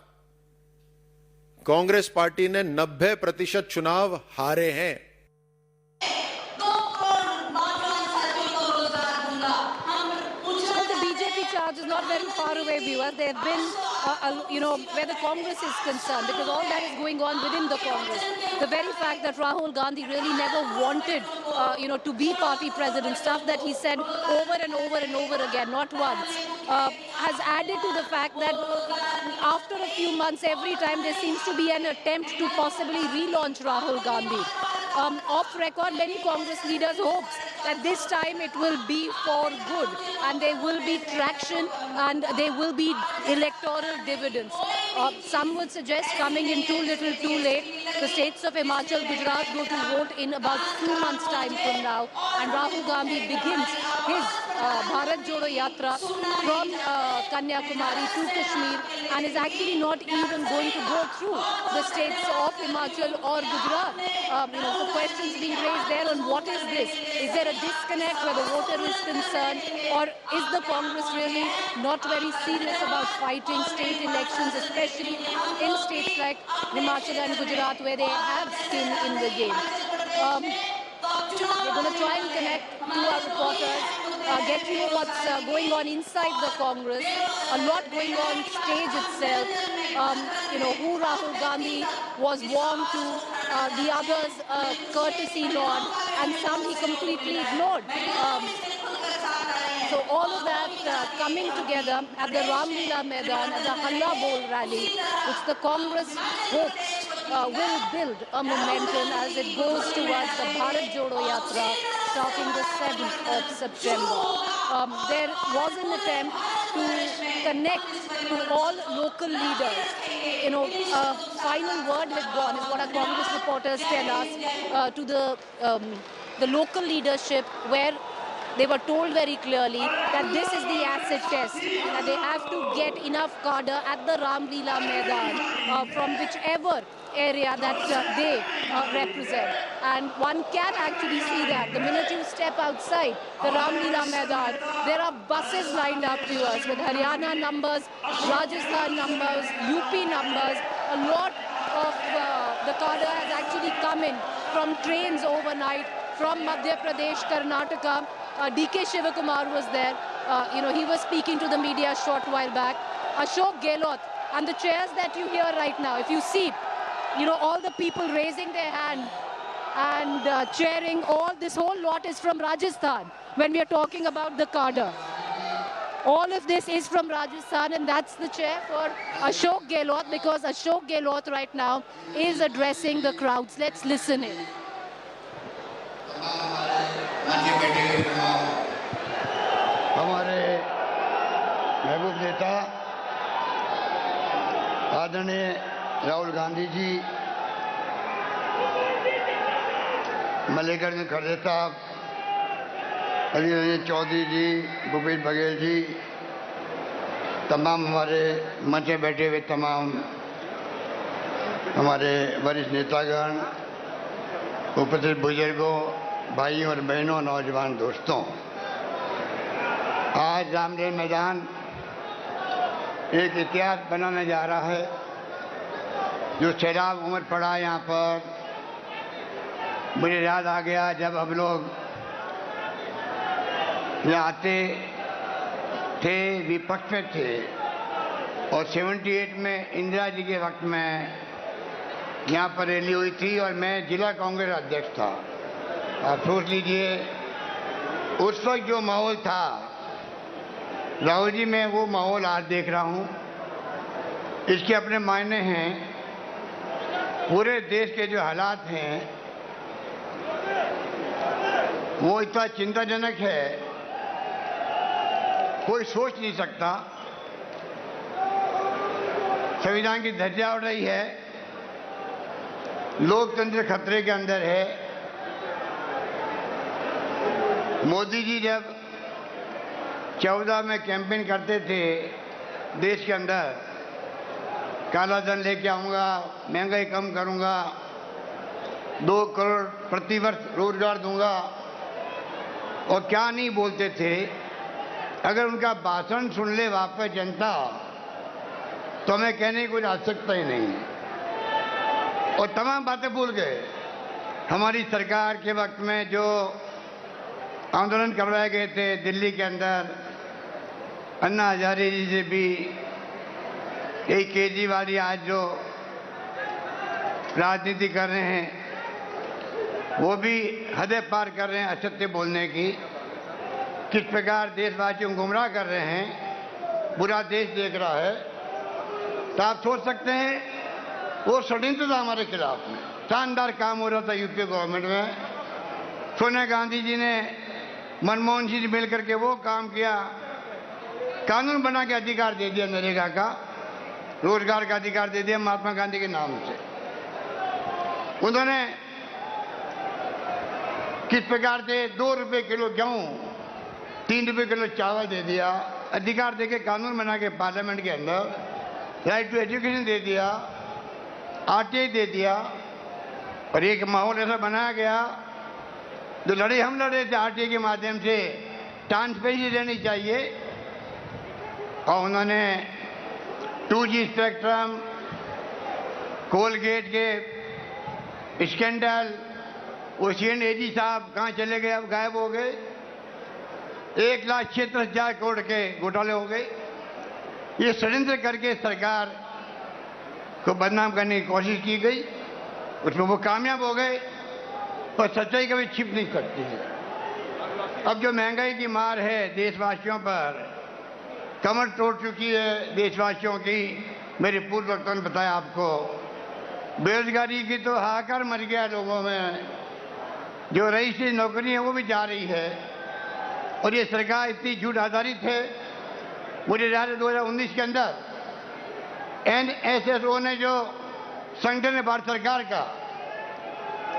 कांग्रेस पार्टी ने 90% चुनाव हारे हैं। The BJP charge is not very far away, viewers. There have been, where the Congress is concerned, because all that is going on within the Congress. The very fact that Rahul Gandhi really never wanted, to be party president, stuff that he said over and over and over again, not once, has added to the fact that after a few months, every time there seems to be an attempt to possibly relaunch Rahul Gandhi. Off record, many Congress leaders hope that this time it will be for good and there will be traction and there will be electoral dividends. Some would suggest coming in too little, too late. The states of Himachal, Gujarat go to vote in about 2 months' time from now, and Rahul Gandhi begins his Bharat Jodo Yatra from Kanyakumari to Kashmir and is actually not even going to go through the states of Himachal or Gujarat. So questions being raised there on what is this? Is there a disconnect where the voter is concerned, or is the Congress really not very serious about fighting state elections, especially in states like Himachal and Gujarat where they have skin in the game? We're going to try and connect to our reporters, get to know what's going on inside the Congress, a lot going on stage itself, who Rahul Gandhi was warm to, the others courtesy nod, and some he completely ignored. So all of that coming together at the Ramlila Maidan, at the Halla Bol rally, which the Congress hopes will build a momentum as it goes towards the Bharat Jodo Yatra starting the 7th of September. There was an attempt to connect to all local leaders. A final word had gone, is what our Congress reporters tell us, to the local leadership, where they were told very clearly that this is the acid test, that they have to get enough cadre at the Ramlila Maidan from whichever area that they represent. And one can actually see that. The minute you step outside the Ramlila Maidan, there are buses lined up, viewers, with Haryana numbers, Rajasthan numbers, UP numbers. A lot of the cadre has actually come in from trains overnight from Madhya Pradesh, Karnataka. DK Shivakumar was there. He was speaking to the media a short while back. Ashok Gehlot, and the chairs that you hear right now, if you see, all the people raising their hand and cheering, this whole lot is from Rajasthan when we are talking about the cadre. All of this is from Rajasthan, and that's the chair for Ashok Gehlot, because Ashok Gehlot right now is addressing the crowds. Let's listen in. हमारे महबूब नेता आदरणीय राहुल गांधी जी, मल्लिकार्जुन खड़गे साहब, अली रंजन चौधरी जी, भूपेश बघेल जी, तमाम हमारे मंच में बैठे हुए तमाम हमारे वरिष्ठ नेतागण, उपस्थित बुजुर्गों, भाइयों और बहनों, नौजवान दोस्तों, आज रामलीला मैदान एक इतिहास बनाने जा रहा है। जो सैलाब उमड़ पड़ा यहाँ पर, मुझे याद आ गया जब हम लोग यहाँ आते थे, विपक्ष में थे, और 78 में इंदिरा जी के वक्त में यहाँ पर रैली हुई थी और मैं जिला कांग्रेस अध्यक्ष था। आप सोच लीजिए उस वक्त जो माहौल था, राहुल जी, मैं वो माहौल आज देख रहा हूँ। इसके अपने मायने हैं। पूरे देश के जो हालात हैं वो इतना चिंताजनक है, कोई सोच नहीं सकता। संविधान की धज्जियां उड़ रही है, लोकतंत्र खतरे के अंदर है। मोदी जी जब 14 में कैंपेन करते थे देश के अंदर, काला धन लेके आऊंगा, महंगाई कम करूंगा, 2 करोड़ प्रतिवर्ष रोजगार दूंगा, और क्या नहीं बोलते थे। अगर उनका भाषण सुन ले वापस जनता तो हमें कहने की कोई आवश्यकता ही नहीं, और तमाम बातें भूल गए। हमारी सरकार के वक्त में जो आंदोलन करवाए गए थे दिल्ली के अंदर, अन्ना हजारे जी से भी, यही केजरीवाल जी आज जो राजनीति कर रहे हैं वो भी हदें पार कर रहे हैं असत्य बोलने की। किस प्रकार देशवासियों को गुमराह कर रहे हैं, पूरा देश देख रहा है। तो आप सोच सकते हैं वो षड्यंत्र था हमारे खिलाफ में। शानदार काम हो रहा था यूपी गवर्नमेंट में। सोनिया गांधी जी ने मनमोहन सिंह जी मिल करके वो काम किया, कानून बना के अधिकार दे दिया, नरेगा का, रोजगार का अधिकार दे दिया महात्मा गांधी के नाम से। उन्होंने किस प्रकार से 2 रुपए किलो गेहूं, 3 रुपए किलो चावल दे दिया, अधिकार देके कानून बना के पार्लियामेंट के अंदर, राइट टू एजुकेशन दे दिया, आरटीआई दे दिया, और एक माहौल ऐसा बनाया गया। जो लड़ाई हम लड़े थे आरटीआई के माध्यम से, ट्रांसपेरेंसी रहनी चाहिए, और उन्होंने 2G स्पेक्ट्रम, कोलगेट के स्कैंडल, वो CNAG साहब कहाँ चले गए, अब गायब हो गए। 1,76,000 करोड़ के घोटाले हो गए। ये षड्यंत्र करके सरकार को बदनाम करने की कोशिश की गई, उसमें वो कामयाब हो गए, और सच्चाई कभी छिप नहीं सकती है। अब जो महंगाई की मार है देशवासियों पर, कमर तोड़ चुकी है देशवासियों की। मेरे पूर्व वक्तों ने बताया आपको, बेरोजगारी की तो हाहाकार मच गया लोगों में। जो रईसी नौकरी है वो भी जा रही है, और ये सरकार इतनी झूठ आधारित है। मुझे याद है 2019 के अंदर NSSO ने जो संगठन है भारत सरकार का,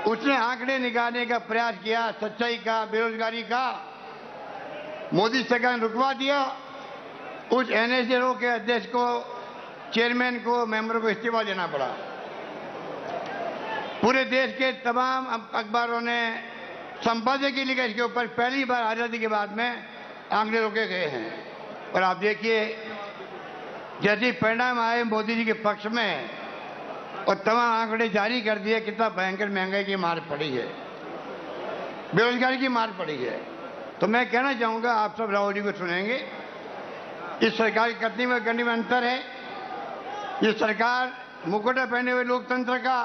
उसने आंकड़े निकालने का प्रयास किया सच्चाई का, बेरोजगारी का। मोदी सरकार ने रुकवा दिया। उस NSSO के अध्यक्ष को, चेयरमैन को, मेंबर को इस्तीफा देना पड़ा। पूरे देश के तमाम अखबारों ने संपादकीय लिखा इसके ऊपर। पहली बार आजादी के बाद में आंकड़े रोके गए हैं, और आप देखिए जैसे परिणाम आए मोदी जी के पक्ष में, और तमाम आंकड़े जारी कर दिए, कितना भयंकर महंगाई की मार पड़ी है, बेरोजगारी की मार पड़ी है। तो मैं कहना चाहूंगा, आप सब राहुल जी को सुनेंगे, इस सरकार की करनी में अंतर है। ये सरकार मुकुटा पहने हुए लोकतंत्र का,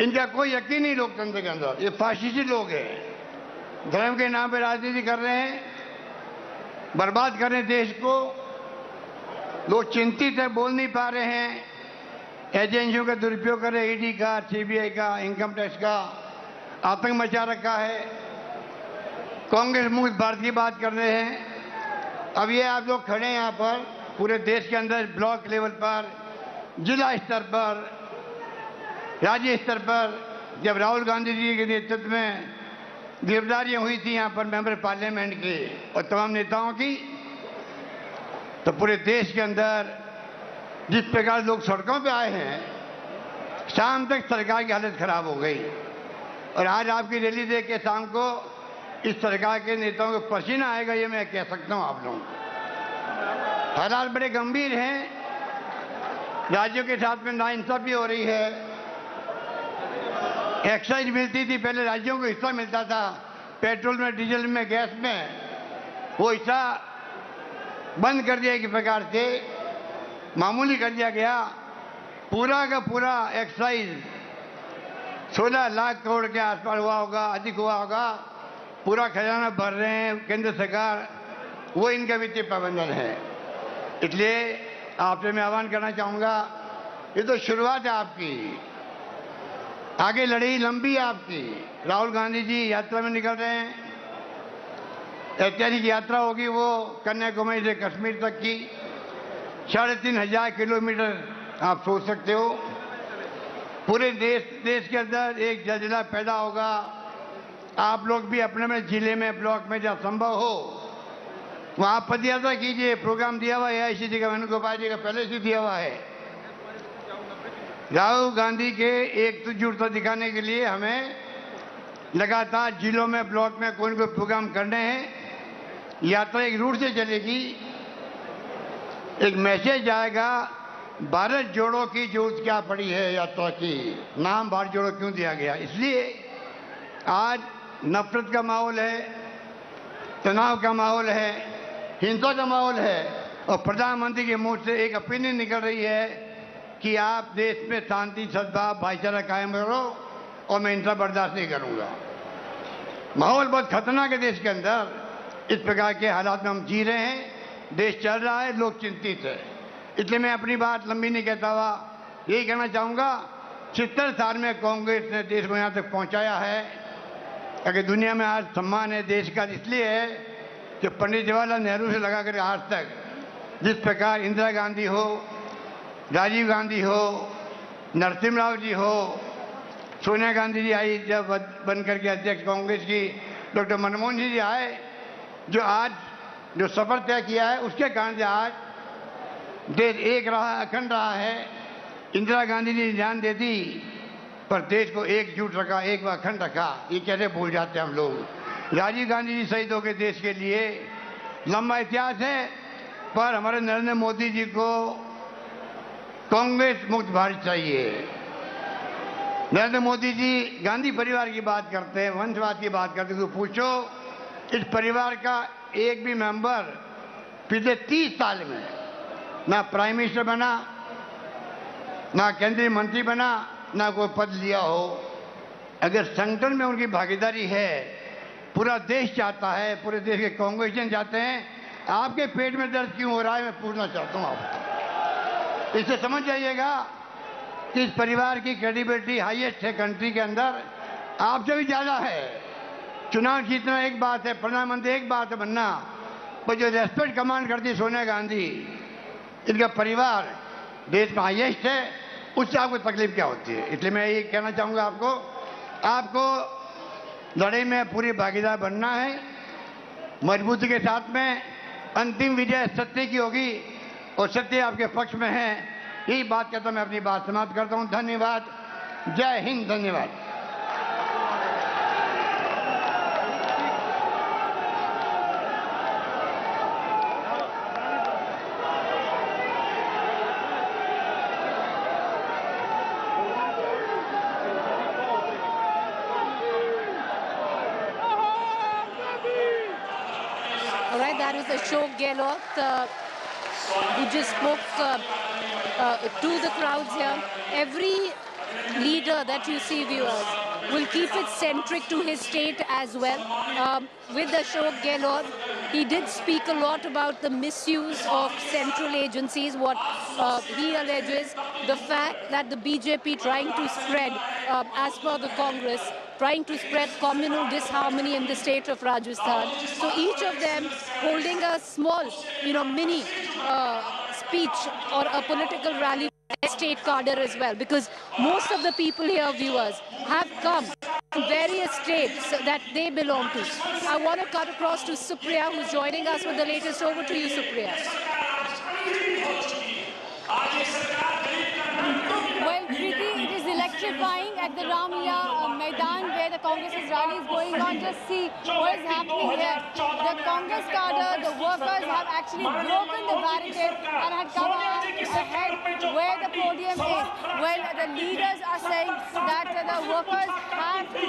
इनका कोई यकीन नहीं लोकतंत्र के अंदर। ये फाशिस्टी लोग हैं, धर्म के नाम पे राजनीति कर रहे हैं, बर्बाद कर रहे हैं देश को। लोग चिंतित है, बोल नहीं पा रहे हैं। एजेंसियों का दुरुपयोग कर रहे हैं, ईडी का, सीबीआई का, इनकम टैक्स का, आतंक मचा रखा है। कांग्रेस मुक्त भारत की बात कर रहे हैं। अब ये आप लोग खड़े हैं यहाँ पर, पूरे देश के अंदर ब्लॉक लेवल पर, जिला स्तर पर, राज्य स्तर पर, जब राहुल गांधी जी के नेतृत्व में गिरफ्तारियां हुई थी यहाँ पर मेंबर पार्लियामेंट की और तमाम नेताओं की, तो पूरे देश के अंदर जिस प्रकार लोग सड़कों पे आए हैं, शाम तक सरकार की हालत खराब हो गई। और आज आपकी रैली देख के शाम को इस सरकार के नेताओं को पसीना आएगा, ये मैं कह सकता हूं आप लोगों को। हालात बड़े गंभीर हैं, राज्यों के साथ में नाइंसाफी हो रही है। एक्साइज मिलती थी पहले, राज्यों को हिस्सा मिलता था पेट्रोल में, डीजल में, गैस में। वो हिस्सा बंद कर दिया एक प्रकार से, मामूली कर दिया गया। पूरा का पूरा एक्साइज 16 लाख करोड़ के आसपास हुआ होगा, अधिक हुआ होगा। पूरा खजाना भर रहे हैं केंद्र सरकार, वो इनका वित्तीय प्रबंधन है। इसलिए आपसे मैं आह्वान करना चाहूँगा, ये तो शुरुआत है आपकी, आगे लड़ाई लंबी है आपकी। राहुल गांधी जी यात्रा में निकल रहे हैं, ऐतिहासिक यात्रा होगी वो कन्याकुमारी से कश्मीर तक की, 3,500 किलोमीटर आप सोच सकते हो। पूरे देश के अंदर एक जलजिला पैदा होगा। आप लोग भी अपने में जिले में, ब्लॉक में जहाँ संभव हो वहाँ पदयात्रा कीजिए। प्रोग्राम दिया हुआ है AICC का, वेणुगोपाल जी का पहले से दिया हुआ है। राहुल गांधी के एकजुटता दिखाने के लिए हमें लगातार जिलों में, ब्लॉक में कोई न कोई प्रोग्राम करने हैं। यात्रा एक रूट से चलेगी, एक मैसेज आएगा, भारत जोड़ो की जरूरत क्या पड़ी है यात्रा की। नाम भारत जोड़ो क्यों दिया गया? इसलिए आज नफरत का माहौल है, तनाव का माहौल है, हिंसा का माहौल है, और प्रधानमंत्री के मुंह से एक ओपिनियन निकल रही है कि आप देश में शांति, सद्भाव, भाईचारा कायम करो और मैं हिंसा बर्दाश्त नहीं करूंगा। माहौल बहुत खतरनाक है देश के अंदर। इस प्रकार के हालात में हम जी रहे हैं, देश चल रहा है, लोग चिंतित है। इसलिए मैं अपनी बात लंबी नहीं कहता हुआ यही कहना चाहूँगा, 70 साल में कांग्रेस ने देश को यहाँ तक पहुँचाया है। अगर दुनिया में आज सम्मान है देश का, इसलिए है कि पंडित जवाहरलाल नेहरू से लगा कर आज तक जिस प्रकार इंदिरा गांधी हो, राजीव गांधी हो, नरसिम्हा राव जी हो, सोनिया गांधी जी आई जब बन करके अध्यक्ष कांग्रेस की, डॉक्टर मनमोहन जी आए, जो आज जो सफर तय किया है उसके कारण से आज देश एक रहा, अखंड रहा है। इंदिरा गांधी जी ने जान दे दी पर देश को एकजुट रखा, एक अखंड रखा। ये कैसे भूल जाते हैं हम लोग। राजीव गांधी जी शहीद हो गए देश के लिए, लंबा इतिहास है। पर हमारे नरेंद्र मोदी जी को कांग्रेस मुक्त भारत चाहिए। नरेंद्र मोदी जी गांधी परिवार की बात करते हैं, वंशवाद की बात करते हैं, तो पूछो इस परिवार का एक भी मेंबर पिछले 30 साल में ना प्राइम मिनिस्टर बना, ना केंद्रीय मंत्री बना, ना कोई पद लिया हो। अगर संगठन में उनकी भागीदारी है, पूरा देश चाहता है, पूरे देश के कांग्रेसियन चाहते हैं, आपके पेट में दर्द क्यों हो रहा है मैं पूछना चाहता हूँ आपको। इससे समझ जाइएगा कि इस परिवार की क्रेडिबिलिटी हाईएस्ट है कंट्री के अंदर, आपसे भी ज़्यादा है। चुनाव जीतना एक बात है, प्रधानमंत्री एक बात है बनना, पर जो रेस्पेक्ट कमांड करती है सोनिया गांधी, इनका परिवार देश में हाईएस्ट है, उससे आपको तकलीफ क्या होती है? इसलिए मैं ये कहना चाहूँगा आपको लड़ाई में पूरी भागीदार बनना है, मजबूती के साथ में। अंतिम विजय सत्य की होगी और सत्य आपके पक्ष में है। यही बात कहता मैं अपनी बात समाप्त करता हूँ। धन्यवाद। जय हिंद। धन्यवाद। That is Ashok Gehlot, who just spoke to the crowds here. Every leader that you see, viewers, will keep it centric to his state as well. With Ashok Gehlot, he did speak a lot about the misuse of central agencies, what he alleges, the fact that the BJP trying to spread, as per the Congress, trying to spread communal disharmony in the state of Rajasthan. So each of them holding a small, mini speech or a political rally state cadre as well, because most of the people here, viewers, have come from various states that they belong to. I want to cut across to Supriya, who's joining us with the latest. Over to you, Supriya. Well, Preeti, it is electrifying at the Ramlila Maidan where the Congress's rally is going on. Just see what is happening here. The Congress cadre, the workers have actually broken the barricade and had come out to head where the podium problem is, well, the leaders are saying that the workers have to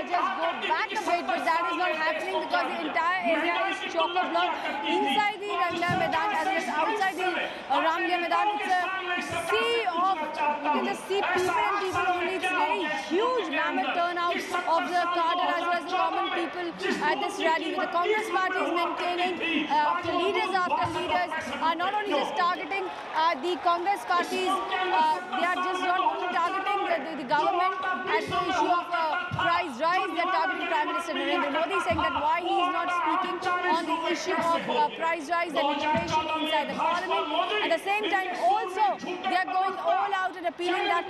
just go back a bit, but that is not happening because the entire area is chock-a-block inside the Rangla Maidan as well as outside the Ramlia Maidan. It's a sea of, you can just see people and people only. It's very huge, mammoth turnout of the cadre as well as the common people at this rally. But the Congress party is maintaining after leaders are not only just targeting the Congress parties, they are just not only targeting the government at the issue of price rise. They are targeting Prime Minister Narendra Modi, saying that why he is not speaking on the issue of price rise and inflation inside the parliament. At the same time, also they are going all out and appealing that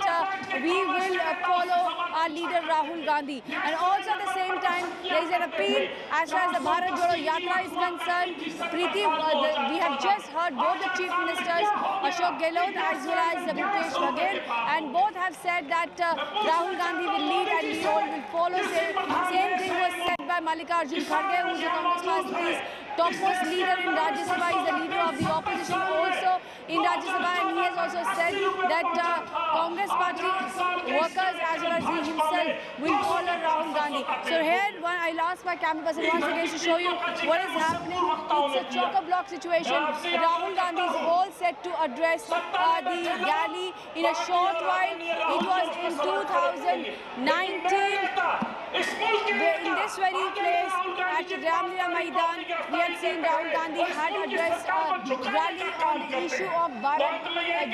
we will follow our leader Rahul Gandhi. And also at the same time, there is an appeal as far as the Bharat Jodo Yatra is concerned. Preeti, we have just heard both the chief ministers, Ashok Gehlot as well as Bhupesh Baghel, and both have said that Rahul Gandhi will lead and we all will follow. Same thing was said by Mallikarjun Kharge, who is the Congress party's topmost leader in Rajya Sabha, is the leader of the opposition also in Rajya Sabha, and he has also said that Congress party workers as well as he himself will follow Rahul Gandhi. So here, I'll ask my camera person once again to show you what is happening. It's a chock-a-block situation. Rahul Gandhi is all set to address the rally in a short while. It was in 2019. In this very place at Ramlia Maidan, we had seen Rahul Gandhi had addressed a rally on the issue of Bharat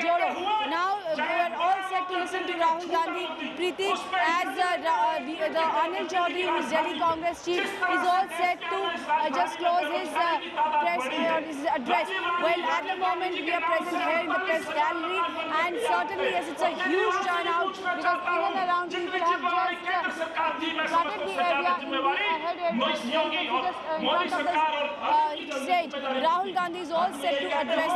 Jodo. Now we are all set to listen to Rahul Gandhi. Preeti, as the Anil Chaudhary, who is Delhi Congress chief, is all set to just close his his address. Well, at the moment we are present here in the press gallery, and certainly yes, it's a huge turnout because in and around people have just flooded the area in the head area just in front of the stage. Rahul Gandhi is all set to address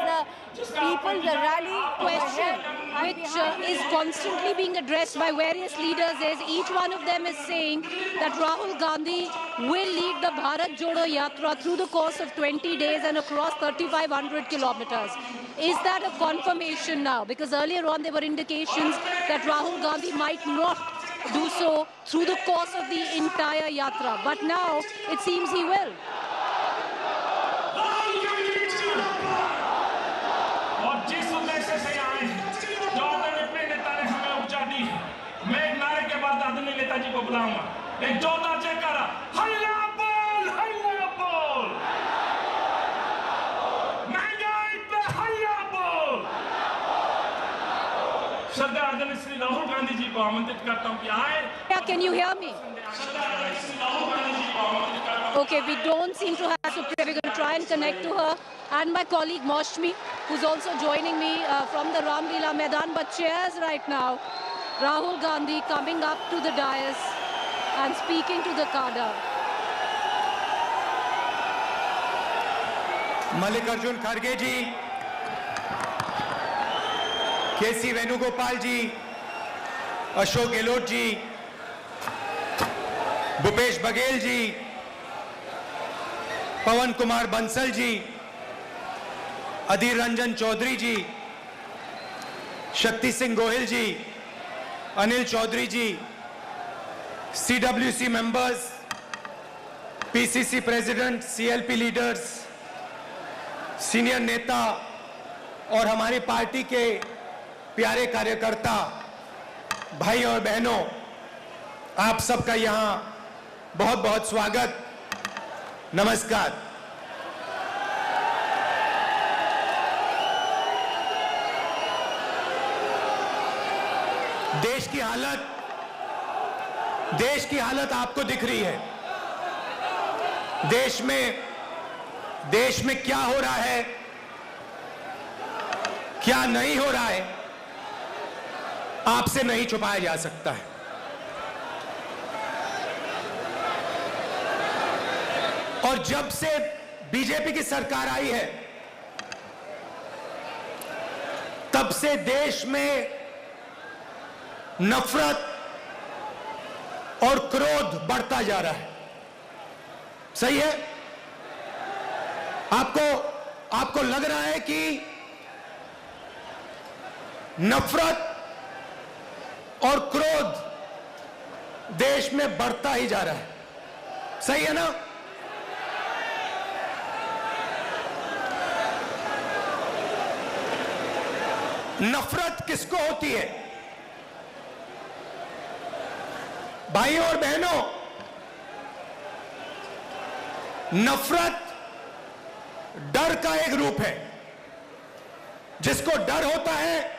the people, the rally Question which is constantly being addressed by various leaders is each one of them is saying that Rahul Gandhi will lead the Bharat Jodo Yatra through the course of 20 days and across 3,500 kilometers. Is that a confirmation now? Because earlier on there were indications that Rahul Gandhi might not do so through the course of the entire yatra, but now it seems he will. और जिस उद्देश्य से आए हैं, जो आदरणीय नेता ने हमें ऊर्जा दी है, मैं एक नारे के बाद आदरणीय नेताजी को बुलाऊंगा। एक जोरदार जयकारा, हल्ला बोल, हल्ला बोल, महंगाई पे हल्ला बोल। श्रद्धा आदरणीय श्री राहुल गांधी जी को आमंत्रित करता हूं कि आए। Can you hear me? Okay, we don't seem to have to pray. We're going to try and connect to her and my colleague Moshmi, who's also joining me from the Ramlila Maidan. But cheers right now. Rahul Gandhi coming up to the dais and speaking to the cadre. Mallikarjun Kharge ji, KC Venugopal ji, Ashok Gehlot ji, Bhupesh Baghel ji, Pawan Kumar Bansal ji, Adhir Ranjan Chaudhary ji, Shakti Singh Gohil ji, Anil Chaudhary ji, CWC members, PCC president, CLP leaders, senior नेता और हमारी party के प्यारे कार्यकर्ता भाई और बहनों, आप सबका यहां बहुत बहुत स्वागत, नमस्कार। देश की हालत आपको दिख रही है। देश में क्या हो रहा है, क्या नहीं हो रहा है, आपसे नहीं छुपाया जा सकता है। और जब से बीजेपी की सरकार आई है, तब से देश में नफरत और क्रोध बढ़ता जा रहा है। सही है? आपको लग रहा है कि नफरत और क्रोध देश में बढ़ता ही जा रहा है। सही है ना? नफरत किसको होती है? भाइयों और बहनों, नफरत डर का एक रूप है। जिसको डर होता है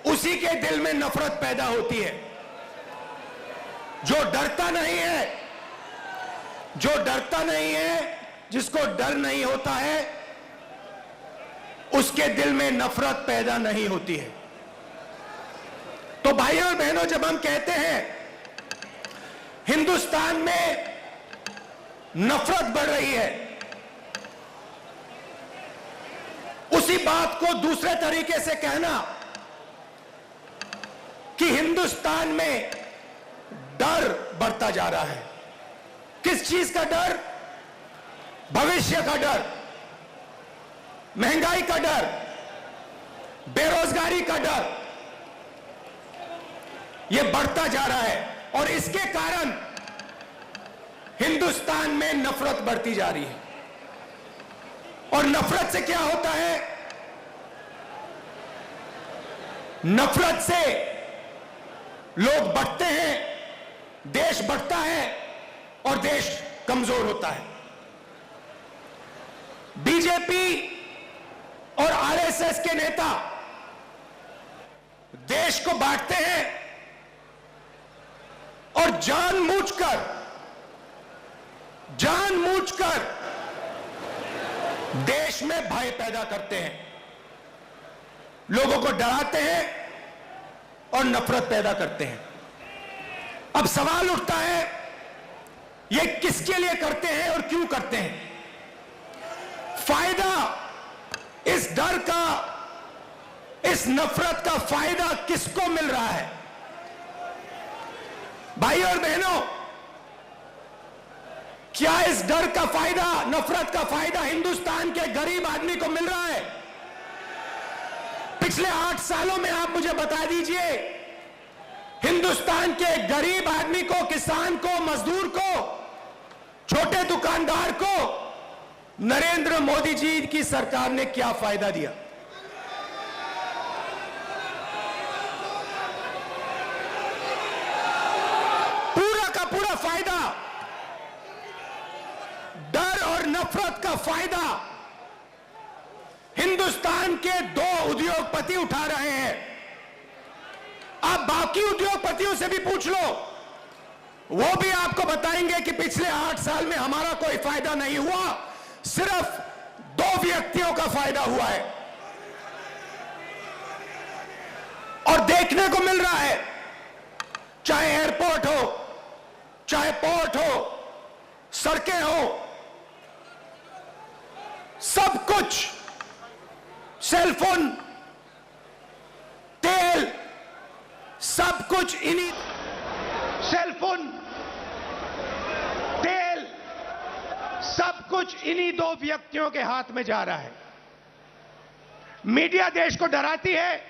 उसी के दिल में नफरत पैदा होती है। जो डरता नहीं है, जिसको डर नहीं होता है, उसके दिल में नफरत पैदा नहीं होती है। तो भाइयों और बहनों, जब हम कहते हैं हिंदुस्तान में नफरत बढ़ रही है, उसी बात को दूसरे तरीके से कहना कि हिंदुस्तान में डर बढ़ता जा रहा है। किस चीज का डर? भविष्य का डर, महंगाई का डर, बेरोजगारी का डर, यह बढ़ता जा रहा है। और इसके कारण हिंदुस्तान में नफरत बढ़ती जा रही है। और नफरत से क्या होता है? नफरत से लोग बढ़ते हैं, देश बढ़ता है और देश कमजोर होता है। बीजेपी और आरएसएस के नेता देश को बांटते हैं और जानबूझकर देश में भय पैदा करते हैं, लोगों को डराते हैं और नफरत पैदा करते हैं। अब सवाल उठता है, ये किसके लिए करते हैं और क्यों करते हैं? फायदा इस डर का, इस नफरत का फायदा किसको मिल रहा है? भाई और बहनों, क्या इस डर का फायदा, नफरत का फायदा हिंदुस्तान के गरीब आदमी को मिल रहा है? पिछले 8 सालों में आप मुझे बता दीजिए, हिंदुस्तान के गरीब आदमी को, किसान को, मजदूर को, छोटे दुकानदार को नरेंद्र मोदी जी की सरकार ने क्या फायदा दिया? पूरा का पूरा फायदा, डर और नफरत का फायदा हिंदुस्तान के 2 उद्योगपति उठा रहे हैं। आप बाकी उद्योगपतियों से भी पूछ लो, वो भी आपको बताएंगे कि पिछले 8 साल में हमारा कोई फायदा नहीं हुआ, सिर्फ 2 व्यक्तियों का फायदा हुआ है। और देखने को मिल रहा है, चाहे एयरपोर्ट हो, चाहे पोर्ट हो, सड़कें हो, सब कुछ, सेलफोन, तेल, सब कुछ इन्हीं, सेलफोन, तेल, सब कुछ इन्हीं 2 व्यक्तियों के हाथ में जा रहा है। मीडिया देश को डराती है,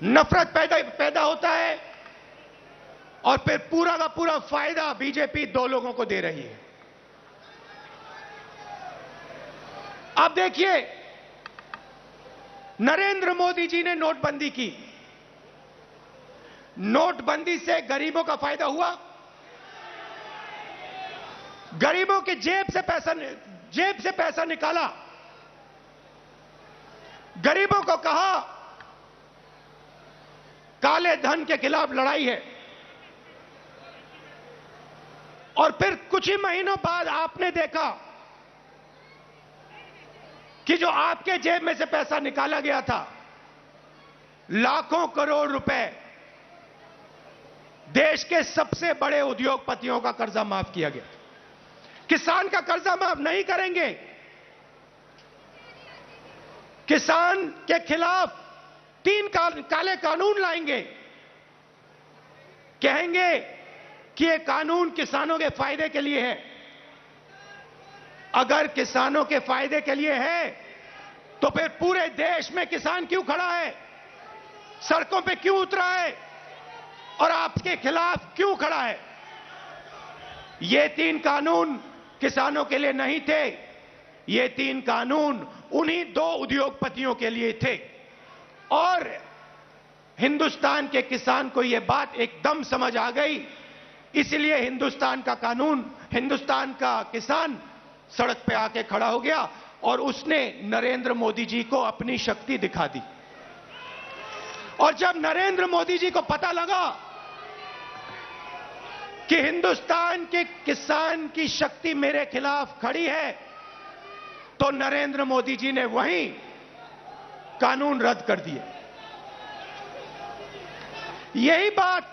नफरत पैदा होता है और फिर पूरा का पूरा फायदा बीजेपी 2 लोगों को दे रही है। अब देखिए, नरेंद्र मोदी जी ने नोटबंदी की। नोटबंदी से गरीबों का फायदा हुआ। गरीबों की जेब से पैसा निकाला। गरीबों को कहा काले धन के खिलाफ लड़ाई है। और फिर कुछ ही महीनों बाद आपने देखा कि जो आपके जेब में से पैसा निकाला गया था, लाखों करोड़ रुपए, देश के सबसे बड़े उद्योगपतियों का कर्जा माफ किया गया। किसान का कर्जा माफ नहीं करेंगे। किसान के खिलाफ 3 काले कानून लाएंगे। कहेंगे कि ये कानून किसानों के फायदे के लिए है। अगर किसानों के फायदे के लिए है तो फिर पूरे देश में किसान क्यों खड़ा है, सड़कों पे क्यों उतरा है और आपके खिलाफ क्यों खड़ा है? ये 3 कानून किसानों के लिए नहीं थे, ये 3 कानून उन्हीं 2 उद्योगपतियों के लिए थे। और हिंदुस्तान के किसान को यह बात एकदम समझ आ गई, इसलिए हिंदुस्तान का कानून, हिंदुस्तान का किसान सड़क पे आके खड़ा हो गया और उसने नरेंद्र मोदी जी को अपनी शक्ति दिखा दी। और जब नरेंद्र मोदी जी को पता लगा कि हिंदुस्तान के किसान की शक्ति मेरे खिलाफ खड़ी है, तो नरेंद्र मोदी जी ने वहीं कानून रद्द कर दिए। यही बात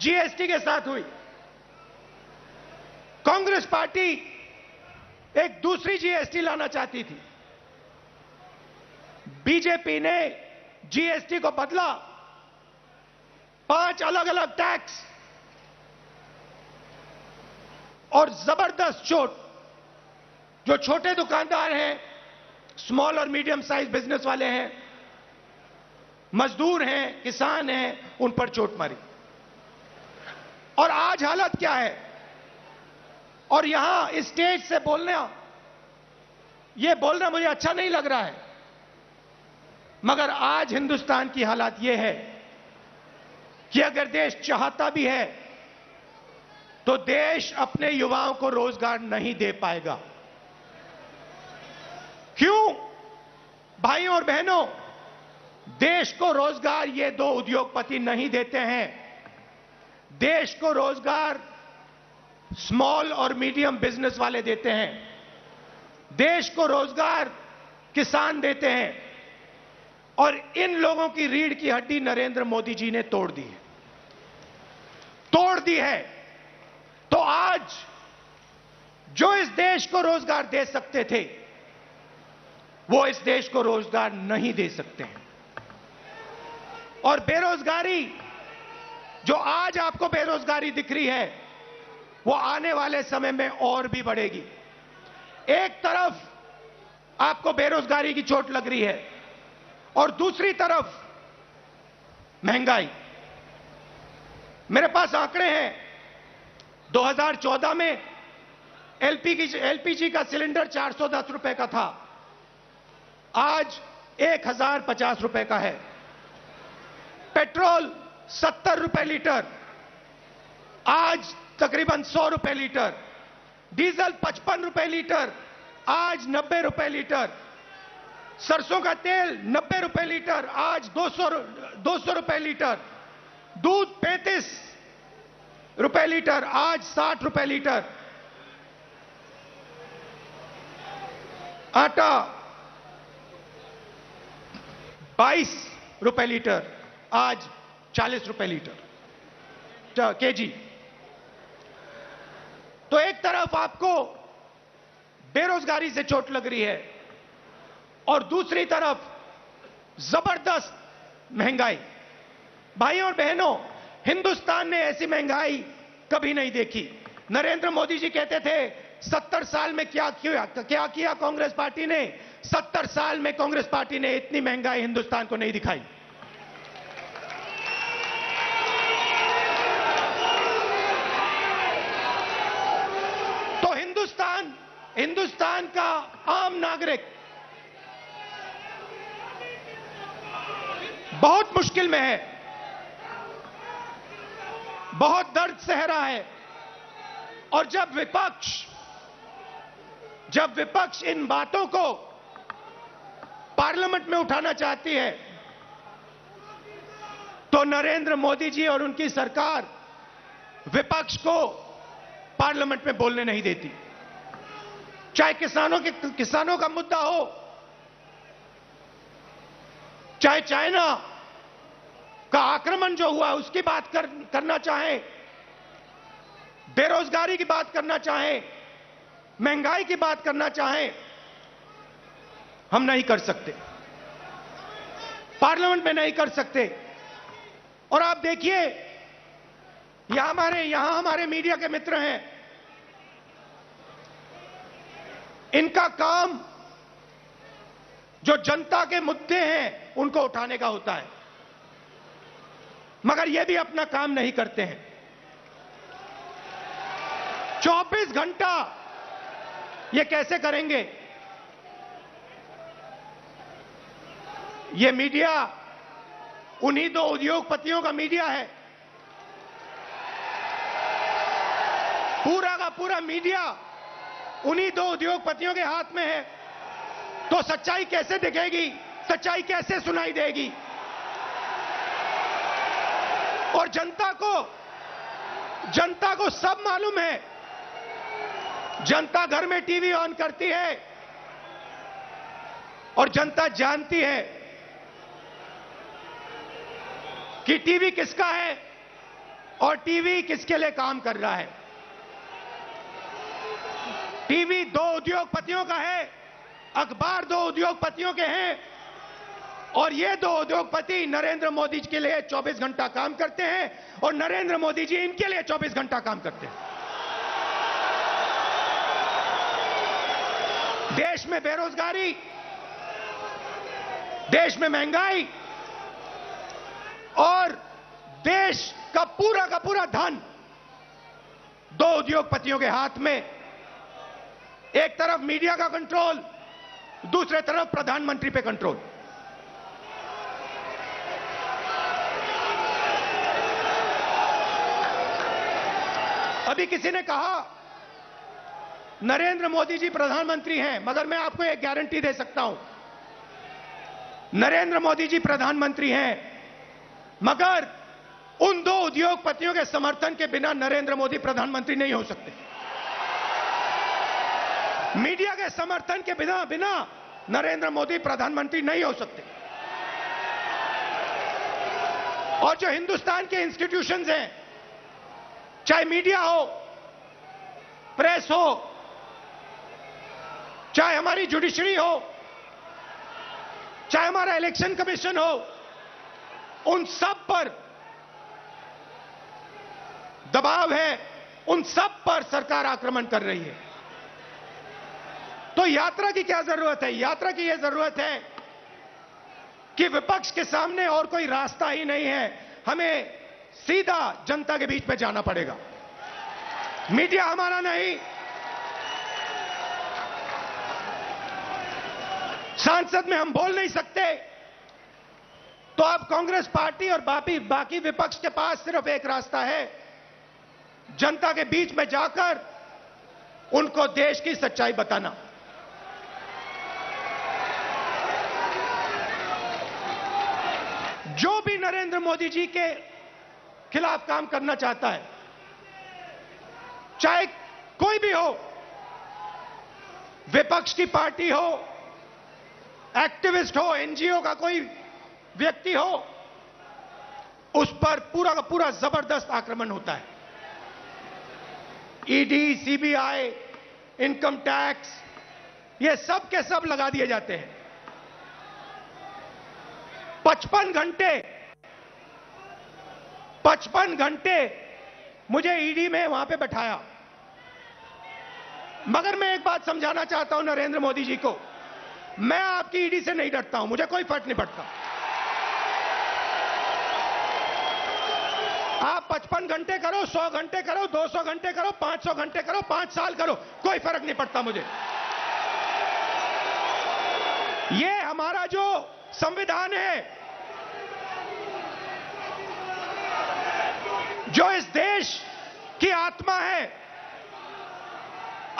जीएसटी के साथ हुई। कांग्रेस पार्टी एक दूसरी जीएसटी लाना चाहती थी, बीजेपी ने जीएसटी को बदला, 5 अलग अलग टैक्स और जबरदस्त चोट। जो छोटे दुकानदार हैं, स्मॉल और मीडियम साइज बिजनेस वाले हैं, मजदूर हैं, किसान हैं, उन पर चोट मारी। और आज हालत क्या है? और यहां स्टेज से बोलना मुझे अच्छा नहीं लग रहा है, मगर आज हिंदुस्तान की हालत यह है कि अगर देश चाहता भी है तो देश अपने युवाओं को रोजगार नहीं दे पाएगा। क्यों? भाइयों और बहनों, देश को रोजगार ये 2 उद्योगपति नहीं देते हैं। देश को रोजगार स्मॉल और मीडियम बिजनेस वाले देते हैं, देश को रोजगार किसान देते हैं। और इन लोगों की रीढ़ की हड्डी नरेंद्र मोदी जी ने तोड़ दी है। तो आज जो इस देश को रोजगार दे सकते थे, वो इस देश को रोजगार नहीं दे सकते हैं। और बेरोजगारी, जो आज आपको बेरोजगारी दिख रही है, वो आने वाले समय में और भी बढ़ेगी। एक तरफ आपको बेरोजगारी की चोट लग रही है और दूसरी तरफ महंगाई। मेरे पास आंकड़े हैं, 2014 में एलपीजी का सिलेंडर 410 रुपए का था, आज 1050 रुपए का है। पेट्रोल 70 रुपए लीटर, आज तकरीबन 100 रुपए लीटर। डीजल 55 रुपए लीटर, आज 90 रुपए लीटर। सरसों का तेल 90 रुपए लीटर, आज 200 रुपए लीटर। दूध 35 रुपए लीटर, आज 60 रुपए लीटर। आटा 22 रुपए लीटर, आज 40 रुपए लीटर केजी। तो एक तरफ आपको बेरोजगारी से चोट लग रही है और दूसरी तरफ जबरदस्त महंगाई। भाइयों और बहनों, हिंदुस्तान ने ऐसी महंगाई कभी नहीं देखी। नरेंद्र मोदी जी कहते थे 70 साल में क्या किया कांग्रेस पार्टी ने। 70 साल में कांग्रेस पार्टी ने इतनी महंगाई हिंदुस्तान को नहीं दिखाई। तो हिंदुस्तान का आम नागरिक बहुत मुश्किल में है, बहुत दर्द सह रहा है। और जब विपक्ष इन बातों को पार्लियामेंट में उठाना चाहती है, तो नरेंद्र मोदी जी और उनकी सरकार विपक्ष को पार्लियामेंट में बोलने नहीं देती। चाहे किसानों का मुद्दा हो, चाहे चाइना का आक्रमण जो हुआ उसकी बात करना चाहे, बेरोजगारी की बात करना चाहे, महंगाई की बात करना चाहे, हम नहीं कर सकते, पार्लियामेंट में नहीं कर सकते। और आप देखिए, यहां हमारे मीडिया के मित्र हैं, इनका काम जो जनता के मुद्दे हैं उनको उठाने का होता है, मगर ये भी अपना काम नहीं करते हैं। 24 घंटा ये कैसे करेंगे? ये मीडिया उन्हीं दो उद्योगपतियों का मीडिया है। पूरा का पूरा मीडिया उन्हीं दो उद्योगपतियों के हाथ में है। तो सच्चाई कैसे दिखेगी? सच्चाई कैसे सुनाई देगी? और जनता को सब मालूम है। जनता घर में टीवी ऑन करती है और जनता जानती है कि टीवी किसका है और टीवी किसके लिए काम कर रहा है। टीवी दो उद्योगपतियों का है, अखबार दो उद्योगपतियों के हैं, और ये दो उद्योगपति नरेंद्र मोदी जी के लिए 24 घंटा काम करते हैं और नरेंद्र मोदी जी इनके लिए 24 घंटा काम करते हैं। देश में बेरोजगारी, देश में महंगाई और देश का पूरा धन दो उद्योगपतियों के हाथ में। एक तरफ मीडिया का कंट्रोल, दूसरे तरफ प्रधानमंत्री पे कंट्रोल। अभी किसी ने कहा नरेंद्र मोदी जी प्रधानमंत्री हैं, मगर मैं आपको एक गारंटी दे सकता हूं, नरेंद्र मोदी जी प्रधानमंत्री हैं, मगर उन दो उद्योगपतियों के समर्थन के बिना नरेंद्र मोदी प्रधानमंत्री नहीं हो सकते। मीडिया के समर्थन के बिना नरेंद्र मोदी प्रधानमंत्री नहीं हो सकते। और जो हिंदुस्तान के इंस्टीट्यूशंस हैं, चाहे मीडिया हो, प्रेस हो, चाहे हमारी जुडिशरी हो, चाहे हमारा इलेक्शन कमीशन हो, उन सब पर दबाव है, उन सब पर सरकार आक्रमण कर रही है। तो यात्रा की क्या जरूरत है? यात्रा की यह जरूरत है कि विपक्ष के सामने और कोई रास्ता ही नहीं है, हमें सीधा जनता के बीच में जाना पड़ेगा। मीडिया हमारा नहीं, सांसद में हम बोल नहीं सकते, तो अब कांग्रेस पार्टी और बाकी विपक्ष के पास सिर्फ एक रास्ता है, जनता के बीच में जाकर उनको देश की सच्चाई बताना। जो भी नरेंद्र मोदी जी के खिलाफ काम करना चाहता है, चाहे कोई भी हो, विपक्ष की पार्टी हो, एक्टिविस्ट हो, एनजीओ का कोई व्यक्ति हो, उस पर पूरा का पूरा जबरदस्त आक्रमण होता है। ईडी, सीबीआई, इनकम टैक्स, ये सब के सब लगा दिए जाते हैं। 55 घंटे मुझे ईडी में वहां पे बैठाया। मगर मैं एक बात समझाना चाहता हूं नरेंद्र मोदी जी को, मैं आपकी ईडी से नहीं डरता हूं, मुझे कोई फर्क नहीं पड़ता। आप 55 घंटे करो, 100 घंटे करो, 200 घंटे करो, 500 घंटे करो, 5 साल करो, कोई फर्क नहीं पड़ता मुझे। ये हमारा जो संविधान है, जो इस देश की आत्मा है,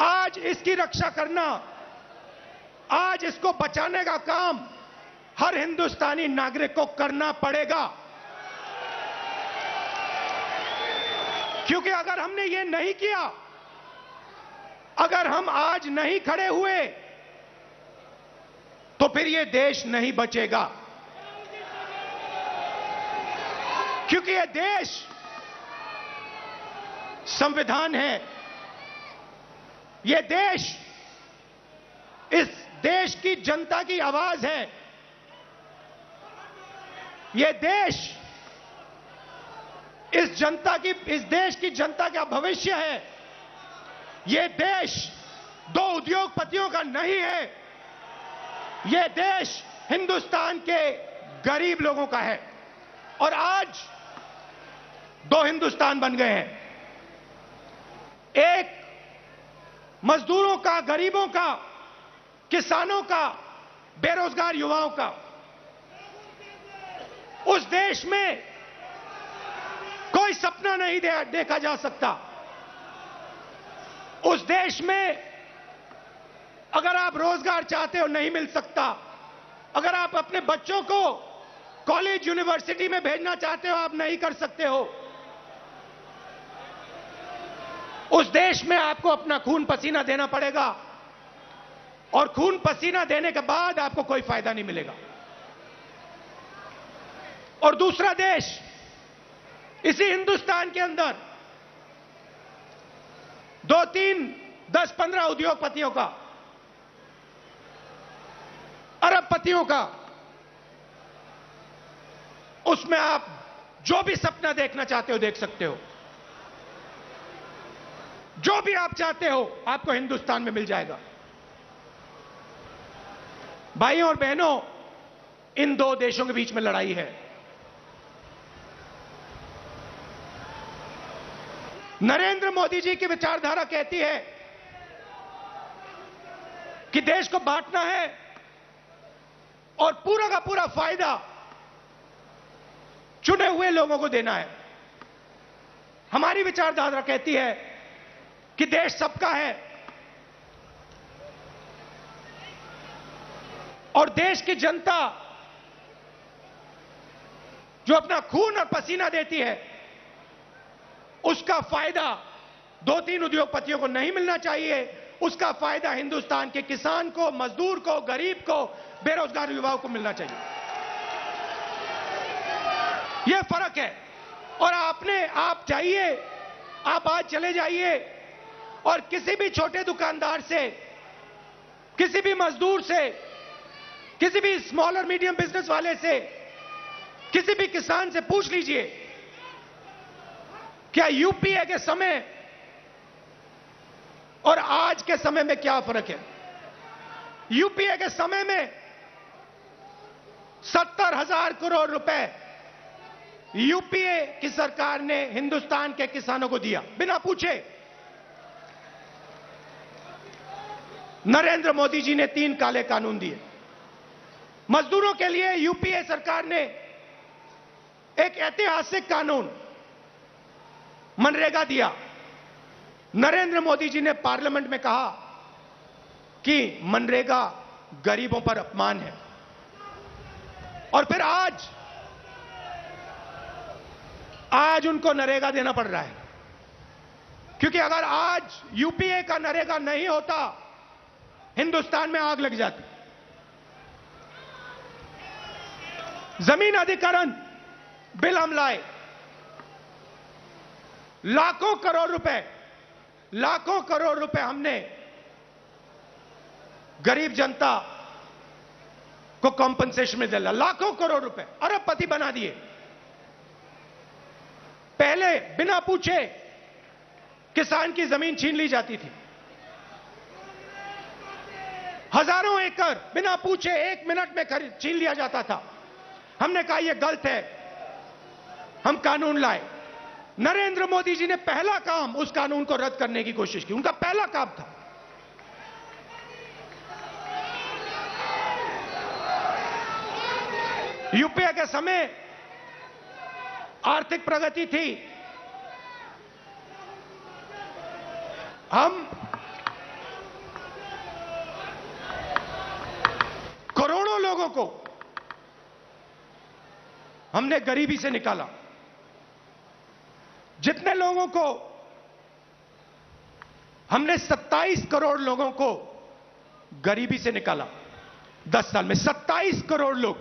आज इसकी रक्षा करना, आज इसको बचाने का काम हर हिंदुस्तानी नागरिक को करना पड़ेगा। क्योंकि अगर हमने ये नहीं किया, अगर हम आज नहीं खड़े हुए, तो फिर ये देश नहीं बचेगा। क्योंकि ये देश संविधान है, ये देश इस देश की जनता की आवाज है, ये देश इस देश की जनता का भविष्य है। ये देश दो उद्योगपतियों का नहीं है, ये देश हिंदुस्तान के गरीब लोगों का है और आज दो हिंदुस्तान बन गए हैं, एक मजदूरों का, गरीबों का, किसानों का, बेरोजगार युवाओं का। उस देश में कोई सपना नहीं देखा जा सकता। उस देश में अगर आप रोजगार चाहते हो नहीं मिल सकता। अगर आप अपने बच्चों को कॉलेज यूनिवर्सिटी में भेजना चाहते हो आप नहीं कर सकते हो। उस देश में आपको अपना खून पसीना देना पड़ेगा और खून पसीना देने के बाद आपको कोई फायदा नहीं मिलेगा। और दूसरा देश, इसी हिंदुस्तान के अंदर 2, 3, 10, 15 उद्योगपतियों का, अरबपतियों का, उसमें आप जो भी सपना देखना चाहते हो देख सकते हो। जो भी आप चाहते हो आपको हिंदुस्तान में मिल जाएगा। भाइयों और बहनों, इन दो देशों के बीच में लड़ाई है। नरेंद्र मोदी जी की विचारधारा कहती है कि देश को बांटना है और पूरा का पूरा फायदा चुने हुए लोगों को देना है। हमारी विचारधारा कहती है कि देश सबका है और देश की जनता जो अपना खून और पसीना देती है उसका फायदा 2-3 उद्योगपतियों को नहीं मिलना चाहिए। उसका फायदा हिंदुस्तान के किसान को, मजदूर को, गरीब को, बेरोजगार युवाओं को मिलना चाहिए। यह फर्क है। और आप जाइए, आप आज चले जाइए और किसी भी छोटे दुकानदार से, किसी भी मजदूर से, किसी भी स्मॉल और मीडियम बिजनेस वाले से, किसी भी किसान से पूछ लीजिए क्या यूपीए के समय और आज के समय में क्या फर्क है। यूपीए के समय में 70,000 करोड़ रुपए यूपीए की सरकार ने हिंदुस्तान के किसानों को दिया बिना पूछे। नरेंद्र मोदी जी ने 3 काले कानून दिए। मजदूरों के लिए यूपीए सरकार ने एक ऐतिहासिक कानून मनरेगा दिया। नरेंद्र मोदी जी ने पार्लियामेंट में कहा कि मनरेगा गरीबों पर अपमान है। और फिर आज उनको नरेगा देना पड़ रहा है, क्योंकि अगर आज यूपीए का नरेगा नहीं होता हिंदुस्तान में आग लग जाती। जमीन अधिग्रहण बिल हम लाए, लाखों करोड़ रुपए हमने गरीब जनता को कॉम्पनसेशन में दिला। लाखों करोड़ रुपए, अरबपति बना दिए। पहले बिना पूछे किसान की जमीन छीन ली जाती थी। हजारों एकड़ बिना पूछे 1 मिनट में छीन लिया जाता था। हमने कहा यह गलत है, हम कानून लाए। नरेंद्र मोदी जी ने पहला काम उस कानून को रद्द करने की कोशिश की। उनका पहला काम था। यूपीए के समय आर्थिक प्रगति थी। हम करोड़ों लोगों को हमने गरीबी से निकाला। जितने लोगों को हमने 27 करोड़ लोगों को गरीबी से निकाला 10 साल में। 27 करोड़ लोग।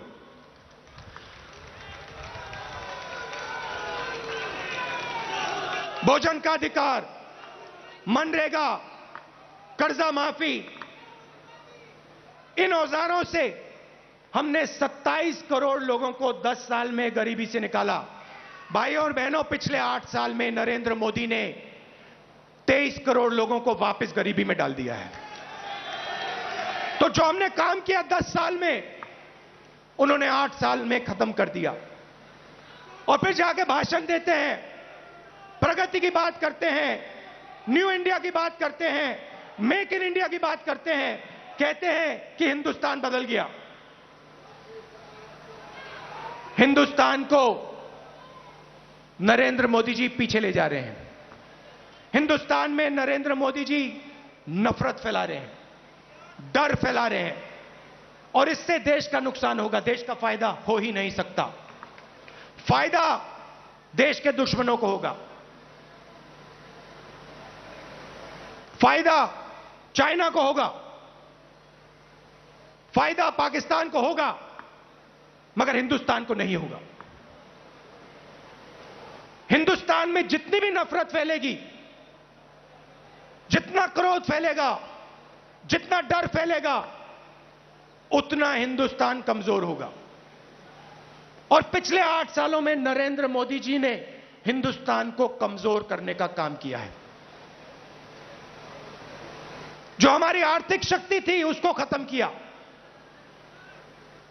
भोजन का अधिकार, मनरेगा, कर्जा माफी, इन औजारों से हमने 27 करोड़ लोगों को 10 साल में गरीबी से निकाला। भाइयों और बहनों, पिछले 8 साल में नरेंद्र मोदी ने 23 करोड़ लोगों को वापस गरीबी में डाल दिया है। तो जो हमने काम किया 10 साल में, उन्होंने 8 साल में खत्म कर दिया। और फिर जाके भाषण देते हैं, प्रगति की बात करते हैं, न्यू इंडिया की बात करते हैं, मेक इन इंडिया की बात करते हैं, कहते हैं कि हिंदुस्तान बदल गया। हिंदुस्तान को नरेंद्र मोदी जी पीछे ले जा रहे हैं। हिंदुस्तान में नरेंद्र मोदी जी नफरत फैला रहे हैं, डर फैला रहे हैं, और इससे देश का नुकसान होगा, देश का फायदा हो ही नहीं सकता। फायदा देश के दुश्मनों को होगा, फायदा चाइना को होगा, फायदा पाकिस्तान को होगा, मगर हिंदुस्तान को नहीं होगा। हिंदुस्तान में जितनी भी नफरत फैलेगी, जितना क्रोध फैलेगा, जितना डर फैलेगा, उतना हिंदुस्तान कमजोर होगा। और पिछले 8 सालों में नरेंद्र मोदी जी ने हिंदुस्तान को कमजोर करने का काम किया है। जो हमारी आर्थिक शक्ति थी उसको खत्म किया।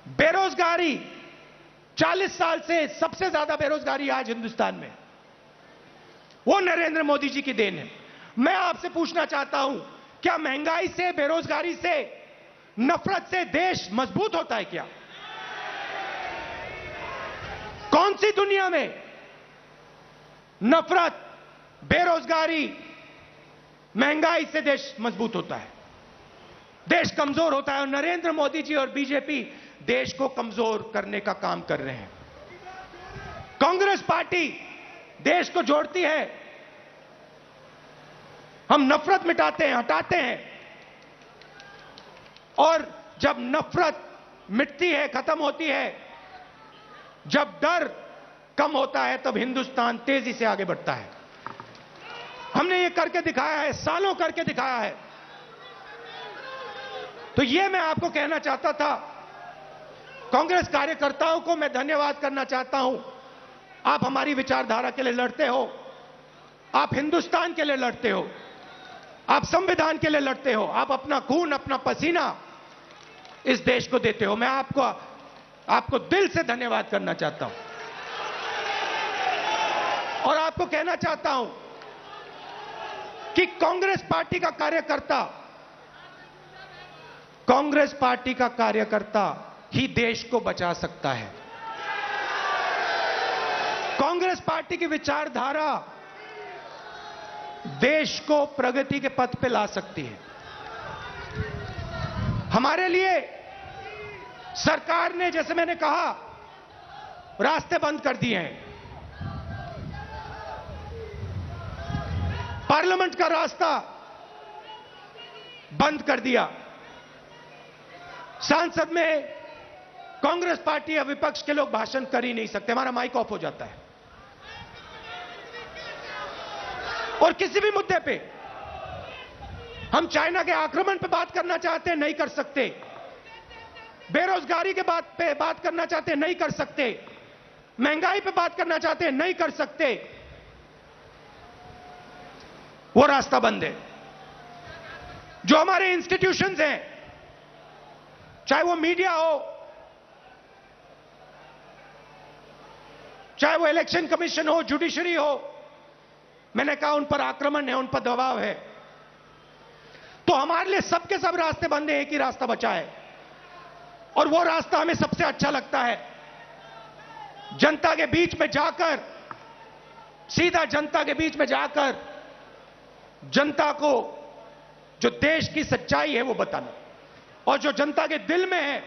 बेरोजगारी, 40 साल से सबसे ज्यादा बेरोजगारी आज हिंदुस्तान में, वो नरेंद्र मोदी जी की देन है। मैं आपसे पूछना चाहता हूं, क्या महंगाई से, बेरोजगारी से, नफरत से देश मजबूत होता है क्या? कौन सी दुनिया में नफरत, बेरोजगारी, महंगाई से देश मजबूत होता है? देश कमजोर होता है। और नरेंद्र मोदी जी और बीजेपी देश को कमजोर करने का काम कर रहे हैं। कांग्रेस पार्टी देश को जोड़ती है, हम नफरत मिटाते हैं, हटाते हैं, और जब नफरत मिटती है, खत्म होती है, जब डर कम होता है, तब हिंदुस्तान तेजी से आगे बढ़ता है। हमने ये करके दिखाया है, सालों करके दिखाया है। तो ये मैं आपको कहना चाहता था। कांग्रेस कार्यकर्ताओं को मैं धन्यवाद करना चाहता हूं। आप हमारी विचारधारा के लिए लड़ते हो, आप हिंदुस्तान के लिए लड़ते हो, आप संविधान के लिए लड़ते हो, आप अपना खून, अपना पसीना इस देश को देते हो। मैं आपको दिल से धन्यवाद करना चाहता हूं। और आपको कहना चाहता हूं कि कांग्रेस पार्टी का ही देश को बचा सकता है। कांग्रेस पार्टी की विचारधारा देश को प्रगति के पथ पे ला सकती है। हमारे लिए सरकार ने, जैसे मैंने कहा, रास्ते बंद कर दिए हैं। पार्लियामेंट का रास्ता बंद कर दिया। संसद में कांग्रेस पार्टी या विपक्ष के लोग भाषण कर ही नहीं सकते, हमारा माइक ऑफ हो जाता है। और किसी भी मुद्दे पे हम चाइना के आक्रमण पे बात करना चाहते हैं, नहीं कर सकते। बेरोजगारी के बात पे बात करना चाहते हैं, नहीं कर सकते। महंगाई पे बात करना चाहते हैं, नहीं कर सकते। वो रास्ता बंद है। जो हमारे इंस्टीट्यूशंस हैं, चाहे वो मीडिया हो, चाहे वो इलेक्शन कमीशन हो, जुडिशरी हो, मैंने कहा उन पर आक्रमण है, उन पर दबाव है। तो हमारे लिए सबके सब रास्ते बंद हैं, एक ही रास्ता बचा है, और वो रास्ता हमें सबसे अच्छा लगता है। जनता के बीच में जाकर, सीधा जनता के बीच में जाकर, जनता को जो देश की सच्चाई है वो बताना, और जो जनता के दिल में है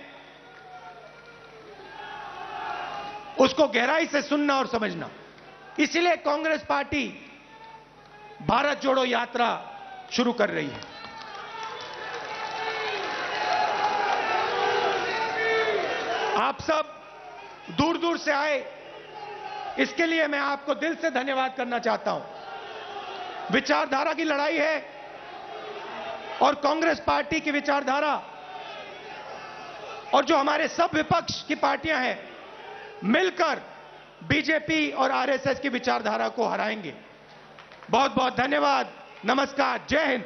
उसको गहराई से सुनना और समझना। इसलिए कांग्रेस पार्टी भारत जोड़ो यात्रा शुरू कर रही है। आप सब दूर दूर से आए, इसके लिए मैं आपको दिल से धन्यवाद करना चाहता हूं। विचारधारा की लड़ाई है, और कांग्रेस पार्टी की विचारधारा और जो हमारे सब विपक्ष की पार्टियां हैं मिलकर बीजेपी और आरएसएस की विचारधारा को हराएंगे। बहुत बहुत धन्यवाद। नमस्कार। जय हिंद।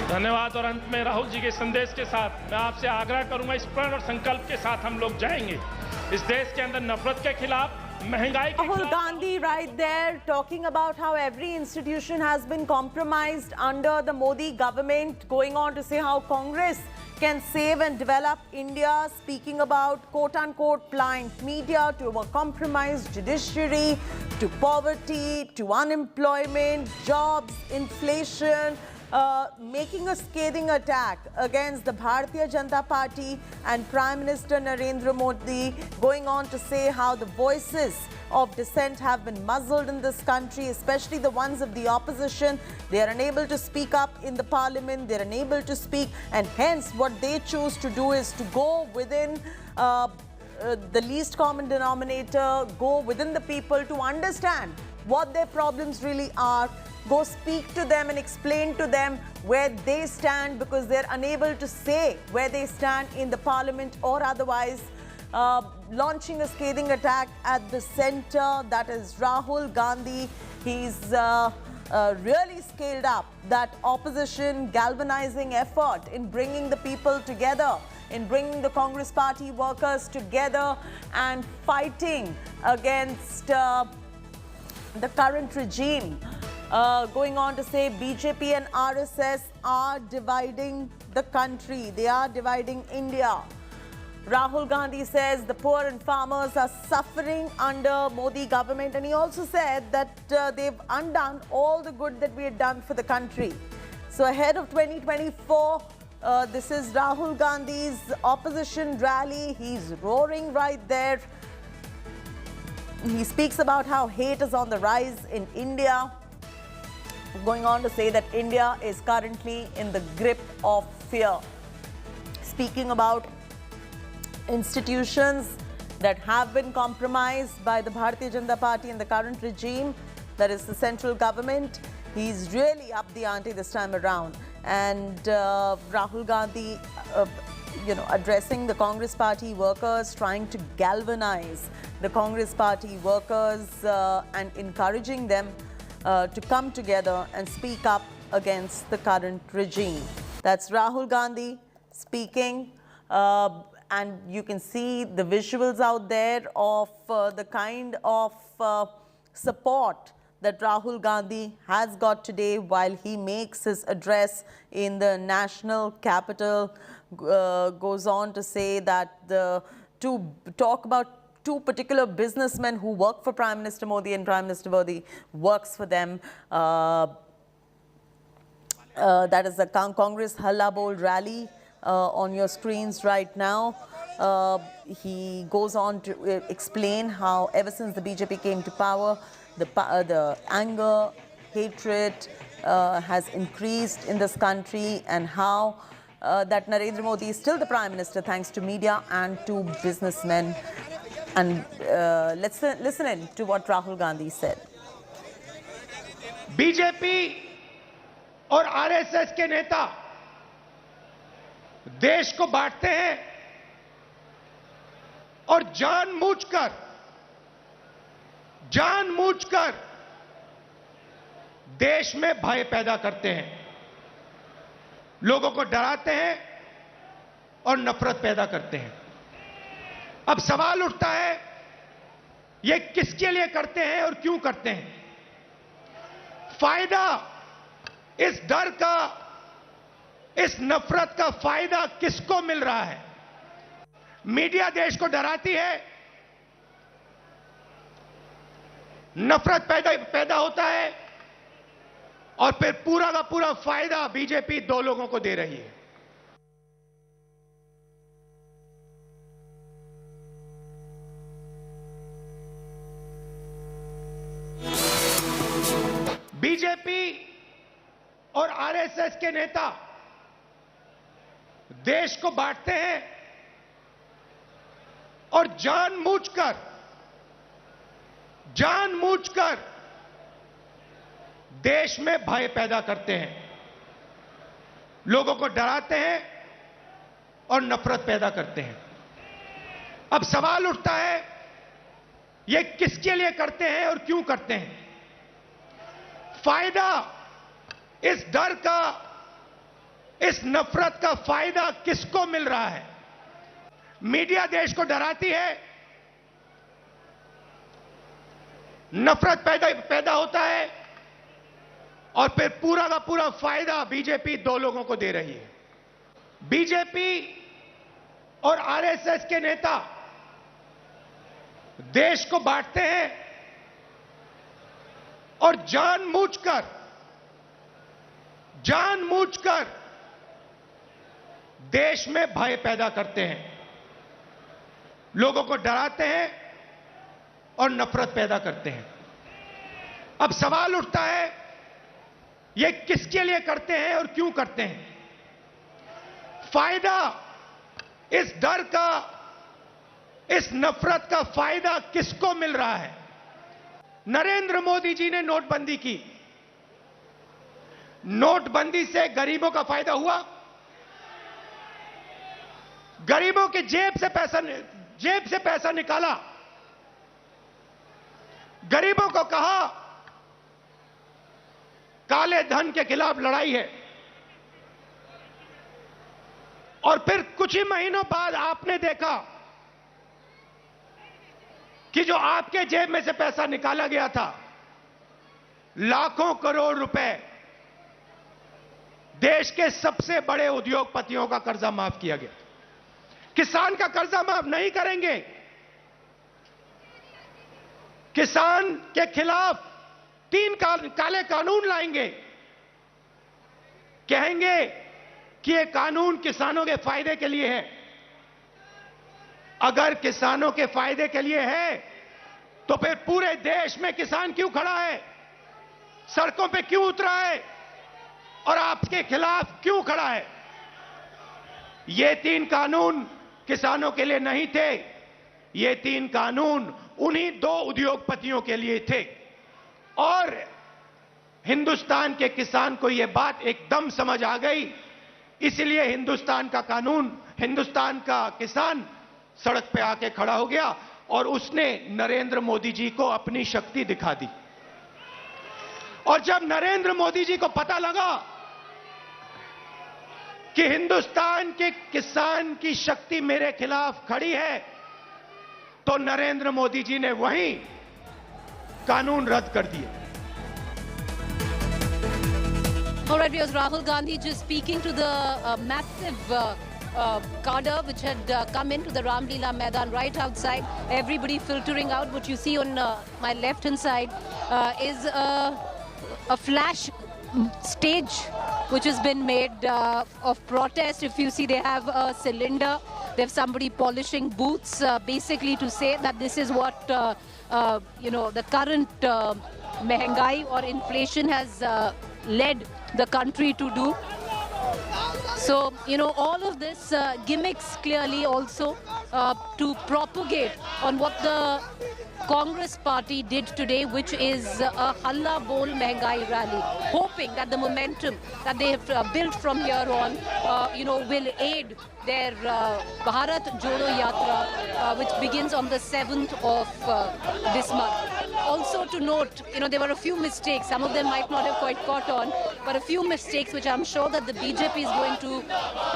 धन्यवाद। और अंत में राहुल जी के संदेश के साथ मैं आपसे आग्रह करूंगा, इस प्रण और संकल्प के साथ हम लोग जाएंगे इस देश के अंदर नफरत के खिलाफ, महंगाई के Rahul Gandhi right there talking about how every institution has been compromised under the Modi government, going on to say how Congress can save and develop India, speaking about quote-unquote pliant media, to a compromised judiciary, to poverty, to unemployment, jobs, inflation, making a scathing attack against the Bharatiya Janata Party and Prime Minister Narendra Modi, going on to say how the voices of dissent have been muzzled in this country, especially the ones of the opposition. They are unable to speak up in the parliament, they are unable to speak, and hence what they choose to do is to go within the least common denominator, go within the people to understand what their problems really are, go speak to them and explain to them where they stand, because they're unable to say where they stand in the parliament or otherwise. Launching a scathing attack at the center, that is Rahul Gandhi. He's really scaled up that opposition galvanizing effort in bringing the people together, in bringing the Congress party workers together and fighting against the current regime. Going on to say BJP and RSS are dividing the country. They are dividing India. Rahul Gandhi says the poor and farmers are suffering under Modi government, and he also said that they've undone all the good that we had done for the country. So ahead of 2024, this is Rahul Gandhi's opposition rally. He's roaring right there. He speaks about how hate is on the rise in India, going on to say that India is currently in the grip of fear. Speaking about institutions that have been compromised by the Bharatiya Janata Party and the current regime, that is the central government, he's really up the ante this time around. And Rahul Gandhi, addressing the Congress party workers, trying to galvanize the Congress party workers and encouraging them to come together and speak up against the current regime. That's Rahul Gandhi speaking. And you can see the visuals out there of the kind of support that Rahul Gandhi has got today while he makes his address in the national capital. Goes on to say that to talk about two particular businessmen who work for Prime Minister Modi, and Prime Minister Modi works for them. That is the Congress Halla Bol rally on your screens right now. He goes on to explain how ever since the BJP came to power, the anger, hatred has increased in this country, and how that Narendra Modi is still the Prime Minister thanks to media and to businessmen. And let's listen in to what Rahul Gandhi said. BJP और RSS के नेता देश को बांटते हैं और जानबूझकर देश में भय पैदा करते हैं, लोगों को डराते हैं और नफरत पैदा करते हैं। अब सवाल उठता है, ये किसके लिए करते हैं और क्यों करते हैं? फायदा इस डर का, इस नफरत का फायदा किसको मिल रहा है? मीडिया देश को डराती है, नफरत पैदा होता है, और फिर पूरा का पूरा फायदा बीजेपी दो लोगों को दे रही है। बीजेपी और आरएसएस के नेता देश को बांटते हैं और जानबूझकर देश में भय पैदा करते हैं, लोगों को डराते हैं और नफरत पैदा करते हैं। अब सवाल उठता है, ये किसके लिए करते हैं और क्यों करते हैं? फायदा इस डर का, इस नफरत का फायदा किसको मिल रहा है? मीडिया देश को डराती है, नफरत पैदा होता है और फिर पूरा का पूरा फायदा बीजेपी दो लोगों को दे रही है। बीजेपी और आरएसएस के नेता देश को बांटते हैं और जानबूझकर देश में भय पैदा करते हैं, लोगों को डराते हैं और नफरत पैदा करते हैं। अब सवाल उठता है, ये किसके लिए करते हैं और क्यों करते हैं? फायदा, इस डर का, इस नफरत का फायदा किसको मिल रहा है? नरेंद्र मोदी जी ने नोटबंदी की। नोटबंदी से गरीबों का फायदा हुआ? गरीबों की जेब से पैसा निकाला, गरीबों को कहा काले धन के खिलाफ लड़ाई है, और फिर कुछ ही महीनों बाद आपने देखा कि जो आपके जेब में से पैसा निकाला गया था, लाखों करोड़ रुपए, देश के सबसे बड़े उद्योगपतियों का कर्जा माफ किया गया। किसान का कर्जा माफ नहीं करेंगे, किसान के खिलाफ 3 काले कानून लाएंगे, कहेंगे कि ये कानून किसानों के फायदे के लिए है। अगर किसानों के फायदे के लिए है तो फिर पूरे देश में किसान क्यों खड़ा है, सड़कों पे क्यों उतरा है और आपके खिलाफ क्यों खड़ा है? ये 3 कानून किसानों के लिए नहीं थे, ये 3 कानून उन्हीं 2 उद्योगपतियों के लिए थे। और हिंदुस्तान के किसान को यह बात एकदम समझ आ गई, इसलिए हिंदुस्तान का कानून, हिंदुस्तान का किसान सड़क पे आके खड़ा हो गया और उसने नरेंद्र मोदी जी को अपनी शक्ति दिखा दी। और जब नरेंद्र मोदी जी को पता लगा कि हिंदुस्तान के किसान की शक्ति मेरे खिलाफ खड़ी है, तो नरेंद्र मोदी जी ने वहीं कानून रद्द कर दिए। All right, it was Rahul Gandhi just speaking to the massive cadre which had come into the Ramlila Maidan right outside. Everybody filtering out. What you see on my left-hand side is a flash stage which has been made of protest. If you see, they have a cylinder. They have somebody polishing boots, basically to say that this is what the current mehengai or inflation has led the country to do. So, all of this gimmicks clearly also to propagate on what the Congress party did today, which is a Halla Bol Mehengai rally, hoping that the momentum that they have built from here on, will aid their Bharat Jodo Yatra, which begins on the 7th of this month. Also to note, there were a few mistakes. Some of them might not have quite caught on, but a few mistakes which I'm sure that the BJP is going to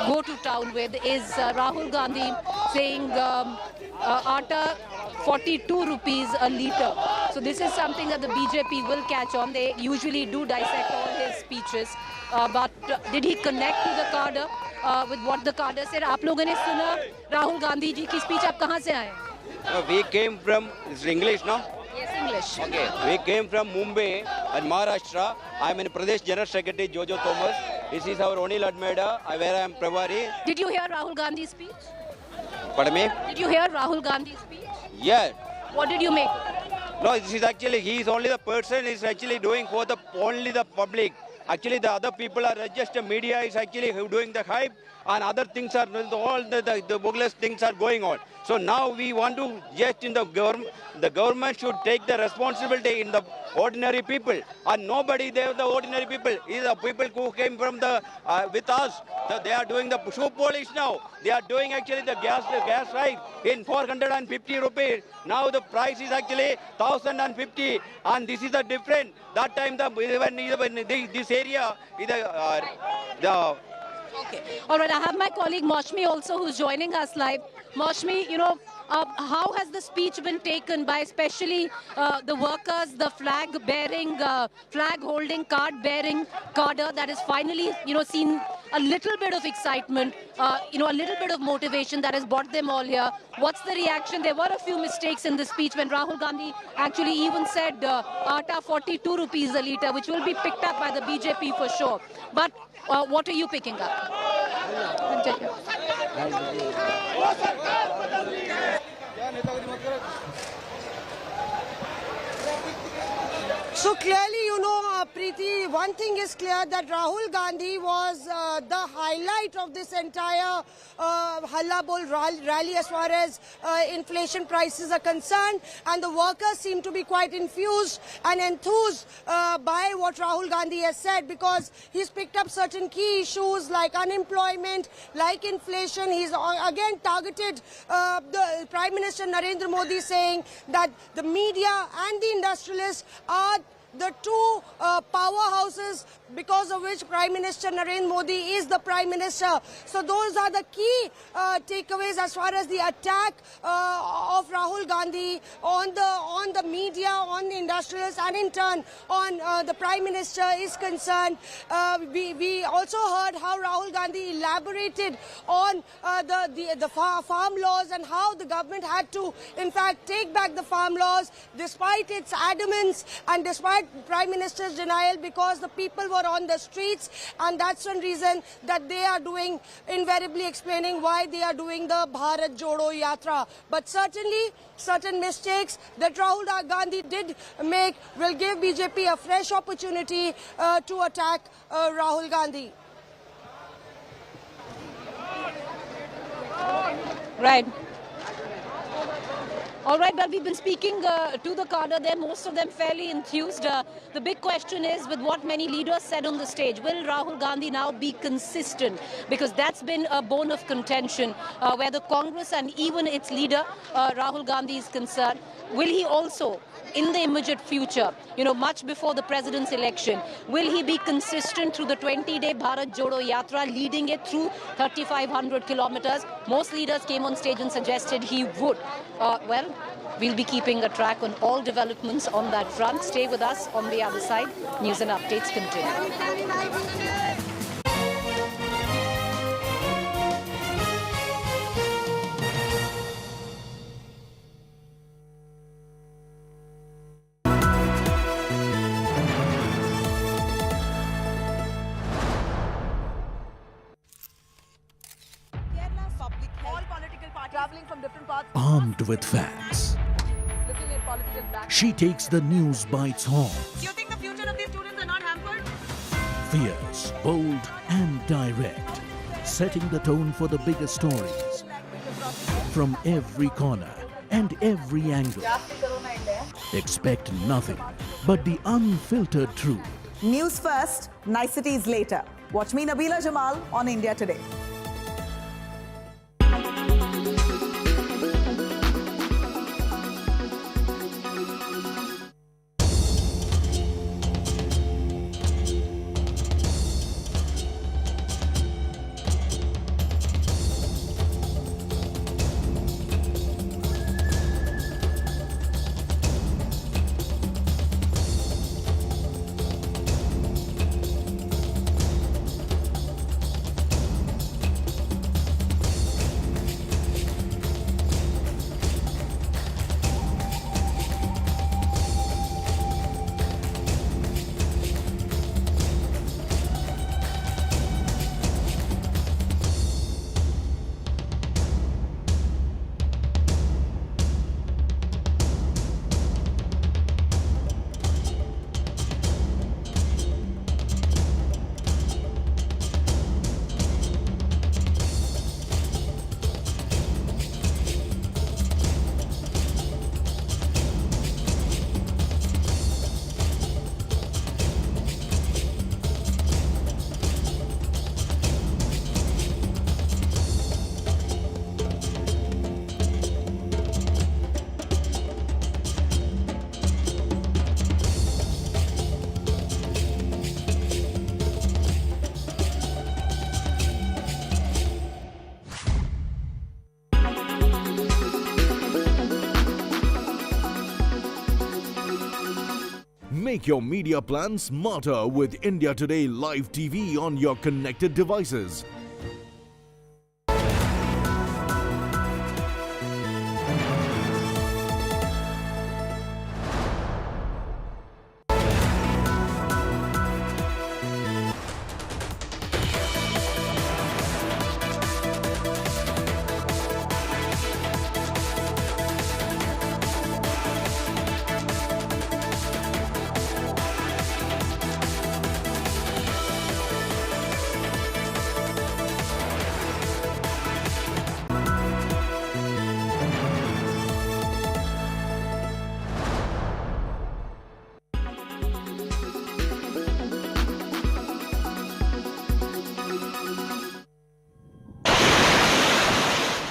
go to town with is Rahul Gandhi saying atta 42 rupees a litre. So this is something that the BJP will catch on. They usually do dissect all his speeches. But did he connect to the cadre with what the cadre said? आप लोगों ने सुना राहुल गांधी जी की speech? आप कहाँ से आए? We came from, is English, no? Yes, English. Okay. We came from Mumbai and Maharashtra. I am in Pradesh General Secretary Jojo Thomas. This is our Onil Admeda, where I am Pravari. Did you hear Rahul Gandhi's speech? Pardon me? Did you hear Rahul Gandhi's speech? Yeah. What did you make? No, this is actually, he is only the person is actually doing for the only the public. Actually, the other people are just the media is actually doing the hype, and other things are, all the bogus things are going on. So now we want to just in the government should take the responsibility in the ordinary people, and nobody there, the ordinary people, is the people who came from the with us. So they are doing the shoe polish now. They are doing actually the gas hike in 450 rupees. Now the price is actually 1050, and this is the different. That time when this area is the Okay. All right. I have my colleague Maushmi also who's joining us live. Maushmi, how has the speech been taken by especially the workers, the flag-bearing, flag-holding, card-bearing cadre that has finally, seen a little bit of excitement, a little bit of motivation that has brought them all here. What's the reaction? There were a few mistakes in the speech when Rahul Gandhi actually even said atta 42 rupees a litre, which will be picked up by the BJP for sure. But what are you picking up? I'll tell you. So clearly, Preeti, one thing is clear that Rahul Gandhi was the highlight of this entire Halla Bol rally as far as inflation prices are concerned, and the workers seem to be quite infused and enthused by what Rahul Gandhi has said, because he's picked up certain key issues like unemployment, like inflation. He's again targeted the Prime Minister Narendra Modi, saying that the media and the industrialists are the two powerhouses because of which Prime Minister Narendra Modi is the Prime Minister. So those are the key takeaways as far as the attack of Rahul Gandhi on the media, on the industrialists, and in turn on the Prime Minister is concerned. We also heard how Rahul Gandhi elaborated on the farm laws and how the government had to in fact take back the farm laws despite its adamance and despite Prime Minister's denial, because the people were on the streets, and that's one reason that they are doing, invariably explaining why they are doing the Bharat Jodo Yatra. But certainly, certain mistakes that Rahul Gandhi did make will give BJP a fresh opportunity to attack Rahul Gandhi. Right. All right, well, we've been speaking to the cadre there, most of them fairly enthused. The big question is, with what many leaders said on the stage, will Rahul Gandhi now be consistent? Because that's been a bone of contention where the Congress and even its leader, Rahul Gandhi, is concerned. Will he also, in the immediate future, much before the president's election, will he be consistent through the 20-day Bharat Jodo Yatra, leading it through 3,500 kilometers? Most leaders came on stage and suggested he would. Well, we'll be keeping a track on all developments on that front. Stay with us on the other side. News and updates continue. Armed with facts, she takes the news by its horns. Do you think the future of these students are not hampered? Fierce, bold and direct, setting the tone for the biggest stories. From every corner and every angle. Expect nothing but the unfiltered truth. News first, niceties later. Watch me, Nabila Jamal, on India Today. Make your media plan smarter with India Today Live TV on your connected devices.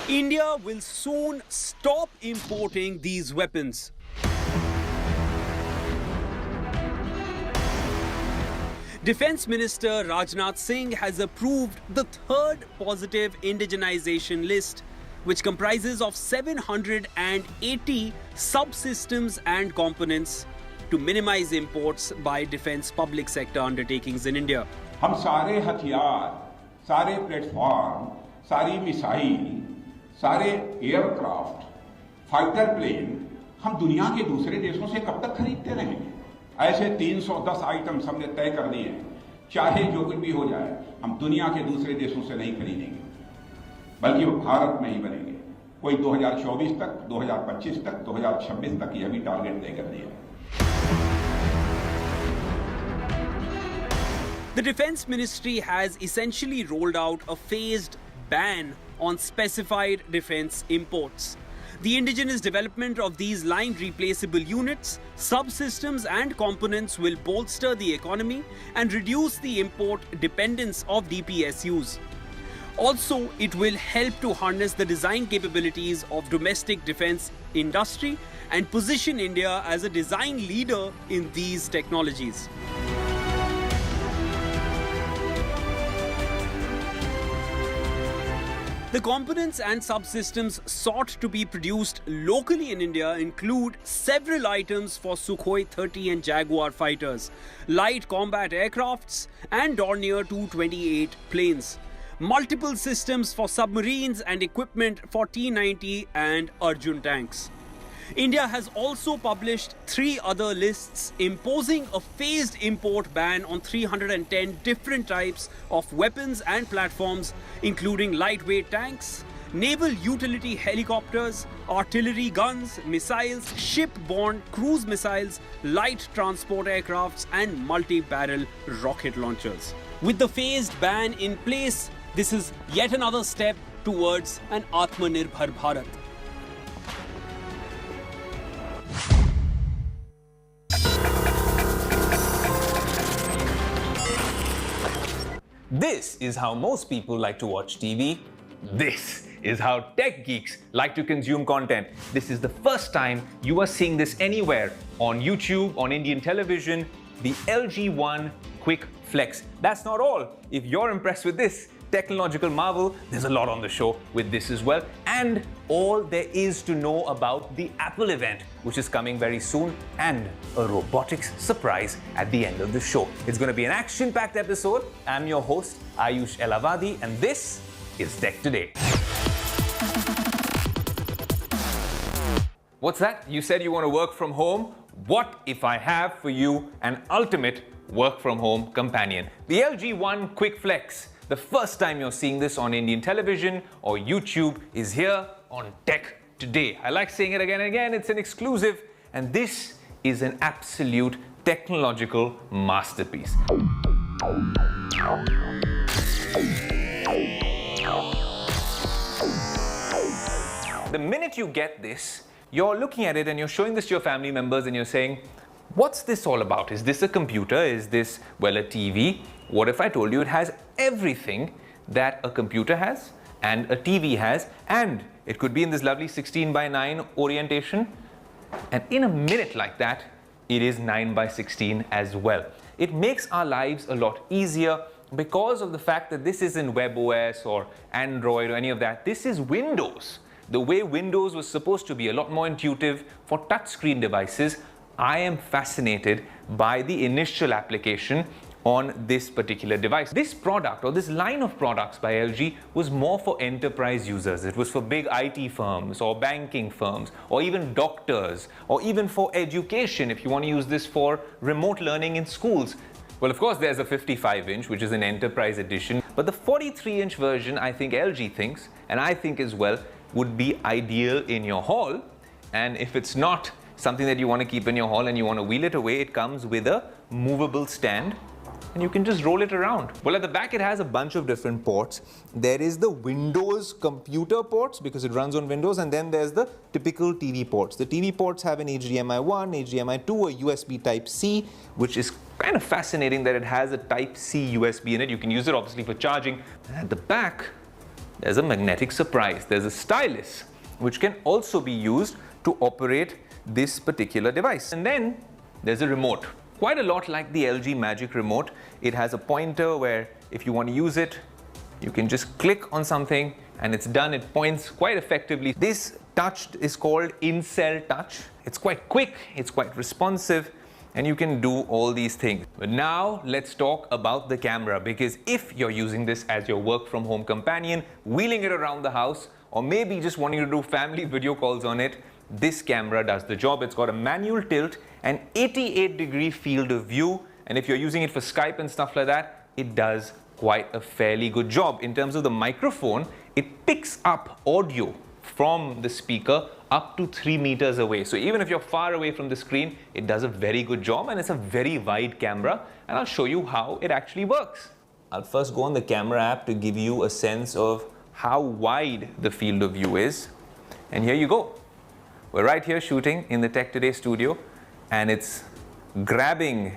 India will soon stop importing these weapons. Defense Minister Rajnath Singh has approved the third positive indigenization list, which comprises of 780 subsystems and components to minimize imports by defense public sector undertakings in India. हम सारे हथियार, सारे platform, सारी missile, सारे aircraft, fighter plane हम दुनिया के दूसरे देशों से कब तक खरीदते रहेंगे? ऐसे 310 आइटम्स हमने तय कर दिए हैं, चाहे जो कुछ भी हो जाए, हम दुनिया के दूसरे देशों से नहीं खरीदेंगे, बल्कि वो भारत में ही बनेंगे। कोई 2024 तक, 2025 तक, 2026 तक यह भी टारगेट तय कर दिया है। The Defense Ministry has essentially rolled out a phased ban on specified defense imports. The indigenous development of these line replaceable units, subsystems and components will bolster the economy and reduce the import dependence of DPSUs. Also, it will help to harness the design capabilities of domestic defense industry and position India as a design leader in these technologies. The components and subsystems sought to be produced locally in India include several items for Sukhoi 30 and Jaguar fighters, light combat aircrafts and Dornier 228 planes, multiple systems for submarines and equipment for T-90 and Arjun tanks. India has also published 3 other lists imposing a phased import ban on 310 different types of weapons and platforms, including lightweight tanks, naval utility helicopters, artillery guns, missiles, ship-borne cruise missiles, light transport aircrafts, and multi-barrel rocket launchers. With the phased ban in place, this is yet another step towards an Atmanirbhar Bharat. This is how most people like to watch TV. This is how tech geeks like to consume content. This is the first time you are seeing this anywhere on YouTube, on Indian television, the LG One Quick Flex. That's not all. If you're impressed with this technological marvel, there's a lot on the show with this as well. And all there is to know about the Apple event, which is coming very soon, and a robotics surprise at the end of the show. It's going to be an action-packed episode. I'm your host, Ayush Elavadi, and this is Tech Today. What's that? You said you want to work from home? What if I have for you an ultimate work from home companion? The LG One Quick Flex. The first time you're seeing this on Indian television or YouTube is here on Tech Today. I like saying it again and again. It's an exclusive, and this is an absolute technological masterpiece. The minute you get this, you're looking at it and you're showing this to your family members and you're saying, what's this all about? Is this a computer? Is this, well, a TV? What if I told you it has everything that a computer has and a TV has, and it could be in this lovely 16:9 orientation, and in a minute like that, it is 9:16 as well. It makes our lives a lot easier because of the fact that this isn't WebOS or Android or any of that. This is Windows. The way Windows was supposed to be a lot more intuitive for touchscreen devices, I am fascinated by the initial application on this particular device. This product or this line of products by LG was more for enterprise users. It was for big IT firms or banking firms or even doctors or even for education if you want to use this for remote learning in schools. Well, of course, there's a 55-inch, which is an enterprise edition, but the 43-inch version, I think LG thinks, and I think as well, would be ideal in your hall. And if it's not something that you want to keep in your hall and you want to wheel it away, it comes with a movable stand and you can just roll it around. Well, at the back it has a bunch of different ports. There is the Windows computer ports because it runs on Windows, and then there's the typical TV ports. The TV ports have an HDMI 1, HDMI 2, a USB Type-C, which is kind of fascinating that it has a Type-C USB in it. You can use it obviously for charging. And at the back, there's a magnetic surprise. There's a stylus, which can also be used to operate this particular device. And then there's a remote. Quite a lot like the LG Magic Remote. It has a pointer where if you want to use it, you can just click on something and it's done. It points quite effectively. This touch is called in-cell touch. It's quite quick, it's quite responsive, and you can do all these things. But now let's talk about the camera, because if you're using this as your work from home companion, wheeling it around the house, or maybe just wanting to do family video calls on it, this camera does the job. It's got a manual tilt, an 88-degree field of view, and if you're using it for Skype and stuff like that, it does quite a fairly good job. In terms of the microphone, it picks up audio from the speaker up to 3 meters away. So even if you're far away from the screen, it does a very good job, and it's a very wide camera, and I'll show you how it actually works. I'll first go on the camera app to give you a sense of how wide the field of view is, and here you go. We're right here shooting in the Tech Today studio, and it's grabbing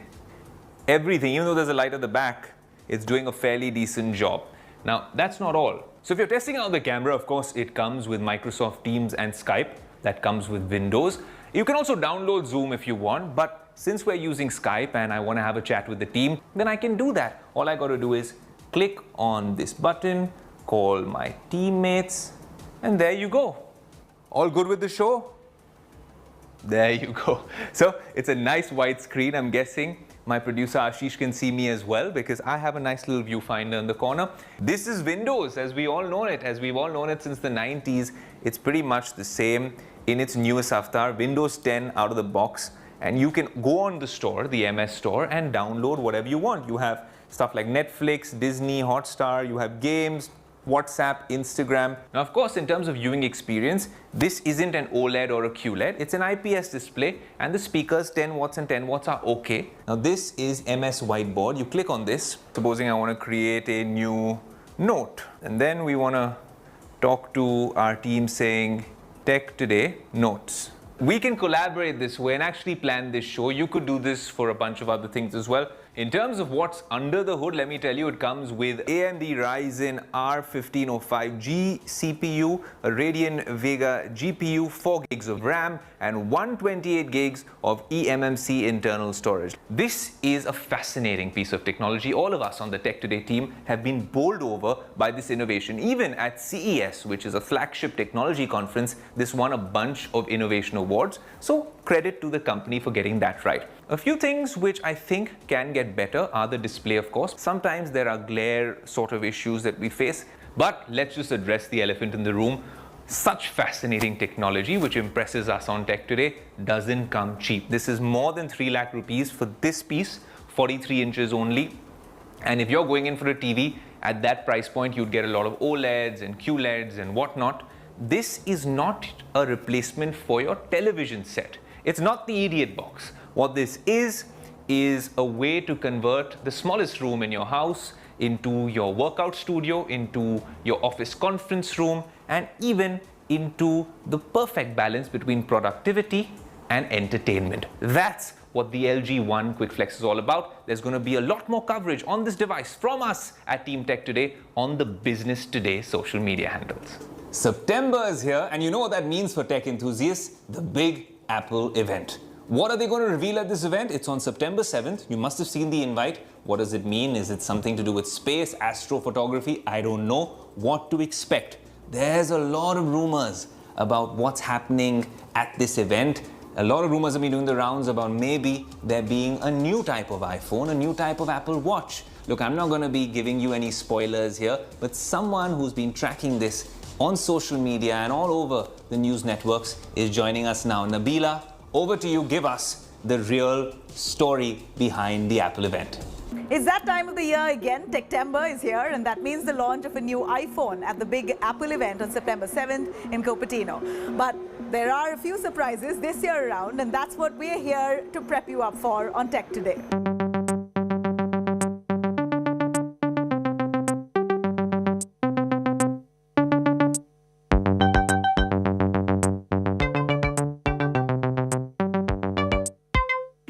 everything. Even though there's a light at the back, it's doing a fairly decent job. Now, that's not all. So if you're testing out the camera, of course, it comes with Microsoft Teams and Skype. That comes with Windows. You can also download Zoom if you want, but since we're using Skype and I want to have a chat with the team, then I can do that. All I got to do is click on this button, call my teammates, and there you go. All good with the show? There you go. So it's a nice wide screen. I'm guessing my producer Ashish can see me as well because I have a nice little viewfinder in the corner. This is Windows as we all know it, as we've all known it since the 90s. It's pretty much the same in its newest avatar, Windows 10 out of the box. And you can go on the store, the MS store, and download whatever you want. You have stuff like Netflix, Disney, Hotstar, you have games, WhatsApp, Instagram. Now, of course, in terms of viewing experience, this isn't an OLED or a QLED. It's an IPS display, and the speakers 10 watts and 10 watts are okay. Now, this is MS Whiteboard. You click on this. Supposing I want to create a new note, and then we want to talk to our team saying, Tech Today Notes. We can collaborate this way and actually plan this show. You could do this for a bunch of other things as well. In terms of what's under the hood, let me tell you, it comes with AMD Ryzen R1505G CPU, a Radeon Vega GPU, 4 gigs of RAM, and 128 gigs of eMMC internal storage. This is a fascinating piece of technology. All of us on the Tech Today team have been bowled over by this innovation. Even at CES, which is a flagship technology conference, this won a bunch of innovation awards. So credit to the company for getting that right. A few things which I think can get better are the display, of course. Sometimes there are glare sort of issues that we face, but let's just address the elephant in the room. Such fascinating technology which impresses us on Tech Today doesn't come cheap. This is more than 3 lakh rupees for this piece, 43 inches only. And if you're going in for a TV at that price point, you'd get a lot of OLEDs and QLEDs and whatnot. This is not a replacement for your television set. It's not the idiot box. What this is a way to convert the smallest room in your house into your workout studio, into your office conference room, and even into the perfect balance between productivity and entertainment. That's what the LG One Quick Flex is all about. There's going to be a lot more coverage on this device from us at Team Tech Today on the Business Today social media handles. September is here, and you know what that means for tech enthusiasts? The big Apple event. What are they going to reveal at this event? It's on September 7th. You must have seen the invite. What does it mean? Is it something to do with space, astrophotography? I don't know what to expect. There's a lot of rumors about what's happening at this event. a lot of rumors have been doing the rounds about maybe there being a new type of iPhone, a new type of Apple Watch. Look, I'm not going to be giving you any spoilers here, but someone who's been tracking this on social media and all over the news networks is joining us now. Nabila, over to you. Give us the real story behind the Apple event. It's that time of the year again. Techtember is here, and that means the launch of a new iPhone at the big Apple event on September 7th in Cupertino. But there are a few surprises this year around, and that's what we're here to prep you up for on Tech Today.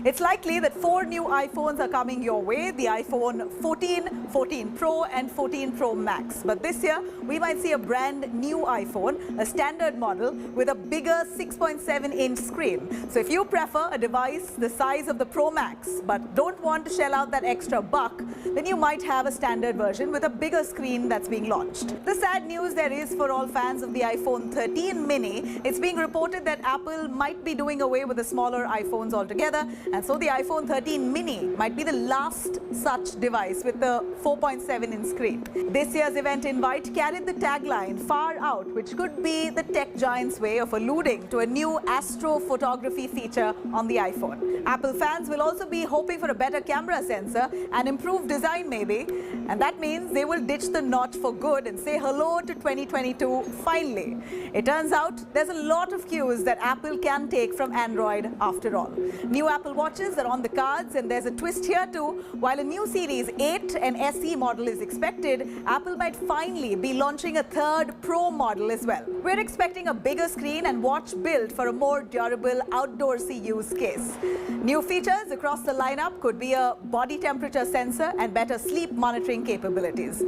It's likely that 4 new iPhones are coming your way, the iPhone 14, 14 Pro and 14 Pro Max. But this year, we might see a brand new iPhone, a standard model with a bigger 6.7-inch screen. So if you prefer a device the size of the Pro Max, but don't want to shell out that extra buck, then you might have a standard version with a bigger screen that's being launched. The sad news there is for all fans of the iPhone 13 mini, it's being reported that Apple might be doing away with the smaller iPhones altogether, and so the iPhone 13 mini might be the last such device with the 4.7-inch screen. This year's event invite carried the tagline "Far Out," which could be the tech giant's way of alluding to a new astrophotography feature on the iPhone. Apple fans will also be hoping for a better camera sensor and improved design maybe, and that means they will ditch the notch for good and say hello to 2022 finally. It turns out there's a lot of cues that Apple can take from Android after all. New Apple Watches are on the cards, and there's a twist here too. While a new Series 8 and SE model is expected, Apple might finally be launching a third Pro model as well. We're expecting a bigger screen and watch built for a more durable outdoorsy use case. New features across the lineup could be a body temperature sensor and better sleep monitoring capabilities.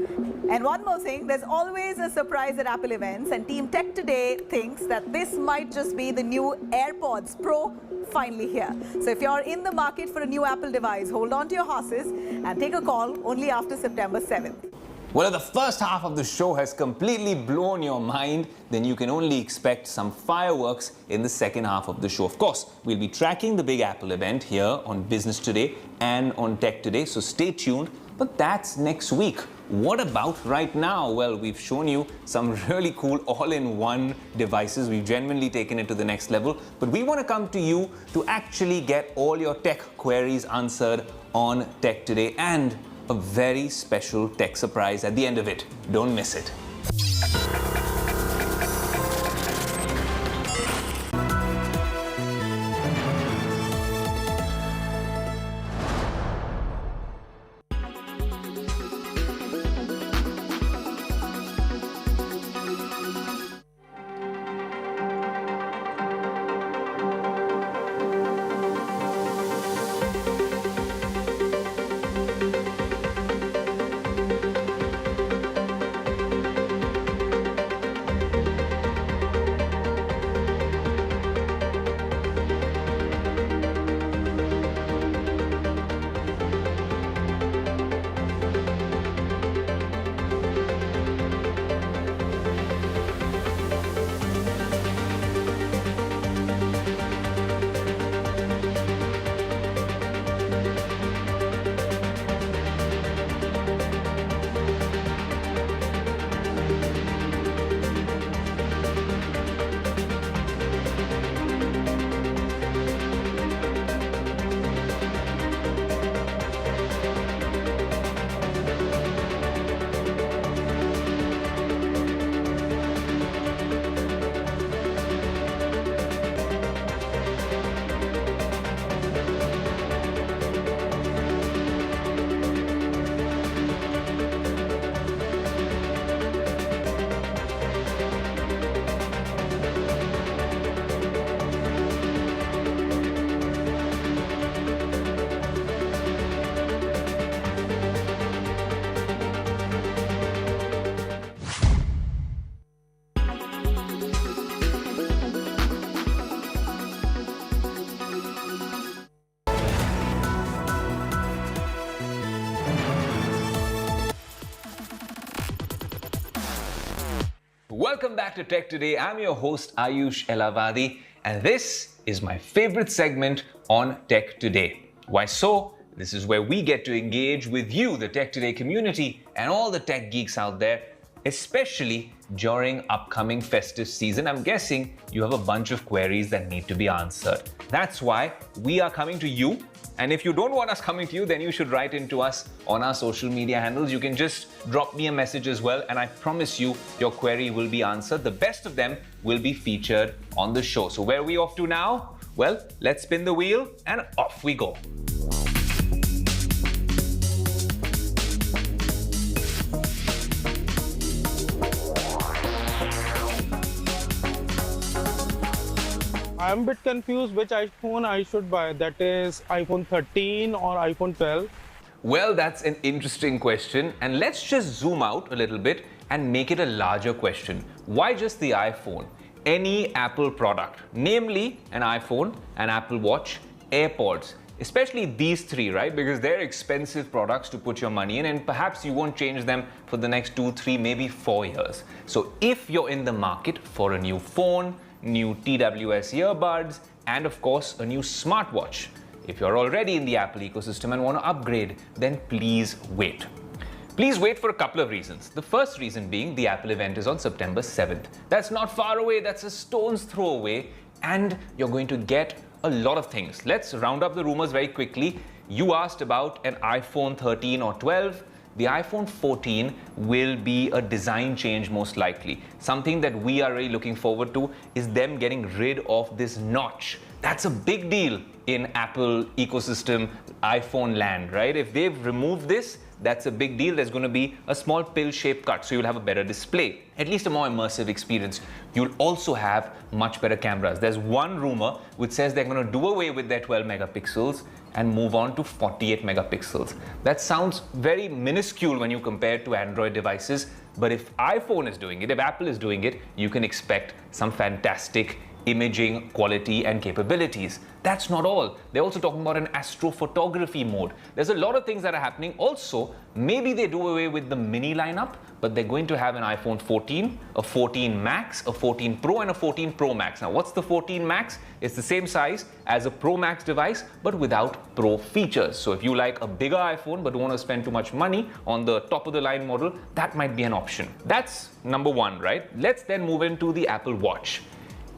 And one more thing, there's always a surprise at Apple events, and Team Tech Today thinks that this might just be the new AirPods Pro finally here. So if you're in the market for a new Apple device, hold on to your horses and take a call only after September 7th. Well, if the first half of the show has completely blown your mind, then you can only expect some fireworks in the second half of the show. Of course, we'll be tracking the big Apple event here on Business Today and on Tech Today, so stay tuned. But that's next week. What about right now? Well, we've shown you some really cool all-in-one devices. We've genuinely taken it to the next level. But we want to come to you to actually get all your tech queries answered on Tech Today, and a very special tech surprise at the end of it. Don't miss it. Welcome back to Tech Today. I'm your host Ayush Elavadi, And this is my favorite segment on Tech Today. Why so? This is where we get to engage with you, the Tech Today community, and all the tech geeks out there, especially during upcoming festive season. I'm guessing you have a bunch of queries that need to be answered. That's why we are coming to you. And if you don't want us coming to you, then you should write into us on our social media handles. You can just drop me a message as well, and I promise you, your query will be answered. The best of them will be featured on the show. So where are we off to now? Well, let's spin the wheel and off we go. I'm a bit confused which iPhone I should buy. That is iPhone 13 or iPhone 12. Well, that's an interesting question. And let's just zoom out a little bit and make it a larger question. Why just the iPhone? Any Apple product, namely an iPhone, an Apple Watch, AirPods, especially these three, right? Because they're expensive products to put your money in, and perhaps you won't change them for the next 2, 3, maybe 4 years. So if you're in the market for a new phone, new TWS earbuds, and of course a new smartwatch, if you're already in the Apple ecosystem and want to upgrade, then please wait. Please wait for a couple of reasons. The first reason being the Apple event is on September 7th. That's not far away, that's a stone's throw away, and you're going to get a lot of things. Let's round up the rumors very quickly. You asked about an iPhone 13 or 12. The iPhone 14 will be a design change most likely. Something that we are really looking forward to is them getting rid of this notch. That's a big deal in Apple ecosystem, iPhone land, right? If they've removed this, that's a big deal. There's going to be a small pill-shaped cut, so you'll have a better display, at least a more immersive experience. You'll also have much better cameras. There's one rumor which says they're going to do away with their 12 megapixels and move on to 48 megapixels. That sounds very minuscule when you compare it to Android devices, but if iPhone is doing it, if Apple is doing it, you can expect some fantastic imaging quality and capabilities. That's not all. They're also talking about an astrophotography mode. There's a lot of things that are happening. Also, maybe they do away with the mini lineup, but they're going to have an iPhone 14, a 14 Max, a 14 Pro, and a 14 Pro Max. Now, what's the 14 Max? It's the same size as a Pro Max device, but without Pro features. So if you like a bigger iPhone, but don't want to spend too much money on the top of the line model, that might be an option. That's number one, right? Let's then move into the Apple Watch.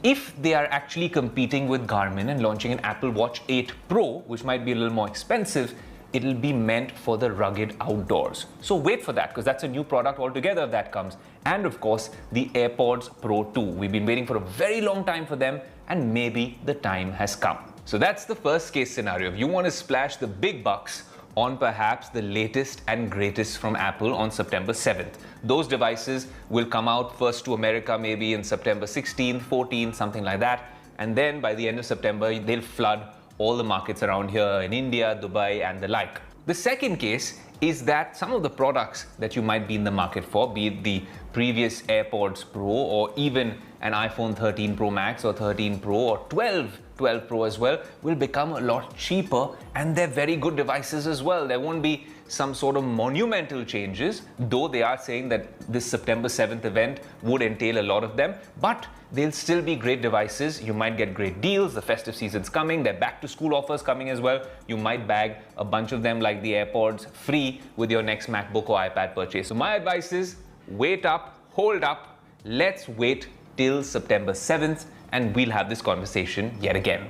If they are actually competing with Garmin and launching an Apple Watch 8 Pro, which might be a little more expensive, it'll be meant for the rugged outdoors. So wait for that, because that's a new product altogether if that comes. And of course, the AirPods Pro 2. We've been waiting for a very long time for them, and maybe the time has come. So that's the first case scenario. If you want to splash the big bucks on perhaps the latest and greatest from Apple on September 7th. Those devices will come out first to America maybe in September 16th, 14th, something like that. And then by the end of September, they'll flood all the markets around here in India, Dubai, and the like. The second case is that some of the products that you might be in the market for, be it the previous AirPods Pro or even an iPhone 13 Pro Max or 13 Pro or 12 Pro as well, will become a lot cheaper, and they're very good devices as well. There won't be some sort of monumental changes, though they are saying that this September 7th event would entail a lot of them, but they'll still be great devices. You might get great deals. The festive season's coming. Their back to school offers coming as well. You might bag a bunch of them like the AirPods free with your next MacBook or iPad purchase. So my advice is wait up, hold up. Let's wait till September 7th and we'll have this conversation yet again.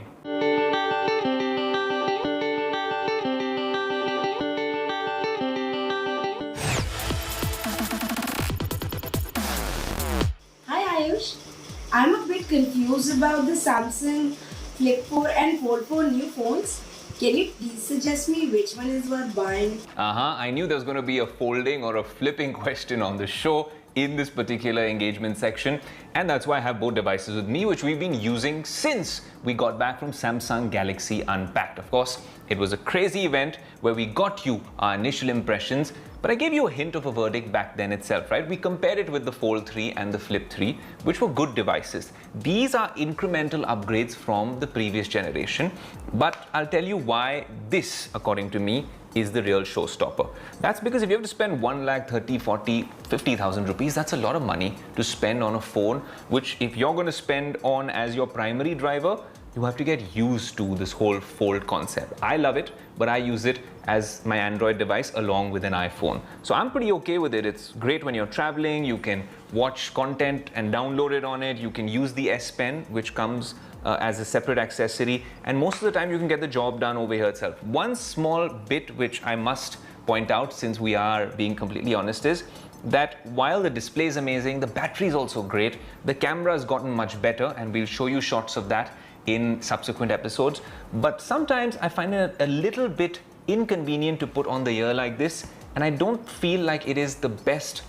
I'm a bit confused about the Samsung Flip 4 and Fold 4 new phones. Can you please suggest me which one is worth buying? I knew there was going to be a folding or a flipping question on the show in this particular engagement section, and that's why I have both devices with me, which we've been using since we got back from Samsung Galaxy Unpacked. Of course, it was a crazy event where we got you our initial impressions, but I gave you a hint of a verdict back then itself, right? We compared it with the Fold 3 and the Flip 3, which were good devices. These are incremental upgrades from the previous generation, but I'll tell you why this, according to me, is the real showstopper. That's because if you have to spend 1 lakh, 30, 40, 50,000 rupees, that's a lot of money to spend on a phone, which if you're going to spend on as your primary driver, you have to get used to this whole fold concept. I love it, but I use it as my Android device along with an iPhone. So I'm pretty okay with it. It's great when you're traveling. You can watch content and download it on it. You can use the S Pen, which comes as a separate accessory, and most of the time you can get the job done over here itself. One small bit which I must point out, since we are being completely honest, is that while the display is amazing, the battery is also great. The camera has gotten much better, and we'll show you shots of that in subsequent episodes. But sometimes I find it a little bit inconvenient to put on the ear like this, and I don't feel like it is the best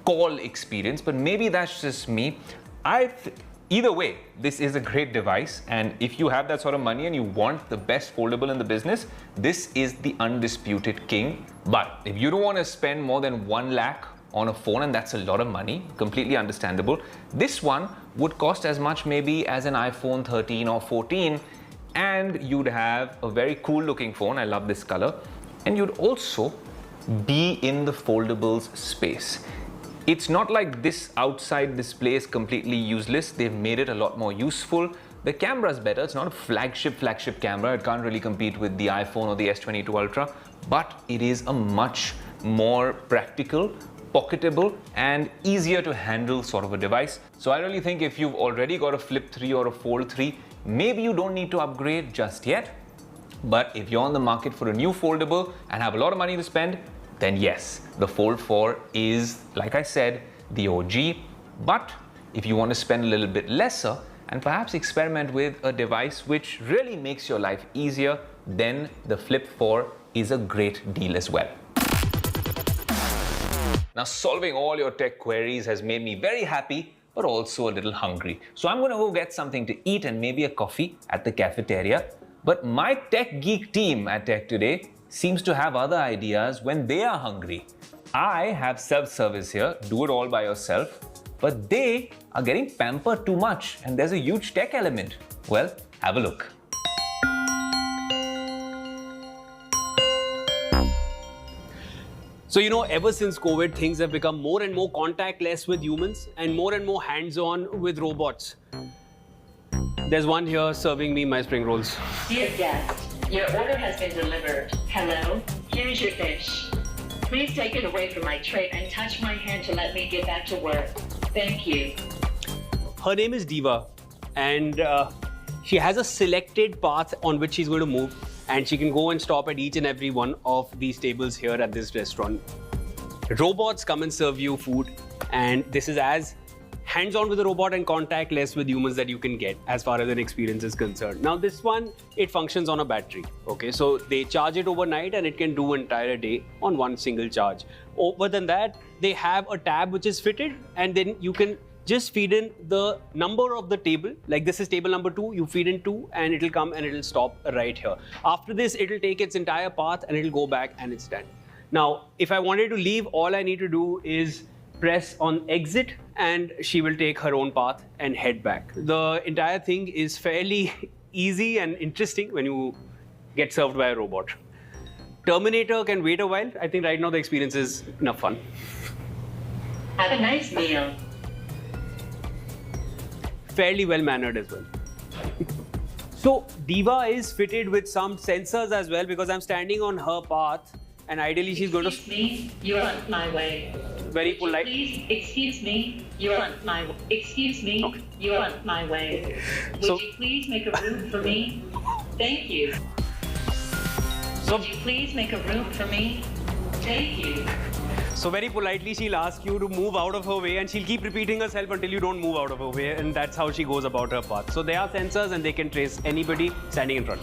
call experience, but maybe that's just me. Either way, this is a great device, and if you have that sort of money and you want the best foldable in the business, this is the undisputed king. But if you don't want to spend more than 1 lakh on a phone, and that's a lot of money, completely understandable, this one would cost as much maybe as an iPhone 13 or 14, and you'd have a very cool looking phone. I love this color, and you'd also be in the foldables space. It's not like this outside display is completely useless. They've made it a lot more useful. The camera is better. It's not a flagship camera. It can't really compete with the iPhone or the S22 Ultra, but it is a much more practical, pocketable, and easier to handle sort of a device. So I really think if you've already got a Flip 3 or a Fold 3, maybe you don't need to upgrade just yet. But if you're on the market for a new foldable and have a lot of money to spend, then yes, the Fold 4 is, like I said, the OG. But if you want to spend a little bit lesser and perhaps experiment with a device which really makes your life easier, then the Flip 4 is a great deal as well. Now, solving all your tech queries has made me very happy, but also a little hungry. So I'm going to go get something to eat and maybe a coffee at the cafeteria. But my tech geek team at Tech Today seems to have other ideas when they are hungry. I have self-service here, do it all by yourself, but they are getting pampered too much and there's a huge tech element. Well, have a look. So, ever since COVID, things have become more and more contactless with humans and more hands-on with robots. There's one here serving me my spring rolls. Dear guest, your order has been delivered. Hello, here's your dish. Please take it away from my tray and touch my hand to let me get back to work. Thank you. Her name is Diva, and she has a selected path on which she's going to move, and she can go and stop at each and every one of these tables here at this restaurant. Robots come and serve you food, and this is as hands-on with a robot and contactless with humans that you can get as far as an experience is concerned. Now this one, it functions on a battery. Okay, so they charge it overnight and it can do entire day on one single charge. Other than that, they have a tab which is fitted, and then you can just feed in the number of the table. Like this is table number 2, you feed in 2 and it'll come and it'll stop right here. After this, it'll take its entire path and it'll go back and it's done. Now, if I wanted to leave, all I need to do is press on exit and she will take her own path and head back. The entire thing is fairly easy and interesting when you get served by a robot. Terminator can wait a while. I think right now the experience is enough fun. Have a nice meal. Fairly well mannered as well. So Diva is fitted with some sensors as well because I'm standing on her path and ideally she's going to... Excuse me, you're on my way. Very polite. Please, excuse me, you're on my way. Excuse me, okay. You're on my way. Would you please make a room for me? Thank you. Would you please make a room for me? Thank you. So very politely she'll ask you to move out of her way and she'll keep repeating herself until you don't move out of her way, and that's how she goes about her path. So there are sensors and they can trace anybody standing in front.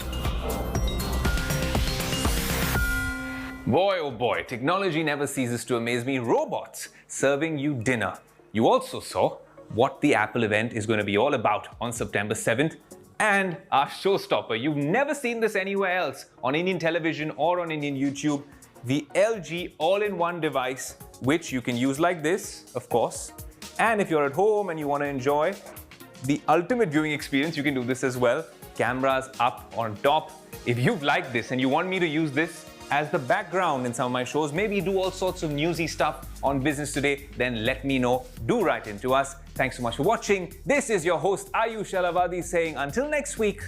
Boy, oh boy, technology never ceases to amaze me. Robots serving you dinner. You also saw what the Apple event is going to be all about on September 7th. And our showstopper, you've never seen this anywhere else on Indian television or on Indian YouTube, the LG all-in-one device, which you can use like this, of course. And if you're at home and you want to enjoy the ultimate viewing experience, you can do this as well. Cameras up on top. If you've liked this and you want me to use this, as the background in some of my shows, maybe do all sorts of newsy stuff on Business Today, then let me know. Do write into us. Thanks so much for watching. This is your host, Ayush Alavadi, saying until next week,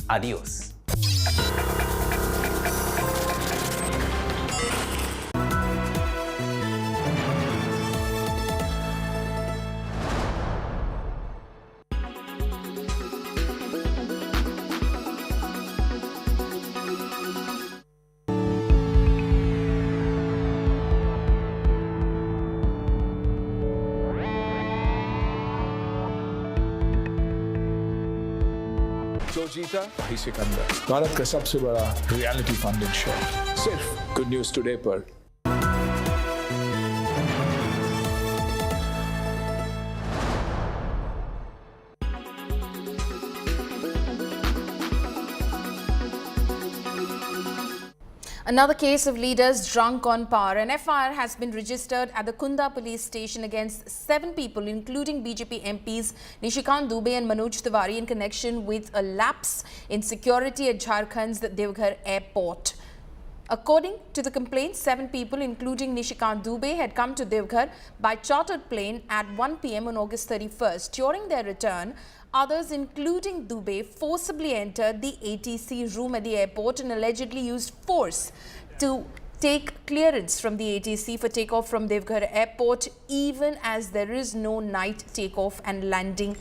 adios. जो जीता वही सिकंदर, भारत का सबसे बड़ा reality funded show, सिर्फ good news today पर। Another case of leaders drunk on power. An FIR has been registered at the Kunda police station against 7 people, including BJP MPs Nishikant Dubey and Manoj Tiwari, in connection with a lapse in security at Jharkhand's Devghar airport. According to the complaint, 7 people, including Nishikant Dubey, had come to Devghar by chartered plane at 1 p.m. on August 31st. During their return, others, including Dubey, forcibly entered the ATC room at the airport and allegedly used force to take clearance from the ATC for takeoff from Devghar airport, even as there is no night takeoff and landing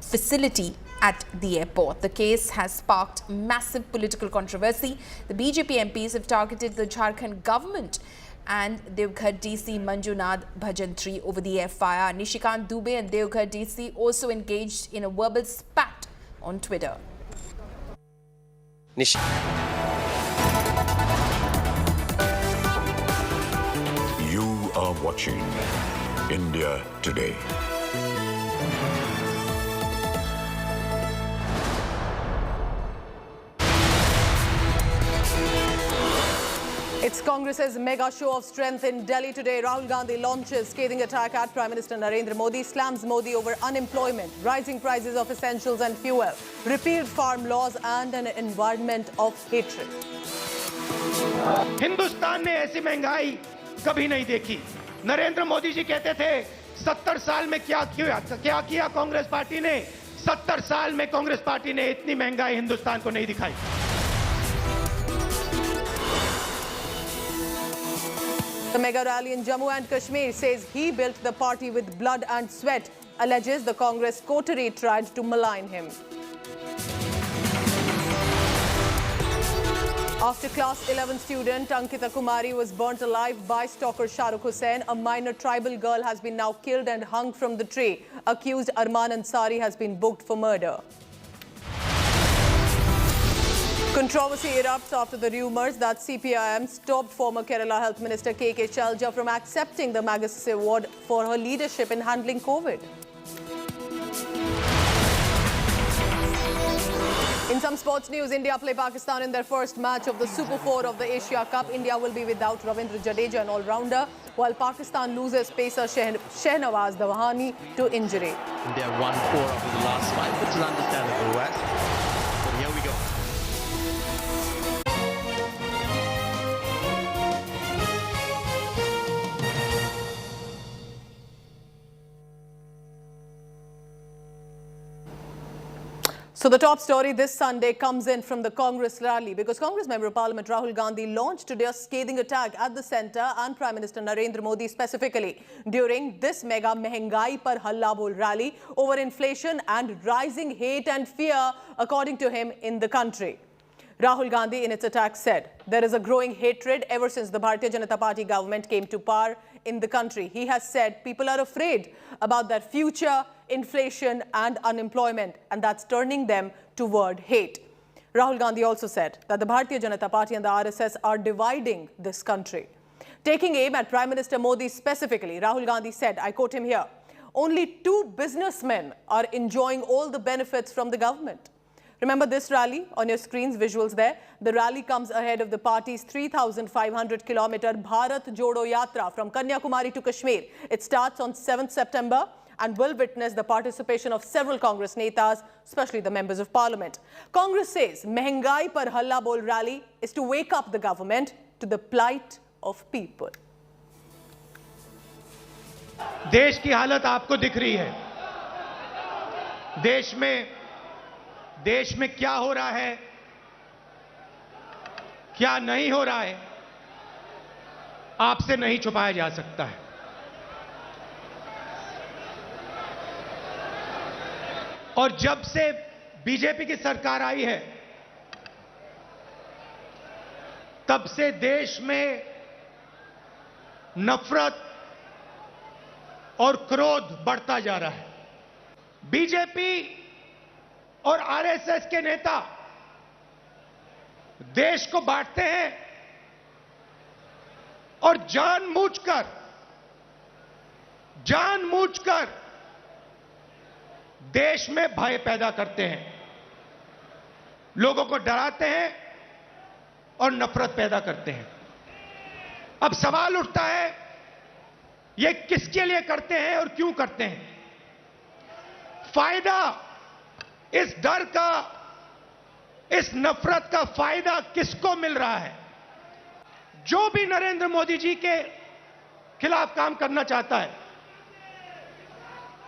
facility at the airport. The case has sparked massive political controversy. The BJP MPs have targeted the Jharkhand government and Devghar DC Manjunath Bhajantri over the FIR. Nishikant Dubey and Devghar DC also engaged in a verbal spat on Twitter. You are watching India Today. It's Congress's mega show of strength in Delhi today. Rahul Gandhi launches scathing attack at Prime Minister Narendra Modi, slams Modi over unemployment, rising prices of essentials and fuel, repealed farm laws and an environment of hatred. Hindustan ने ऐसी महंगाई कभी नहीं देखी। नरेंद्र मोदी जी कहते थे 70 साल में क्या किया कांग्रेस पार्टी ने। 70 साल में कांग्रेस पार्टी ने इतनी महंगाई हिंदुस्तान को नहीं दिखाई। The mega rally in Jammu and Kashmir says he built the party with blood and sweat, alleges the Congress coterie tried to malign him. After class 11 student Ankita Kumari was burnt alive by stalker Shahrukh Hussain, a minor tribal girl has been now killed and hung from the tree. Accused Arman Ansari has been booked for murder. Controversy erupts after the rumours that CPIM stopped former Kerala Health Minister KK Shailaja from accepting the Magsaysay Award for her leadership in handling COVID. In some sports news, India play Pakistan in their first match of the Super 4 of the Asia Cup. India will be without Ravindra Jadeja, an all-rounder, while Pakistan loses pacer Shehnawaz Dawani to injury. India won 4 of the last 5, which is understandable, right? But here we go. So the top story this Sunday comes in from the Congress rally, because Congress Member of Parliament Rahul Gandhi launched today a scathing attack at the centre and Prime Minister Narendra Modi specifically during this mega Mehengai Par Halla Bol rally over inflation and rising hate and fear, according to him, in the country. Rahul Gandhi in its attack said there is a growing hatred ever since the Bharatiya Janata Party government came to power in the country. He has said people are afraid about their future, inflation and unemployment, and that's turning them toward hate. Rahul Gandhi also said that the Bharatiya Janata Party and the RSS are dividing this country. Taking aim at Prime Minister Modi specifically, Rahul Gandhi said, I quote him here, only 2 businessmen are enjoying all the benefits from the government. Remember this rally on your screens, visuals there. The rally comes ahead of the party's 3,500-kilometer Bharat Jodo Yatra from Kanyakumari to Kashmir. It starts on 7th September and will witness the participation of several Congress netas, especially the members of parliament. Congress says Mehengai Par Halla Bol rally is to wake up the government to the plight of people. देश की हालत आपको दिख रही है। देश में क्या हो रहा है, क्या नहीं हो रहा है, आपसे नहीं छुपाया जा सकता है। और जब से बीजेपी की सरकार आई है, तब से देश में नफरत और क्रोध बढ़ता जा रहा है। बीजेपी और आरएसएस के नेता देश को बांटते हैं और जानबूझकर देश में भय पैदा करते हैं, लोगों को डराते हैं और नफरत पैदा करते हैं। अब सवाल उठता है, ये किसके लिए करते हैं और क्यों करते हैं? फायदा, इस डर का, इस नफरत का फायदा किसको मिल रहा है? जो भी नरेंद्र मोदी जी के खिलाफ काम करना चाहता है,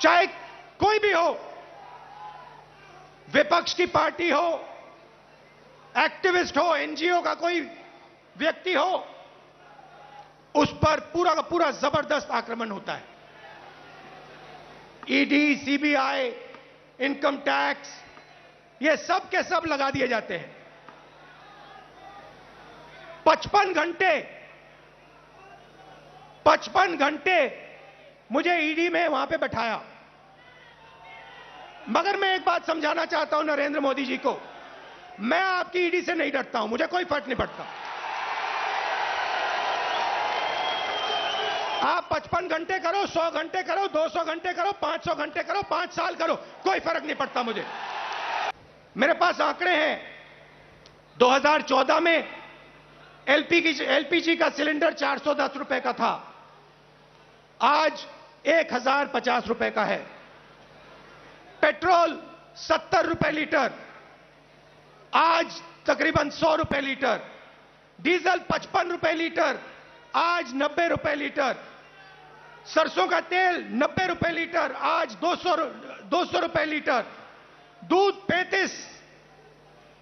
चाहे कोई भी हो, विपक्ष की पार्टी हो, एक्टिविस्ट हो, एनजीओ का कोई व्यक्ति हो, उस पर पूरा का पूरा जबरदस्त आक्रमण होता है। ईडी, सीबीआई, इनकम टैक्स, ये सब के सब लगा दिए जाते हैं। 55 घंटे मुझे ईडी में वहां पे बैठाया। मगर मैं एक बात समझाना चाहता हूं नरेंद्र मोदी जी को, मैं आपकी ईडी से नहीं डरता हूं, मुझे कोई फर्क नहीं पड़ता। आप 55 घंटे करो, 100 घंटे करो, 200 घंटे करो, 500 घंटे करो, 5 साल करो, कोई फर्क नहीं पड़ता मुझे। मेरे पास आंकड़े हैं। 2014 में एलपीजी का सिलेंडर 410 रुपए का था, आज 1050 रुपए का है। पेट्रोल 70 रुपए लीटर, आज तकरीबन 100 रुपए लीटर। डीजल 55 रुपए लीटर, आज 90 रुपए लीटर। सरसों का तेल 90 रुपए लीटर, आज 200 रुपए लीटर। दूध 35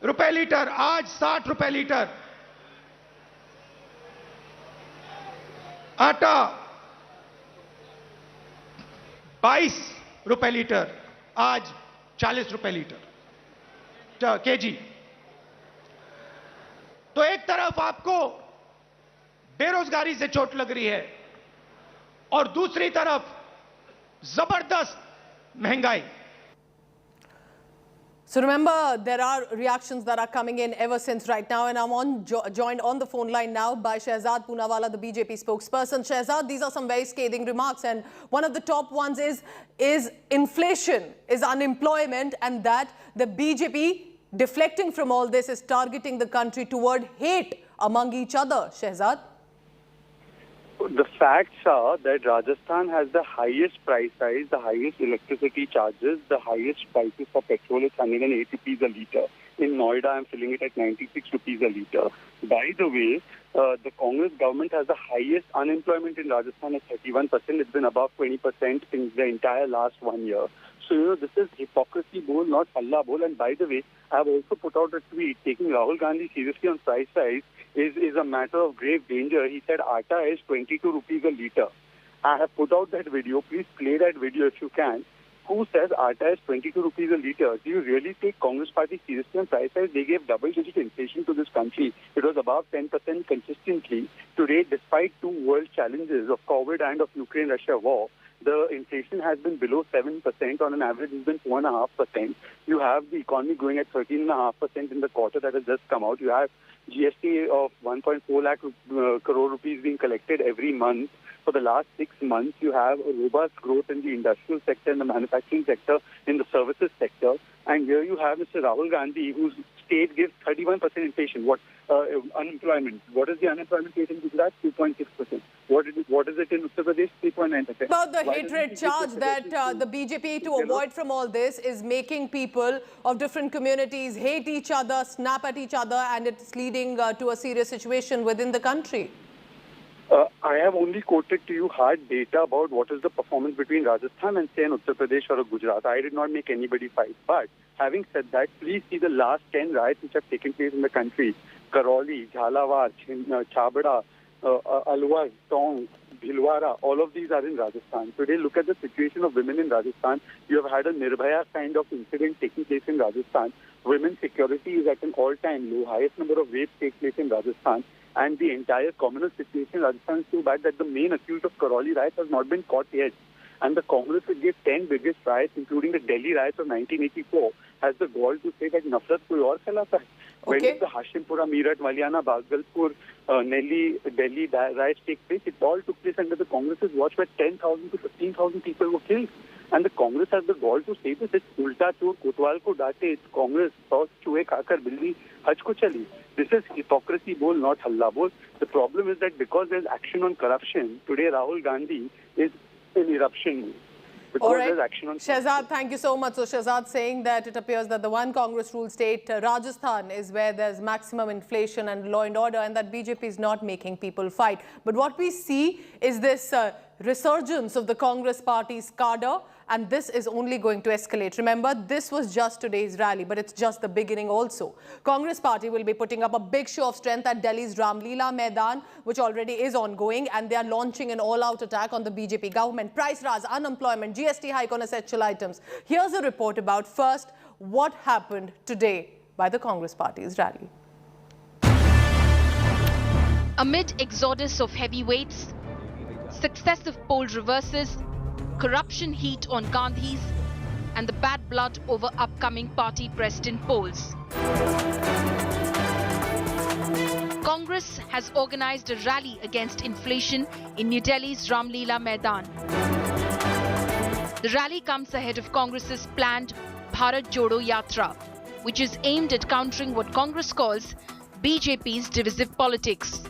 रुपए लीटर, आज 60 रुपए लीटर। आटा 22 रुपए लीटर, आज 40 रुपए लीटर केजी। तो एक तरफ आपको बेरोजगारी से चोट लग रही है और दूसरी तरफ जबरदस्त महंगाई। So remember, there are reactions that are coming in ever since right now, and I'm joined on the phone line now by Shehzad Poonawala, the BJP spokesperson. Shehzad, these are some very scathing remarks, and one of the top ones is inflation, is unemployment, and that the BJP, deflecting from all this, is targeting the country toward hate among each other. Shehzad? The facts are that Rajasthan has the highest price rise, the highest electricity charges, the highest prices for petrol is 108 rupees a litre. In Noida, I'm filling it at 96 rupees a litre. By the way, the Congress government has the highest unemployment in Rajasthan at 31%. It's been above 20% in the entire last 1 year. So, this is hypocrisy bol, not Allah bol. And by the way, I have also put out a tweet taking Rahul Gandhi seriously on price rise is a matter of grave danger. He said atta is 22 rupees a litre. I have put out that video. Please play that video if you can. Who says atta is 22 rupees a litre? Do you really take Congress party seriously on price rise? They gave double-digit inflation to this country. It was above 10% consistently. Today, despite two world challenges of COVID and of Ukraine-Russia war, the inflation has been below 7%. On an average, it's been 4.5%. You have the economy growing at 13.5% in the quarter that has just come out. You have GST of 1.4 lakh crore rupees being collected every month. For the last 6 months, you have a robust growth in the industrial sector, in the manufacturing sector, in the services sector. And here you have Mr. Rahul Gandhi, whose state gives 31% inflation. What unemployment. What is the unemployment rate in Gujarat? 2.6%. What is it in Uttar Pradesh? 3.9%. About the hatred charge that the BJP, to avoid from all this, is making people of different communities hate each other, snap at each other, and it's leading to a serious situation within the country. I have only quoted to you hard data about what is the performance between Rajasthan and say in Uttar Pradesh or Gujarat. I did not make anybody fight. But having said that, please see the last 10 riots which have taken place in the country. Karauli, Jhalawar, Chabada, Alwar, Tong, Bhilwara, all of these are in Rajasthan. Today, look at the situation of women in Rajasthan. You have had a Nirbhaya kind of incident taking place in Rajasthan. Women's security is at an all-time low. Highest number of rapes take place in Rajasthan. And the entire communal situation in Rajasthan is so bad that the main accused of Karauli riots has not been caught yet. And the Congress, which gave 10 biggest riots, including the Delhi riots of 1984, has the gall to say that nafrat koi aur phailata hai. When did the Hashimpura, Meerut, Maliana, Bhagalpur, Delhi riots take place? It all took place under the Congress's watch, where 10,000 to 15,000 people were killed. And the Congress has the gall to say this. It's ulta chor, kotwal ko date. It's Congress, sauce chuhe khakar billi haj ko chali. This is hypocrisy bol, not halla bol. The problem is that because there's action on corruption, today Rahul Gandhi is in eruption. All right, Shehzad, thank you so much. So Shehzad saying that it appears that the one Congress ruled state, Rajasthan, is where there's maximum inflation and law and order, and that BJP is not making people fight. But what we see is this resurgence of the Congress party's cadre, and this is only going to escalate. Remember, this was just today's rally, but it's just the beginning also. Congress party will be putting up a big show of strength at Delhi's Ramleela Maidan, which already is ongoing, and they are launching an all-out attack on the BJP government. Price rise, unemployment, GST hike on essential items. Here's a report about first what happened today by the Congress party's rally. Amid exodus of heavyweights, successive poll reverses, corruption heat on Gandhis, and the bad blood over upcoming party president polls, Congress has organized a rally against inflation in New Delhi's Ramleela Maidan. The rally comes ahead of Congress's planned Bharat Jodo Yatra, which is aimed at countering what Congress calls BJP's divisive politics.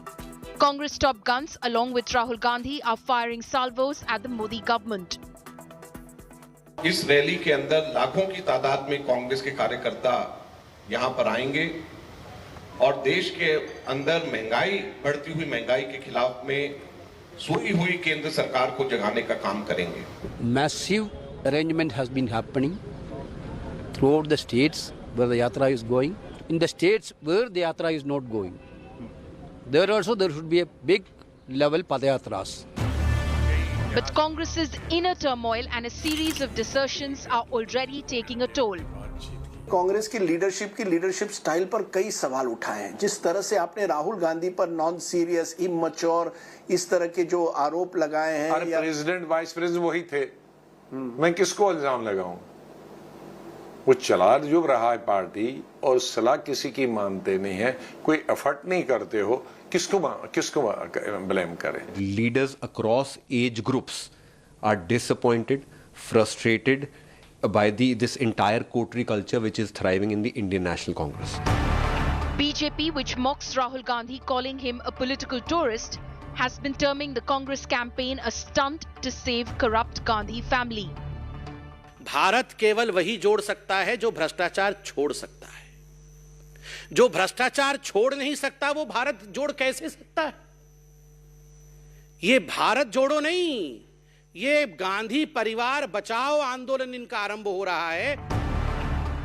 Congress top guns, along with Rahul Gandhi, are firing salvos at the Modi government. इस rally के अंदर लाखों की तादाद में कांग्रेस के कार्यकर्ता यहां पर आएंगे और देश के अंदर महंगाई, बढ़ती हुई महंगाई के खिलाफ में सोई हुई केंद्र सरकार को जगाने का काम करेंगे. Massive arrangement has been happening throughout the states where the yatra is going. In the states where the yatra is not going, there should be a big level padayatras. But Congress's inner turmoil and a series of desertions are already taking a toll. Congress की leadership style पर कई सवाल उठाए हैं. जिस तरह से आपने राहुल गांधी पर नॉन सीरियस, इमैच्योर, इस तरह के जो आरोप लगाए हैं. अरे प्रेसिडेंट, वाइस प्रेसिडेंट वही थे. मैं किसको इल्जाम लगाऊं? वो चला जो रहा है पार्टी और सलाह किसी की मानते नहीं है, कोई एफर्ट नहीं करते हो, किसको ब्लेम करें? Leaders across age groups are disappointed, frustrated by this entire coterie culture which is thriving in the Indian National Congress. BJP, which mocks Rahul Gandhi, calling him a political tourist, has been terming the Congress campaign a stunt to save corrupt Gandhi family. Bharat केवल वही जोड़ सकता है जो भ्रष्टाचार छोड़ सकता है. जो भ्रष्टाचार छोड़ नहीं सकता वो भारत जोड़ कैसे सकता है? ये भारत जोड़ो नहीं, ये गांधी परिवार बचाओ आंदोलन इनका आरंभ हो रहा है.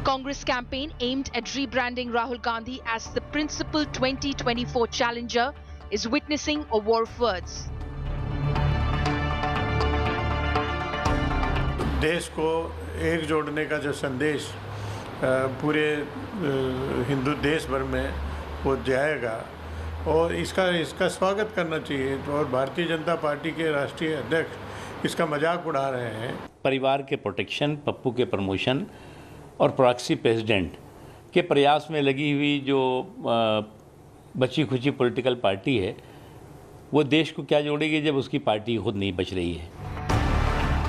Congress campaign aimed at rebranding Rahul Gandhi as the principal 2024 challenger is witnessing a war of words. देश को एक जोड़ने का जो संदेश पूरे हिंदू देश भर में वो जाएगा और इसका स्वागत करना चाहिए. और भारतीय जनता पार्टी के राष्ट्रीय अध्यक्ष इसका मजाक उड़ा रहे हैं. परिवार के प्रोटेक्शन, पप्पू के प्रमोशन और प्रॉक्सी प्रेसिडेंट के प्रयास में लगी हुई जो बची खुची पॉलिटिकल पार्टी है, वो देश को क्या जोड़ेगी जब उसकी पार्टी खुद नहीं बच रही है.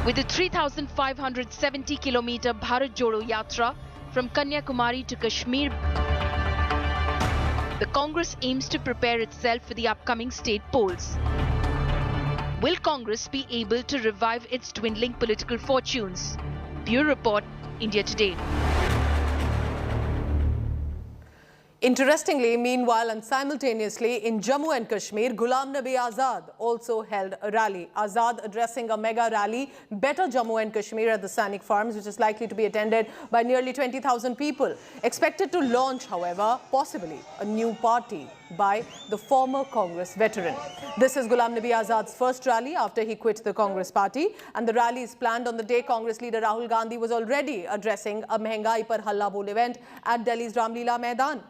With the 3,570-kilometer Bharat Jodo Yatra from Kanyakumari to Kashmir, The Congress aims to prepare itself for the upcoming state polls. Will Congress be able to revive its dwindling political fortunes? Bureau Report, India Today. Interestingly, meanwhile and simultaneously, in Jammu and Kashmir, Ghulam Nabi Azad also held a rally. Azad addressing a mega rally, Better Jammu and Kashmir at the Sainik Farms, which is likely to be attended by nearly 20,000 people. Expected to launch, however, possibly a new party by the former Congress veteran. This is Ghulam Nabi Azad's first rally after he quit the Congress party, and the rally is planned on the day Congress leader Rahul Gandhi was already addressing a Mehengai Par Halla Bol event at Delhi's Ramlila Maidan.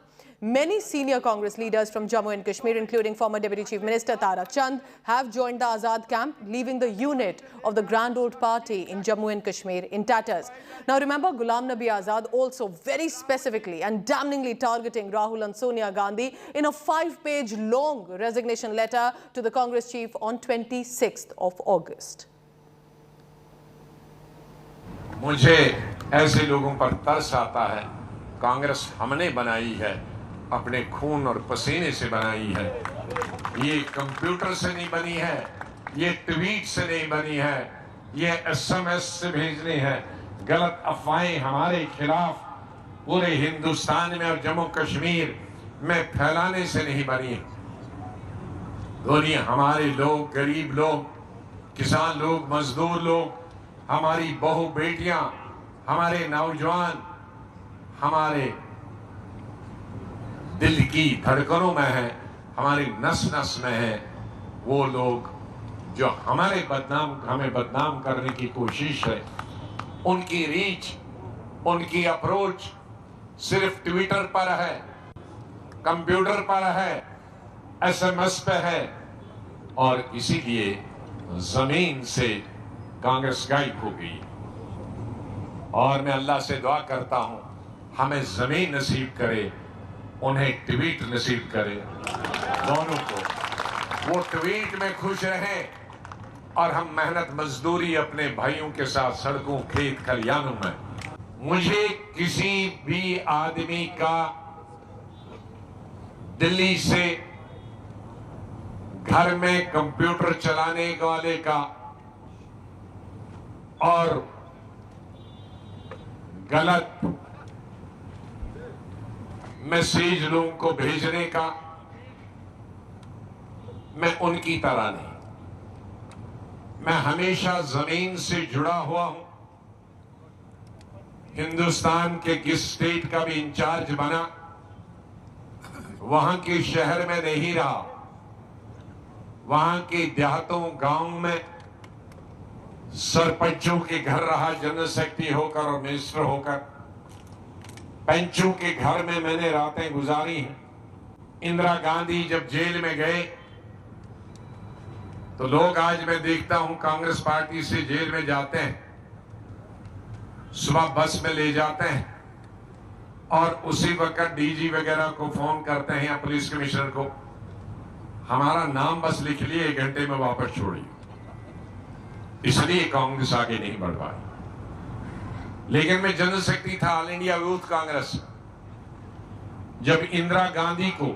Many senior Congress leaders from Jammu and Kashmir, including former Deputy Chief Minister Tara Chand, have joined the Azad camp, leaving the unit of the Grand Old Party in Jammu and Kashmir in tatters. Now remember, Ghulam Nabi Azad also very specifically and damningly targeting Rahul and Sonia Gandhi in a 5-page long resignation letter to the Congress chief on 26th of August. मुझे ऐसे लोगों पर तरस आता है। कांग्रेस हमने बनाई है, अपने खून और पसीने से बनाई है। ये कंप्यूटर से नहीं बनी है, ये ट्वीट से नहीं बनी है, ये SMS से भेजनी है। गलत अफवाहें हमारे खिलाफ पूरे हिंदुस्तान में और जम्मू कश्मीर में फैलाने से नहीं बनी है। दुनिया हमारे लोग, गरीब लोग, किसान लोग, मजदूर लोग, हमारी बहू बेटियां, हमारे नौजवान, हमारे दिल की धड़कनों में है, हमारी नस नस में है। वो लोग जो हमें बदनाम करने की कोशिश है, उनकी रीच, उनकी अप्रोच सिर्फ ट्विटर पर है, कंप्यूटर पर है, SMS पे है, और इसीलिए जमीन से कांग्रेस गायब हो गई। और मैं अल्लाह से दुआ करता हूं, हमें जमीन नसीब करे, उन्हें ट्वीट नसीब करे, दोनों को। वो ट्वीट में खुश रहें और हम मेहनत मजदूरी अपने भाइयों के साथ सड़कों, खेत, खलियानों में। मुझे किसी भी आदमी का दिल्ली से घर में कंप्यूटर चलाने वाले का और गलत मैसेज लोगों को भेजने का, मैं उनकी तरह नहीं। मैं हमेशा जमीन से जुड़ा हुआ हूं। हिंदुस्तान के किस स्टेट का भी इंचार्ज बना, वहां के शहर में नहीं रहा, वहां के देहातों, गांव में सरपंचों के घर रहा, जनरल सेक्रेटरी होकर और मिनिस्टर होकर। पंचों के घर में मैंने रातें गुजारी हैं। इंदिरा गांधी जब जेल में गए तो लोग, आज मैं देखता हूं कांग्रेस पार्टी से जेल में जाते हैं, सुबह बस में ले जाते हैं और उसी वक्त DG वगैरह को फोन करते हैं या पुलिस कमिश्नर को, हमारा नाम बस लिख लिए, 1 घंटे में वापस छोड़िए। इसलिए कांग्रेस आगे नहीं बढ़ पाई। लेकिन मैं जनरल सेक्रेटरी था ऑल इंडिया यूथ कांग्रेस। जब इंदिरा गांधी को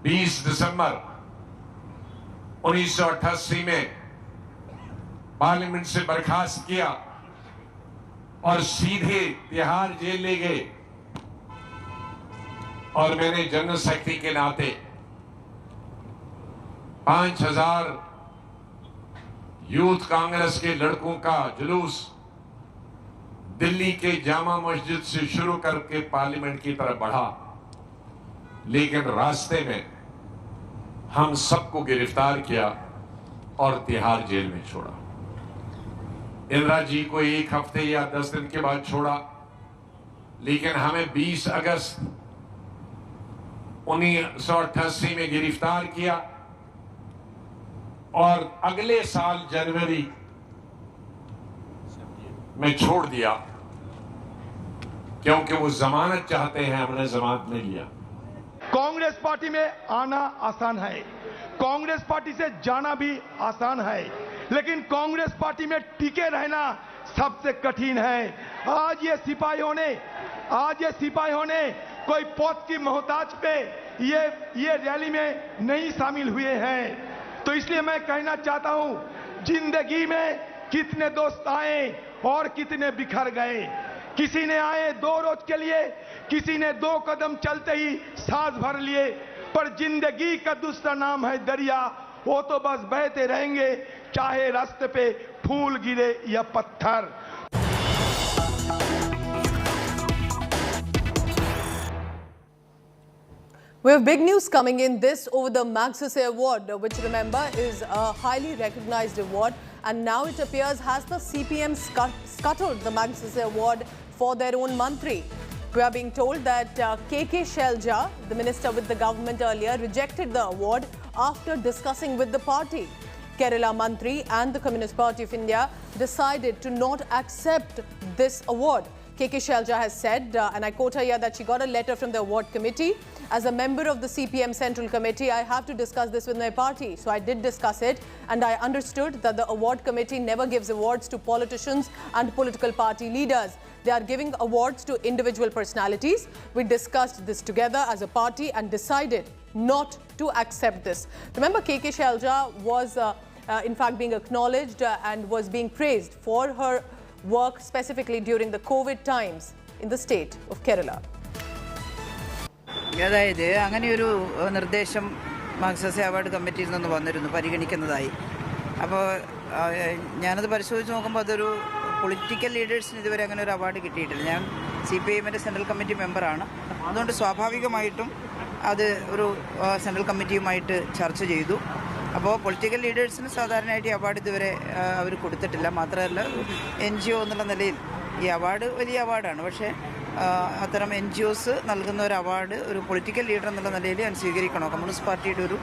20 दिसंबर 1988 में पार्लियामेंट से बर्खास्त किया और सीधे तिहाड़ जेल ले गए, और मैंने जनरल सेक्रेटरी के नाते 5000 यूथ कांग्रेस के लड़कों का जुलूस दिल्ली के जामा मस्जिद से शुरू करके पार्लियामेंट की तरफ बढ़ा। लेकिन रास्ते में हम सबको गिरफ्तार किया और तिहाड़ जेल में छोड़ा। इंदिरा जी को 1 हफ्ते या 10 दिन के बाद छोड़ा, लेकिन हमें 20 अगस्त 1988 में गिरफ्तार किया और अगले साल जनवरी में छोड़ दिया, क्योंकि वो जमानत चाहते हैं, हमने जमानत नहीं लिया। कांग्रेस पार्टी में आना आसान है, कांग्रेस पार्टी से जाना भी आसान है, लेकिन कांग्रेस पार्टी में टिके रहना सबसे कठिन है। आज ये सिपाहियों ने कोई पद की मोहताज पे ये रैली में नहीं शामिल हुए हैं। तो इसलिए मैं कहना चाहता हूं, जिंदगी में कितने दोस्त आए और कितने बिखर गए। किसी ने आए 2 रोज के लिए, किसी ने 2 कदम चलते ही सांस भर लिए, पर जिंदगी का दूसरा नाम है दरिया। वो तो बस बहते रहेंगे, चाहे रास्ते पे फूल गिरे या पत्थर। We have big news coming in this over the Magsaysay Award, which remember is a highly recognized award, and now it appears has the CPM scuttled the Magsaysay Award for their own mantri. We are being told that KK Shailaja, the minister with the government earlier, rejected the award after discussing with the party. Kerala Mantri and the Communist Party of India decided to not accept this award. KK Shailaja has said, and I quote her here, that she got a letter from the award committee. As a member of the CPM Central Committee, I have to discuss this with my party. So I did discuss it, and I understood that the award committee never gives awards to politicians and political party leaders. They are giving awards to individual personalities. We discussed this together as a party and decided not to accept this. Remember, KK Shailaja was in fact being acknowledged and was being praised for her work specifically during the COVID times in the state of Kerala. അതായത് അങ്ങനെയൊരു നിർദ്ദേശം Magsaysay award കമ്മിറ്റിയിൽ നിന്ന് വന്നിരുന്നു പരിഗണിക്കുന്നതായി. അപ്പോൾ ഞാനത് പരിശോധിച്ച് നോക്കുമ്പോൾ അതൊരു പൊളിറ്റിക്കൽ ലീഡേഴ്സിന് ഇതുവരെ അങ്ങനെ ഒരു അവാർഡ് കിട്ടിയിട്ടില്ല. ഞാൻ CPIMൻ്റെ സെൻട്രൽ കമ്മിറ്റി മെമ്പറാണ്. അതുകൊണ്ട് സ്വാഭാവികമായിട്ടും അത് ഒരു സെൻട്രൽ കമ്മിറ്റിയുമായിട്ട് ചർച്ച ചെയ്തു. അപ്പോൾ പൊളിറ്റിക്കൽ ലീഡേഴ്സിന് സാധാരണയായിട്ട് ഈ അവാർഡ് ഇതുവരെ അവർ കൊടുത്തിട്ടില്ല. മാത്രമല്ല NGO എന്നുള്ള നിലയിൽ ഈ അവാർഡ് വലിയ അവാർഡാണ്. പക്ഷേ അത്തരം NGOs നൽകുന്ന ഒരു അവാർഡ് ഒരു പൊളിറ്റിക്കൽ ലീഡർ എന്നുള്ള നിലയിൽ ഞാൻ സ്വീകരിക്കണോ, കമ്മ്യൂണിസ്റ്റ് പാർട്ടിയുടെ ഒരു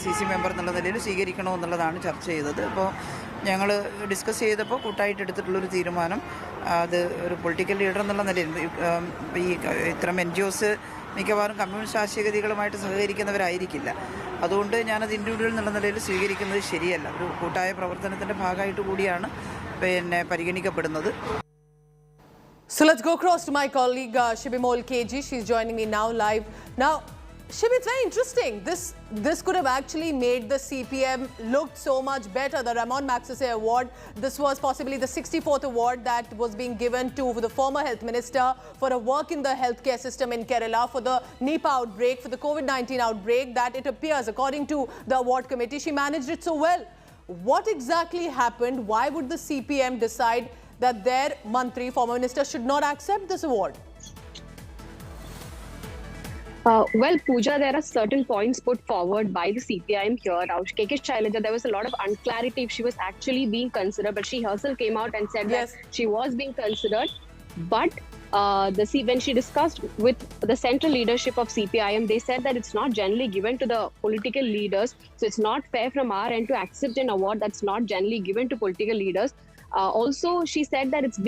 CC മെമ്പർ എന്നുള്ള നിലയിൽ സ്വീകരിക്കണോ എന്നുള്ളതാണ് ചർച്ച ചെയ്തത്. അപ്പോൾ ഞങ്ങൾ ഡിസ്കസ് ചെയ്തപ്പോൾ കൂട്ടായിട്ട് എടുത്തിട്ടുള്ളൊരു തീരുമാനം അത് ഒരു പൊളിറ്റിക്കൽ ലീഡർ എന്നുള്ള നിലയിൽ ഈ ഇത്തരം NGOs മിക്കവാറും കമ്മ്യൂണിസ്റ്റ് ആശയഗതികളുമായിട്ട് സഹകരിക്കുന്നവരായിരിക്കില്ല. അതുകൊണ്ട് ഞാനത് ഇൻഡിവിജ്വൽ എന്നുള്ള നിലയിൽ സ്വീകരിക്കുന്നത് ശരിയല്ല. ഒരു കൂട്ടായ പ്രവർത്തനത്തിൻ്റെ ഭാഗമായിട്ട് കൂടിയാണ് പരിഗണിക്കപ്പെടുന്നത്. So let's go across to my colleague Shibimol KG. She's joining me now live. Now, Shib, it's very interesting. This could have actually made the CPM look so much better. The Ramon Magsaysay Award, this was possibly the 64th award that was being given to the former health minister for a work in the healthcare system in Kerala for the Nipah outbreak, for the COVID-19 outbreak, that it appears, according to the award committee, she managed it so well. What exactly happened? Why would the CPM decide that their mantri, former minister, should not accept this award? Well, Pooja, there are certain points put forward by the CPIM here. Now, KK Shailaja, there was a lot of unclarity if she was actually being considered, but she herself came out and said that she was being considered. But when she discussed with the central leadership of CPIM, they said that it's not generally given to the political leaders. So it's not fair from our end to accept an award that's not generally given to political leaders. Also, she said that it's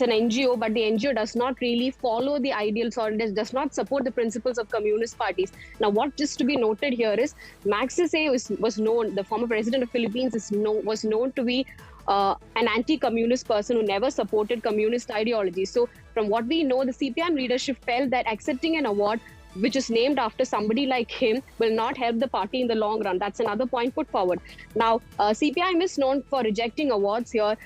an NGO, but the NGO does not really follow the ideals or does not support the principles of communist parties. Now, what just to be noted here is Magsaysay was known, the former president of Philippines was known to be an anti-communist person who never supported communist ideology. So from what we know, the CPIM leadership felt that accepting an award which is named after somebody like him will not help the party in the long run. That's another point put forward. Now, CPIM is known for rejecting awards here.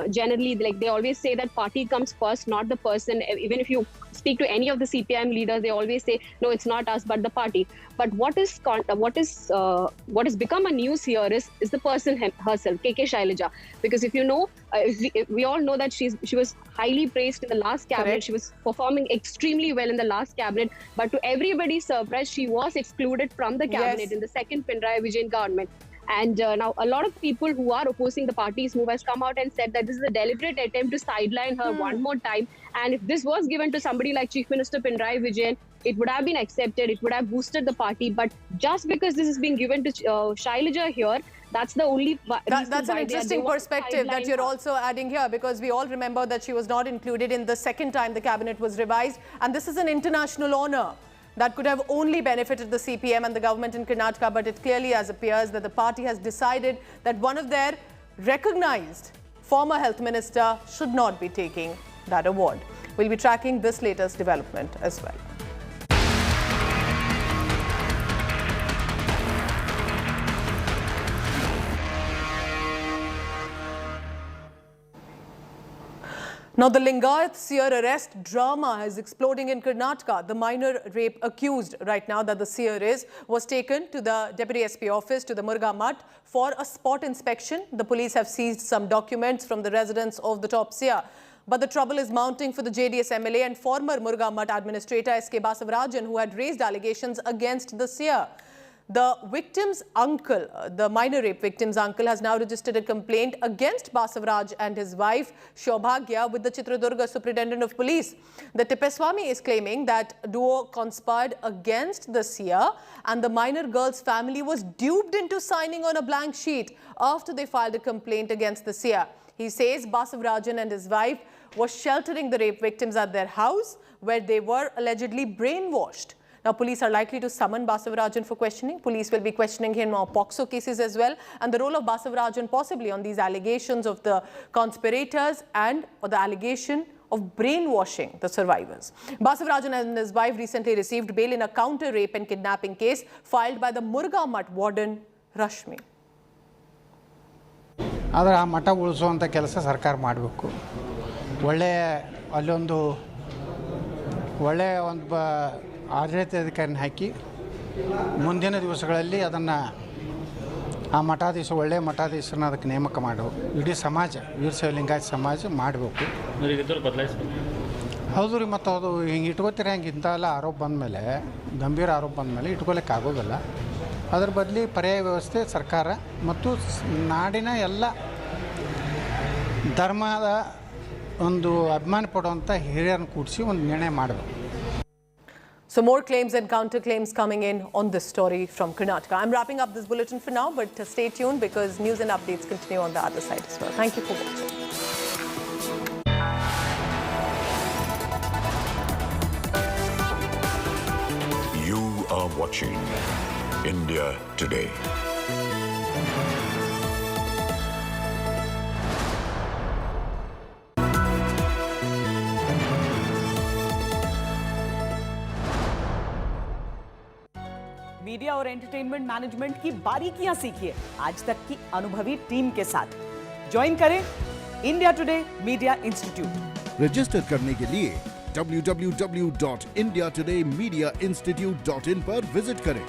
Generally, like they always say that party comes first, not the person. Even if you speak to any of the CPIM leaders, they always say, no, it's not us, but the party. But what has become a news here is the person herself, KK Shailaja. Because if you know, we all know that she was highly praised in the last cabinet. Correct. She was performing extremely well in the last cabinet. But to everybody's surprise, she was excluded from the cabinet in the second Pinarayi Vijayan government. And now a lot of people who are opposing the party's move has come out and said that this is a deliberate attempt to sideline her one more time. And if this was given to somebody like Chief Minister Pinarayi Vijayan, it would have been accepted. It would have boosted the party. But just because this is being given to Shailaja here, that's the only that's an interesting perspective that you're also adding here, because we all remember that she was not included in the second time the cabinet was revised. And this is an international honor that could have only benefited the CPM and the government in Karnataka, but it clearly appears that the party has decided that one of their recognized former health minister should not be taking that award. We'll be tracking this latest development as well. Now, the Lingayat Seer arrest drama is exploding in Karnataka. The minor rape accused right now that the Seer was taken to the Deputy SP office to the Murga Mutt for a spot inspection. The police have seized some documents from the residence of the top Seer. But the trouble is mounting for the JDS MLA and former Murga Mutt administrator S.K. Basavarajan, who had raised allegations against the Seer. The victim's uncle, the minor rape victim's uncle, has now registered a complaint against Basavaraj and his wife, Shobhagya, with the Chitradurga Superintendent of Police. The Tippeswamy is claiming that duo conspired against the Seer and the minor girl's family was duped into signing on a blank sheet after they filed a complaint against the Seer. He says Basavarajan and his wife were sheltering the rape victims at their house, where they were allegedly brainwashed. Now, police are likely to summon Basavarajan for questioning. Police will be questioning him on POCSO cases as well, and the role of Basavarajan possibly on these allegations of the conspirators or the allegation of brainwashing the survivors. Basavarajan and his wife recently received bail in a counter rape and kidnapping case filed by the Murga Mutt warden, Rashmi. ಆದರೆ ಆ ಮಠ ಉಳಿಸುವಂಥ ಕೆಲಸ ಸರ್ಕಾರ ಮಾಡಬೇಕು. ಅಲ್ಲೊಂದು ಒಳ್ಳೆಯ ಒಂದು ಆಡಳಿತಾಧಿಕಾರಿನ ಹಾಕಿ ಮುಂದಿನ ದಿವಸಗಳಲ್ಲಿ ಅದನ್ನು ಆ ಮಠಾಧೀಶ ಒಳ್ಳೆಯ ಮಠಾಧೀಶರನ್ನ ಅದಕ್ಕೆ ನೇಮಕ ಮಾಡು. ಇಡೀ ಸಮಾಜ ವೀರಶೈವ ಲಿಂಗಾಯತ ಸಮಾಜ ಮಾಡಬೇಕು. ಹೌದು ರೀ, ಮತ್ತು ಅದು ಹಿಂಗೆ ಇಟ್ಕೋತೀರಿ, ಹಂಗೆ ಇಂಥವೆಲ್ಲ ಆರೋಪ ಬಂದಮೇಲೆ, ಗಂಭೀರ ಆರೋಪ ಬಂದಮೇಲೆ ಇಟ್ಕೊಳ್ಳೋಕೆ ಆಗೋದಿಲ್ಲ. ಅದರ ಬದಲಿ ಪರ್ಯಾಯ ವ್ಯವಸ್ಥೆ ಸರ್ಕಾರ ಮತ್ತು ನಾಡಿನ ಎಲ್ಲ ಧರ್ಮದ ಒಂದು ಅಭಿಮಾನ ಪಡುವಂಥ ಹಿರಿಯರನ್ನು ಕೂಡಿಸಿ ಒಂದು ನಿರ್ಣಯ ಮಾಡಬೇಕು. So more claims and counterclaims coming in on this story from Karnataka. I'm wrapping up this bulletin for now, but stay tuned because news and updates continue on the other side as well. Thank you for watching. You are watching India Today. Media और entertainment management की बारीकियां सीखिए आज तक की अनुभवी team के साथ। ज्वाइन करें India today media institute. Register करने के लिए www.indiatodayMediaInstitute.in पर विजिट करें।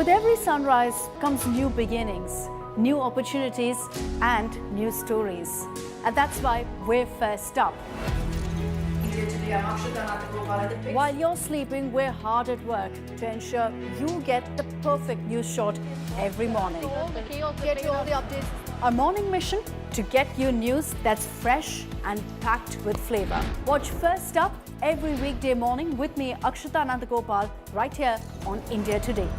With every sunrise comes new beginnings, new opportunities and new stories. And that's why we're first up. While you're sleeping, we're hard at work to ensure you get the perfect news shot every morning. Get you all the updates. Our morning mission to get you news that's fresh and packed with flavor. Watch First Up every weekday morning with me, Akshata Nandagopal, right here on India Today.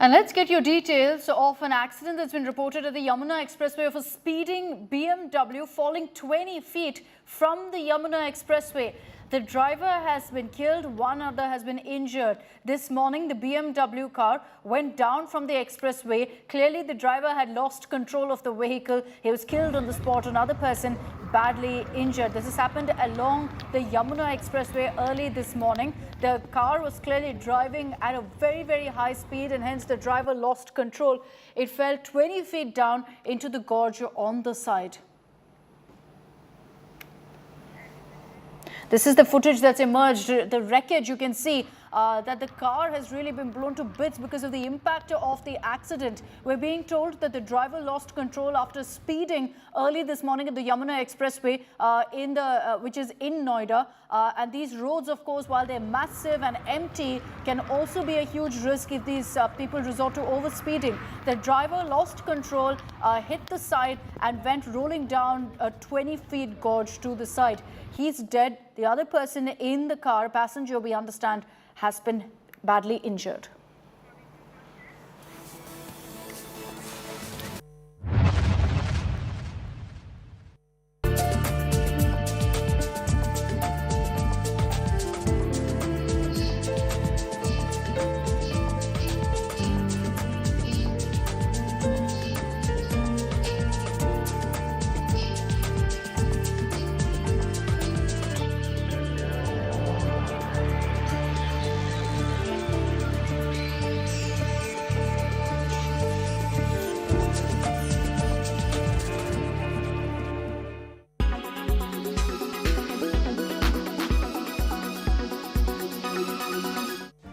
And let's get your details of an accident that's been reported at the Yamuna Expressway of a speeding BMW falling 20 feet from the Yamuna Expressway. The driver has been killed, one other has been injured. This morning, the BMW car went down from the expressway. Clearly, the driver had lost control of the vehicle. He was killed on the spot. Another person badly injured. This has happened along the Yamuna Expressway early this morning. The car was clearly driving at a very, very high speed, and hence the driver lost control. It fell 20 feet down into the gorge on the side. This is the footage that's emerged. The wreckage, you can see that the car has really been blown to bits because of the impact of the accident. We're being told that the driver lost control after speeding early this morning at the Yamuna Expressway, which is in Noida. And these roads, of course, while they're massive and empty, can also be a huge risk if these people resort to overspeeding. The driver lost control, hit the side, and went rolling down a 20-feet gorge to the side. He's dead. The other person in the car, passenger, we understand, has been badly injured.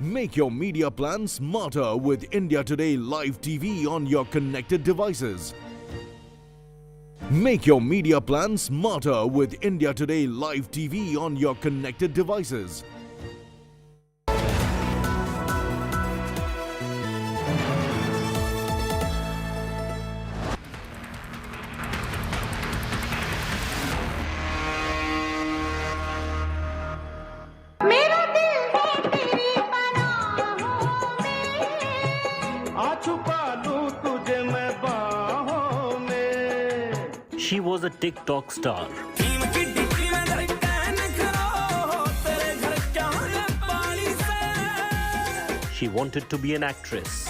Make your media plan smarter with India Today Live TV on your connected devices. Make your media plan smarter with India Today Live TV on your connected devices. She was a TikTok star. She wanted to be an actress.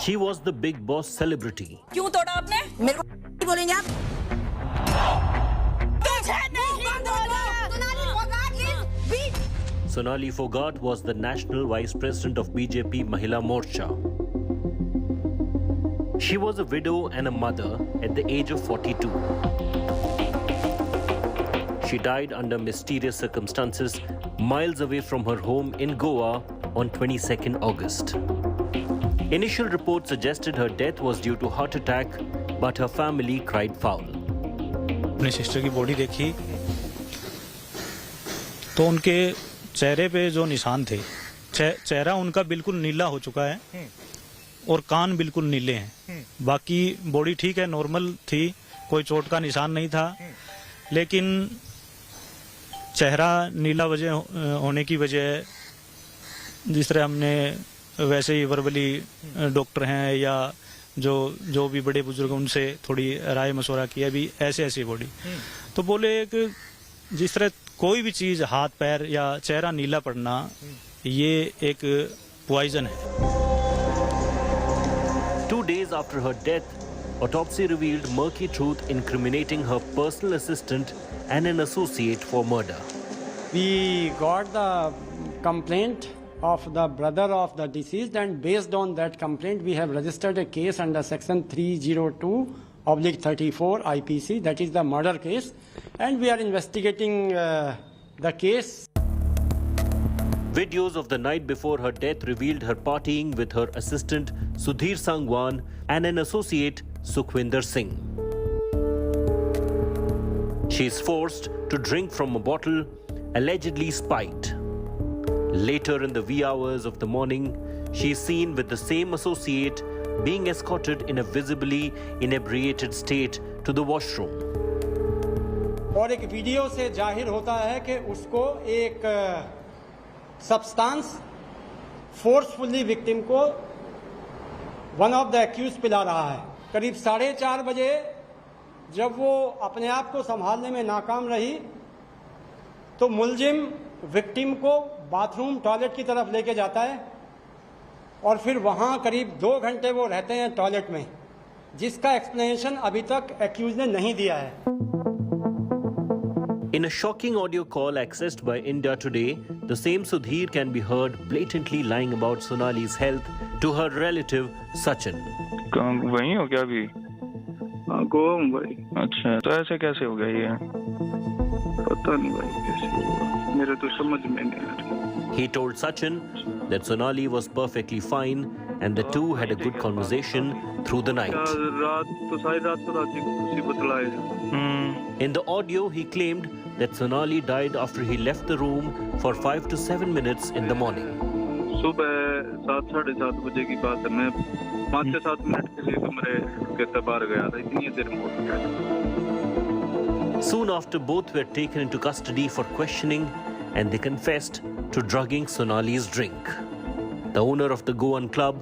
She was the Big Boss celebrity. Sonali Phogat was the National Vice President of BJP Mahila Morcha. She was a widow and a mother at the age of 42. She died under mysterious circumstances miles away from her home in Goa on 22nd August. Initial reports suggested her death was due to heart attack, but her family cried foul. अपने sister की body देखी तो उनके चेहरे पे जो निशान थे, चेहरा उनका बिल्कुल नीला हो चुका है और कान बिल्कुल नीले हैं। बाकी बॉडी ठीक है, नॉर्मल थी, कोई चोट का निशान नहीं था, लेकिन चेहरा नीला होने की वजह जिस तरह हमने वैसे ही वर्बली डॉक्टर हैं या जो भी बड़े बुजुर्ग उनसे थोड़ी राय मशवरा किया भी ऐसे बॉडी तो बोले कि जिस तरह कोई भी चीज हाथ पैर या चेहरा नीला पड़ना ये एक पॉइजन है। 2 days after her death, autopsy revealed murky truth incriminating her personal assistant and an associate for murder. We got the complaint of the brother of the deceased, and based on that complaint we have registered a case under section 302/34 IPC, that is the murder case, and we are investigating the case. Videos of the night before her death revealed her partying with her assistant Sudhir Sangwan and an associate Sukhwinder Singh. She is forced to drink from a bottle, allegedly spiked. Later in the wee hours of the morning, she is seen with the same associate being escorted in a visibly inebriated state to the washroom. और एक video से जाहिर होता है कि उसको एक substance forcefully victim को वन ऑफ द एक्यूज पिला रहा है। करीब 4:30 बजे जब वो अपने आप को संभालने में नाकाम रही तो मुलजिम विक्टिम को बाथरूम टॉयलेट की तरफ लेके जाता है और फिर वहाँ करीब 2 घंटे वो रहते हैं टॉयलेट में, जिसका एक्सप्लेनेशन अभी तक एक्यूज ने नहीं दिया है। In a shocking audio call accessed by India Today, the same Sudhir can be heard blatantly lying about Sonali's health to her relative Sachin. वहीं हो क्या अभी? हाँ, गोवा हूँ भाई। अच्छा, तो ऐसे कैसे हो गया ये? पता नहीं भाई कैसे हुआ, मेरे तो समझ में नहीं आ रहा। He told Sachin that Sonali was perfectly fine and the two had a good conversation through the night. रात तो सारी रात तो रात की बतलाए। In the audio, he claimed that Sonali died after he left the room for 5 to 7 minutes in the morning. सुबह 7-7:30 बजे की बात है, मैं 5 से 7 मिनट के लिए कमरे के बाहर गया था, इतनी देर में उठ गया। Soon after, both were taken into custody for questioning and they confessed to drugging Sonali's drink. The owner of the Goan club,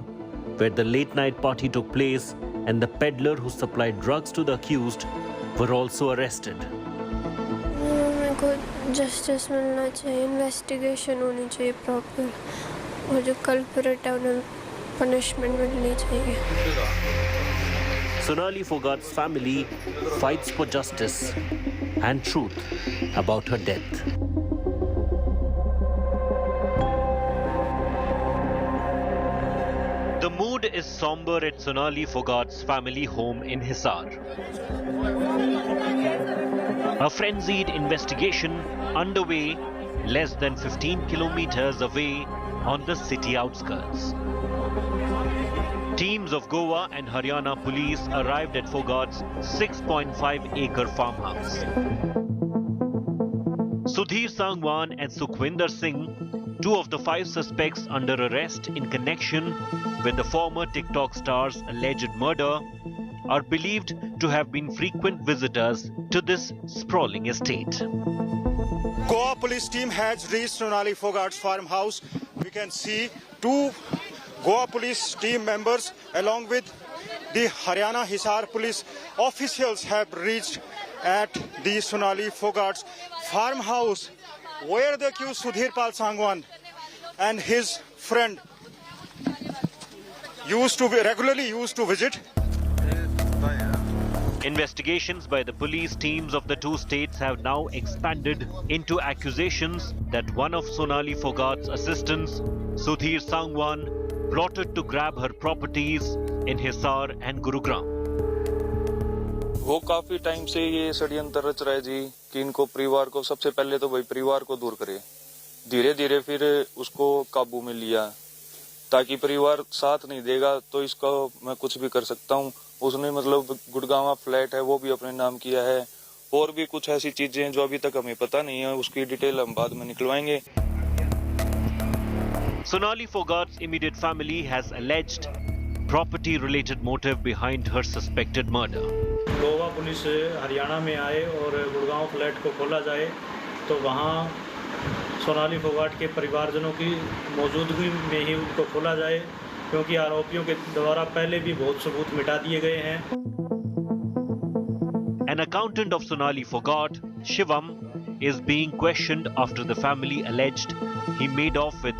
where the late night party took place, and the peddler who supplied drugs to the accused were also arrested. मेरे को justice मिलना चाहिए, investigation होनी चाहिए proper, और जो culprit है उन्हें पनिशमेंट मिलनी चाहिए। Sonali Phogat's family fights for justice and truth about her death. The mood is somber at Sonali Phogat's family home in Hisar. A frenzied investigation underway less than 15 kilometers away on the city outskirts. Teams of Goa and Haryana police arrived at Phogat's 6.5-acre farmhouse. Sudhir Sangwan and Sukhwinder Singh, 2 of the 5 suspects under arrest in connection with the former TikTok star's alleged murder, are believed to have been frequent visitors to this sprawling estate. Goa police team has reached Sonali Phogat's farmhouse. We can see 2 Goa police team members along with the Haryana Hisar police officials have reached at the Sonali Phogat's farmhouse, where the accused Sudhir Pal Sangwan and his friend regularly used to visit. Investigations by the police teams of the 2 states have now expanded into accusations that one of Sonali Phogat's assistants, Sudhir Sangwan, plotted to grab her properties in Hisar and Gurugram. वो काफी time से ये षड्यंत्र रच रहा है जी कि इनको परिवार को, सबसे पहले तो भाई परिवार को दूर करे, धीरे धीरे फिर उसको काबू में लिया, ताकि परिवार साथ नहीं देगा तो इसको मैं कुछ भी कर सकता हूँ। उसने मतलब गुड़गांव फ्लैट है वो भी अपने नाम किया है, और भी कुछ ऐसी चीजें हैं जो अभी तक हमें पता नहीं है, उसकी डिटेल हम बाद में निकलवाएंगे। Sonali Phogat's immediate family has alleged property-related motive behind her suspected murder. Goa police Haryana में आए और गुड़गांव फ्लैट को खोला जाए तो वहाँ सोनाली फोगाट के परिवारजनों की मौजूदगी में ही उनको खोला जाए, क्योंकि आरोपियों के द्वारा पहले भी बहुत सबूत मिटा दिए गए हैं। An accountant of Sonali Phogat, Shivam, is being questioned after the family alleged he made off with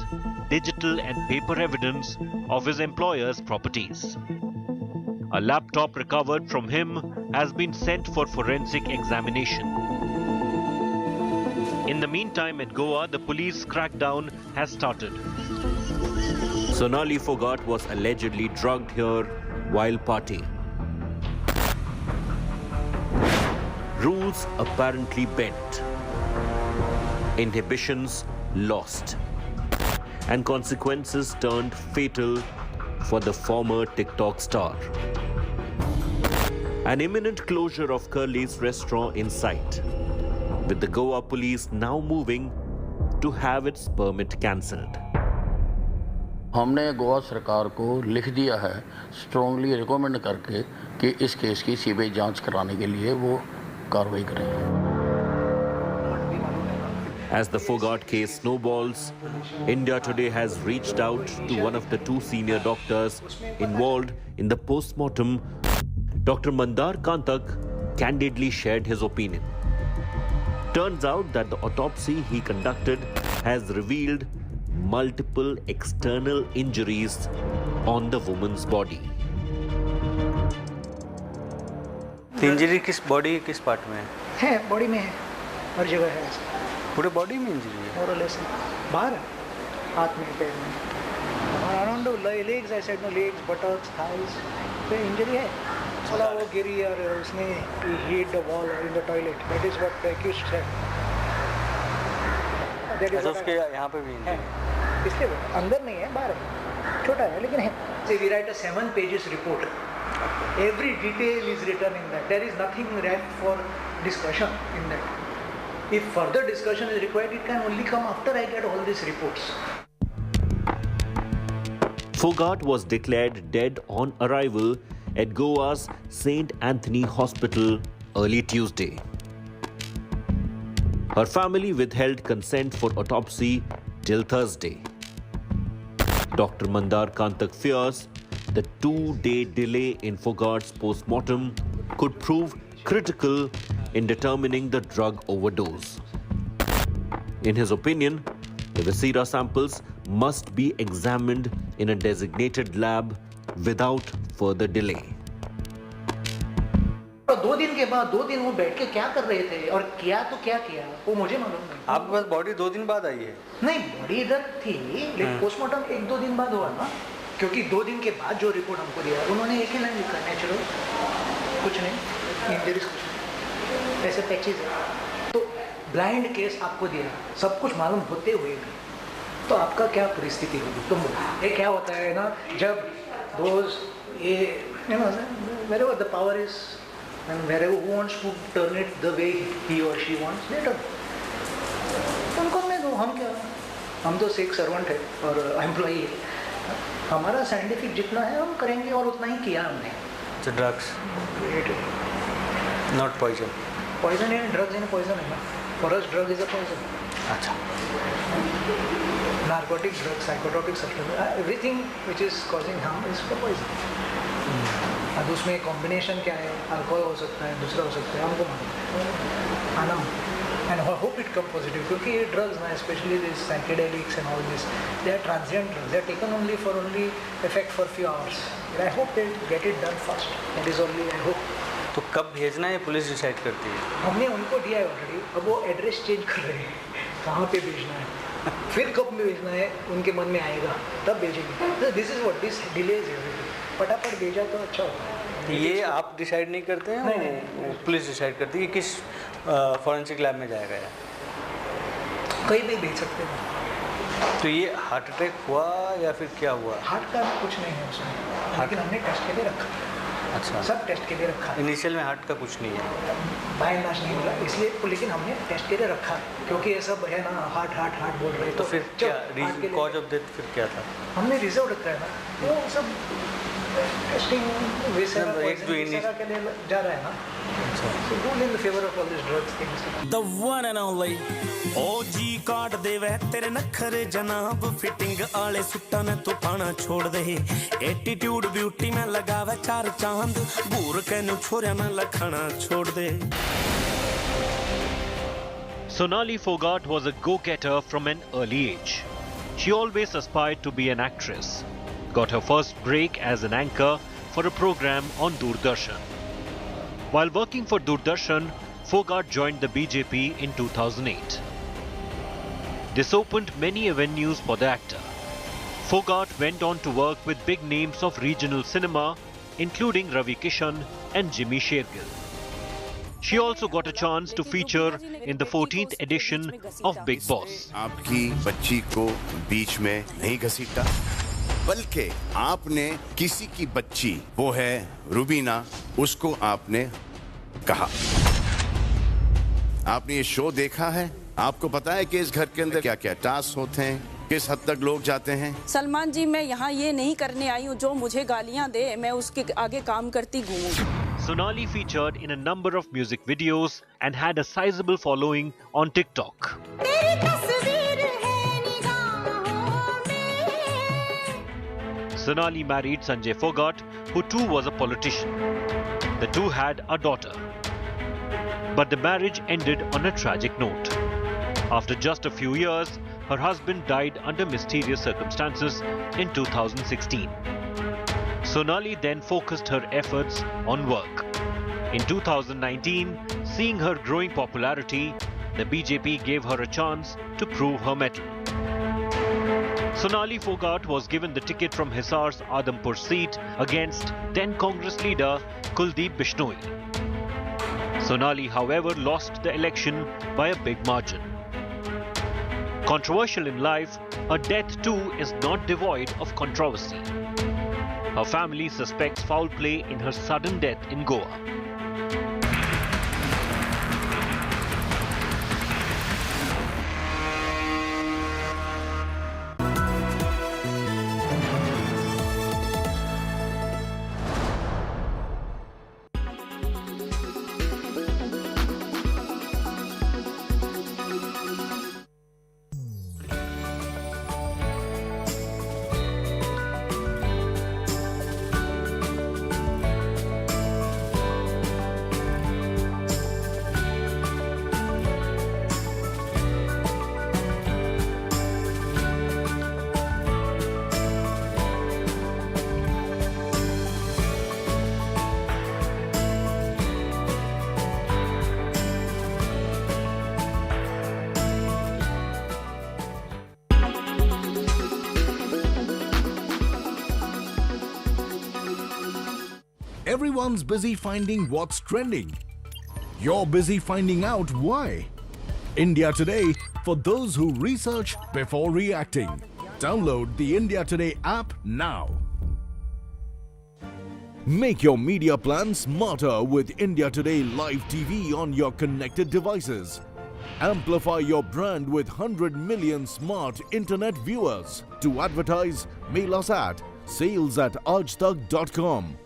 digital and paper evidence of his employer's properties. A laptop recovered from him has been sent for forensic examination. In the meantime, at Goa, the police crackdown has started. Sonali Phogat was allegedly drugged here while partying. Rules apparently bent. Inhibitions lost. And consequences turned fatal for the former TikTok star. An imminent closure of Curly's restaurant in sight, with the Goa police now moving to have its permit cancelled. हमने गोवा सरकार को लिख दिया है strongly recommend करके कि इस case की सीबीआई जांच कराने के लिए वो कार्रवाई करें। As the Phogat case snowballs, India Today has reached out to one of the 2 senior doctors involved in the post-mortem, Dr. Mandar Kantak, candidly shared his opinion. Turns out that the autopsy he conducted has revealed multiple external injuries on the woman's body. Injury किस body किस part में है? Body में है, हर जगह है, पूरे body में इंजरी है। और लेस बाहर है, हाथ में, पैर में, around legs, I said no, legs, buttocks, thighs पे इंजरी है। थोड़ा वो गिरी और उसने hit the wall in the toilet, that is what the accused said. That is उसके यहाँ पे भी इंजरी है, इसलिए अंदर नहीं है, बाहर है, छोटा है लेकिन है। We write a 7 pages report, every detail is written in that. There is nothing left for discussion in that. If further discussion is required, it can only come after I get all these reports. Phogat was declared dead on arrival at Goa's St. Anthony Hospital early Tuesday. Her family withheld consent for autopsy till Thursday. Dr. Mandar Kantak fears the 2-day delay in Phogat's post-mortem could prove critical in determining the drug overdose. In his opinion, the viscera samples must be examined in a designated lab without further delay. 2 दिन के बाद 2 दिन वो बैठ के क्या कर रहे थे और क्या किया वो मुझे मालूम नहीं। आपके पास बॉडी 2 दिन बाद आई है? नहीं, बॉडी इधर थी, लेकिन पोस्टमार्टम 1-2 दिन बाद हुआ ना, क्योंकि 2 दिन के बाद जो रिपोर्ट हमको दिया उन्होंने एक ही लाइन लिखा, नेचुरल, कुछ नहीं, इंजरीज कुछ नहीं, ऐसे पैचेज है। तो ब्लाइंड केस आपको दिया, सब कुछ मालूम होते हुए भी, तो आपका क्या परिस्थिति होगी? तुम ये क्या होता है ना, जब दोज ये wherever the power is and wherever who wants to turn it the way he or she wants, later उनको मैं दो, हम क्या, हम तो सिख सर्वेंट है और एम्प्लॉई है, हमारा साइंटिफिक जितना है हम करेंगे और उतना ही किया हमने। So drugs, not poison. Poison है, drugs है, poison है ना, for us drug is a poison. अच्छा। Narcotic drugs, psychotropic substance, everything which is causing harm is for poison. अब उसमें कॉम्बिनेशन क्या है, अल्कोहल हो सकता है, दूसरा हो सकता है, हमको मालूम आना, and I hope it come positive, क्योंकि ये drugs ना, especially these psychedelics and all this, they are transient drugs, they are taken only for effect for few hours. And I hope they get it done fast. That is only I hope. तो कब भेजना है police decide करती है? हमने उनको दिया है ऑलरेडी, अब वो एड्रेस चेंज कर रहे हैं, कहाँ पे भेजना है, फिर कब में भेजना है उनके मन में आएगा तब भेजेंगे। This is what this delays everything, फटाफट भेजा तो अच्छा होता है। ये आप डिसाइड नहीं करते हैं? नहीं, पुलिस डिसाइड करती है कि किस फॉरेंसिक लैब में जाएगा या कहीं भी भेज सकते हैं। तो ये हार्ट अटैक हुआ या फिर क्या हुआ? हार्ट का कुछ नहीं है उसमें, लेकिन हमने टेस्ट के लिए रखा। अच्छा, सब टेस्ट के लिए रखा। इनिशियल में हार्ट का कुछ नहीं है, बायनाश नहीं मिला, इसलिए लेकिन हमने टेस्ट के लिए रखा, क्योंकि ये सब है ना, हार्ट बोल रहे। तो फिर क्या कॉज ऑफ डेथ फिर क्या था? हमने रिजर्व रखा है ना, वो सब टेस्टिंग वैसा के लिए जा रहा है ना। So rule in the favor of all these drugs things. The one and only OG ਕਾਟ ਦੇ ਵੈ ਤੇਰੇ ਨਖਰੇ ਜਨਾਬ ਫਿਟਿੰਗ ਵਾਲੇ ਸੁੱਟਾਂ ਨੇ ਤੂੰ ਪਾਣਾ ਛੋੜ ਦੇ ਐਟੀਟਿਊਡ ਬਿਊਟੀ ਮੈਂ ਲਗਾਵੇ 4 ਚਾਂਦ ਭੂਰ ਕੇ ਨੂੰ ਛੋਰਿਆ ਨਾ ਲਖਣਾ ਛੋੜ ਦੇ। Sonali Phogat was a go-getter from an early age. She always aspired to be an actress. Got her first break as an anchor for a program on Doordarshan. While working for Doordarshan, Phogat joined the BJP in 2008. This opened many avenues for the actor. Phogat went on to work with big names of regional cinema, including Ravi Kishan and Jimmy Shergill. She also got a chance to feature in the 14th edition of Big Boss. आपकी बच्ची को बीच में नहीं घसीटा, बल्कि आपने किसी की बच्ची, वो है रुबीना, उसको आपने कहा। आपने ये शो देखा है? आपको पता है कि इस घर के अंदर क्या क्या टास्क होते हैं, किस हद तक लोग जाते हैं? सलमान जी, मैं यहाँ ये नहीं करने आई हूँ जो मुझे गालियाँ दे, मैं उसके आगे काम करती घूमूं। Sonali featured in a number of music videos and had a sizable following on TikTok. Sonali married Sanjay Phogat, who too was a politician. The two had a daughter. But the marriage ended on a tragic note. After just a few years, her husband died under mysterious circumstances in 2016. Sonali then focused her efforts on work. In 2019, seeing her growing popularity, the BJP gave her a chance to prove her mettle. Sonali Phogat was given the ticket from Hisar's Adampur seat against then Congress leader Kuldeep Bishnoi. Sonali, however, lost the election by a big margin. Controversial in life, her death too is not devoid of controversy. Her family suspects foul play in her sudden death in Goa. Everyone's busy finding what's trending. You're busy finding out why. India Today, for those who research before reacting. Download the India Today app now. Make your media plan smarter with India Today Live TV on your connected devices. Amplify your brand with 100 million smart internet viewers. To advertise, mail us at sales@aajtak.com.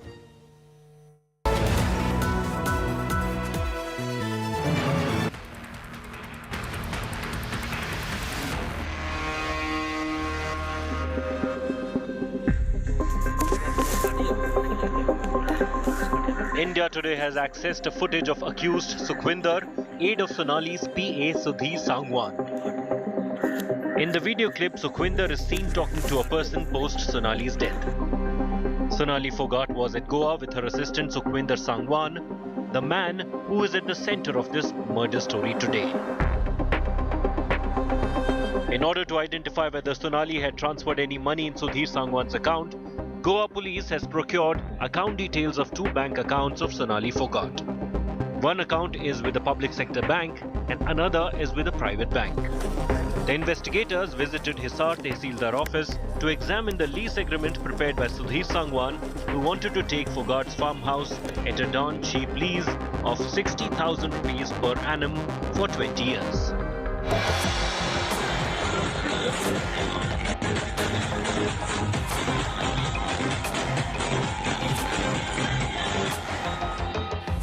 India Today has access to footage of accused Sukhwinder, aide of Sonali's PA Sudhir Sangwan. In the video clip, Sukhwinder is seen talking to a person post Sonali's death. Sonali Phogat was at Goa with her assistant Sukhwinder Sangwan, the man who is at the center of this murder story today. In order to identify whether Sonali had transferred any money in Sudhir Sangwan's account, Goa police has procured account details of 2 bank accounts of Sonali Phogat. One account is with a public sector bank and another is with a private bank. The investigators visited Hisar Tehsildar office to examine the lease agreement prepared by Sudhir Sangwan, who wanted to take Phogat's farmhouse at a darn cheap lease of 60,000 rupees per annum for 20 years.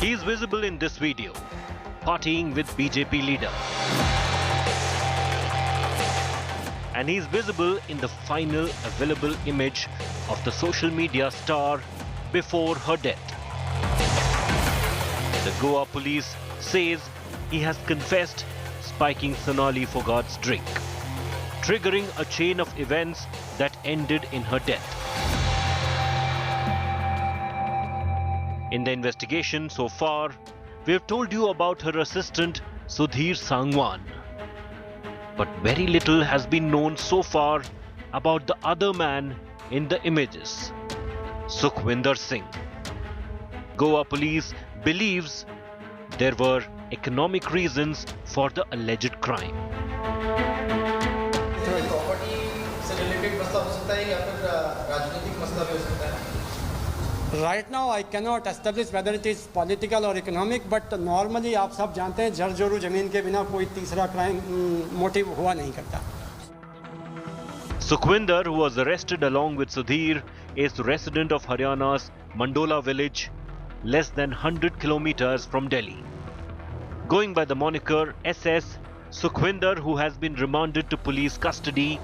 He is visible in this video, partying with BJP leader. And he is visible in the final available image of the social media star before her death. The Goa police says he has confessed spiking Sonali Phogat's drink, triggering a chain of events that ended in her death. In the investigation so far, we have told you about her assistant Sudhir Sangwan. But very little has been known so far about the other man in the images, Sukhwinder Singh. Goa police believes there were economic reasons for the alleged crime. Right now I cannot establish whether it is political or economic, but normally आप सब जानते हैं जर जोरू जमीन के बिना कोई तीसरा क्राइम मोटिव हुआ नहीं करता. Sukhwinder, who was arrested along with Sudhir, is resident of Haryana's Mandola village, less than 100 kilometers from Delhi. Going by the moniker SS, Sukhwinder, who has been remanded to police custody,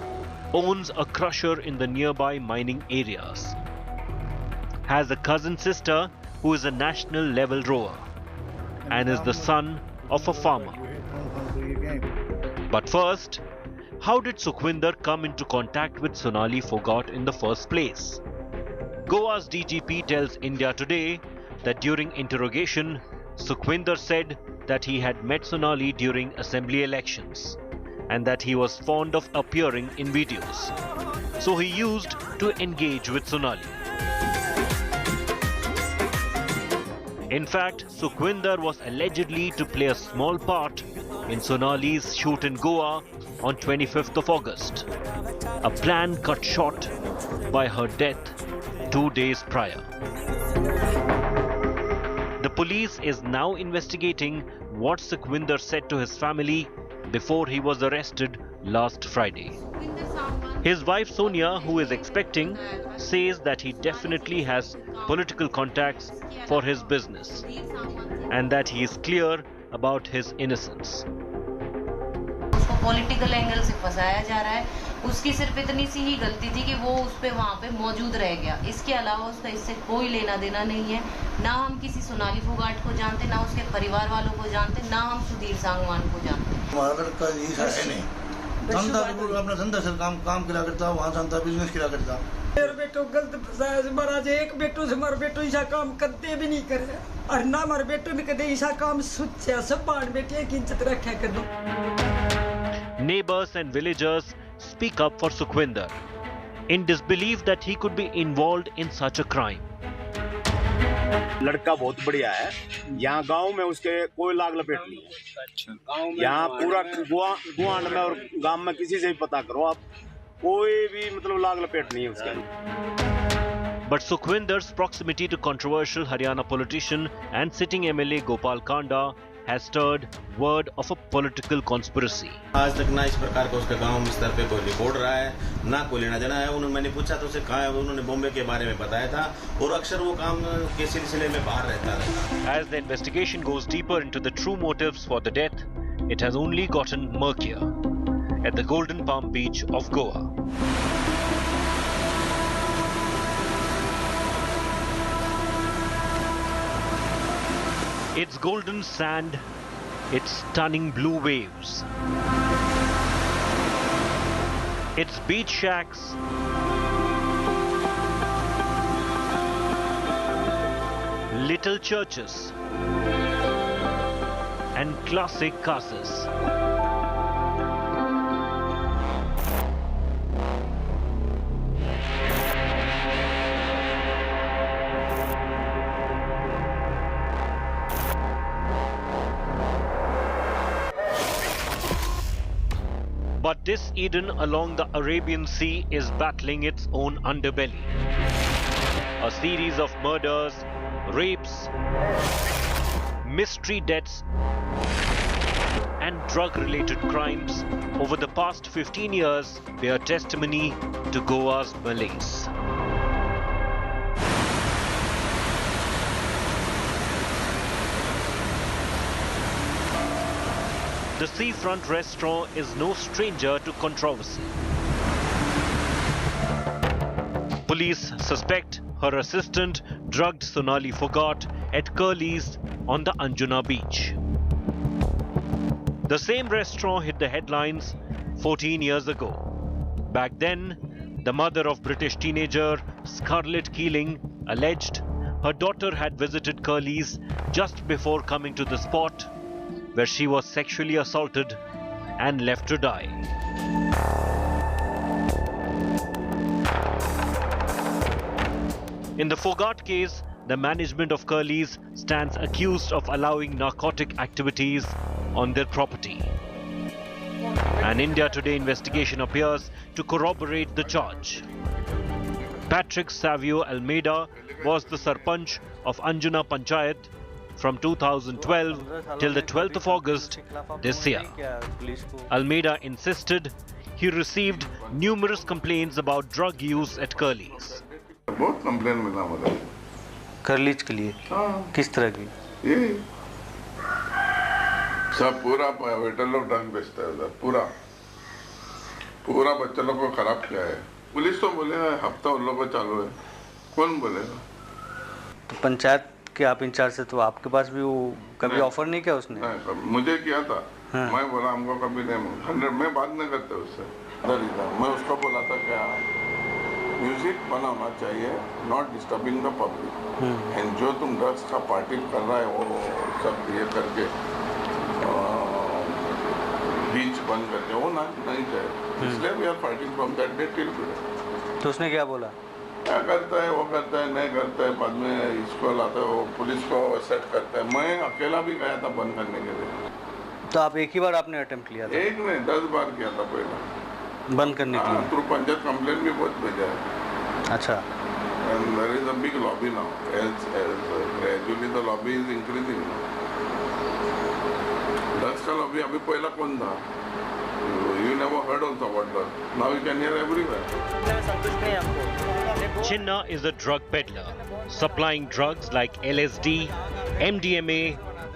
owns a crusher in the nearby mining areas. Has a cousin sister who is a national level rower. and is the son of a farmer. But first, how did Sukhwinder come into contact with Sonali Phogat in the first place? Goa's DGP tells India Today that during interrogation, Sukhwinder said that he had met Sonali during assembly elections and that he was fond of appearing in videos. So he used to engage with Sonali. In fact, Sukhwinder was allegedly to play a small part in Sonali's shoot in Goa on 25th of August, a plan cut short by her death 2 days prior. The police is now investigating what Sukhwinder said to his family before he was arrested last Friday. His wife Sonia, who is expecting, says that he definitely has political contacts for his business and that he is clear about his innocence. Political angle से फंसाया जा रहा है, उसकी सिर्फ इतनी सी ही गलती थी कि वो उस पे वहाँ पे मौजूद रह गया। इसके अलावा उसका इससे कोई लेना देना नहीं है। ना हम किसी सोनाली फोगाट को जानते, ना उसके परिवार वालों को जानते, ना हम सुधीर सांगवान को जानते। हमारा लड़का यही है नहीं, धंधा अपना धंधा से काम किया करता, वहाँ जानता बिजनेस किया करता। मेरे बेटो गलत फंसाया से महाराज, एक बेटो से हमारे बेटो ऐसा काम करते भी नहीं करे और ना हमारे बेटो ने कदे ऐसा काम सोचा। सब बाण बेटे की इज्जत रखा कर दो। Neighbors and villagers speak up for Sukhwinder in disbelief that he could be involved in such a crime. लड़का बहुत बढ़िया है, यहाँ गांव में उसके कोई लाग लपेट नहीं है। यहाँ पूरा गुआंड में और गांव में किसी से भी पता करो आप, कोई भी मतलब लाग लपेट नहीं है उसके। But Sukhwinder's proximity to controversial Haryana politician and sitting MLA Gopal Kanda has stirred word of a political conspiracy. आज तक ना इस प्रकार का उसका गांव स्तर पे कोई रिपोर्ट रहा है, ना कोई लेना देना है। उन्होंने मैंने पूछा तो उसे कहा है, उन्होंने बॉम्बे के बारे में बताया था और अक्सर वो काम के सिलसिले में बाहर रहता है। As the investigation goes deeper into the true motives for the death, it has only gotten murkier at the Golden Palm beach of Goa. Its golden sand, its stunning blue waves, its beach shacks, little churches, and classic castles. But this Eden along the Arabian Sea is battling its own underbelly. A series of murders, rapes, mystery deaths, and drug-related crimes over the past 15 years bear testimony to Goa's malaise. The seafront restaurant is no stranger to controversy. Police suspect her assistant drugged Sonali Phogat at Curly's on the Anjuna beach. The same restaurant hit the headlines 14 years ago. Back then, the mother of British teenager Scarlett Keeling alleged her daughter had visited Curly's just before coming to the spot where she was sexually assaulted and left to die. In the Phogat case, the management of Curly's stands accused of allowing narcotic activities on their property. An India Today investigation appears to corroborate the charge. Patrick Savio Almeida was the Sarpanch of Anjuna Panchayat from 2012 till the 12th of August this year. Almeida insisted he received numerous complaints about drug use at Curly's. बहुत complain मिला मुझे Curlies के लिए। किस तरह की? ये सब पूरा वेटर लोग ड्रग बेचता है उधर, पूरा बच्चा लोग को खराब किया है। पुलिस तो बोलेगा हफ्ता उन लोगों को चालू है, कौन बोलेगा? तो पंचायत कि आप इंचार्ज थे तो आपके पास भी वो कभी ऑफर नहीं किया उसने? नहीं, मुझे किया था। हाँ। मैं बोला हमको कभी नहीं 100 में बात नहीं करते उससे। मैं उसको बोला था क्या म्यूजिक बना होना चाहिए, not disturbing the public. And जो तुम ड्रग्स का पार्टी कर रहा है वो सब ये करके बीच बंद करके वो नहीं चाहिए, इसलिए we are fighting from that day till today. तो उसने क्या बोला? क्या करता है वो करता है, नहीं करता है, बाद में इसको लाता है, वो पुलिस को सेट करता है। मैं अकेला भी गया था बंद करने के लिए। तो आप एक ही बार आपने अटेम्प्ट किया था? एक नहीं 10 बार किया था पहले बंद करने के लिए। थ्रू पंचायत कंप्लेंट भी बहुत भेजा है। अच्छा। And there is a big lobby now. As gradually the lobby is increasing now. Drugs का lobby अभी पहला कौन था? You never heard also about drugs. Now you can hear everywhere. संतुष्ट नहीं आपको? Chinna is a drug peddler, supplying drugs like LSD, MDMA,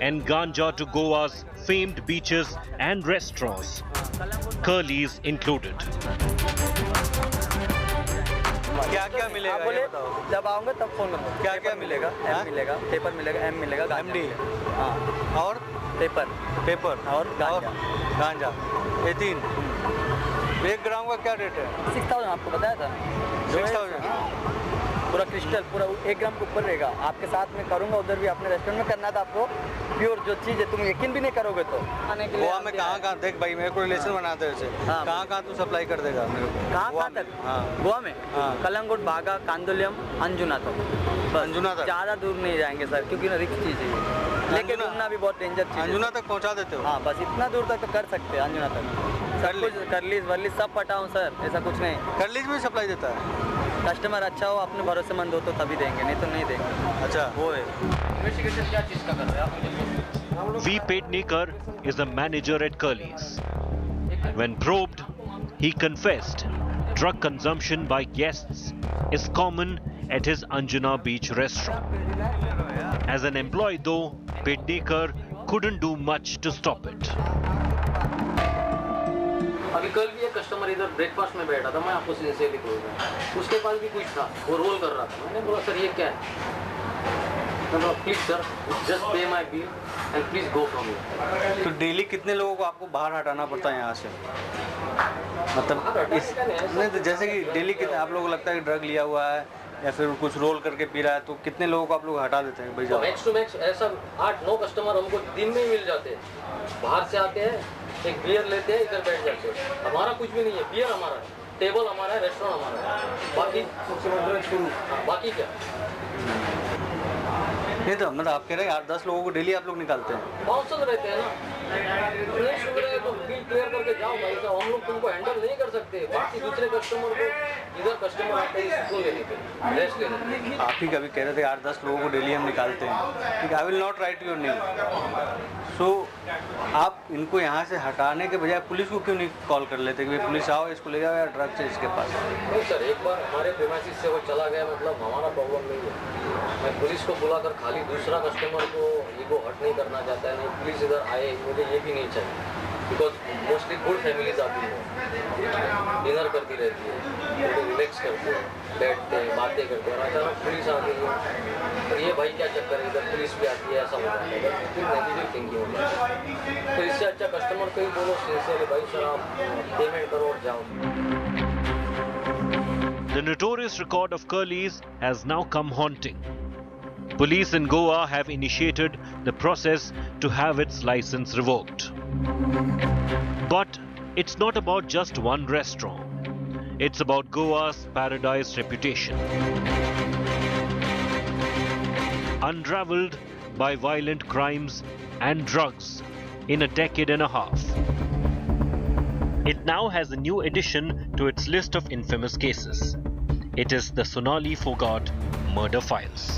and ganja to Goa's famed beaches and restaurants, Curly's included. क्या क्या मिलेगा? बोले जब आऊँगा तब फोन करूँगा। क्या क्या मिलेगा? एम मिलेगा, पेपर मिलेगा, एम मिलेगा, MD। हाँ और पेपर और गांजा, ये 3। 1 ग्राम का क्या रेट है? 6000 आपको बताया था। 6000 पूरा क्रिस्टल पूरा 1 ग्राम के ऊपर रहेगा। आपके साथ में करूँगा, उधर भी अपने रेस्टोरेंट में करना था आपको। प्योर जो चीज़ है तुम यकीन भी नहीं करोगे तो आने के लिए। गोवा में कहाँ देख भाई, मेरे को रिलेशन बनाते हैं ऐसे। कहाँ तू सप्लाई कर देगा मेरे को? कहाँ तक? गोवा में कलंगुट, बागा, कांदोलियम, अंजुना तक। अंजुना तक? ज़्यादा दूर नहीं जाएंगे सर, क्योंकि ना रिस्क चीज़ है, लेके घूमना भी बहुत डेंजर चीज़ है। अंजुना तक पहुँचा देते हो? हाँ, बस इतना दूर तक तो कर सकते हैं। अंजुना तक सब कुछ करलीज वर्लीज सब पटाऊँ सर, ऐसा कुछ नहीं। करलीज में सप्लाई देता है? कस्टमर अच्छा हो, अपने भरोसेमंद हो तो तभी देंगे, नहीं तो नहीं देंगे। अच्छा, वो है। इन्वेस्टिगेशन क्या चीज़ का कर रहे हैं आप? V. Pednekar is a manager at Curly's. When probed, he confessed drug consumption by guests is common at his Anjuna Beach restaurant. As an employee though, Pednekar couldn't do much to stop it. अभी कल भी एक customer इधर breakfast में बैठा था, मैं आपको सिंसियरली बोल रहा हूँ, उसके पास भी कुछ था, वो रोल कर रहा था। मैंने बोला सर ये क्या है? प्लीज सर जस्ट पे my bill and please go from here. तो डेली कितने लोगों को आपको बाहर हटाना पड़ता है यहाँ से? मतलब नहीं तो जैसे कि डेली कितने आप लोगों को लगता है कि ड्रग लिया हुआ है या फिर कुछ रोल करके पी रहा है, तो कितने लोगों को आप लोग हटा देते हैं? भाई मैक्स टू मैक्स ऐसा 8-9 कस्टमर हमको दिन में मिल जाते हैं। बाहर से आते हैं, एक बियर लेते हैं, इधर बैठ जाते हैं। हमारा कुछ भी नहीं है, बियर हमारा है, टेबल हमारा है, रेस्टोरेंट हमारा है, बाकी क्या? नहीं तो मतलब आप कह रहे हैं 8-10 लोगों को डेली आप लोग निकालते हैं? बाउंसर रहते हैं ना, नहीं सुन रहे तो बिल क्लियर करके जाओ भाई साहब, हम लोग तुमको हैंडल नहीं कर सकते। बाकी दूसरे कस्टमर को, इधर कस्टमर आते हैं सुकून लेने के लिए, रेस्ट लेने के लिए। आप ही कभी कह रहे थे 8-10 लोगों को डेली हम निकालते हैं, ठीक है, I will not write your name. So आप इनको यहाँ से हटाने के बजाय पुलिस को क्यों नहीं कॉल कर लेते कि भाई पुलिस आओ, इसको ले जाओ या ड्रग्स है इसके पास? नहीं सर, एक बार हमारे प्रेमाइसिस से वो चला गया, मतलब हमारा प्रॉब्लम नहीं है। मैं पुलिस को बुलाकर खाली दूसरा कस्टमर को ईगो हर्ट नहीं करना चाहता है। नहीं, पुलिस इधर आए, मुझे ये भी नहीं चाहिए। बिकॉज मोस्टली गुड फैमिलीज आती है, डिनर करती रहती है, रिलैक्स करते हैं, बैठते हैं, बातें करते हैं, और अचानक पुलिस आ गई है तो ये भाई क्या चक्कर है, इधर पुलिस भी आती है, ऐसा हो जाता है, नेगेटिव थिंकिंग हो जाती है। तो इससे अच्छा कस्टमर को ही बोलो सिंसियरली, भाई सर आप पेमेंट करो और जाओ। The notorious record of Curly's has now come haunting. Police in Goa have initiated the process to have its license revoked. But it's not about just one restaurant. It's about Goa's paradise reputation. Unraveled by violent crimes and drugs in a decade and a half. It now has a new addition to its list of infamous cases. It is the Sonali Phogat murder files.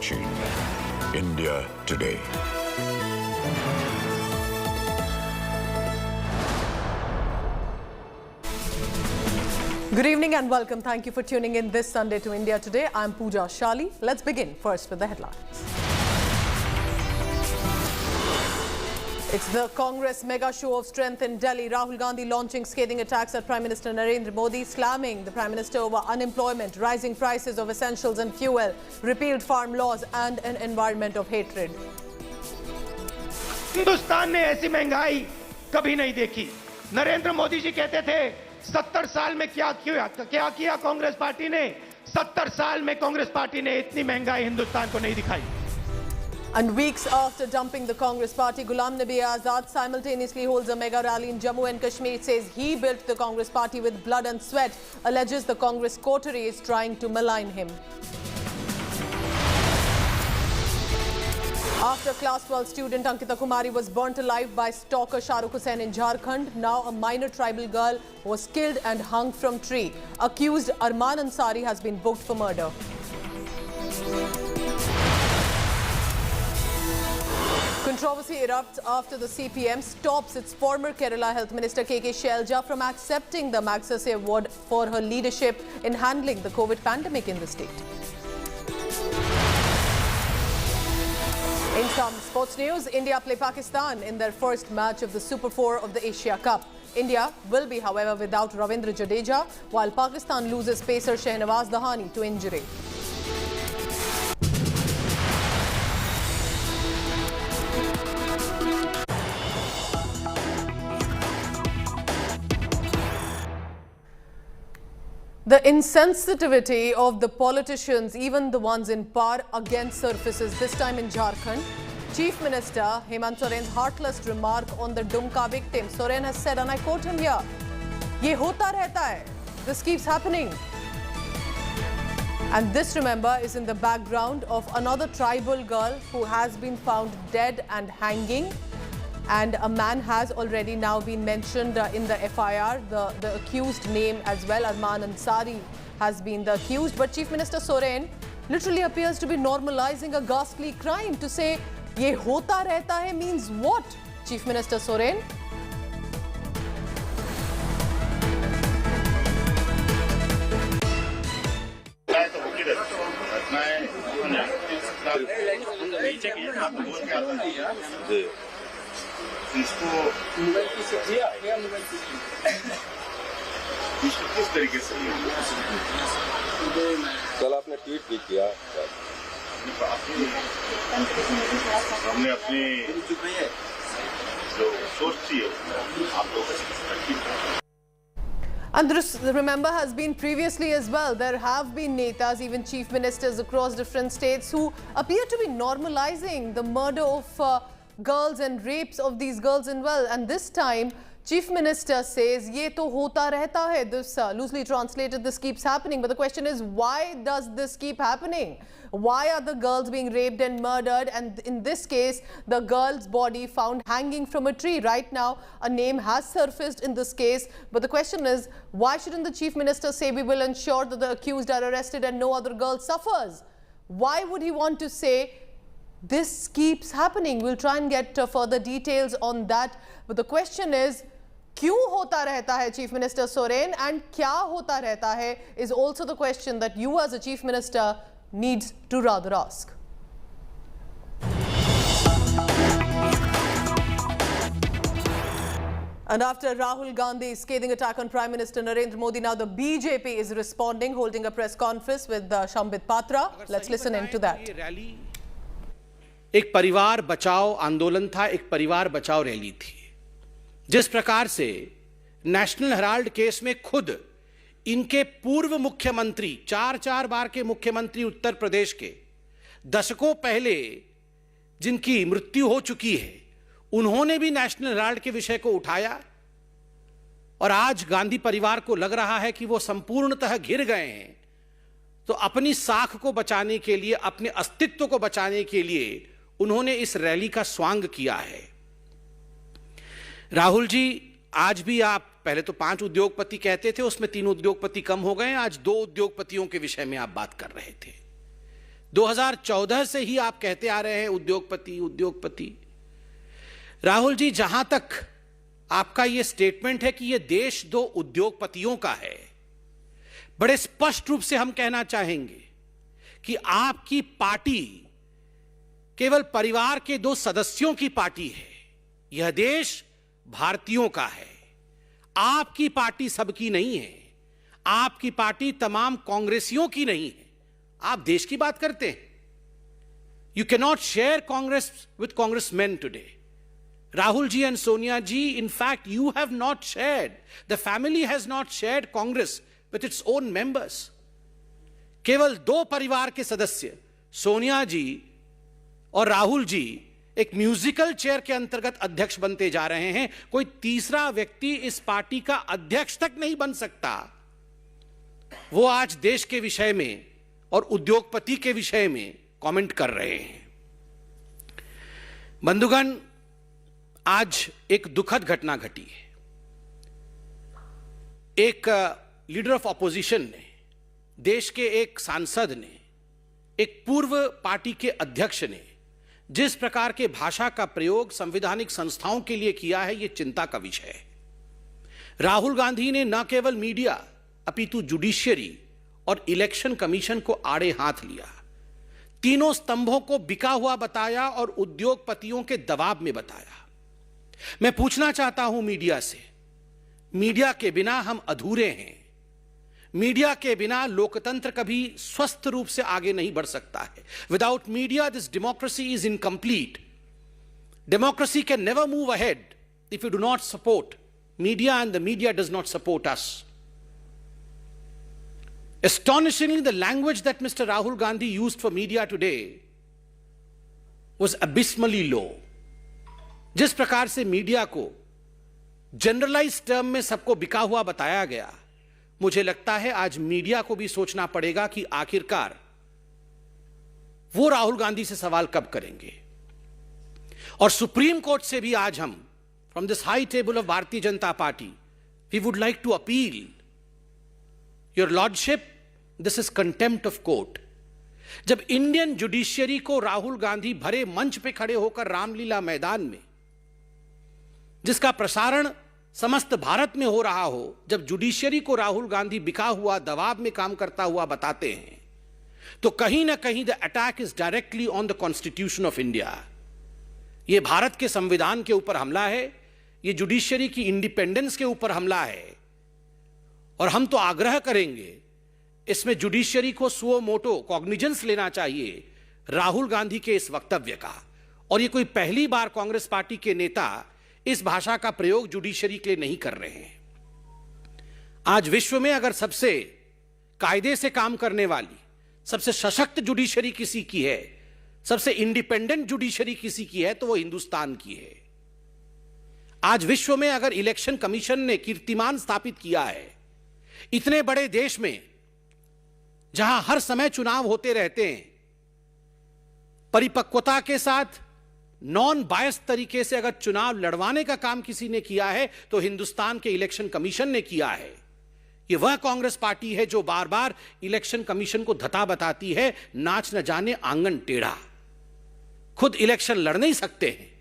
watching India Today. Good evening and welcome. Thank you for tuning in this Sunday to India Today. I'm Pooja Shali. Let's begin first with the headlines. It's the Congress mega show of strength in Delhi. Rahul Gandhi launching scathing attacks at Prime Minister Narendra Modi, slamming the Prime Minister over unemployment, rising prices of essentials and fuel, repealed farm laws and an environment of hatred. Hindustan ने ऐसी महंगाई कभी नहीं देखी। नरेंद्र मोदी जी कहते थे 70 साल में क्या किया कांग्रेस पार्टी ने। 70 साल में कांग्रेस पार्टी ने इतनी महंगाई हिंदुस्तान को नहीं दिखाई। And weeks after dumping the Congress party, Ghulam Nabi Azad simultaneously holds a mega rally in Jammu and Kashmir. It says he built the Congress party with blood and sweat, alleges the Congress coterie is trying to malign him. After class 12 student Ankita Kumari was burnt alive by stalker Shahrukh Hussain in Jharkhand, now a minor tribal girl was killed and hung from tree. Accused Arman Ansari has been booked for murder. Controversy erupts after the CPM stops its former Kerala Health Minister KK Shailaja from accepting the Magsaysay Award for her leadership in handling the COVID pandemic in the state. In some sports news, India play Pakistan in their first match of the Super 4 of the Asia Cup. India will be, however, without Ravindra Jadeja, while Pakistan loses pacer Shahnawaz Dahani to injury. The insensitivity of the politicians, even the ones in power, again surfaces, this time in Jharkhand. Chief Minister Hemant Soren's heartless remark on the Dumka victim. Soren has said, and I quote him here, "Ye hota rehta hai. This keeps happening." And this, remember, is in the background of another tribal girl who has been found dead and hanging. And a man has already now been mentioned in the FIR, the accused name as well. Arman Ansari has been the accused. But Chief Minister Soren literally appears to be normalizing a ghastly crime. To say, "Ye hota rehta hai" means what, Chief Minister Soren? इसको mobile की सब्जी या mobile की इसको किस तरीके से कल आपने ट्वीट भी किया हमने अपनी जो सोच थी आप लोगों And this, remember, has been previously as well. There have been netas, even chief ministers across different states who appear to be normalizing the murder of girls and rapes of these girls and well. And this time, Chief Minister says, "Ye to hota rehta hai." This loosely translated, this keeps happening. But the question is, why does this keep happening? Why are the girls being raped and murdered? And in this case, the girl's body found hanging from a tree. Right now, a name has surfaced in this case. But the question is, why shouldn't the Chief Minister say, "We will ensure that the accused are arrested and no other girl suffers"? Why would he want to say, "This keeps happening"? We'll try and get further details on that. But the question is, क्यों होता रहता है Chief Minister Soren, and क्या होता रहता है is also the question that you as a Chief Minister needs to rather ask. And after Rahul Gandhi's scathing attack on Prime Minister Narendra Modi, now the BJP is responding, holding a press conference with Shambit Patra. Let's listen into that. एक परिवार बचाओ आंदोलन था, एक परिवार बचाओ rally थी। जिस प्रकार से नेशनल हेराल्ड केस में खुद इनके पूर्व मुख्यमंत्री, 4 बार के मुख्यमंत्री उत्तर प्रदेश के, दशकों पहले जिनकी मृत्यु हो चुकी है, उन्होंने भी नेशनल हेराल्ड के विषय को उठाया। और आज गांधी परिवार को लग रहा है कि वो संपूर्णतः घिर गए हैं, तो अपनी साख को बचाने के लिए, अपने अस्तित्व को बचाने के लिए उन्होंने इस रैली का स्वांग किया है। राहुल जी, आज भी आप पहले तो 5 उद्योगपति कहते थे, उसमें 3 उद्योगपति कम हो गए, आज 2 उद्योगपतियों के विषय में आप बात कर रहे थे। 2014 से ही आप कहते आ रहे हैं उद्योगपति उद्योगपति। राहुल जी, जहां तक आपका यह स्टेटमेंट है कि यह देश दो उद्योगपतियों का है, बड़े स्पष्ट रूप से हम कहना चाहेंगे कि आपकी पार्टी केवल परिवार के दो सदस्यों की पार्टी है। यह देश भारतीयों का है। आपकी पार्टी सबकी नहीं है। आपकी पार्टी तमाम कांग्रेसियों की नहीं है। आप देश की बात करते हैं। You can not share Congress with congressman today. Rahul ji and Sonia ji, in fact, you have not shared, the family has not shared Congress with its own members. केवल दो परिवार के सदस्य सोनिया जी और राहुल जी एक म्यूजिकल चेयर के अंतर्गत अध्यक्ष बनते जा रहे हैं। कोई तीसरा व्यक्ति इस पार्टी का अध्यक्ष तक नहीं बन सकता। वो आज देश के विषय में और उद्योगपति के विषय में कमेंट कर रहे हैं। बंधुगण, आज एक दुखद घटना घटी है। एक लीडर ऑफ ऑपोजिशन ने, देश के एक सांसद ने, एक पूर्व पार्टी के अध्यक्ष ने जिस प्रकार के भाषा का प्रयोग संवैधानिक संस्थाओं के लिए किया है, यह चिंता का विषय है। राहुल गांधी ने न केवल मीडिया अपितु जुडिशियरी और इलेक्शन कमीशन को आड़े हाथ लिया, तीनों स्तंभों को बिका हुआ बताया और उद्योगपतियों के दबाव में बताया। मैं पूछना चाहता हूं मीडिया से, मीडिया के बिना हम अधूरे हैं। मीडिया के बिना लोकतंत्र कभी स्वस्थ रूप से आगे नहीं बढ़ सकता है। Without media this democracy is incomplete. Democracy can never move ahead if you do not support media and the media does not support us. Astonishingly, the language that Mr. Rahul Gandhi used for media today was abysmally low. जिस प्रकार से media को generalise term में सबको बिका हुआ बताया गया, मुझे लगता है आज मीडिया को भी सोचना पड़ेगा कि आखिरकार वो राहुल गांधी से सवाल कब करेंगे। और सुप्रीम कोर्ट से भी आज हम from this high table of Bharatiya Janata Party we would like to appeal, your lordship, this is contempt of court. जब इंडियन जुडिशियरी को राहुल गांधी भरे मंच पे खड़े होकर रामलीला मैदान में, जिसका प्रसारण समस्त भारत में हो रहा हो, जब जुडिशियरी को राहुल गांधी बिका हुआ दबाव में काम करता हुआ बताते हैं, तो कहीं ना कहीं the attack is directly on the constitution of India. यह भारत के संविधान के ऊपर हमला है, यह जुडिशियरी की इंडिपेंडेंस के ऊपर हमला है। और हम तो आग्रह करेंगे, इसमें जुडिशियरी को सुओ मोटो कॉग्निजेंस लेना चाहिए राहुल गांधी के इस वक्तव्य का। और यह कोई पहली बार कांग्रेस पार्टी के नेता इस भाषा का प्रयोग जुडिशियरी के लिए नहीं कर रहे हैं। आज विश्व में अगर सबसे कायदे से काम करने वाली, सबसे सशक्त जुडिशियरी किसी की है, सबसे इंडिपेंडेंट जुडिशियरी किसी की है, तो वो हिंदुस्तान की है। आज विश्व में अगर इलेक्शन कमीशन ने कीर्तिमान स्थापित किया है, इतने बड़े देश में जहां हर समय चुनाव होते रहते हैं, परिपक्वता के साथ नॉन बायस तरीके से अगर चुनाव लड़वाने का काम किसी ने किया है तो हिंदुस्तान के इलेक्शन कमीशन ने किया है। यह वह कांग्रेस पार्टी है जो बार बार इलेक्शन कमीशन को धता बताती है, नाच न जाने आंगन टेढ़ा। खुद इलेक्शन लड़ नहीं सकते हैं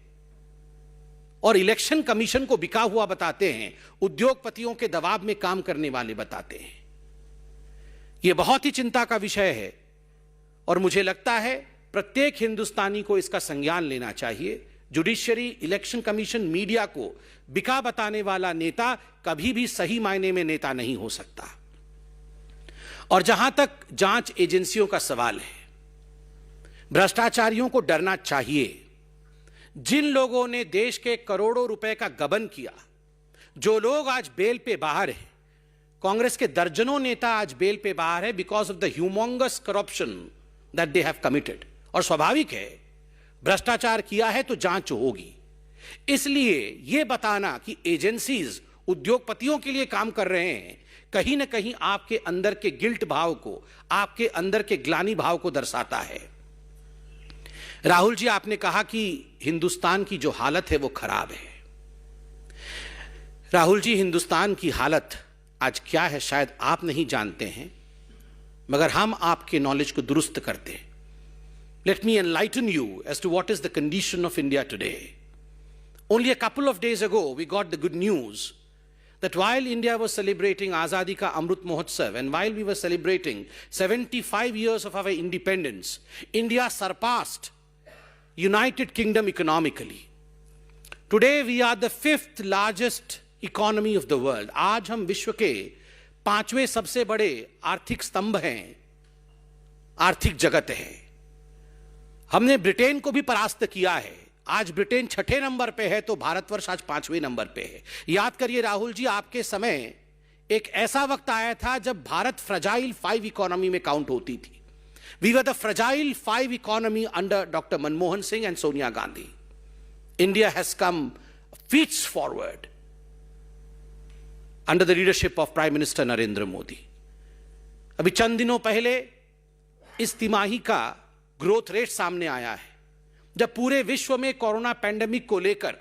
और इलेक्शन कमीशन को बिका हुआ बताते हैं, उद्योगपतियों के दबाव में काम करने वाले बताते हैं। यह बहुत ही चिंता का विषय है और मुझे लगता है प्रत्येक हिंदुस्तानी को इसका संज्ञान लेना चाहिए। जुडिशियरी, इलेक्शन कमीशन, मीडिया को बिका बताने वाला नेता कभी भी सही मायने में नेता नहीं हो सकता। और जहां तक जांच एजेंसियों का सवाल है, भ्रष्टाचारियों को डरना चाहिए। जिन लोगों ने देश के करोड़ों रुपए का गबन किया, जो लोग आज बेल पे बाहर हैं, कांग्रेस के दर्जनों नेता आज बेल पे बाहर है because of the humongous corruption that they have committed. और स्वाभाविक है, भ्रष्टाचार किया है तो जांच होगी। इसलिए यह बताना कि एजेंसीज उद्योगपतियों के लिए काम कर रहे हैं, कहीं ना कहीं आपके अंदर के गिल्ट भाव को, आपके अंदर के ग्लानि भाव को दर्शाता है। राहुल जी, आपने कहा कि हिंदुस्तान की जो हालत है वो खराब है। राहुल जी, हिंदुस्तान की हालत आज क्या है शायद आप नहीं जानते हैं, मगर हम आपके नॉलेज को दुरुस्त करते हैं। let me enlighten you as to what is the condition of India today. Only a couple of days ago, we got the good news that while India was celebrating Azadi Ka Amrit Mahotsav and while we were celebrating 75 years of our independence, India surpassed United Kingdom economically. Today, we are the 5th largest economy of the world. आज हम विश्व के 5वें सबसे बड़े आर्थिक स्तंभ हैं, आर्थिक जगत है। हमने ब्रिटेन को भी परास्त किया है। आज ब्रिटेन 6ठे नंबर पे है तो भारतवर्ष आज 5वें नंबर पे है। याद करिए राहुल जी, आपके समय एक ऐसा वक्त आया था जब भारत फ्रजाइल 5 इकोनॉमी में काउंट होती थी। We were the fragile 5 economy under Dr. Manmohan Singh and Sonia Gandhi. India has come feats forward under the leadership of Prime Minister Narendra Modi. अभी चंद दिनों पहले इस तिमाही का ग्रोथ रेट सामने आया है, जब पूरे विश्व में कोरोना पैंडेमिक को लेकर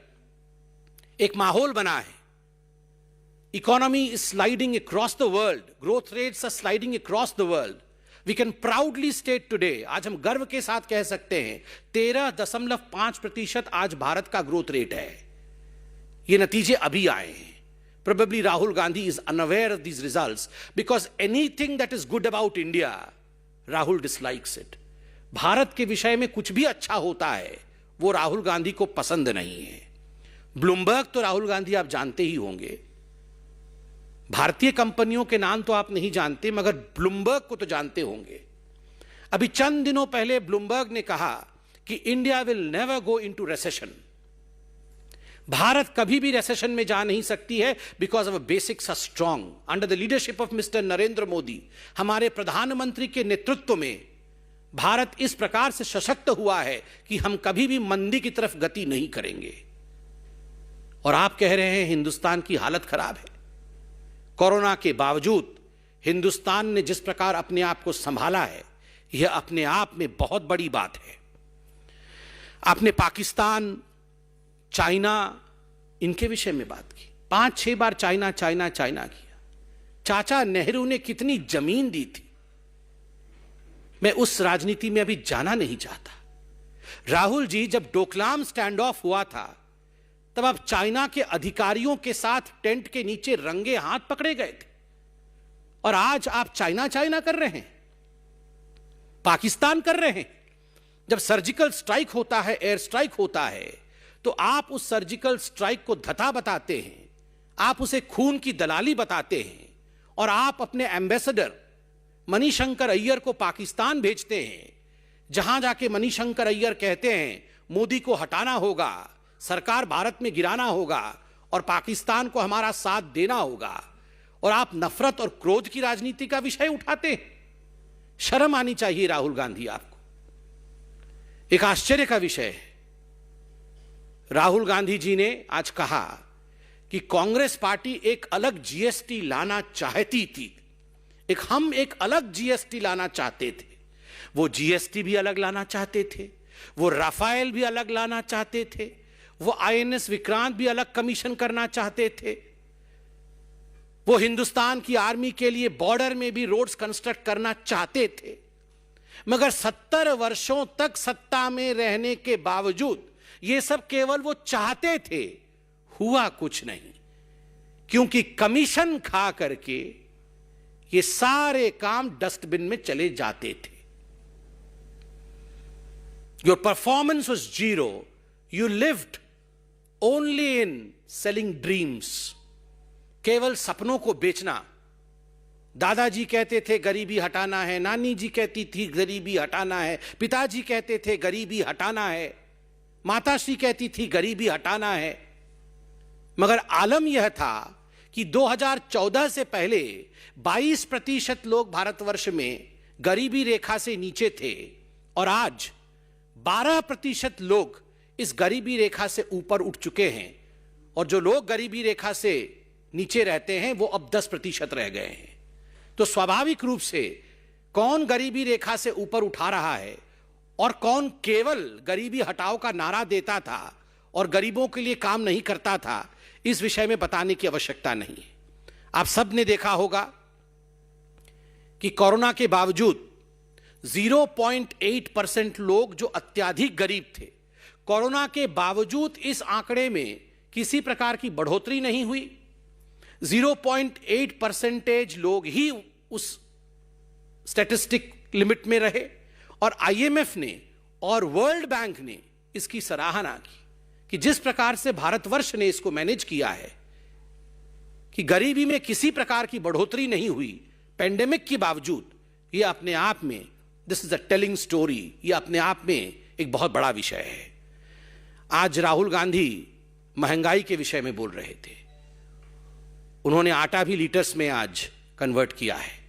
एक माहौल बना है। Economy is sliding across the world, growth rates are sliding across the world. We can proudly state today, आज हम गर्व के साथ कह सकते हैं 13.5% आज भारत का ग्रोथ रेट है। ये नतीजे अभी आए हैं। Probably Rahul Gandhi is unaware of these results because anything that is good about India, Rahul dislikes it. Bharat के विषय में कुछ भी अच्छा होता है वो राहुल गांधी को पसंद नहीं है। ब्लूमबर्ग तो राहुल गांधी आप जानते ही होंगे, भारतीय कंपनियों के नाम तो आप नहीं जानते मगर ब्लूमबर्ग को तो जानते होंगे। अभी चंद दिनों पहले ब्लूमबर्ग ने कहा कि India will never go into recession. Bharat कभी भी रिसेशन में जा नहीं सकती है because of basics are strong. Under the leadership of mister Narendra Modi, हमारे प्रधानमंत्री के नेतृत्व में भारत इस प्रकार से सशक्त हुआ है कि हम कभी भी मंदी की तरफ गति नहीं करेंगे। और आप कह रहे हैं हिंदुस्तान की हालत खराब है। कोरोना के बावजूद हिंदुस्तान ने जिस प्रकार अपने आप को संभाला है, यह अपने आप में बहुत बड़ी बात है। आपने पाकिस्तान, चाइना, इनके विषय में बात की। 5-6 बार चाइना चाइना चाइना किया। चाचा नेहरू ने कितनी जमीन दी थी, मैं उस राजनीति में अभी जाना नहीं चाहता। राहुल जी, जब डोकलाम स्टैंड ऑफ हुआ था तब आप चाइना के अधिकारियों के साथ टेंट के नीचे रंगे हाथ पकड़े गए थे और आज आप चाइना चाइना कर रहे हैं, पाकिस्तान कर रहे हैं। जब सर्जिकल स्ट्राइक होता है, एयर स्ट्राइक होता है, तो आप उस सर्जिकल स्ट्राइक को धता बताते हैं, आप उसे खून की दलाली बताते हैं और आप अपने एम्बेसडर मणिशंकर अय्यर को पाकिस्तान भेजते हैं, जहां जाके मणिशंकर अय्यर कहते हैं मोदी को हटाना होगा, सरकार भारत में गिराना होगा और पाकिस्तान को हमारा साथ देना होगा, और आप नफरत और क्रोध की राजनीति का विषय उठाते हैं। शर्म आनी चाहिए राहुल गांधी आपको। एक आश्चर्य का विषय है, राहुल गांधी जी ने आज कहा कि कांग्रेस पार्टी एक अलग जीएसटी लाना चाहती थी। हम एक अलग जीएसटी लाना चाहते थे। वो जीएसटी भी अलग लाना चाहते थे, वो राफेल भी अलग लाना चाहते थे, वो आईएनएस विक्रांत भी अलग कमीशन करना चाहते थे, वो हिंदुस्तान की आर्मी के लिए बॉर्डर में भी रोड्स कंस्ट्रक्ट करना चाहते थे। मगर 70 वर्षों तक सत्ता में रहने के बावजूद ये सब केवल वो चाहते थे, हुआ कुछ नहीं, क्योंकि कमीशन खा करके ये सारे काम डस्टबिन में चले जाते थे। Your performance was zero, you lived only in selling dreams, केवल सपनों को बेचना। दादाजी कहते थे गरीबी हटाना है, नानी जी कहती थी गरीबी हटाना है, पिताजी कहते थे गरीबी हटाना है, माताश्री कहती थी गरीबी हटाना है। मगर आलम यह था कि 2014 से पहले 22% लोग भारतवर्ष में गरीबी रेखा से नीचे थे और आज 12% लोग इस गरीबी रेखा से ऊपर उठ चुके हैं, और जो लोग गरीबी रेखा से नीचे रहते हैं वो अब 10% रह गए हैं। तो स्वाभाविक रूप से कौन गरीबी रेखा से ऊपर उठा रहा है और कौन केवल गरीबी हटाओ का नारा देता था और गरीबों के लिए काम नहीं करता था, इस विषय में बताने की आवश्यकता नहीं है। आप सब ने देखा होगा कि कोरोना के बावजूद 0.8% लोग जो अत्यधिक गरीब थे, कोरोना के बावजूद इस आंकड़े में किसी प्रकार की बढ़ोतरी नहीं हुई। 0.8% लोग ही उस स्टैटिस्टिक लिमिट में रहे और आईएमएफ ने और वर्ल्ड बैंक ने इसकी सराहना की कि जिस प्रकार से भारतवर्ष ने इसको मैनेज किया है कि गरीबी में किसी प्रकार की बढ़ोतरी नहीं हुई पेंडेमिक के बावजूद, यह अपने आप में this is a telling story, यह अपने आप में एक बहुत बड़ा विषय है। आज राहुल गांधी महंगाई के विषय में बोल रहे थे। उन्होंने आटा भी लीटर्स में आज कन्वर्ट किया है।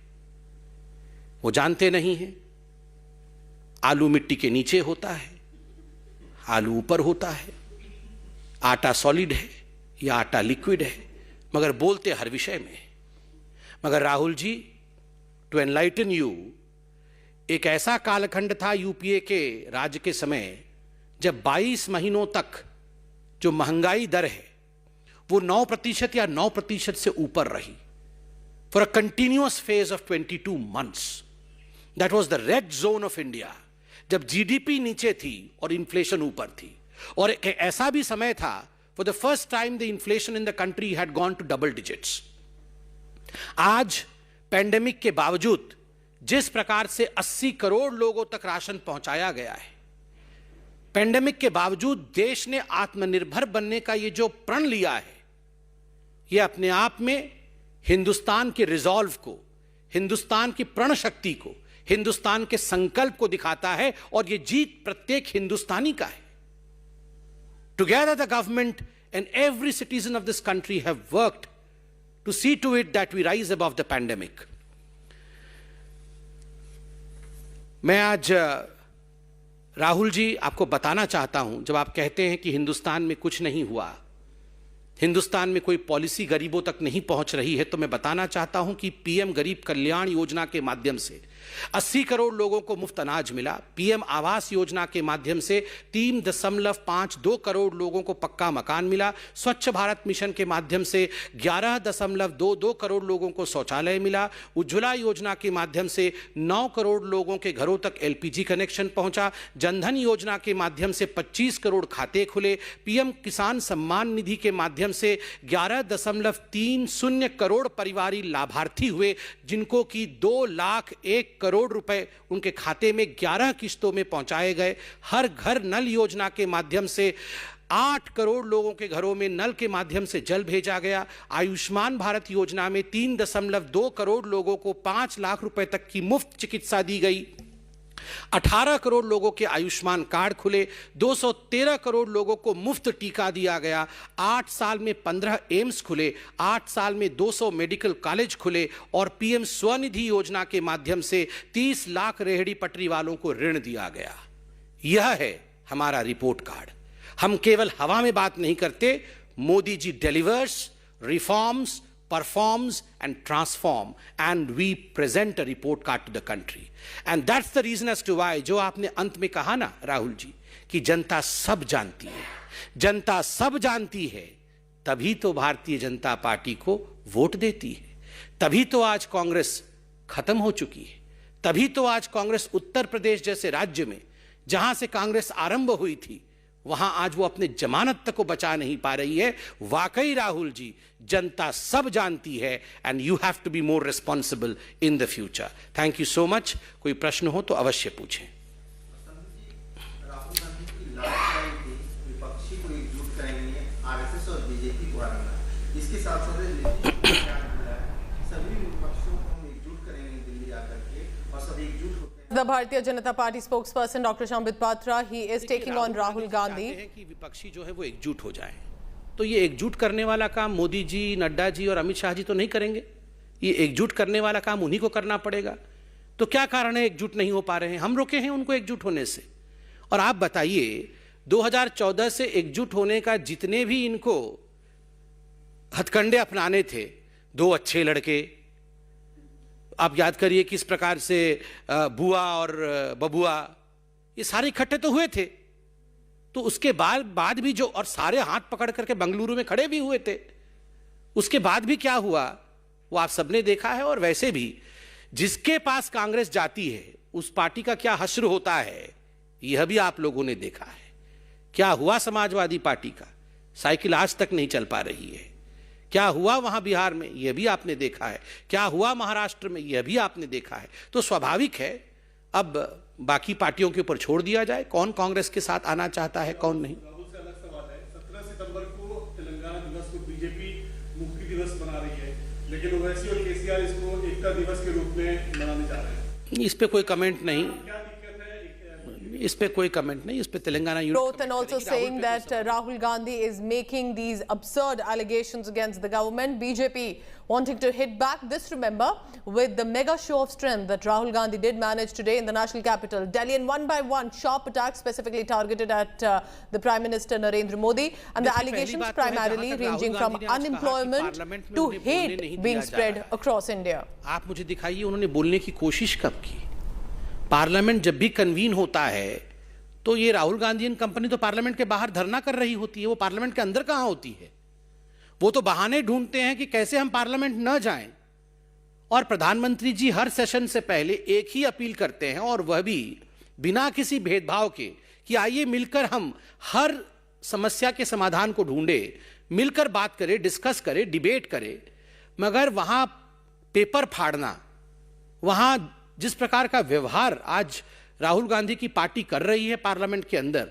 वो जानते नहीं हैं आलू मिट्टी के नीचे होता है, आलू ऊपर होता है, आटा सॉलिड है या आटा लिक्विड है, मगर बोलते हर विषय में। मगर Rahul ji, to enlighten you, एक ऐसा कालखंड था यूपीए के राज्य के समय जब 22 महीनों तक जो महंगाई दर है वो 9% या 9% से ऊपर रही for a continuous phase of 22 months। That was the red zone of India, जब जीडीपी नीचे थी और इन्फ्लेशन ऊपर थी। और एक ऐसा भी समय था for the first time the inflation in the country had gone to double digits. आज पैंडेमिक के बावजूद जिस प्रकार से 80 करोड़ लोगों तक राशन पहुंचाया गया है, पैंडेमिक के बावजूद देश ने आत्मनिर्भर बनने का ये जो प्रण लिया है, ये अपने आप में हिंदुस्तान के रिजॉल्व को, हिंदुस्तान की प्रण शक्ति को, हिंदुस्तान के संकल्प को दिखाता है और ये जीत प्रत्येक हिंदुस्तानी का है। Together the government and every citizen of this country have worked to see to it that we rise above the pandemic. मैं आज राहुल जी आपको बताना चाहता हूं, जब आप कहते हैं कि हिंदुस्तान में कुछ नहीं हुआ, हिंदुस्तान में कोई पॉलिसी गरीबों तक नहीं पहुंच रही है, तो मैं बताना चाहता हूं कि पीएम गरीब कल्याण योजना के माध्यम से 80 करोड़ लोगों को मुफ्त अनाज मिला। पीएम आवास योजना के माध्यम से 3.52 करोड़ लोगों को पक्का मकान मिला। स्वच्छ भारत मिशन के माध्यम से 11.22 करोड़ लोगों को शौचालय मिला। उज्ज्वला योजना के माध्यम से 9 करोड़ लोगों के घरों तक एलपीजी कनेक्शन पहुंचा। जनधन योजना के माध्यम से 25 करोड़ खाते खुले। पीएम किसान सम्मान निधि के माध्यम से 11.30 करोड़ परिवारी लाभार्थी हुए, जिनको कि 2,01,000 करोड़ रुपए उनके खाते में 11 किस्तों में पहुंचाए गए। हर घर नल योजना के माध्यम से 8 करोड़ लोगों के घरों में नल के माध्यम से जल भेजा गया। आयुष्मान भारत योजना में 3.2 करोड़ लोगों को 5 लाख रुपए तक की मुफ्त चिकित्सा दी गई। 18 करोड़ लोगों के आयुष्मान कार्ड खुले। 213 करोड़ लोगों को मुफ्त टीका दिया गया। 8 साल में 15 एम्स खुले। 8 साल में 200 मेडिकल कॉलेज खुले और पीएम स्वनिधि योजना के माध्यम से 30 लाख रेहड़ी पटरी वालों को ऋण दिया गया। यह है हमारा रिपोर्ट कार्ड। हम केवल हवा में बात नहीं करते। Modi ji delivers, reforms, performs and transform, and we present a report card to the country. And that's the reason as to why, जो आपने अंत में कहा ना राहुल जी, कि जनता सब जानती है, जनता सब जानती है, तभी तो भारतीय जनता पार्टी को वोट देती है, तभी तो आज कांग्रेस खत्म हो चुकी है, तभी तो आज कांग्रेस उत्तर प्रदेश जैसे राज्य में, जहां से कांग्रेस आरंभ हुई थी, वहां आज वो अपने जमानत तक को बचा नहीं पा रही है। वाकई राहुल जी, जनता सब जानती है, and you have to be more responsible in the future. Thank you so much. कोई प्रश्न हो तो अवश्य पूछें। राहुल गांधी की लास्ट विपक्षी को एकजुट करेंगे, आरएसएस और बीजेपी को हराना, इसके साथ साथ सभी विपक्षों को एकजुट करेंगे दिल्ली जाकर के, और सभी एकजुट होते हैं। The Bharatiya Janata Party spokesperson Dr. Shambit Patra, he is taking on Rahul Gandhi. कि विपक्षी जो है वो एकजुट हो जाएं, तो ये एकजुट करने वाला काम मोदी जी, नड्डा जी और अमित शाह जी तो नहीं करेंगे। ये एकजुट करने वाला काम उन्हीं को करना पड़ेगा। तो क्या कारण है एकजुट नहीं हो पा रहे हैं? हम रोके हैं उनको एकजुट होने से। और आप बताइए, 2014 से एकजुट होने का जितने भी इनको हथकंडे अपनाने थे, 2 अच्छे लड़के, आप याद करिए किस प्रकार से बुआ और बबुआ, ये सारे इकट्ठे तो हुए थे। तो उसके बाद भी जो, और सारे हाथ पकड़ करके बंगलुरु में खड़े भी हुए थे, उसके बाद भी क्या हुआ वो आप सबने देखा है। और वैसे भी जिसके पास कांग्रेस जाती है उस पार्टी का क्या हश्र होता है यह भी आप लोगों ने देखा है। क्या हुआ समाजवादी पार्टी का, साइकिल आज तक नहीं चल पा रही है। क्या हुआ वहां बिहार में, यह भी आपने देखा है। क्या हुआ महाराष्ट्र में, यह भी आपने देखा है। तो स्वाभाविक है अब बाकी पार्टियों के ऊपर छोड़ दिया जाए कौन कांग्रेस के साथ आना चाहता है कौन नहीं। 17 सितंबर को तेलंगाना दिवस को बीजेपी मुक्ति दिवस मना रही है, लेकिन ओवैसी और केसीआर इसको एकता दिवस के रूप में मनाने जा रहे हैं। इस पे कोई कमेंट नहीं, इस पे कोई कमेंट नहीं, इस पे Telangana youth and also saying that Rahul Gandhi is making these absurd allegations against the government. BJP wanting to hit back. This, remember, with the mega show of strength that Rahul Gandhi did manage today in the national capital Delhi, and one by one sharp attacks specifically targeted at the Prime Minister Narendra Modi, and the allegations primarily ranging from unemployment to hate being spread across India. आप मुझे दिखाइए उन्होंने बोलने की कोशिश कब की। Parliament जब भी कन्वीन होता है तो ये राहुल गांधी एंड कंपनी तो पार्लियामेंट के बाहर धरना कर रही होती है, वो पार्लियामेंट के अंदर कहां होती है। वो तो बहाने ढूंढते हैं कि कैसे हम पार्लियामेंट न जाएं। और प्रधानमंत्री जी हर सेशन से पहले एक ही अपील करते हैं, और वह भी बिना किसी भेदभाव के, कि आइए मिलकर हम हर समस्या के समाधान को ढूंढे, मिलकर बात करें, डिस्कस करें, डिबेट करें। मगर वहां पेपर फाड़ना, वहां जिस प्रकार का व्यवहार आज राहुल गांधी की पार्टी कर रही है पार्लियामेंट के अंदर,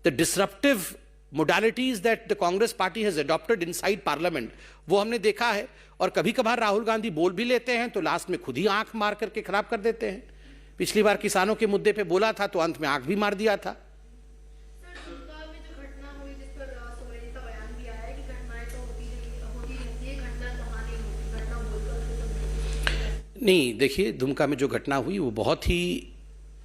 the disruptive modalities that the Congress party has adopted inside parliament, वो हमने देखा है। और कभी कभार राहुल गांधी बोल भी लेते हैं तो लास्ट में खुद ही आंख मार करके खराब कर देते हैं। पिछली बार किसानों के मुद्दे पे बोला था तो अंत में आंख भी मार दिया था। नहीं, देखिए, दुमका में जो घटना हुई वो बहुत ही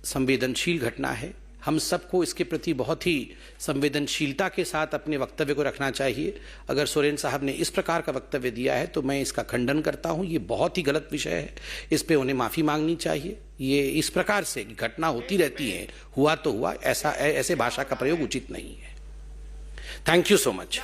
संवेदनशील घटना है। हम सबको इसके प्रति बहुत ही संवेदनशीलता के साथ अपने वक्तव्य को रखना चाहिए। अगर सोरेन साहब ने इस प्रकार का वक्तव्य दिया है तो मैं इसका खंडन करता हूं। ये बहुत ही गलत विषय है, इस पे उन्हें माफ़ी मांगनी चाहिए। ये इस प्रकार से घटना होती रहती है, हुआ तो हुआ, ऐसे भाषा का प्रयोग उचित नहीं है। Thank you so much.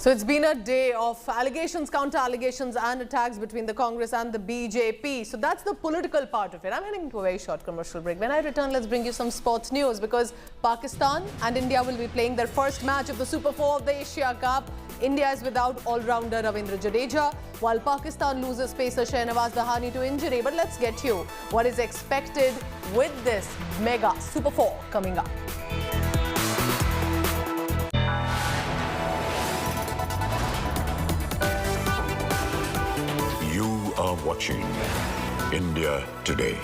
So it's been a day of allegations, counter-allegations and attacks between the Congress and the BJP. So that's the political part of it. I'm heading to a very short commercial break. When I return, let's bring you some sports news, because Pakistan and India will be playing their first match of the Super 4 of the Asia Cup. India is without all-rounder Ravindra Jadeja, while Pakistan loses pacer Shahnawaz Dahani to injury. But let's get you what is expected with this mega Super 4 coming up. Are watching India Today.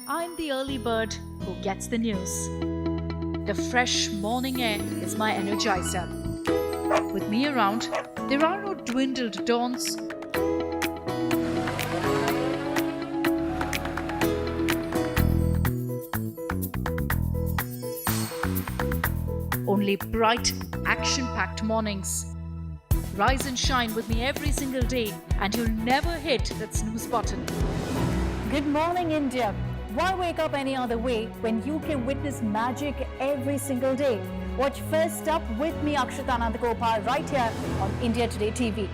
I'm the early bird who gets the news. The fresh morning air is my energizer. With me around, there are no dwindled dawns, only bright, action-packed mornings. Rise and shine with me every single day, and you'll never hit that snooze button. Good morning, India. Why wake up any other way when you can witness magic every single day? Watch First Up with me, Akshita Nandagopal, right here on India Today TV.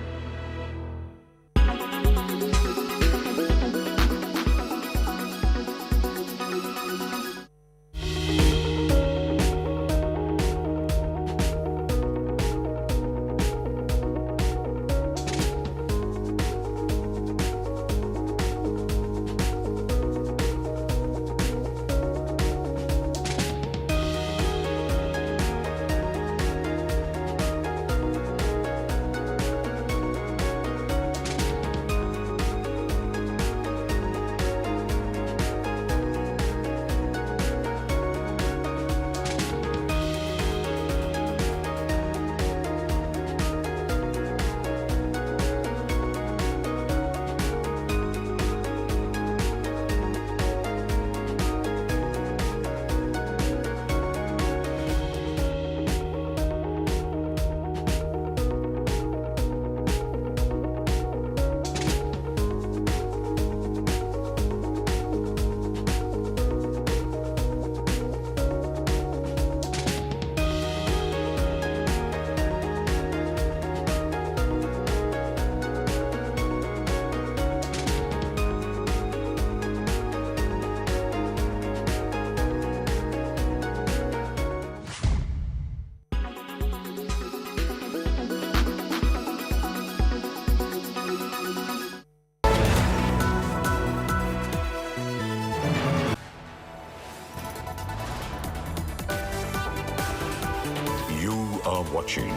watching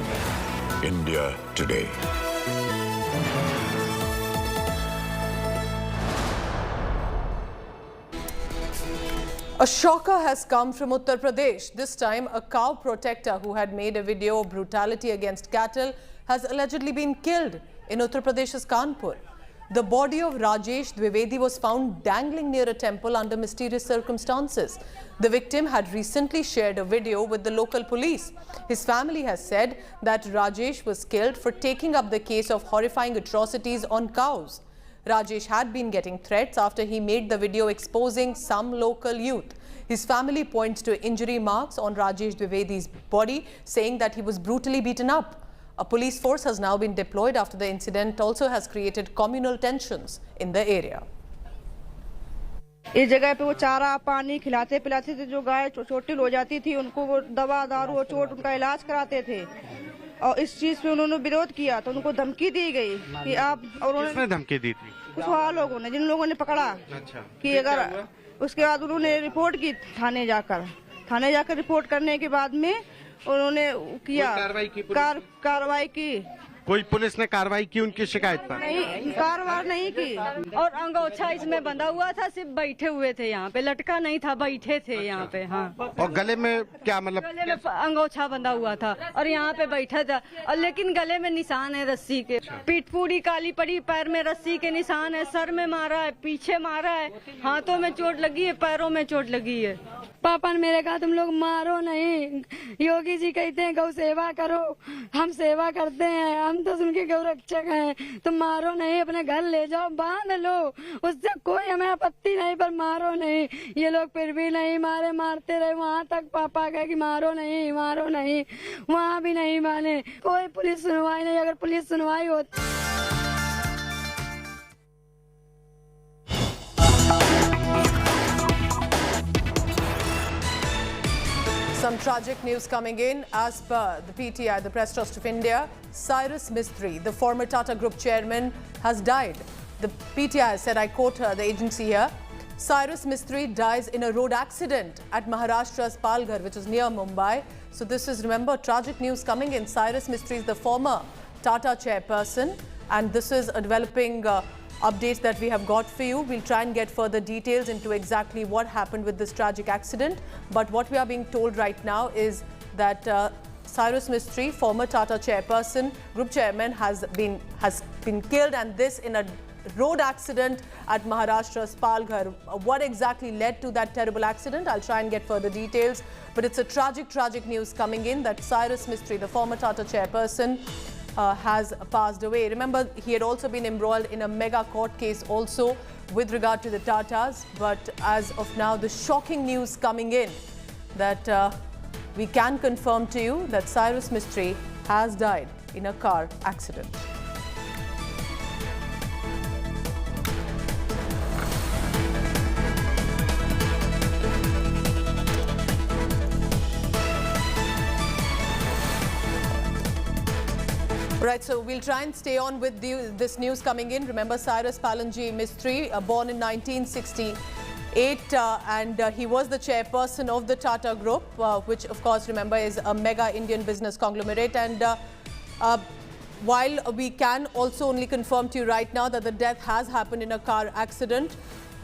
India Today. A shocker has come from Uttar Pradesh. This time, a cow protector who had made a video of brutality against cattle has allegedly been killed in Uttar Pradesh's Kanpur. The body of Rajesh Dwivedi was found dangling near a temple under mysterious circumstances. The victim had recently shared a video with the local police. His family has said that Rajesh was killed for taking up the case of horrifying atrocities on cows. Rajesh had been getting threats after he made the video exposing some local youth. His family points to injury marks on Rajesh Dwivedi's body, saying that he was brutally beaten up. A police force has now been deployed after the incident also has created communal tensions in the area. इस जगह पे वो चारा पानी खिलाते पिलाते थे, जो गाय चोटिल हो जाती थी उनको वो दवा दारू और चोट उनका इलाज कराते थे, और इस चीज पे उन्होंने विरोध किया तो उनको धमकी दी गई कि आप, और उन्होंने धमकी दी थी कुछ लोगों ने, जिन लोगों ने पकड़ा कि अगर, उसके बाद उन्होंने रिपोर्ट की थाने जाकर रिपोर्ट करने के बाद में उन्होंने किया कार्रवाई की। कोई पुलिस ने कार्रवाई की उनकी शिकायत पर? नहीं, कार्रवाई नहीं की। और अंगोछा इसमें बंधा हुआ था, सिर्फ बैठे हुए थे यहाँ पे, लटका नहीं था, बैठे थे यहाँ पे। हाँ, और गले में क्या, मतलब गले में अंगोछा बंधा हुआ था और यहाँ पे बैठा था, और लेकिन गले में निशान है रस्सी के, पीठ पूरी काली पड़ी, पैर में रस्सी के निशान है, सर में मारा है, पीछे मारा है, हाथों में चोट लगी है, पैरों में चोट लगी है। पापा ने मेरे कहा तुम लोग मारो नहीं, योगी जी कहते हैं गौ सेवा करो, हम सेवा करते हैं, हम तो उनके गौ रक्षक हैं, तुम मारो नहीं, अपने घर ले जाओ, बांध लो, उससे कोई हमें आपत्ति नहीं, पर मारो नहीं। ये लोग फिर भी नहीं मारे, मारते रहे, वहाँ तक पापा कहे कि मारो नहीं, वहाँ भी नहीं माने, कोई पुलिस सुनवाई नहीं। अगर पुलिस सुनवाई होती। Some tragic news coming in. As per the PTI, the Press Trust of India, Cyrus Mistry, the former Tata Group chairman, has died. The PTI said, I quote her, the agency here, Cyrus Mistry dies in a road accident at Maharashtra's Palghar, which is near Mumbai. So this is, remember, tragic news coming in. Cyrus Mistry is the former Tata chairperson, and this is a developing updates that we have got for you. We'll try and get further details into exactly what happened with this tragic accident. But what we are being told right now is that Cyrus Mistry, former Tata chairperson, group chairman, has been killed, and this in a road accident at Maharashtra's Palghar. What exactly led to that terrible accident? I'll try and get further details. But it's a tragic news coming in that Cyrus Mistry, the former Tata chairperson, has passed away. Remember, he had also been embroiled in a mega court case also with regard to the Tatas. But as of now, the shocking news coming in that we can confirm to you that Cyrus Mistry has died in a car accident. Right, so we'll try and stay on with this news coming in. Remember, Cyrus Palanji Mistry, born in 1968, and he was the chairperson of the Tata Group, which, of course, remember, is a mega Indian business conglomerate. And while we can also only confirm to you right now that the death has happened in a car accident,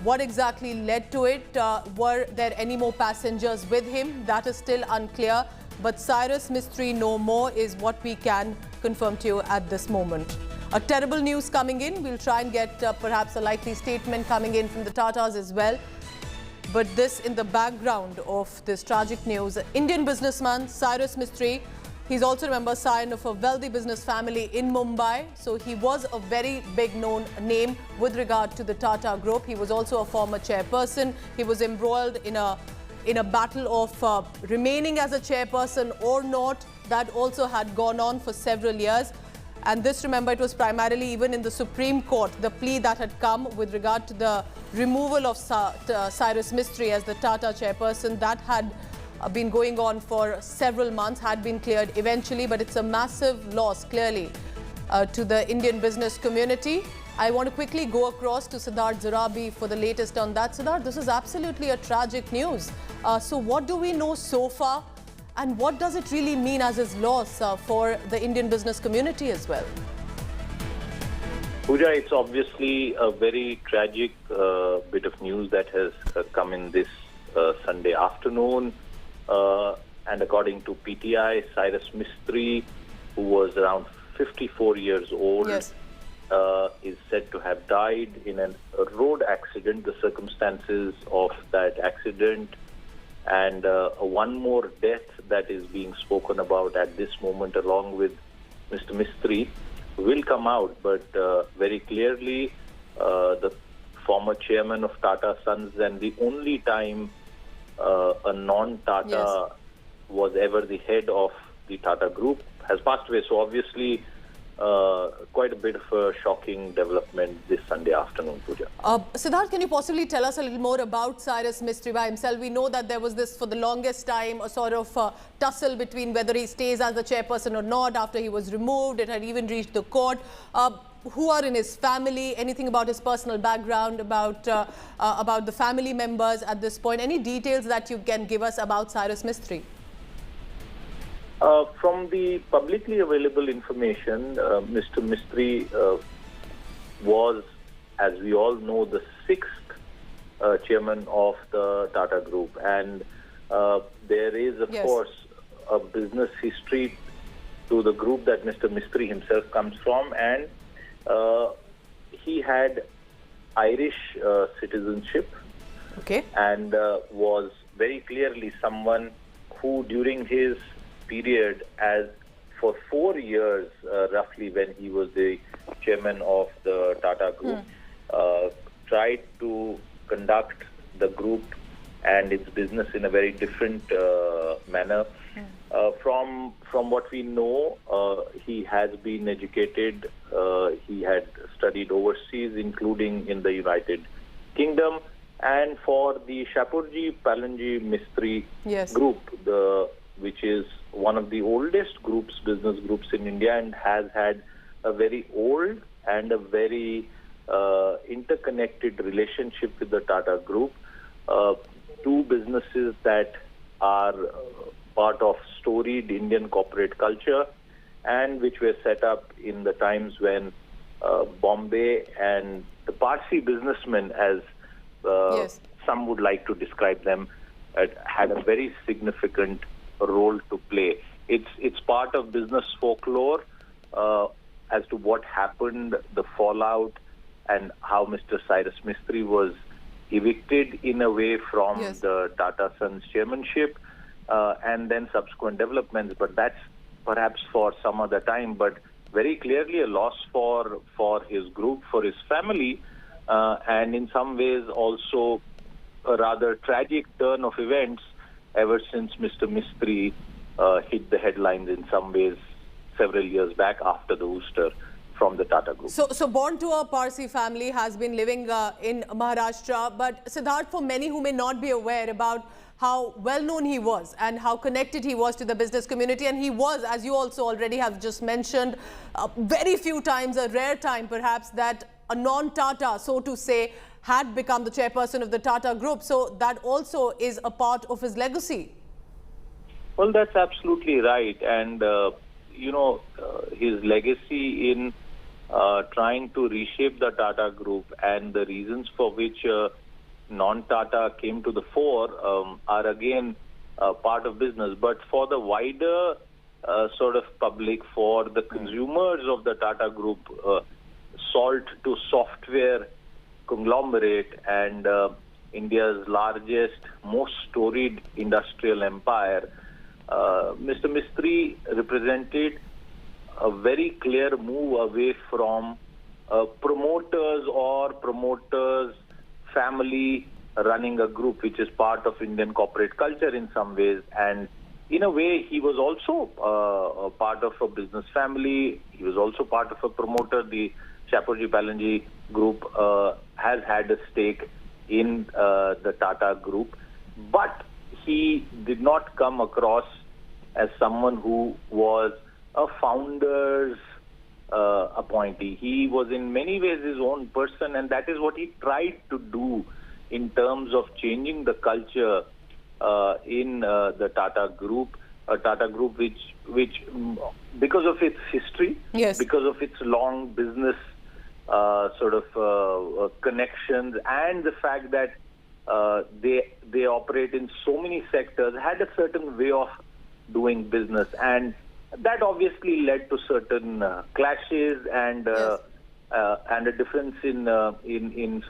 what exactly led to it? Were there any more passengers with him? That is still unclear. But Cyrus Mistry no more is what we can confirm to you at this moment. A terrible news coming in. We'll try and get perhaps a likely statement coming in from the Tatas as well. But this in the background of this tragic news. Indian businessman Cyrus Mistry, he's also, remember, scion of a wealthy business family in Mumbai. So he was a very big known name with regard to the Tata Group. He was also a former chairperson. He was embroiled in a battle of remaining as a chairperson or not. That also had gone on for several years. And this, remember, it was primarily even in the Supreme Court, the plea that had come with regard to the removal of Cyrus Mistry as the Tata chairperson. That had been going on for several months, had been cleared eventually, but it's a massive loss, clearly, to the Indian business community. I want to quickly go across to Siddharth Zarabi for the latest on that. Siddharth, this is absolutely a tragic news. So what do we know so far? And what does it really mean as his loss for the Indian business community as well? Pooja, it's obviously a very tragic bit of news that has come in this Sunday afternoon. And according to PTI, Cyrus Mistry, who was around 54 years old, yes, is said to have died in a road accident. The circumstances of that accident and one more death that is being spoken about at this moment along with Mr. Mistry will come out, but very clearly the former chairman of Tata Sons, and the only time a non-Tata Yes. was ever the head of the Tata Group, has passed away. So obviously quite a bit of a shocking development this Sunday afternoon, Pooja. Siddharth, can you possibly tell us a little more about Cyrus Mistry by himself? We know that there was this, for the longest time, a sort of tussle between whether he stays as the chairperson or not after he was removed. It had even reached the court. Who are in his family? Anything about his personal background, about the family members at this point? Any details that you can give us about Cyrus Mistry? From the publicly available information, Mr. Mistry was, as we all know, the sixth chairman of the Tata Group. And there is, of Yes. course, a business history to the group that Mr. Mistry himself comes from. And he had Irish citizenship, okay, and was very clearly someone who, during his period as for 4 years, roughly, when he was the chairman of the Tata Group, tried to conduct the group and its business in a very different manner. From what we know, he has been educated. He had studied overseas, including in the United Kingdom. And for the Shapurji Palanji Mistry Yes. group, which is one of the oldest business groups in India, and has had a very old and a very interconnected relationship with the Tata Group. Two businesses that are part of storied Indian corporate culture, and which were set up in the times when Bombay and the Parsi businessmen, as Yes. some would like to describe them, had a very significant role to play. It's part of business folklore as to what happened, the fallout, and how Mr. Cyrus Mistry was evicted in a way from Yes. the Tata Sons chairmanship, and then subsequent developments. But that's perhaps for some other time. But very clearly a loss for his group, for his family, and in some ways also a rather tragic turn of events ever since Mr. Mistry hit the headlines in some ways several years back after the ouster from the Tata Group. So born to a Parsi family, has been living in Maharashtra. But Siddharth, for many who may not be aware about how well known he was and how connected he was to the business community, and he was, as you also already have just mentioned, very few times, a rare time perhaps, that a non-Tata, so to say, had become the chairperson of the Tata Group. So that also is a part of his legacy. Well, that's absolutely right. And, his legacy in trying to reshape the Tata Group, and the reasons for which non-Tata came to the fore are again part of business. But for the wider sort of public, for the consumers of the Tata Group, salt to software conglomerate and India's largest, most storied industrial empire, Mr. Mistry represented a very clear move away from promoters family running a group, which is part of Indian corporate culture in some ways. And in a way, he was also a part of a business family. He was also part of a promoter. The Shapurji Palanji Group has had a stake in the Tata Group. But he did not come across as someone who was a founder's appointee. He was in many ways his own person, and that is what he tried to do in terms of changing the culture in the Tata Group, Tata Group, which because of its history, because of its long business connections, and the fact that they operate in so many sectors, had a certain way of doing business, and that obviously led to certain clashes and a difference in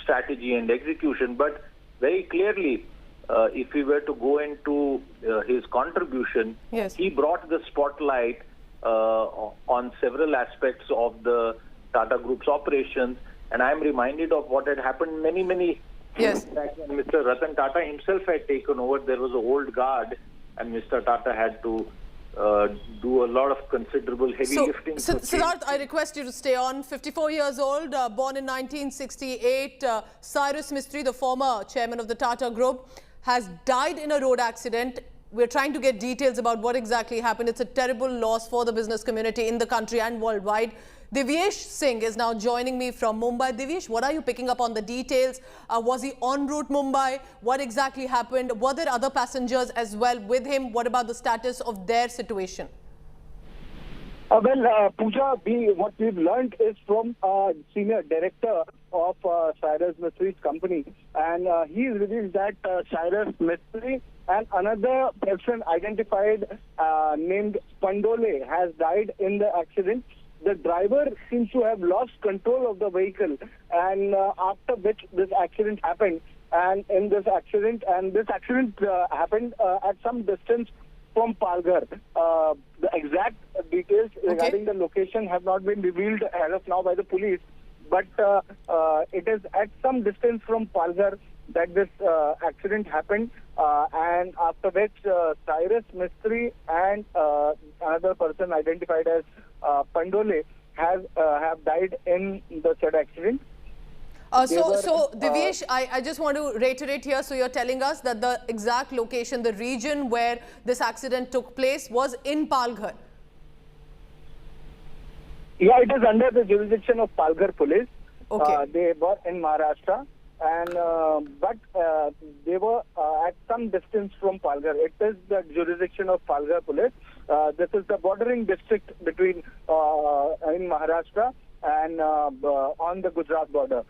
strategy and execution. But very clearly, if we were to go into his contribution, he brought the spotlight on several aspects of the Tata Group's operations, and I'm reminded of what had happened many years back when Mr. Ratan Tata himself had taken over. There was an old guard, and Mr. Tata had to do a lot of considerable heavy lifting. Siddharth, I request you to stay on. 54 years old, born in 1968, Cyrus Mistry, the former chairman of the Tata Group, has died in a road accident. We're trying to get details about what exactly happened. It's a terrible loss for the business community in the country and worldwide. Divyesh Singh is now joining me from Mumbai. Divyesh, what are you picking up on the details? Was he en route Mumbai? What exactly happened? Were there other passengers as well with him? What about the status of their situation? Pooja, what we've learned is from senior director of Cyrus Mistry's company, and he revealed that Cyrus Mistry and another person identified named Pandole has died in the accident. The driver seems to have lost control of the vehicle, and after which this accident happened. And in this accident, happened at some distance from Palghar. The exact details regarding the location have not been revealed as of now by the police, but it is at some distance from Palghar that this accident happened, and after which Cyrus Mistry and another person identified as Pandole have died in the said accident. So Divyesh, I just want to reiterate here. So you're telling us that the exact location, the region where this accident took place was in Palghar? Yeah, it is under the jurisdiction of Palghar police. Okay. They were in Maharashtra, and but they were at some distance from Palghar. It is the jurisdiction of Palghar police. This is the bordering district between in Maharashtra and on the Gujarat border.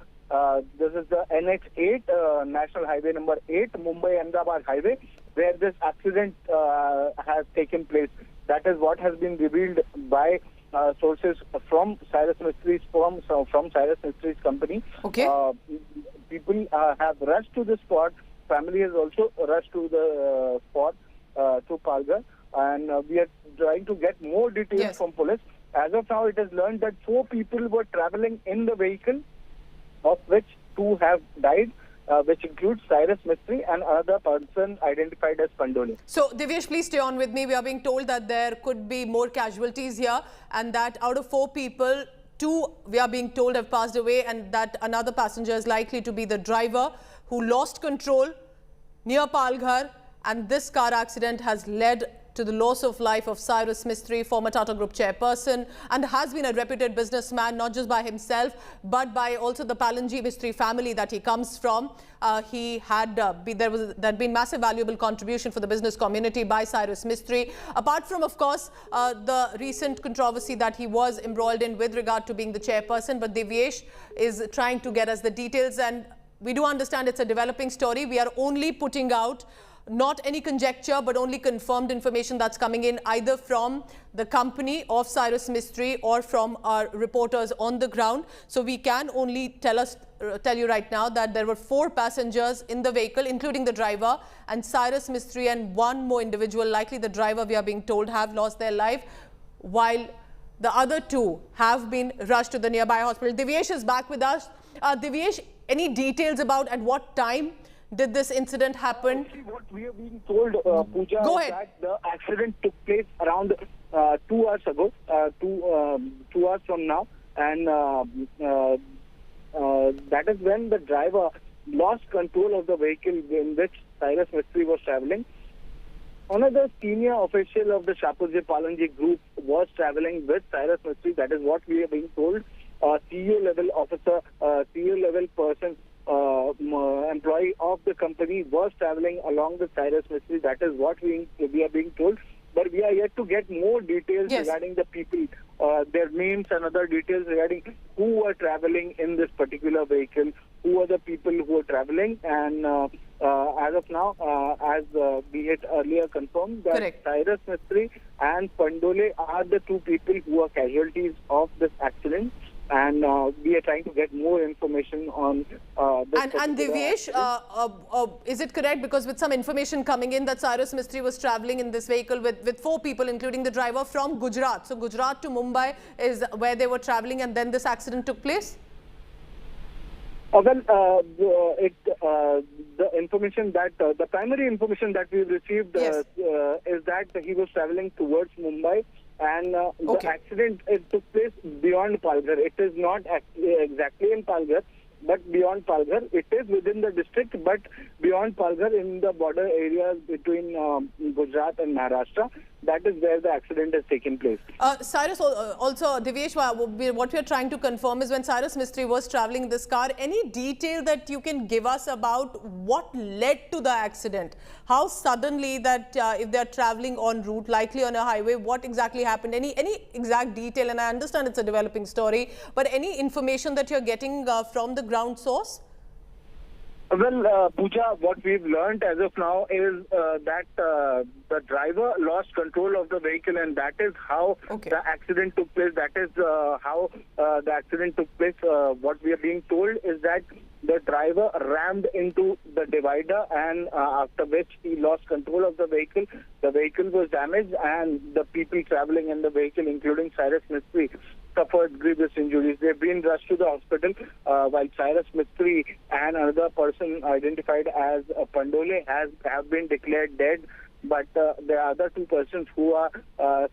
This is the NH8, National Highway number 8, Mumbai-Ahmedabad Highway, where this accident has taken place. That is what has been revealed by sources from Cyrus Mistry's Cyrus Mistry's company. Okay. People have rushed to the spot. Family has also rushed to the spot to Palghar, and we are trying to get more details from police. As of now, it is learned that 4 people were traveling in the vehicle, of which 2 have died, which includes Cyrus Mistry and another person identified as Pandole. So, Divyesh, please stay on with me. We are being told that there could be more casualties here, and that out of 4 people, 2 we are being told have passed away, and that another passenger is likely to be the driver who lost control near Palghar, and this car accident has led to the loss of life of Cyrus Mistry, former Tata Group chairperson, and has been a reputed businessman, not just by himself, but by also the Palanji Mistry family that he comes from. He had there had been massive valuable contribution for the business community by Cyrus Mistry. Apart from, of course, the recent controversy that he was embroiled in with regard to being the chairperson, but Divyesh is trying to get us the details, and we do understand it's a developing story. We are only putting out not any conjecture, but only confirmed information that's coming in either from the company of Cyrus Mistry or from our reporters on the ground. So we can only tell you right now that there were 4 passengers in the vehicle, including the driver, and Cyrus Mistry and 1 more individual, likely the driver, we are being told, have lost their life, while the other 2 have been rushed to the nearby hospital. Divyesh is back with us. Divyesh, any details about at what time did this incident happen? What we are being told, Pooja, is that the accident took place around 2 hours ago, 2 hours from now, and that is when the driver lost control of the vehicle in which Cyrus Mistry was traveling. Another senior official of the Shapoorji Palanji Group was traveling with Cyrus Mistry. That is what we are being told. CEO level officer, CEO level person employee of the company was traveling along with Cyrus Mistry. That is what we are being told. But we are yet to get more details regarding the people, their names and other details regarding who were traveling in this particular vehicle, who are the people who are traveling. And as of now, as we had earlier confirmed, that Cyrus Mistry and Pandole are the two people who are casualties of this accident. And we are trying to get more information on this. And Divyesh, is it correct, because with some information coming in that Cyrus Mistry was traveling in this vehicle with 4 people, including the driver, from Gujarat. So Gujarat to Mumbai is where they were traveling, and then this accident took place? The information that the primary information that we received is that he was traveling towards Mumbai. And the accident took place beyond Palghar. It is not exactly in Palghar, but beyond Palghar. It is within the district, but beyond Palghar, in the border areas between Gujarat and Maharashtra. That is where the accident has taken place. Cyrus, also, Divyesh, what we are trying to confirm is when Cyrus Mistry was traveling in this car, any detail that you can give us about what led to the accident? How suddenly that if they are traveling en route, likely on a highway, what exactly happened? Any exact detail? And I understand it's a developing story, but any information that you're getting from the ground source? Well, Pooja, what we've learned as of now is that the driver lost control of the vehicle, and that is how the accident took place. That is how the accident took place. What we are being told is that the driver rammed into the divider, and after which he lost control of the vehicle. The vehicle was damaged, and the people traveling in the vehicle, including Cyrus Mistry, suffered grievous injuries. They've been rushed to the hospital, while Cyrus Mistry and another person identified as Pandole have been declared dead. But there are other 2 persons who are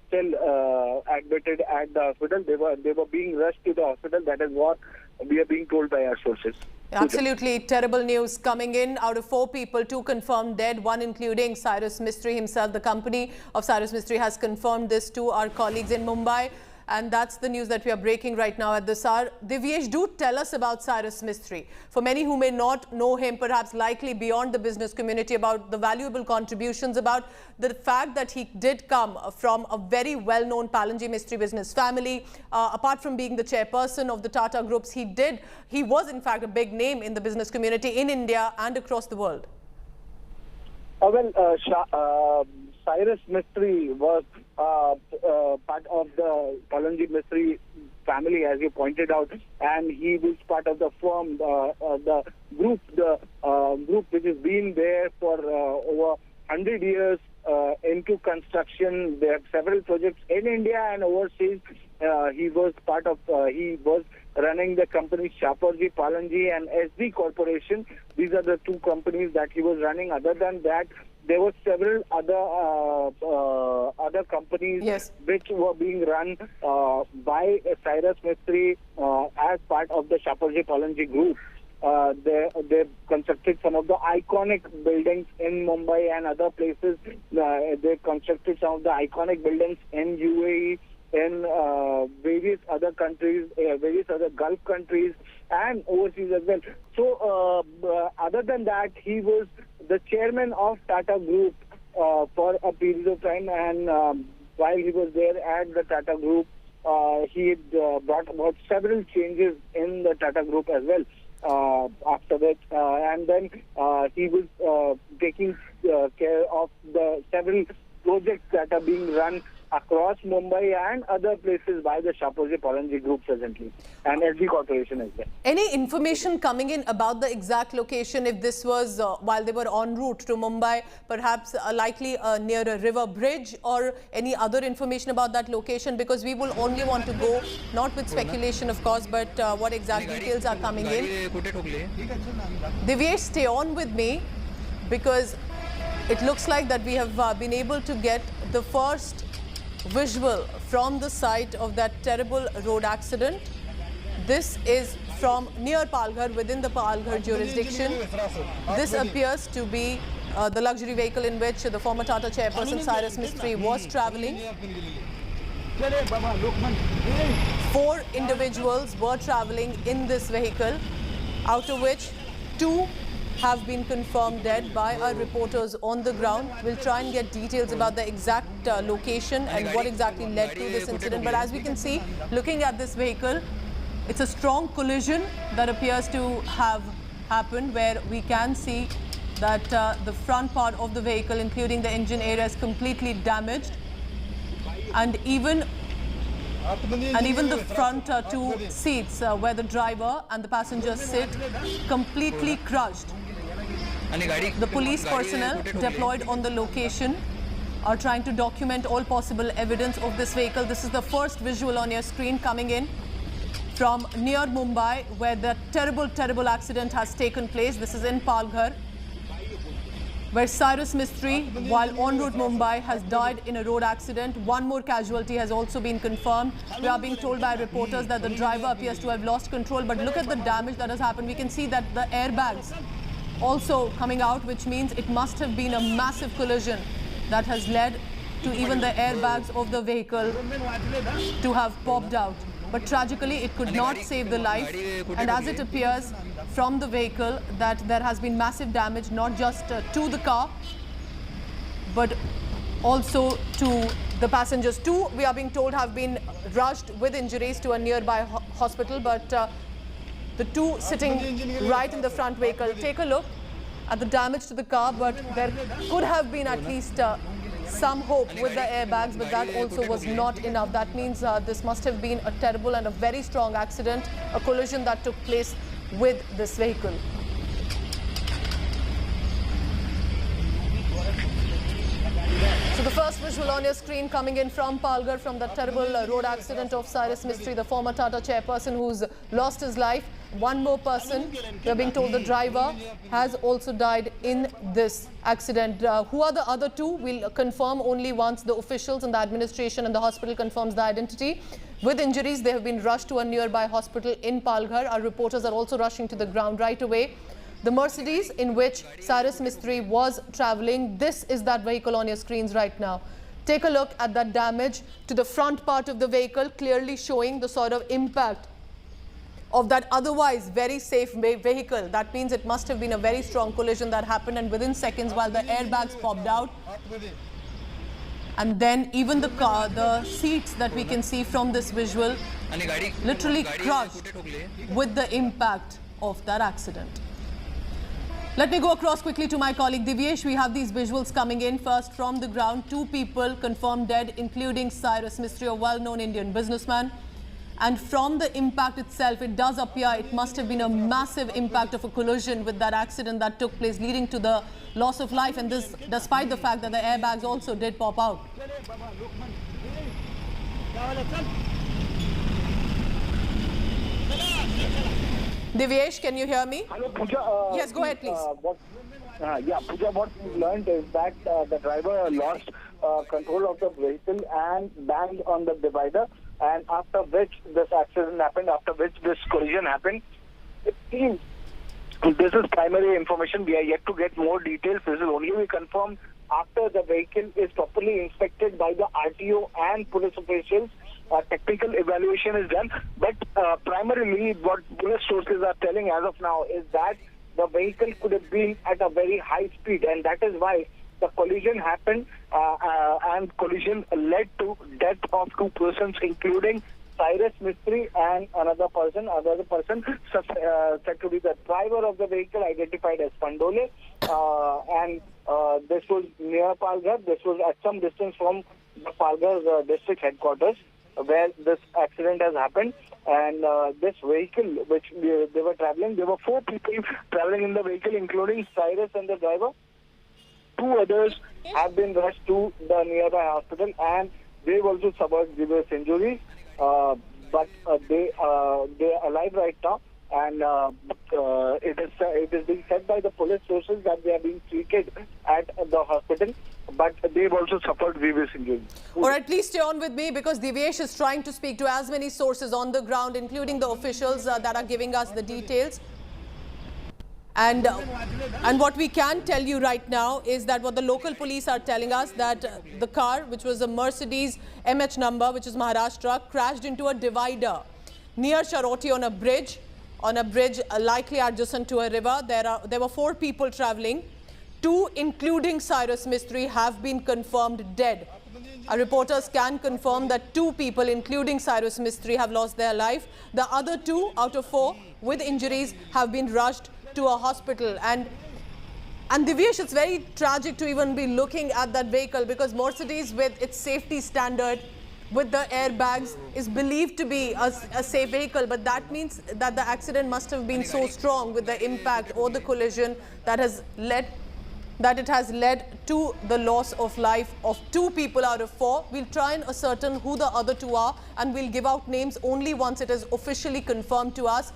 still admitted at the hospital. They were being rushed to the hospital. That is what we are being told by our sources. Absolutely terrible news coming in. Out of 4 people, 2 confirmed dead, 1 including Cyrus Mistry himself. The company of Cyrus Mistry has confirmed this to our colleagues in Mumbai. And that's the news that we are breaking right now at this hour. Divyesh, do tell us about Cyrus Mistry. For many who may not know him, perhaps likely beyond the business community, about the valuable contributions, about the fact that he did come from a very well-known Palanji Mistry business family. Apart from being the chairperson of the Tata Groups, he was in fact a big name in the business community in India and across the world. Cyrus Mistry was part of the Palanji Mistry family, as you pointed out, and he was part of the firm, the group which has been there for over 100 years into construction. They have several projects in India and overseas. He was running the company Shapoorji Palanji and SD Corporation. These are the 2 companies that he was running. Other than that, there were several other companies which were being run by Cyrus Mistry as part of the Shapoorji Palanji group. They constructed some of the iconic buildings in Mumbai and other places. They constructed some of the iconic buildings in UAE, in various other countries, various other Gulf countries, and overseas as well. So, other than that, he was the chairman of Tata Group for a period of time, and while he was there at the Tata Group, he had brought about several changes in the Tata Group as well. After that, and then he was taking care of the several projects that are being run across Mumbai and other places by the Shapoorji Palanji Group presently, and SD Corporation as well. Any information coming in about the exact location, if this was while they were en route to Mumbai, perhaps likely near a river bridge, or any other information about that location? Because we will only want to go, not with speculation of course, but what exact details are coming in. Divyesh, stay on with me, because it looks like that we have been able to get the first visual from the site of that terrible road accident. This is from near Palghar, within the Palghar jurisdiction. This appears to be the luxury vehicle in which the former Tata chairperson Cyrus Mistry was travelling. 4 individuals were travelling in this vehicle, out of which 2 have been confirmed dead by our reporters on the ground. We'll try and get details about the exact location and what exactly led to this incident. But as we can see, looking at this vehicle, it's a strong collision that appears to have happened, where we can see that the front part of the vehicle, including the engine area, is completely damaged. And even the front 2 seats where the driver and the passengers sit, completely crushed. The police personnel deployed on the location are trying to document all possible evidence of this vehicle. This is the first visual on your screen coming in from near Mumbai, where the terrible accident has taken place. This is in Palghar, where Cyrus Mistry, while en route Mumbai, has died in a road accident. One more casualty has also been confirmed. We are being told by reporters that the driver appears to have lost control. But look at the damage that has happened. We can see that the airbags also coming out, which means it must have been a massive collision that has led to even the airbags of the vehicle to have popped out. But tragically, it could not save the life. And as it appears from the vehicle, that there has been massive damage, not just to the car, but also to the passengers. 2, we are being told, have been rushed with injuries to a nearby hospital. But the 2 sitting right in the front vehicle, take a look at the damage to the car. But there could have been at least some hope with the airbags, but that also was not enough. That means this must have been a terrible and a very strong accident, a collision that took place with this vehicle. So the first visual on your screen coming in from Palghar, from the terrible road accident of Cyrus Mistry, the former Tata chairperson who's lost his life. One more person, we are being told the driver, has also died in this accident. Who are the other 2? We'll confirm only once the officials and the administration and the hospital confirms the identity. With injuries, they have been rushed to a nearby hospital in Palghar. Our reporters are also rushing to the ground right away. The Mercedes in which Cyrus Mistry was traveling, this is that vehicle on your screens right now. Take a look at that damage to the front part of the vehicle, clearly showing the sort of impact of that otherwise very safe vehicle. That means it must have been a very strong collision that happened, and within seconds, while the airbags popped out, and then even the car, the seats that we can see from this visual, literally crushed with the impact of that accident. Let me go across quickly to my colleague Divyesh. We have these visuals coming in. First, from the ground, 2 people confirmed dead, including Cyrus Mistry, a well-known Indian businessman. And from the impact itself, it does appear it must have been a massive impact of a collision with that accident that took place, leading to the loss of life. And this despite the fact that the airbags also did pop out. Divyesh, can you hear me? Hello, Pooja. Yes, go ahead, please. Pooja, what we learned is that the driver lost control of the vehicle and banged on the divider, and after which this accident happened, after which this collision happened. It seems this is primary information. We are yet to get more details. This will only be confirmed after the vehicle is properly inspected by the RTO and police officials. Technical evaluation is done, but primarily what police sources are telling as of now is that the vehicle could have been at a very high speed, and that is why the collision happened, and collision led to death of 2 persons, including Cyrus Mistry and another person said to be the driver of the vehicle, identified as Pandole, and this was near Palghar. This was at some distance from the Palghar district headquarters, where this accident has happened. And this vehicle, which they were traveling, there were 4 people traveling in the vehicle, including Cyrus and the driver. 2 others have been rushed to the nearby hospital, and they've also suffered serious injuries. But they are alive right now, and it is being said by the police sources that they are being treated at the hospital, but they've also suffered serious injuries. All right, please stay on with me, because Divyesh is trying to speak to as many sources on the ground, including the officials that are giving us the details. And what we can tell you right now is that what the local police are telling us, that the car, which was a Mercedes MH number, which is Maharashtra, crashed into a divider near Sharoti on a bridge. on a bridge likely adjacent to a river. There were 4 people traveling. 2, including Cyrus Mistry, have been confirmed dead. Our reporters can confirm that 2 people, including Cyrus Mistry, have lost their life. The other 2 out of 4 with injuries have been rushed to a hospital. And Divyesh, it's very tragic to even be looking at that vehicle, because Mercedes, with its safety standard, with the airbags, is believed to be a safe vehicle. But that means that the accident must have been so strong with the impact or the collision that it has led to the loss of life of 2 people out of 4. We'll try and ascertain who the other 2 are, and we'll give out names only once it is officially confirmed to us.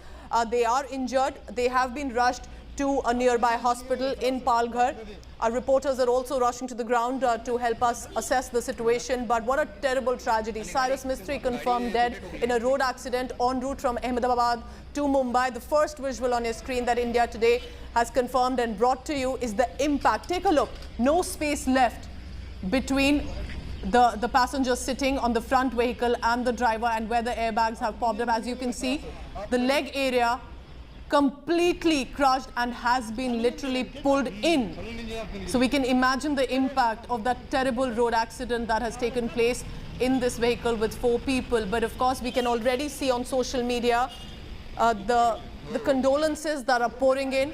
They are injured. They have been rushed to a nearby hospital in Palghar. Our reporters are also rushing to the ground to help us assess the situation. But what a terrible tragedy. Cyrus Mistry confirmed dead in a road accident en route from Ahmedabad to Mumbai. The first visual on your screen that India Today has confirmed and brought to you is the impact. Take a look. No space left between the passenger sitting on the front vehicle and the driver, and where the airbags have popped up. As you can see, the leg area completely crushed and has been literally pulled in. So we can imagine the impact of that terrible road accident that has taken place in this vehicle with 4 people. But of course, we can already see on social media the condolences that are pouring in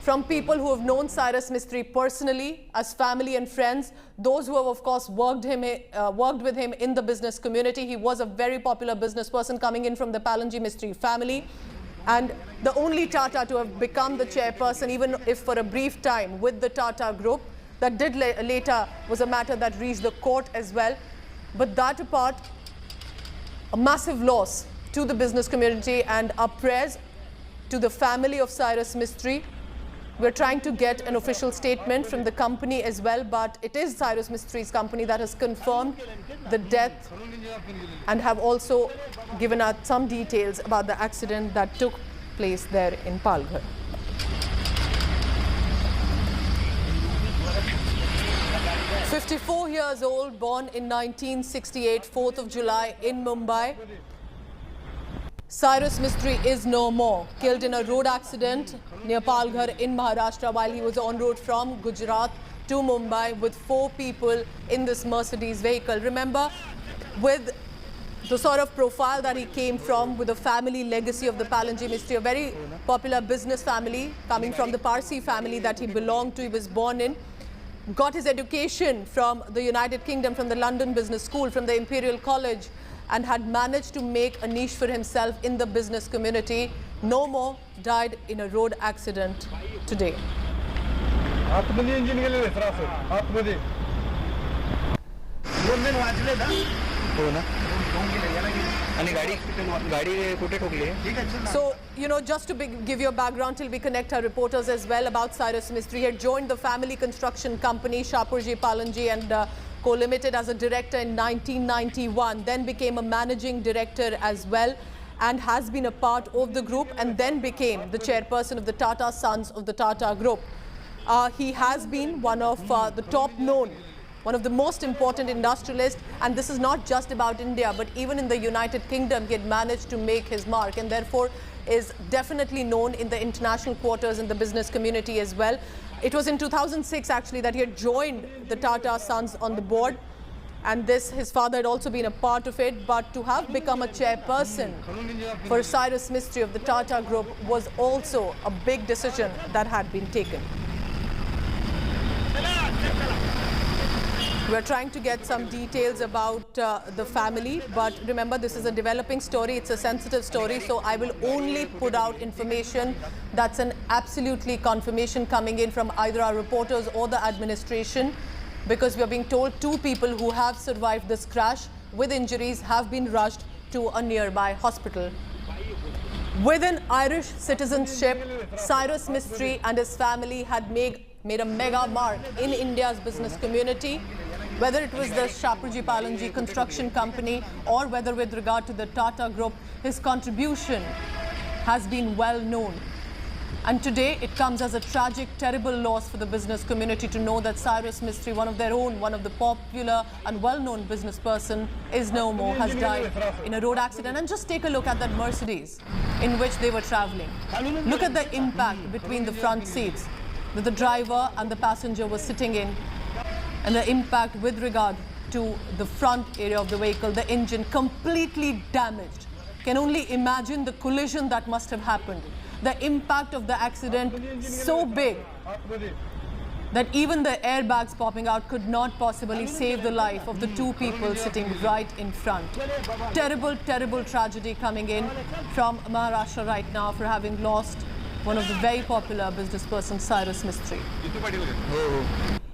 from people who have known Cyrus Mistry personally, as family and friends, those who have, of course, worked with him in the business community. He was a very popular business person coming in from the Palanji Mistry family, and the only Tata to have become the chairperson, even if for a brief time, with the Tata group. That did later was a matter that reached the court as well. But that apart, a massive loss to the business community, and our prayers to the family of Cyrus Mistry. We're trying to get an official statement from the company as well, but it is Cyrus Mistry's company that has confirmed the death and have also given out some details about the accident that took place there in Palghar. "54 years old, born in 1968, 4th of July in Mumbai. Cyrus Mistry is no more, killed in a road accident near Palghar in Maharashtra while he was en route from Gujarat to Mumbai with 4 people in this Mercedes vehicle. Remember, with the sort of profile that he came from, with the family legacy of the Palanji Mistry, a very popular business family coming from the Parsi family that he belonged to, he was born in, got his education from the United Kingdom, from the London Business School, from the Imperial College, and had managed to make a niche for himself in the business community. No more, died in a road accident today. So, just to give you a background till we connect our reporters as well about Cyrus Mistry. He had joined the family construction company Shapurji Palanji and Co-Limited as a director in 1991, then became a managing director as well, and has been a part of the group, and then became the chairperson of the Tata Sons of the Tata Group. He has been one of the top known, one of the most important industrialists, and this is not just about India, but even in the United Kingdom, he had managed to make his mark, and therefore is definitely known in the international quarters in the business community as well. It was in 2006 actually that he had joined the Tata Sons on the board, and his father had also been a part of it. But to have become a chairperson for Cyrus Mistry of the Tata Group was also a big decision that had been taken. We're trying to get some details about the family, but remember, this is a developing story. It's a sensitive story, so I will only put out information that's an absolutely confirmation coming in from either our reporters or the administration, because we are being told 2 people who have survived this crash with injuries have been rushed to a nearby hospital. With an Irish citizenship, Cyrus Mistry and his family had made a mega mark in India's business community. Whether it was the Shapurji Palanji construction company or whether with regard to the Tata Group, his contribution has been well known. And today it comes as a tragic, terrible loss for the business community to know that Cyrus Mistry, one of their own, one of the popular and well-known business person, is no more, has died in a road accident. And just take a look at that Mercedes in which they were traveling. Look at the impact between the front seats that the driver and the passenger was sitting in, and the impact with regard to the front area of the vehicle, the engine completely damaged. Can only imagine the collision that must have happened. The impact of the accident so big that even the airbags popping out could not possibly save the life of the two people sitting right in front. Terrible, terrible tragedy coming in from Maharashtra right now for having lost one of the very popular business persons, Cyrus Mistry.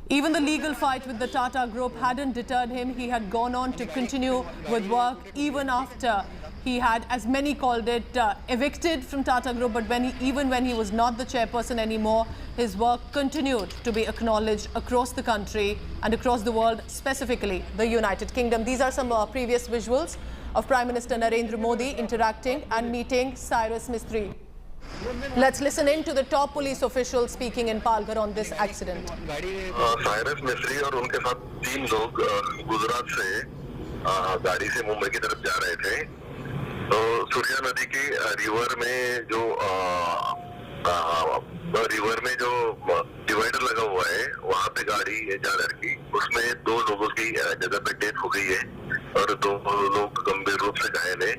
Even the legal fight with the Tata Group hadn't deterred him. He had gone on to continue with work even after he had, as many called it, evicted from Tata Group. But even when he was not the chairperson anymore, his work continued to be acknowledged across the country and across the world, specifically the United Kingdom. These are some previous visuals of Prime Minister Narendra Modi interacting and meeting Cyrus Mistry. Let's listen in to the top police official speaking in Palghar on this accident. Cyrus मिस्त्री और उनके साथ 3 लोग गुजरात से गाड़ी से मुंबई की तरफ जा रहे थे। तो सूर्या नदी की रिवर में जो डिवाइडर लगा हुआ है, वहाँ पे गाड़ी जा रही थी। उसमें 2 लोगों की जगह पे डेथ हो गई है और 2 लोग गंभीर रूप से घायल है।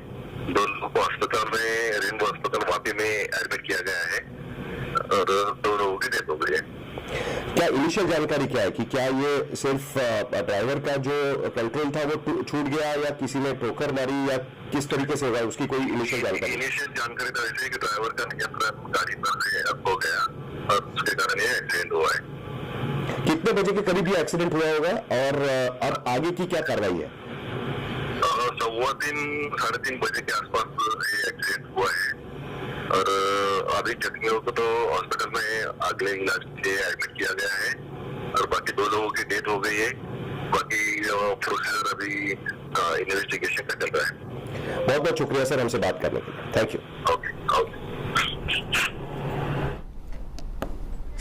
2 लोगों को अस्पताल में, रेनबो अस्पताल वापी में एडमिट किया गया है और 2 लोगों की डेथ हो गई है। क्या इनिशियल जानकारी क्या है कि क्या ये सिर्फ ड्राइवर का जो कंट्रोल था वो छूट गया या किसी ने ठोकर मारी या किस तरीके से होगा, उसकी कोई इनिशियल जानकारी? इनिशियल जानकारी तो ऐसे है कि ड्राइवर का नियंत्रण गाड़ी पर हो गया और उसके कारण ये एक्सीडेंट हुआ है। कितने बजे के करीब ये एक्सीडेंट हुआ होगा और अब आगे की क्या कार्रवाई है? 3:15 साढ़े 3 बजे के आसपास ये एक्सीडेंट हुआ है और अभी जख्मियों को तो हॉस्पिटल में अगले इलाज के लिए एडमिट किया गया है और बाकी 2 लोगों की डेथ हो गई है। बाकी प्रोसीजर अभी इन्वेस्टिगेशन का चल रहा है। बहुत बहुत शुक्रिया सर हमसे बात करने के लिए। Thank you.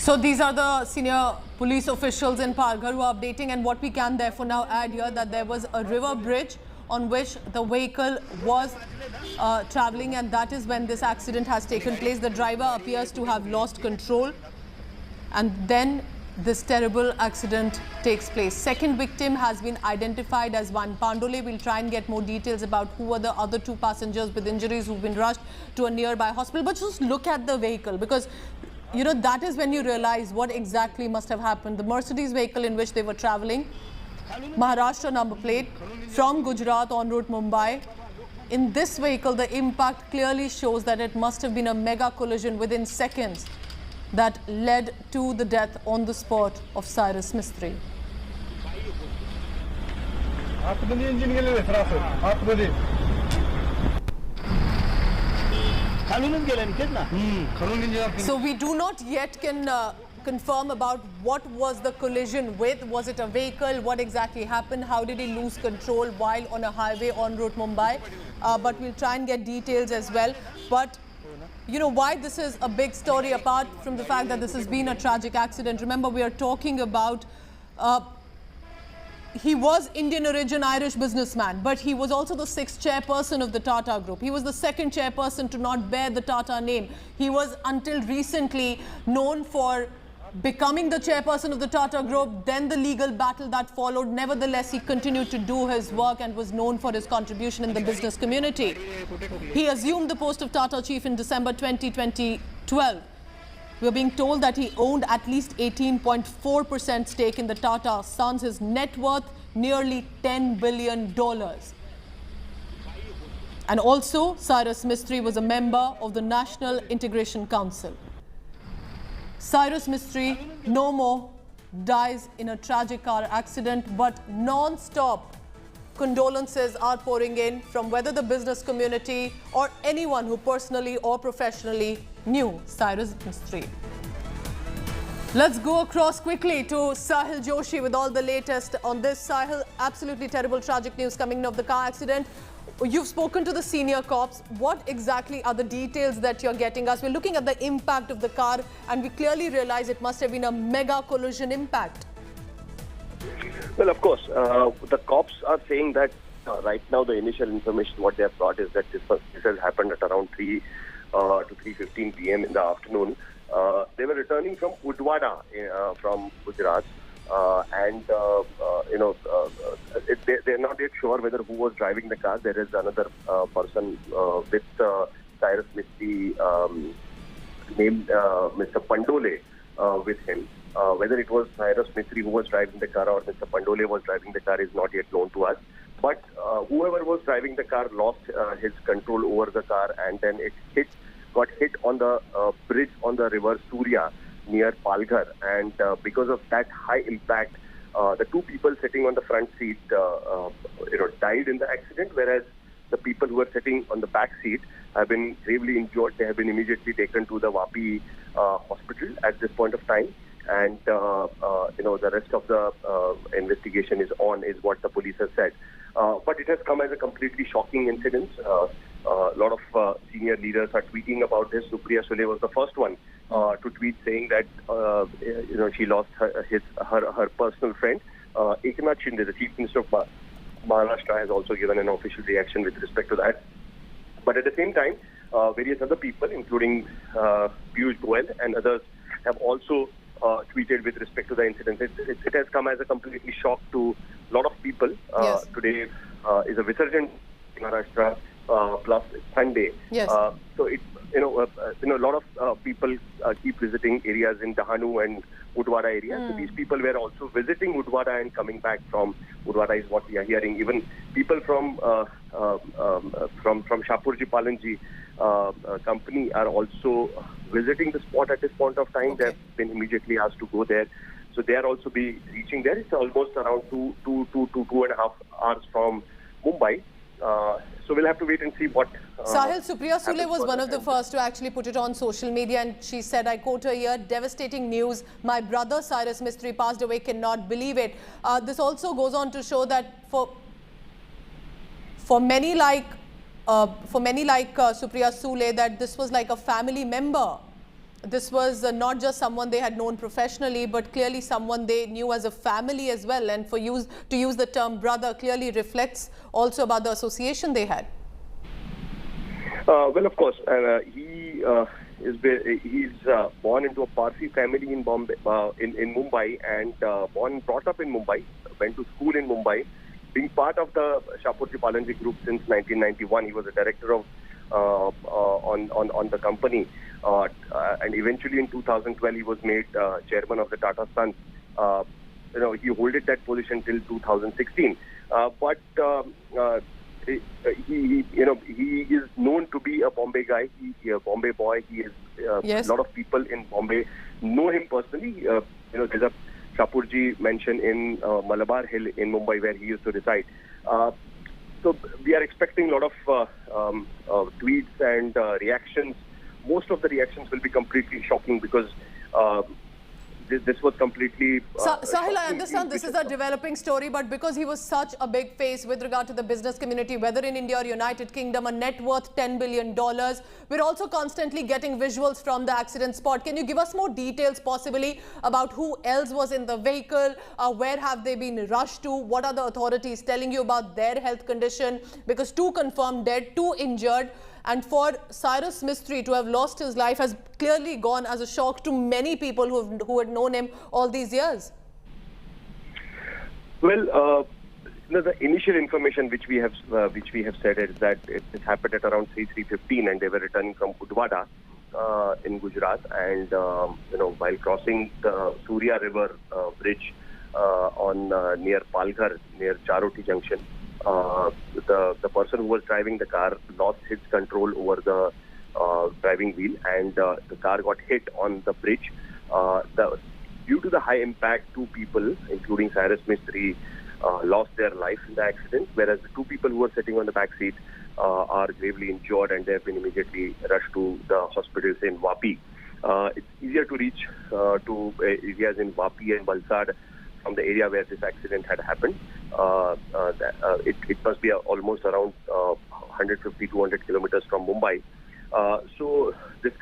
So these are the senior police officials in Palghar who are updating, and what we can therefore now add here that there was a river bridge on which the vehicle was traveling, and that is when this accident has taken place. The driver appears to have lost control and then this terrible accident takes place. Second victim has been identified as one Pandole. We'll try and get more details about who are the other 2 passengers with injuries who've been rushed to a nearby hospital. But just look at the vehicle, because you know that is when you realize what exactly must have happened. The Mercedes vehicle in which they were traveling, Maharashtra number plate, from Gujarat en route Mumbai. In this vehicle, the impact clearly shows that it must have been a mega collision within seconds that led to the death on the spot of Cyrus Mistry. So we do not yet can confirm about what was the collision with. Was it a vehicle? What exactly happened? How did he lose control while on a highway en route Mumbai? But we'll try and get details as well. But you know why this is a big story, apart from the fact that this has been a tragic accident. Remember, we are talking about he was Indian origin, Irish businessman, but he was also the 6th chairperson of the Tata Group. He was the 2nd chairperson to not bear the Tata name. He was until recently known for becoming the chairperson of the Tata Group, then the legal battle that followed. Nevertheless, he continued to do his work and was known for his contribution in the business community. He assumed the post of Tata chief in December 2012. We are being told that he owned at least 18.4% stake in the Tata Sons. His net worth nearly $10 billion. And also, Cyrus Mistry was a member of the National Integration Council. Cyrus Mistry, no more, dies in a tragic car accident, but non-stop condolences are pouring in from whether the business community or anyone who personally or professionally knew Cyrus Mistry. Let's go across quickly to Sahil Joshi with all the latest on this. Sahil, absolutely terrible, tragic news coming of the car accident. You've spoken to the senior cops. What exactly are the details that you're getting us? We're looking at the impact of the car and we clearly realize it must have been a mega collision impact. Well, of course, the cops are saying that right now the initial information what they have got is that this has happened at around 3 to 3:15 p.m. in the afternoon. They were returning from Udwada from Gujarat. They're not yet sure whether who was driving the car. There is another person with Cyrus Mistry named Mr. Pandole with him. Whether it was Cyrus Mistry who was driving the car or Mr. Pandole was driving the car is not yet known to us. But whoever was driving the car lost his control over the car, and then it got hit on the bridge on the river Surya near Palghar, and because of that high impact, the two people sitting on the front seat, died in the accident, whereas the people who were sitting on the back seat have been gravely injured. They have been immediately taken to the Vapi hospital at this point of time, and the rest of the investigation is on, is what the police has said. But it has come as a completely shocking incident. A lot of senior leaders are tweeting about this. Supriya Sule was the first one to tweet saying that she lost her personal friend. Eknath Shinde, the Chief Minister of Maharashtra, has also given an official reaction with respect to that. But at the same time, various other people, including Piyush Goyal and others, have also tweeted with respect to the incident. It has come as a completely shock to a lot of people. Yes. Today is a Visarjan in Maharashtra, plus Sunday. Yes. So it, a lot of people keep visiting areas in Dahanu and Udwada area. So these people were also visiting Udwada and coming back from Udwada is what we are hearing. Even people from Shapurji Palanji company are also visiting the spot at this point of time. Okay. They have been immediately asked to go there. So they are also be reaching there. It's almost around 2.5 hours from Mumbai. So we'll have to wait and see what... Sahil, Supriya Sule was one of the first to actually put it on social media, and she said, I quote her here, "Devastating news. My brother Cyrus Mistry passed away. Cannot believe it." This also goes on to show that for many like Supriya Sule, that this was like a family member. This was not just someone they had known professionally, but clearly someone they knew as a family as well. And to use the term brother clearly reflects also about the association they had. Well, of course, he's born into a Parsi family in Bombay, in Mumbai, and brought up in Mumbai, went to school in Mumbai, being part of the Shapurji Palanji group since 1991. He was a director of on the company, and eventually in 2012 he was made chairman of the Tata Sons. He holded that position till 2016, but he is known to be a Bombay guy. He a Bombay boy. He is Yes. A lot of people in Bombay know him personally. There's a Shapurji mention in Malabar Hill in Mumbai where he used to reside. So we are expecting a lot of tweets and reactions. Most of the reactions will be completely shocking because this was completely... Sahil, I understand this is a developing story, but because he was such a big face with regard to the business community, whether in India or United Kingdom, a net worth $10 billion, we're also constantly getting visuals from the accident spot. Can you give us more details possibly about who else was in the vehicle? Where have they been rushed to? What are the authorities telling you about their health condition? Because 2 confirmed dead, 2 injured. And for Cyrus Mistry to have lost his life has clearly gone as a shock to many people who had known him all these years. Well, the initial information which we have said is that it happened at around 3:15, and they were returning from Udwada in Gujarat, and while crossing the Surya River bridge on near Palghar, near Charoti Junction. The person who was driving the car lost his control over the driving wheel, and the car got hit on the bridge. Due to the high impact, 2 people, including Cyrus Mistry, lost their life in the accident, whereas the 2 people who were sitting on the back seat are gravely injured, and they have been immediately rushed to the hospitals in Vapi. It's easier to reach to areas in Vapi and Valsad from the area where this accident had happened. it must be almost around 150-200 kilometers from Mumbai. So this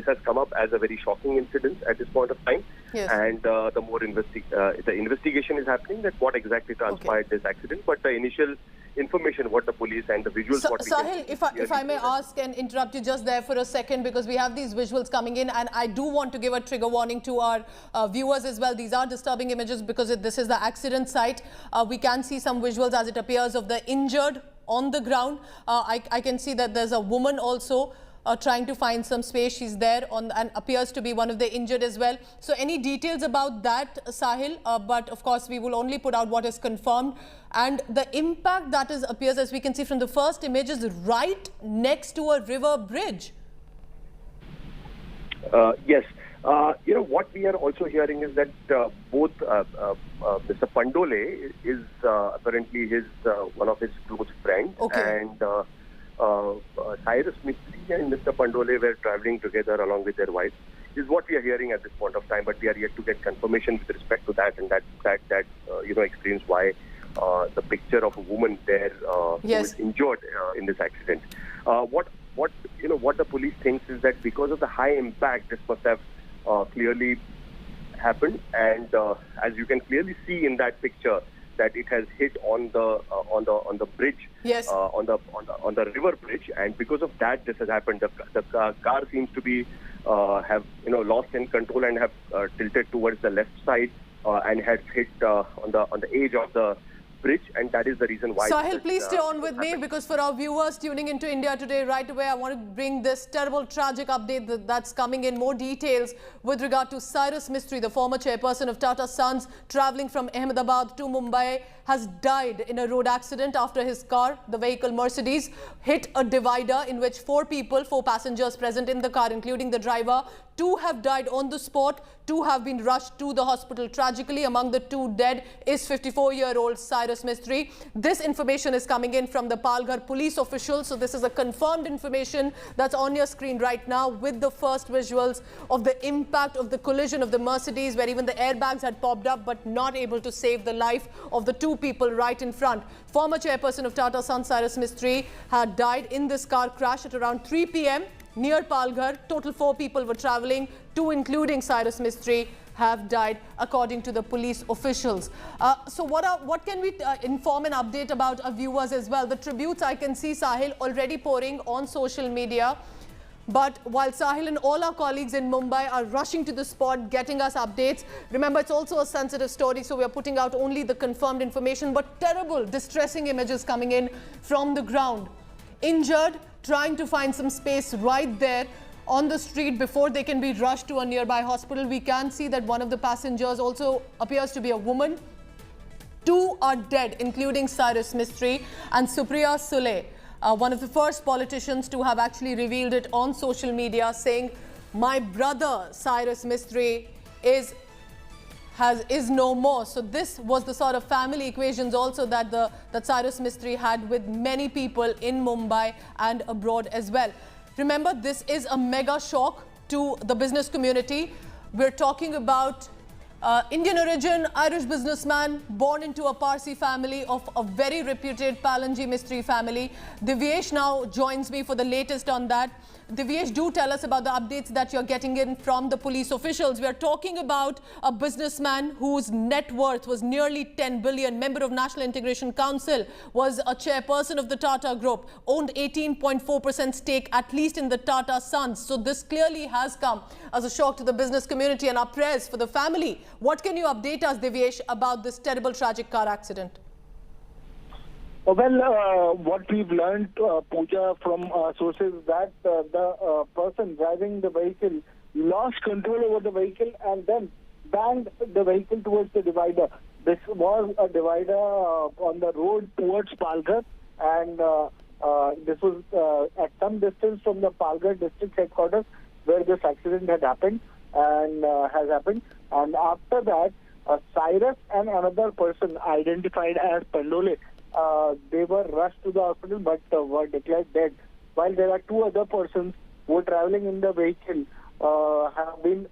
has come up as a very shocking incident at this point of time. Yes. And the investigation is happening that what exactly transpired this accident. But the initial information, what the police and the visuals, what we Sahil, if I may ask and interrupt you just there for a second, because we have these visuals coming in, and I do want to give a trigger warning to our viewers as well. These are disturbing images because this is the accident site. We can see some visuals as it appears of the injured on the ground. I can see that there's a woman also trying to find some space. She's there and appears to be one of the injured as well. So any details about that, Sahil? But of course, we will only put out what is confirmed. And the impact that appears, as we can see from the first images, right next to a river bridge. Yes. What we are also hearing is that both Mr. Pandole is apparently one of his close friends, and Cyrus Mistry and Mr. Pandole were traveling together along with their wife. Is what we are hearing at this point of time, but we are yet to get confirmation with respect to that, and that explains why the picture of a woman there who is injured in this accident. What the police thinks is that because of the high impact, this must have clearly happened, and as you can clearly see in that picture, that it has hit on the bridge, on the river bridge, and because of that, this has happened. The car seems to be have lost in control and have tilted towards the left side and has hit on the edge of the bridge, and that is the reason why. Sahil, please stay on with me, because for our viewers tuning into India Today right away, I want to bring this terrible, tragic update that's coming in. More details with regard to Cyrus Mistry, the former chairperson of Tata Sons, traveling from Ahmedabad to Mumbai, has died in a road accident after his car, the vehicle Mercedes, hit a divider in which four passengers present in the car, including the driver. 2 have died on the spot. 2 have been rushed to the hospital. Tragically, among the 2 dead is 54-year-old Cyrus Mistry. This information is coming in from the Palghar police officials. So this is a confirmed information that's on your screen right now, with the first visuals of the impact of the collision of the Mercedes, where even the airbags had popped up but not able to save the life of the 2 people right in front. Former chairperson of Tata Sons, Cyrus Mistry, had died in this car crash at around 3 p.m. near Palghar. Total 4 people were traveling, 2 including Cyrus Mistry have died, according to the police officials. So what can we inform and update about our viewers as well? The tributes I can see, Sahil, already pouring on social media. But while Sahil and all our colleagues in Mumbai are rushing to the spot, getting us updates, remember it's also a sensitive story, so we are putting out only the confirmed information, but terrible, distressing images coming in from the ground. Injured, trying to find some space right there on the street before they can be rushed to a nearby hospital. We can see that one of the passengers also appears to be a woman. 2 are dead, including Cyrus Mistry and Supriya Sule, one of the first politicians to have actually revealed it on social media, saying, "My brother Cyrus Mistry is no more." So this was the sort of family equations also that Cyrus Mistry had with many people in Mumbai and abroad as well. Remember, this is a mega shock to the business community. We're talking about Indian origin, Irish businessman, born into a Parsi family of a very reputed Palanji Mistry family. Divyesh now joins me for the latest on that. Divyesh, do tell us about the updates that you're getting in from the police officials. We are talking about a businessman whose net worth was nearly 10 billion, member of National Integration Council, was a chairperson of the Tata Group, owned 18.4% stake, at least in the Tata Sons. So this clearly has come as a shock to the business community, and our prayers for the family. What can you update us, Divyesh, about this terrible, tragic car accident? Well, what we've learned, Pooja, from sources, that the person driving the vehicle lost control over the vehicle and then banged the vehicle towards the divider. This was a divider on the road towards Palghar, and this was at some distance from the Palghar district headquarters where this accident had happened and has happened. And after that, Cyrus and another person identified as Pandole, they were rushed to the hospital but were declared dead. While there are 2 other persons who were traveling in the vehicle have been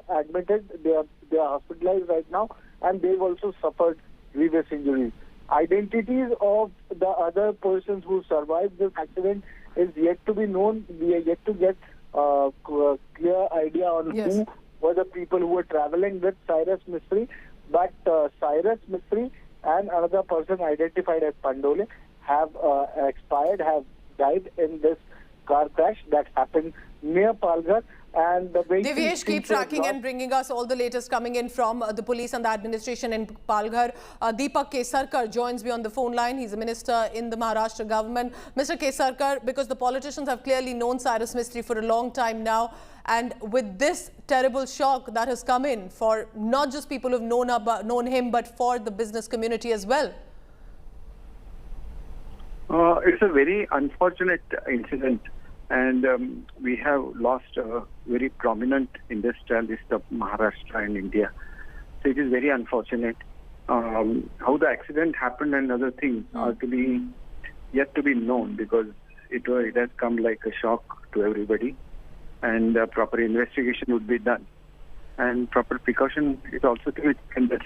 admitted. They are hospitalized right now, and they've also suffered grievous injuries. identities of the other persons who survived this accident is yet to be known. We are yet to get clear idea on who were the people who were traveling with Cyrus Mistry. But Cyrus Mistry and another person identified as Pandole have expired, have died in this car crash that happened near Palghar. And the Divyesh, keep tracking and bringing us all the latest coming in from the police and the administration in Palghar. Deepak Kesarkar joins me on the phone line. He's a minister in the Maharashtra government. Mr. Kesarkar, because the politicians have clearly known Cyrus Mistry for a long time now, and with this terrible shock that has come in for not just people who've known him, but for the business community as well. It's a very unfortunate incident. And we have lost a very prominent industrialist of Maharashtra and India. So it is very unfortunate. How the accident happened and other things are yet to be known, because it has come like a shock to everybody. And proper investigation would be done. And proper precaution is also to be taken that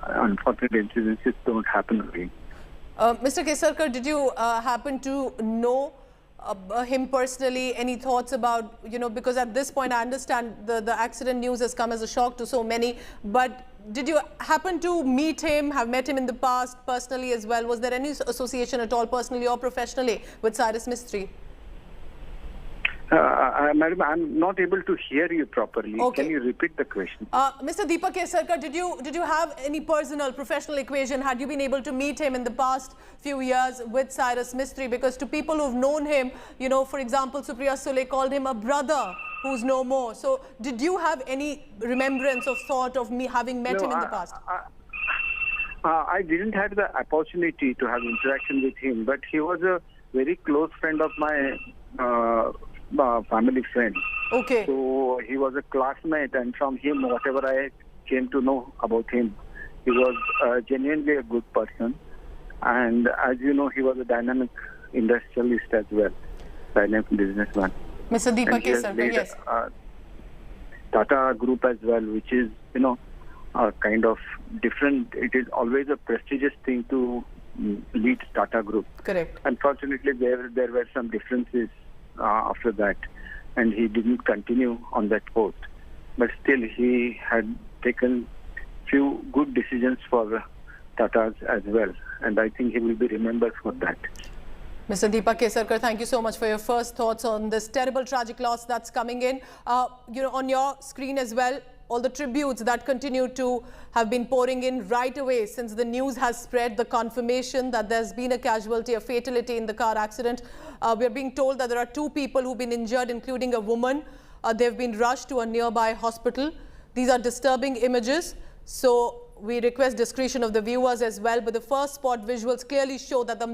unfortunate incidences don't happen again. Mr. Kesarkar, did you happen to know him personally? Any thoughts about, because at this point I understand the accident news has come as a shock to so many, but did you happen to meet him, have met him in the past personally as well? Was there any association at all, personally or professionally, with Cyrus Mistry? Madam, I'm not able to hear you properly. Okay. Can you repeat the question? Mr. Deepak Kesarkar, did you have any personal, professional equation? Had you been able to meet him in the past few years with Cyrus Mistry? Because to people who've known him, for example, Supriya Sule called him a brother who's no more. So did you have any remembrance of thought of me having met him in the past? I didn't have the opportunity to have interaction with him, but he was a very close friend of my family friend. Okay. So he was a classmate, and from him, whatever I came to know about him, he was genuinely a good person. And as you know, he was a dynamic industrialist as well, dynamic businessman. Mr. Deepak Kesarkar, yes. Tata Group as well, which is, kind of different. It is always a prestigious thing to lead Tata Group. Correct. Unfortunately, there were some differences after that, and he didn't continue on that post. But still, he had taken few good decisions for Tatas as well, and I think he will be remembered for that. Mr. Deepak Kesarkar, thank you so much for your first thoughts on this terrible, tragic loss that's coming in. On your screen as well, all the tributes that continue to have been pouring in right away since the news has spread, the confirmation that there's been a casualty, a fatality in the car accident. We're being told that there are 2 people who've been injured, including a woman. They've been rushed to a nearby hospital. These are disturbing images, so we request discretion of the viewers as well. But the first spot visuals clearly show that the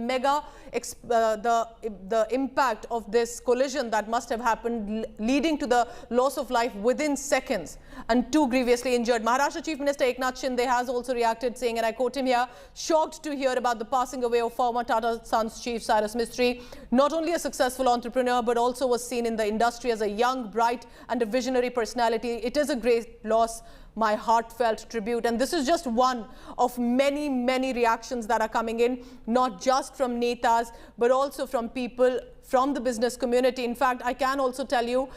impact of this collision that must have happened, leading to the loss of life within seconds, and 2 grievously injured. Maharashtra Chief Minister Eknath Shinde has also reacted, saying, and I quote him here, "Shocked to hear about the passing away of former Tata Sons chief Cyrus Mistry. Not only a successful entrepreneur, but also was seen in the industry as a young, bright and a visionary personality. It is a great loss. My heartfelt tribute." And this is just one of many, many reactions that are coming in, not just from netas, but also from people from the business community. In fact, I can also tell you,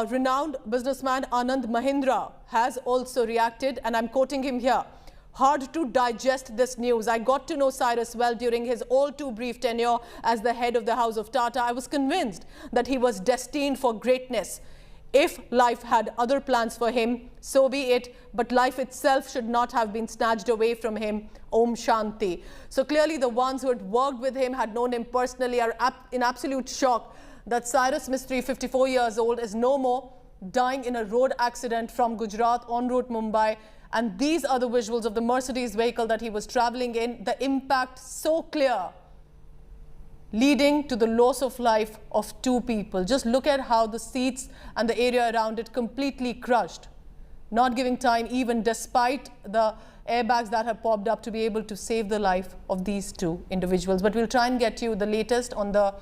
renowned businessman Anand Mahindra has also reacted, and I'm quoting him here. "Hard to digest this news. I got to know Cyrus well during his all too brief tenure as the head of the House of Tata. I was convinced that he was destined for greatness. If life had other plans for him, so be it, but life itself should not have been snatched away from him. Om Shanti." So clearly the ones who had worked with him, had known him personally, are in absolute shock that Cyrus Mistry, 54 years old, is no more, dying in a road accident from Gujarat en route Mumbai. And these are the visuals of the Mercedes vehicle that he was traveling in. The impact so clear, leading to the loss of life of 2 people. Just look at how the seats and the area around it completely crushed, not giving time, even despite the airbags that have popped up, to be able to save the life of these 2 individuals. But we'll try and get you the latest on the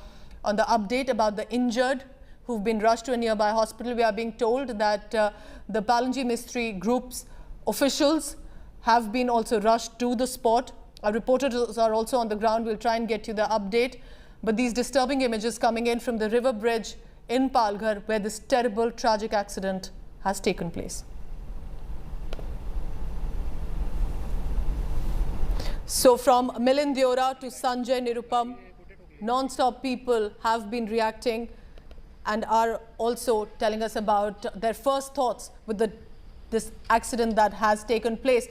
update about the injured who've been rushed to a nearby hospital. We are being told that the Palanji Mistry Group's officials have been also rushed to the spot. Our reporters are also on the ground. We'll try and get you the update. But these disturbing images coming in from the river bridge in Palghar, where this terrible, tragic accident has taken place. So from Milind Deora to Sanjay Nirupam, non-stop people have been reacting and are also telling us about their first thoughts with this accident that has taken place.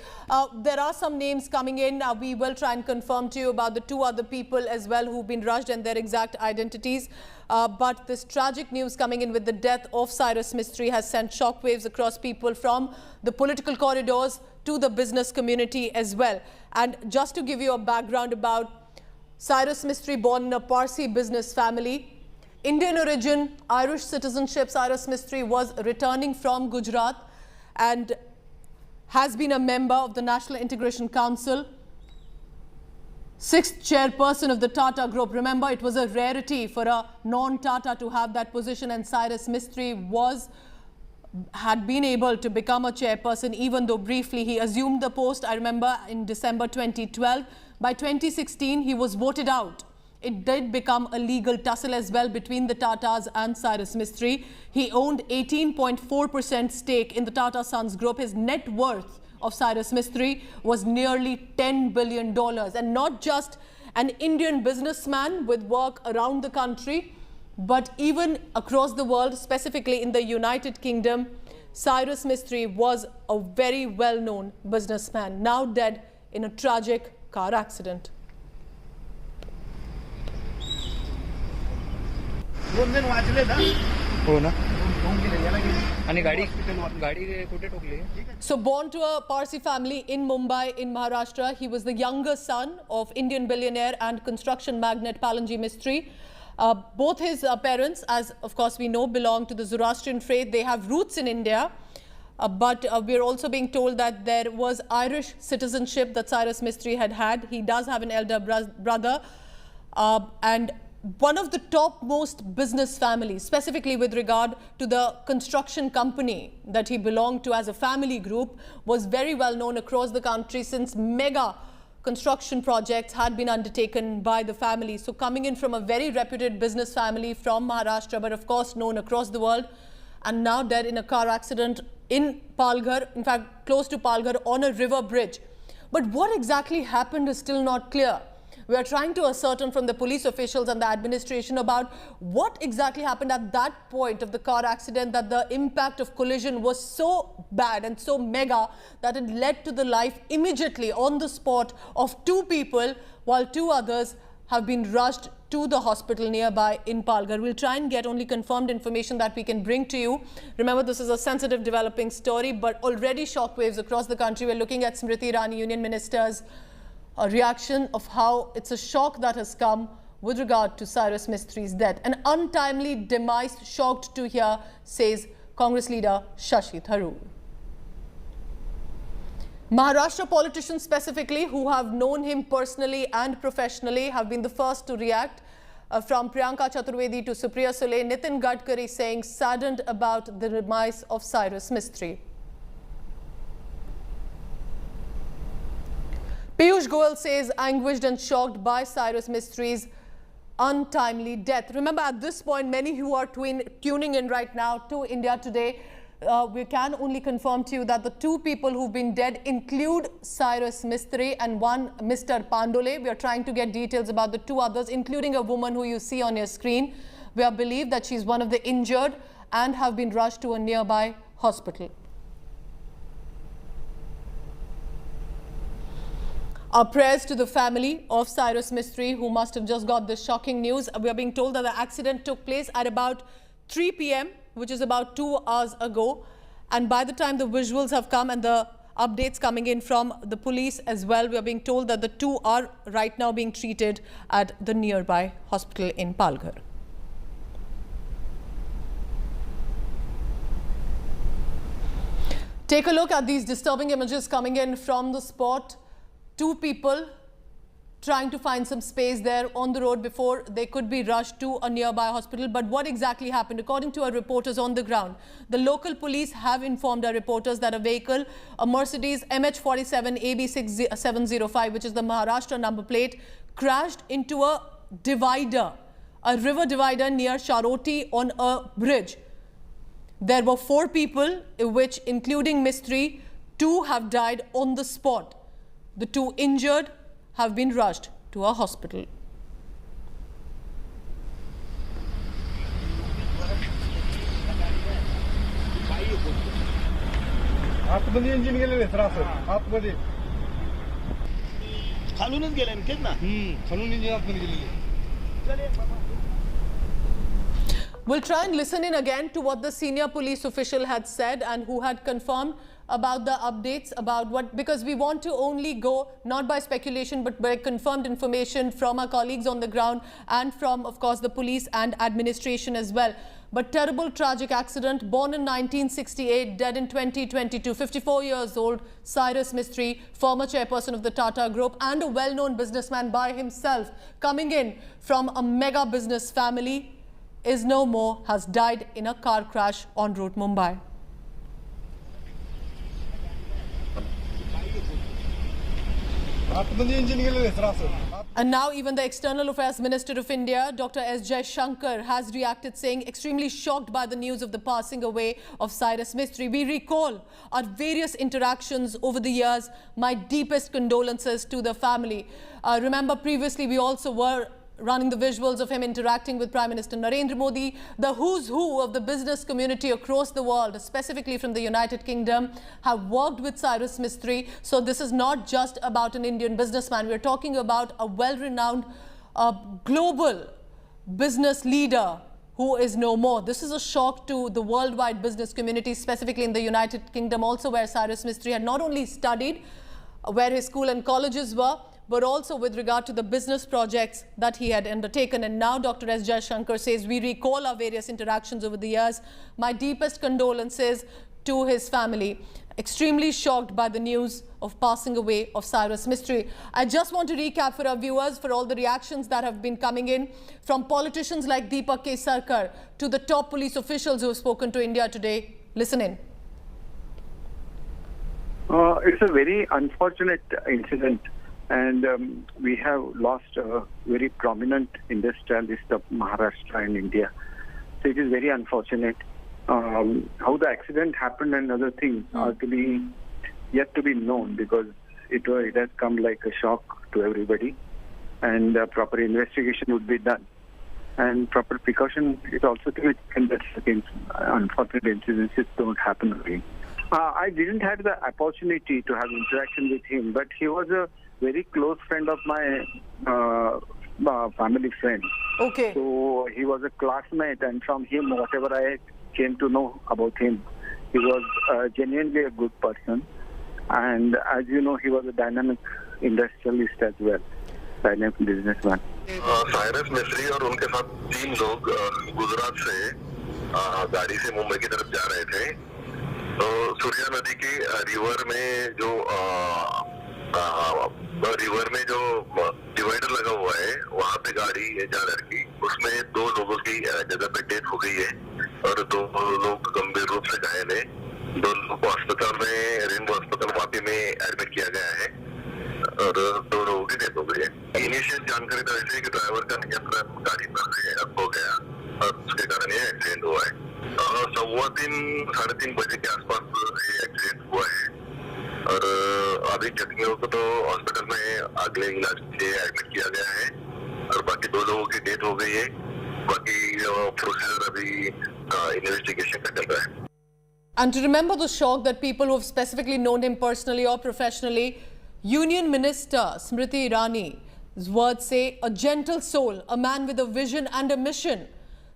There are some names coming in. We will try and confirm to you about the two other people as well who've been rushed and their exact identities. But this tragic news coming in with the death of Cyrus Mistry has sent shockwaves across people from the political corridors to the business community as well. And just to give you a background about Cyrus Mistry, born in a Parsi business family, Indian origin, Irish citizenship, Cyrus Mistry was returning from Gujarat and has been a member of the National Integration Council, 6th chairperson of the Tata Group. Remember, it was a rarity for a non-Tata to have that position, and Cyrus Mistry had been able to become a chairperson, even though briefly he assumed the post. I remember in December 2012. By 2016, he was voted out. It did become a legal tussle as well between the Tatas and Cyrus Mistry. He owned 18.4% stake in the Tata Sons Group. His net worth of Cyrus Mistry was nearly $10 billion. And not just an Indian businessman with work around the country, but even across the world, specifically in the United Kingdom, Cyrus Mistry was a very well-known businessman, now dead in a tragic car accident. So born to a Parsi family in Mumbai in Maharashtra, he was the younger son of Indian billionaire and construction magnate Palanji Mistry. Both his parents, as of course we know, belong to the Zoroastrian faith. They have roots in India, but we're also being told that there was Irish citizenship that Cyrus Mistry had. He does have an elder brother, and one of the topmost business families, specifically with regard to the construction company that he belonged to as a family group, was very well known across the country since mega construction projects had been undertaken by the family. So coming in from a very reputed business family from Maharashtra, but of course known across the world, and now dead in a car accident in Palghar, in fact close to Palghar, on a river bridge. But what exactly happened is still not clear. We are trying to ascertain from the police officials and the administration about what exactly happened at that point of the car accident, that the impact of collision was so bad and so mega that it led to the life immediately on the spot of 2 people, while 2 others have been rushed to the hospital nearby in Palghar. We'll try and get only confirmed information that we can bring to you. Remember, this is a sensitive developing story, but already shockwaves across the country. We're looking at Smriti Irani, Union Minister's a reaction of how it's a shock that has come with regard to Cyrus Mistry's death. An untimely demise, shocked to hear, says Congress leader Shashi Tharoor. Maharashtra politicians specifically, who have known him personally and professionally, have been the first to react. From Priyanka Chaturvedi to Supriya Sule, Nitin Gadkari saying saddened about the demise of Cyrus Mistry. Piyush Goyal says anguished and shocked by Cyrus Mistry's untimely death. Remember, at this point, many who are tuning in right now to India Today, we can only confirm to you that the 2 people who've been dead include Cyrus Mistry and one Mr. Pandole. We are trying to get details about the 2 others, including a woman who you see on your screen. We are believed that she's one of the injured and have been rushed to a nearby hospital. Our prayers to the family of Cyrus Mistry, who must have just got this shocking news. We are being told that the accident took place at about 3 p.m., which is about 2 hours ago. And by the time the visuals have come and the updates coming in from the police as well, we are being told that the 2 are right now being treated at the nearby hospital in Palghar. Take a look at these disturbing images coming in from the spot. 2 people trying to find some space there on the road before they could be rushed to a nearby hospital. But what exactly happened? According to our reporters on the ground, the local police have informed our reporters that a vehicle, a Mercedes MH47 AB6705, which is the Maharashtra number plate, crashed into a divider, a river divider near Sharoti on a bridge. There were 4 people, which including Mistry, 2 have died on the spot. The 2 injured have been rushed to a hospital. आतमध्ये engine गेलेले sir असं आतमध्ये खालूनच गेले ना खालून engine आतमध्ये गेलेले. We'll try and listen in again to what the senior police official had said and who had confirmed about the updates about what, because we want to only go not by speculation but by confirmed information from our colleagues on the ground and from, of course, the police and administration as well. But terrible tragic accident, born in 1968, dead in 2022, 54 years old, Cyrus Mistry, former chairperson of the Tata Group and a well-known businessman by himself, coming in from a mega business family, is no more, has died in a car crash en route Mumbai. And now even the External Affairs Minister of India, Dr. S. Jaishankar, has reacted, saying extremely shocked by the news of the passing away of Cyrus Mistry. We recall our various interactions over the years. My deepest condolences to the family. Remember, previously we also were running the visuals of him interacting with Prime Minister Narendra Modi. The who's who of the business community across the world, specifically from the United Kingdom, have worked with Cyrus Mistry. So this is not just about an Indian businessman. We're talking about a well-renowned global business leader who is no more. This is a shock to the worldwide business community, specifically in the United Kingdom also, where Cyrus Mistry had not only studied, where his school and colleges were, but also with regard to the business projects that he had undertaken. And now Dr. S. Jaishankar says, we recall our various interactions over the years. My deepest condolences to his family. Extremely shocked by the news of passing away of Cyrus Mistry. I just want to recap for our viewers, for all the reactions that have been coming in from politicians like Deepak Kesarkar to the top police officials who have spoken to India today. Listen in. It's a very unfortunate incident. And we have lost a very prominent industrialist of Maharashtra in India. So it is very unfortunate. How the accident happened and other things are to be yet to be known, because it has come like a shock to everybody. And proper investigation would be done. And proper precaution is also to be taken that against unfortunate incidents don't happen again. I didn't have the opportunity to have interaction with him, but he was a very close friend of my family friend. Okay. So he was a classmate, and from him, whatever I came to know about him, he was genuinely a good person. And as you know, he was a dynamic industrialist as well, dynamic businessman. Cyrus मिस्त्री और उनके साथ 3 लोग गुजरात से गाड़ी से मुंबई की तरफ जा रहे थे. तो सूर्या नदी के रिवर में जो डिवाइडर लगा हुआ है, वहाँ पे गाड़ी जा लड़की, उसमें 2 लोगों की जगह पे डेथ हो गई है और 2 लोग गंभीर रूप से घायल है. 2 लोगों को अस्पताल में, रेनबो अस्पताल वापी में एडमिट किया गया है और 2 लोगों की डेथ हो गई है. इनिशियल जानकारी तो ऐसे है कि ड्राइवर का नियंत्रण गाड़ी पर से खो गया और उसके कारण ये एक्सीडेंट हुआ है. 3:15 साढ़े 3 बजे के आसपास ये एक्सीडेंट हुआ है और अभी जख्मियों को तो हॉस्पिटल में अगले इलाज के लिए एडमिट किया गया है और बाकी 2 लोगों की डेथ हो गई है. बाकी प्रोसीजर अभी इन्वेस्टिगेशन का चल रहा है. And to remember the shock that people who have specifically known him personally or professionally, Union Minister Smriti Irani's words say, a gentle soul, a man with a vision and a mission.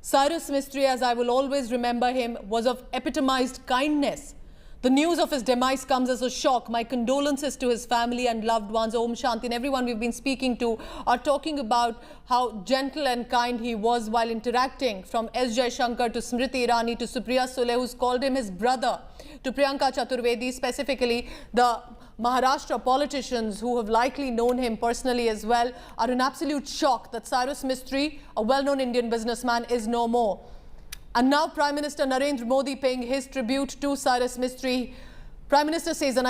Cyrus Mistry, as I will always remember him, was of epitomized kindness. The news of his demise comes as a shock. My condolences to his family and loved ones. Om Shanti. And everyone we've been speaking to are talking about how gentle and kind he was while interacting, from S. Jaishankar to Smriti Irani to Supriya Sule, who's called him his brother, to Priyanka Chaturvedi, specifically the Maharashtra politicians who have likely known him personally as well, are in absolute shock that Cyrus Mistry, a well-known Indian businessman, is no more. And now Prime Minister Narendra Modi paying his tribute to Cyrus Mistry. Prime Minister says, and I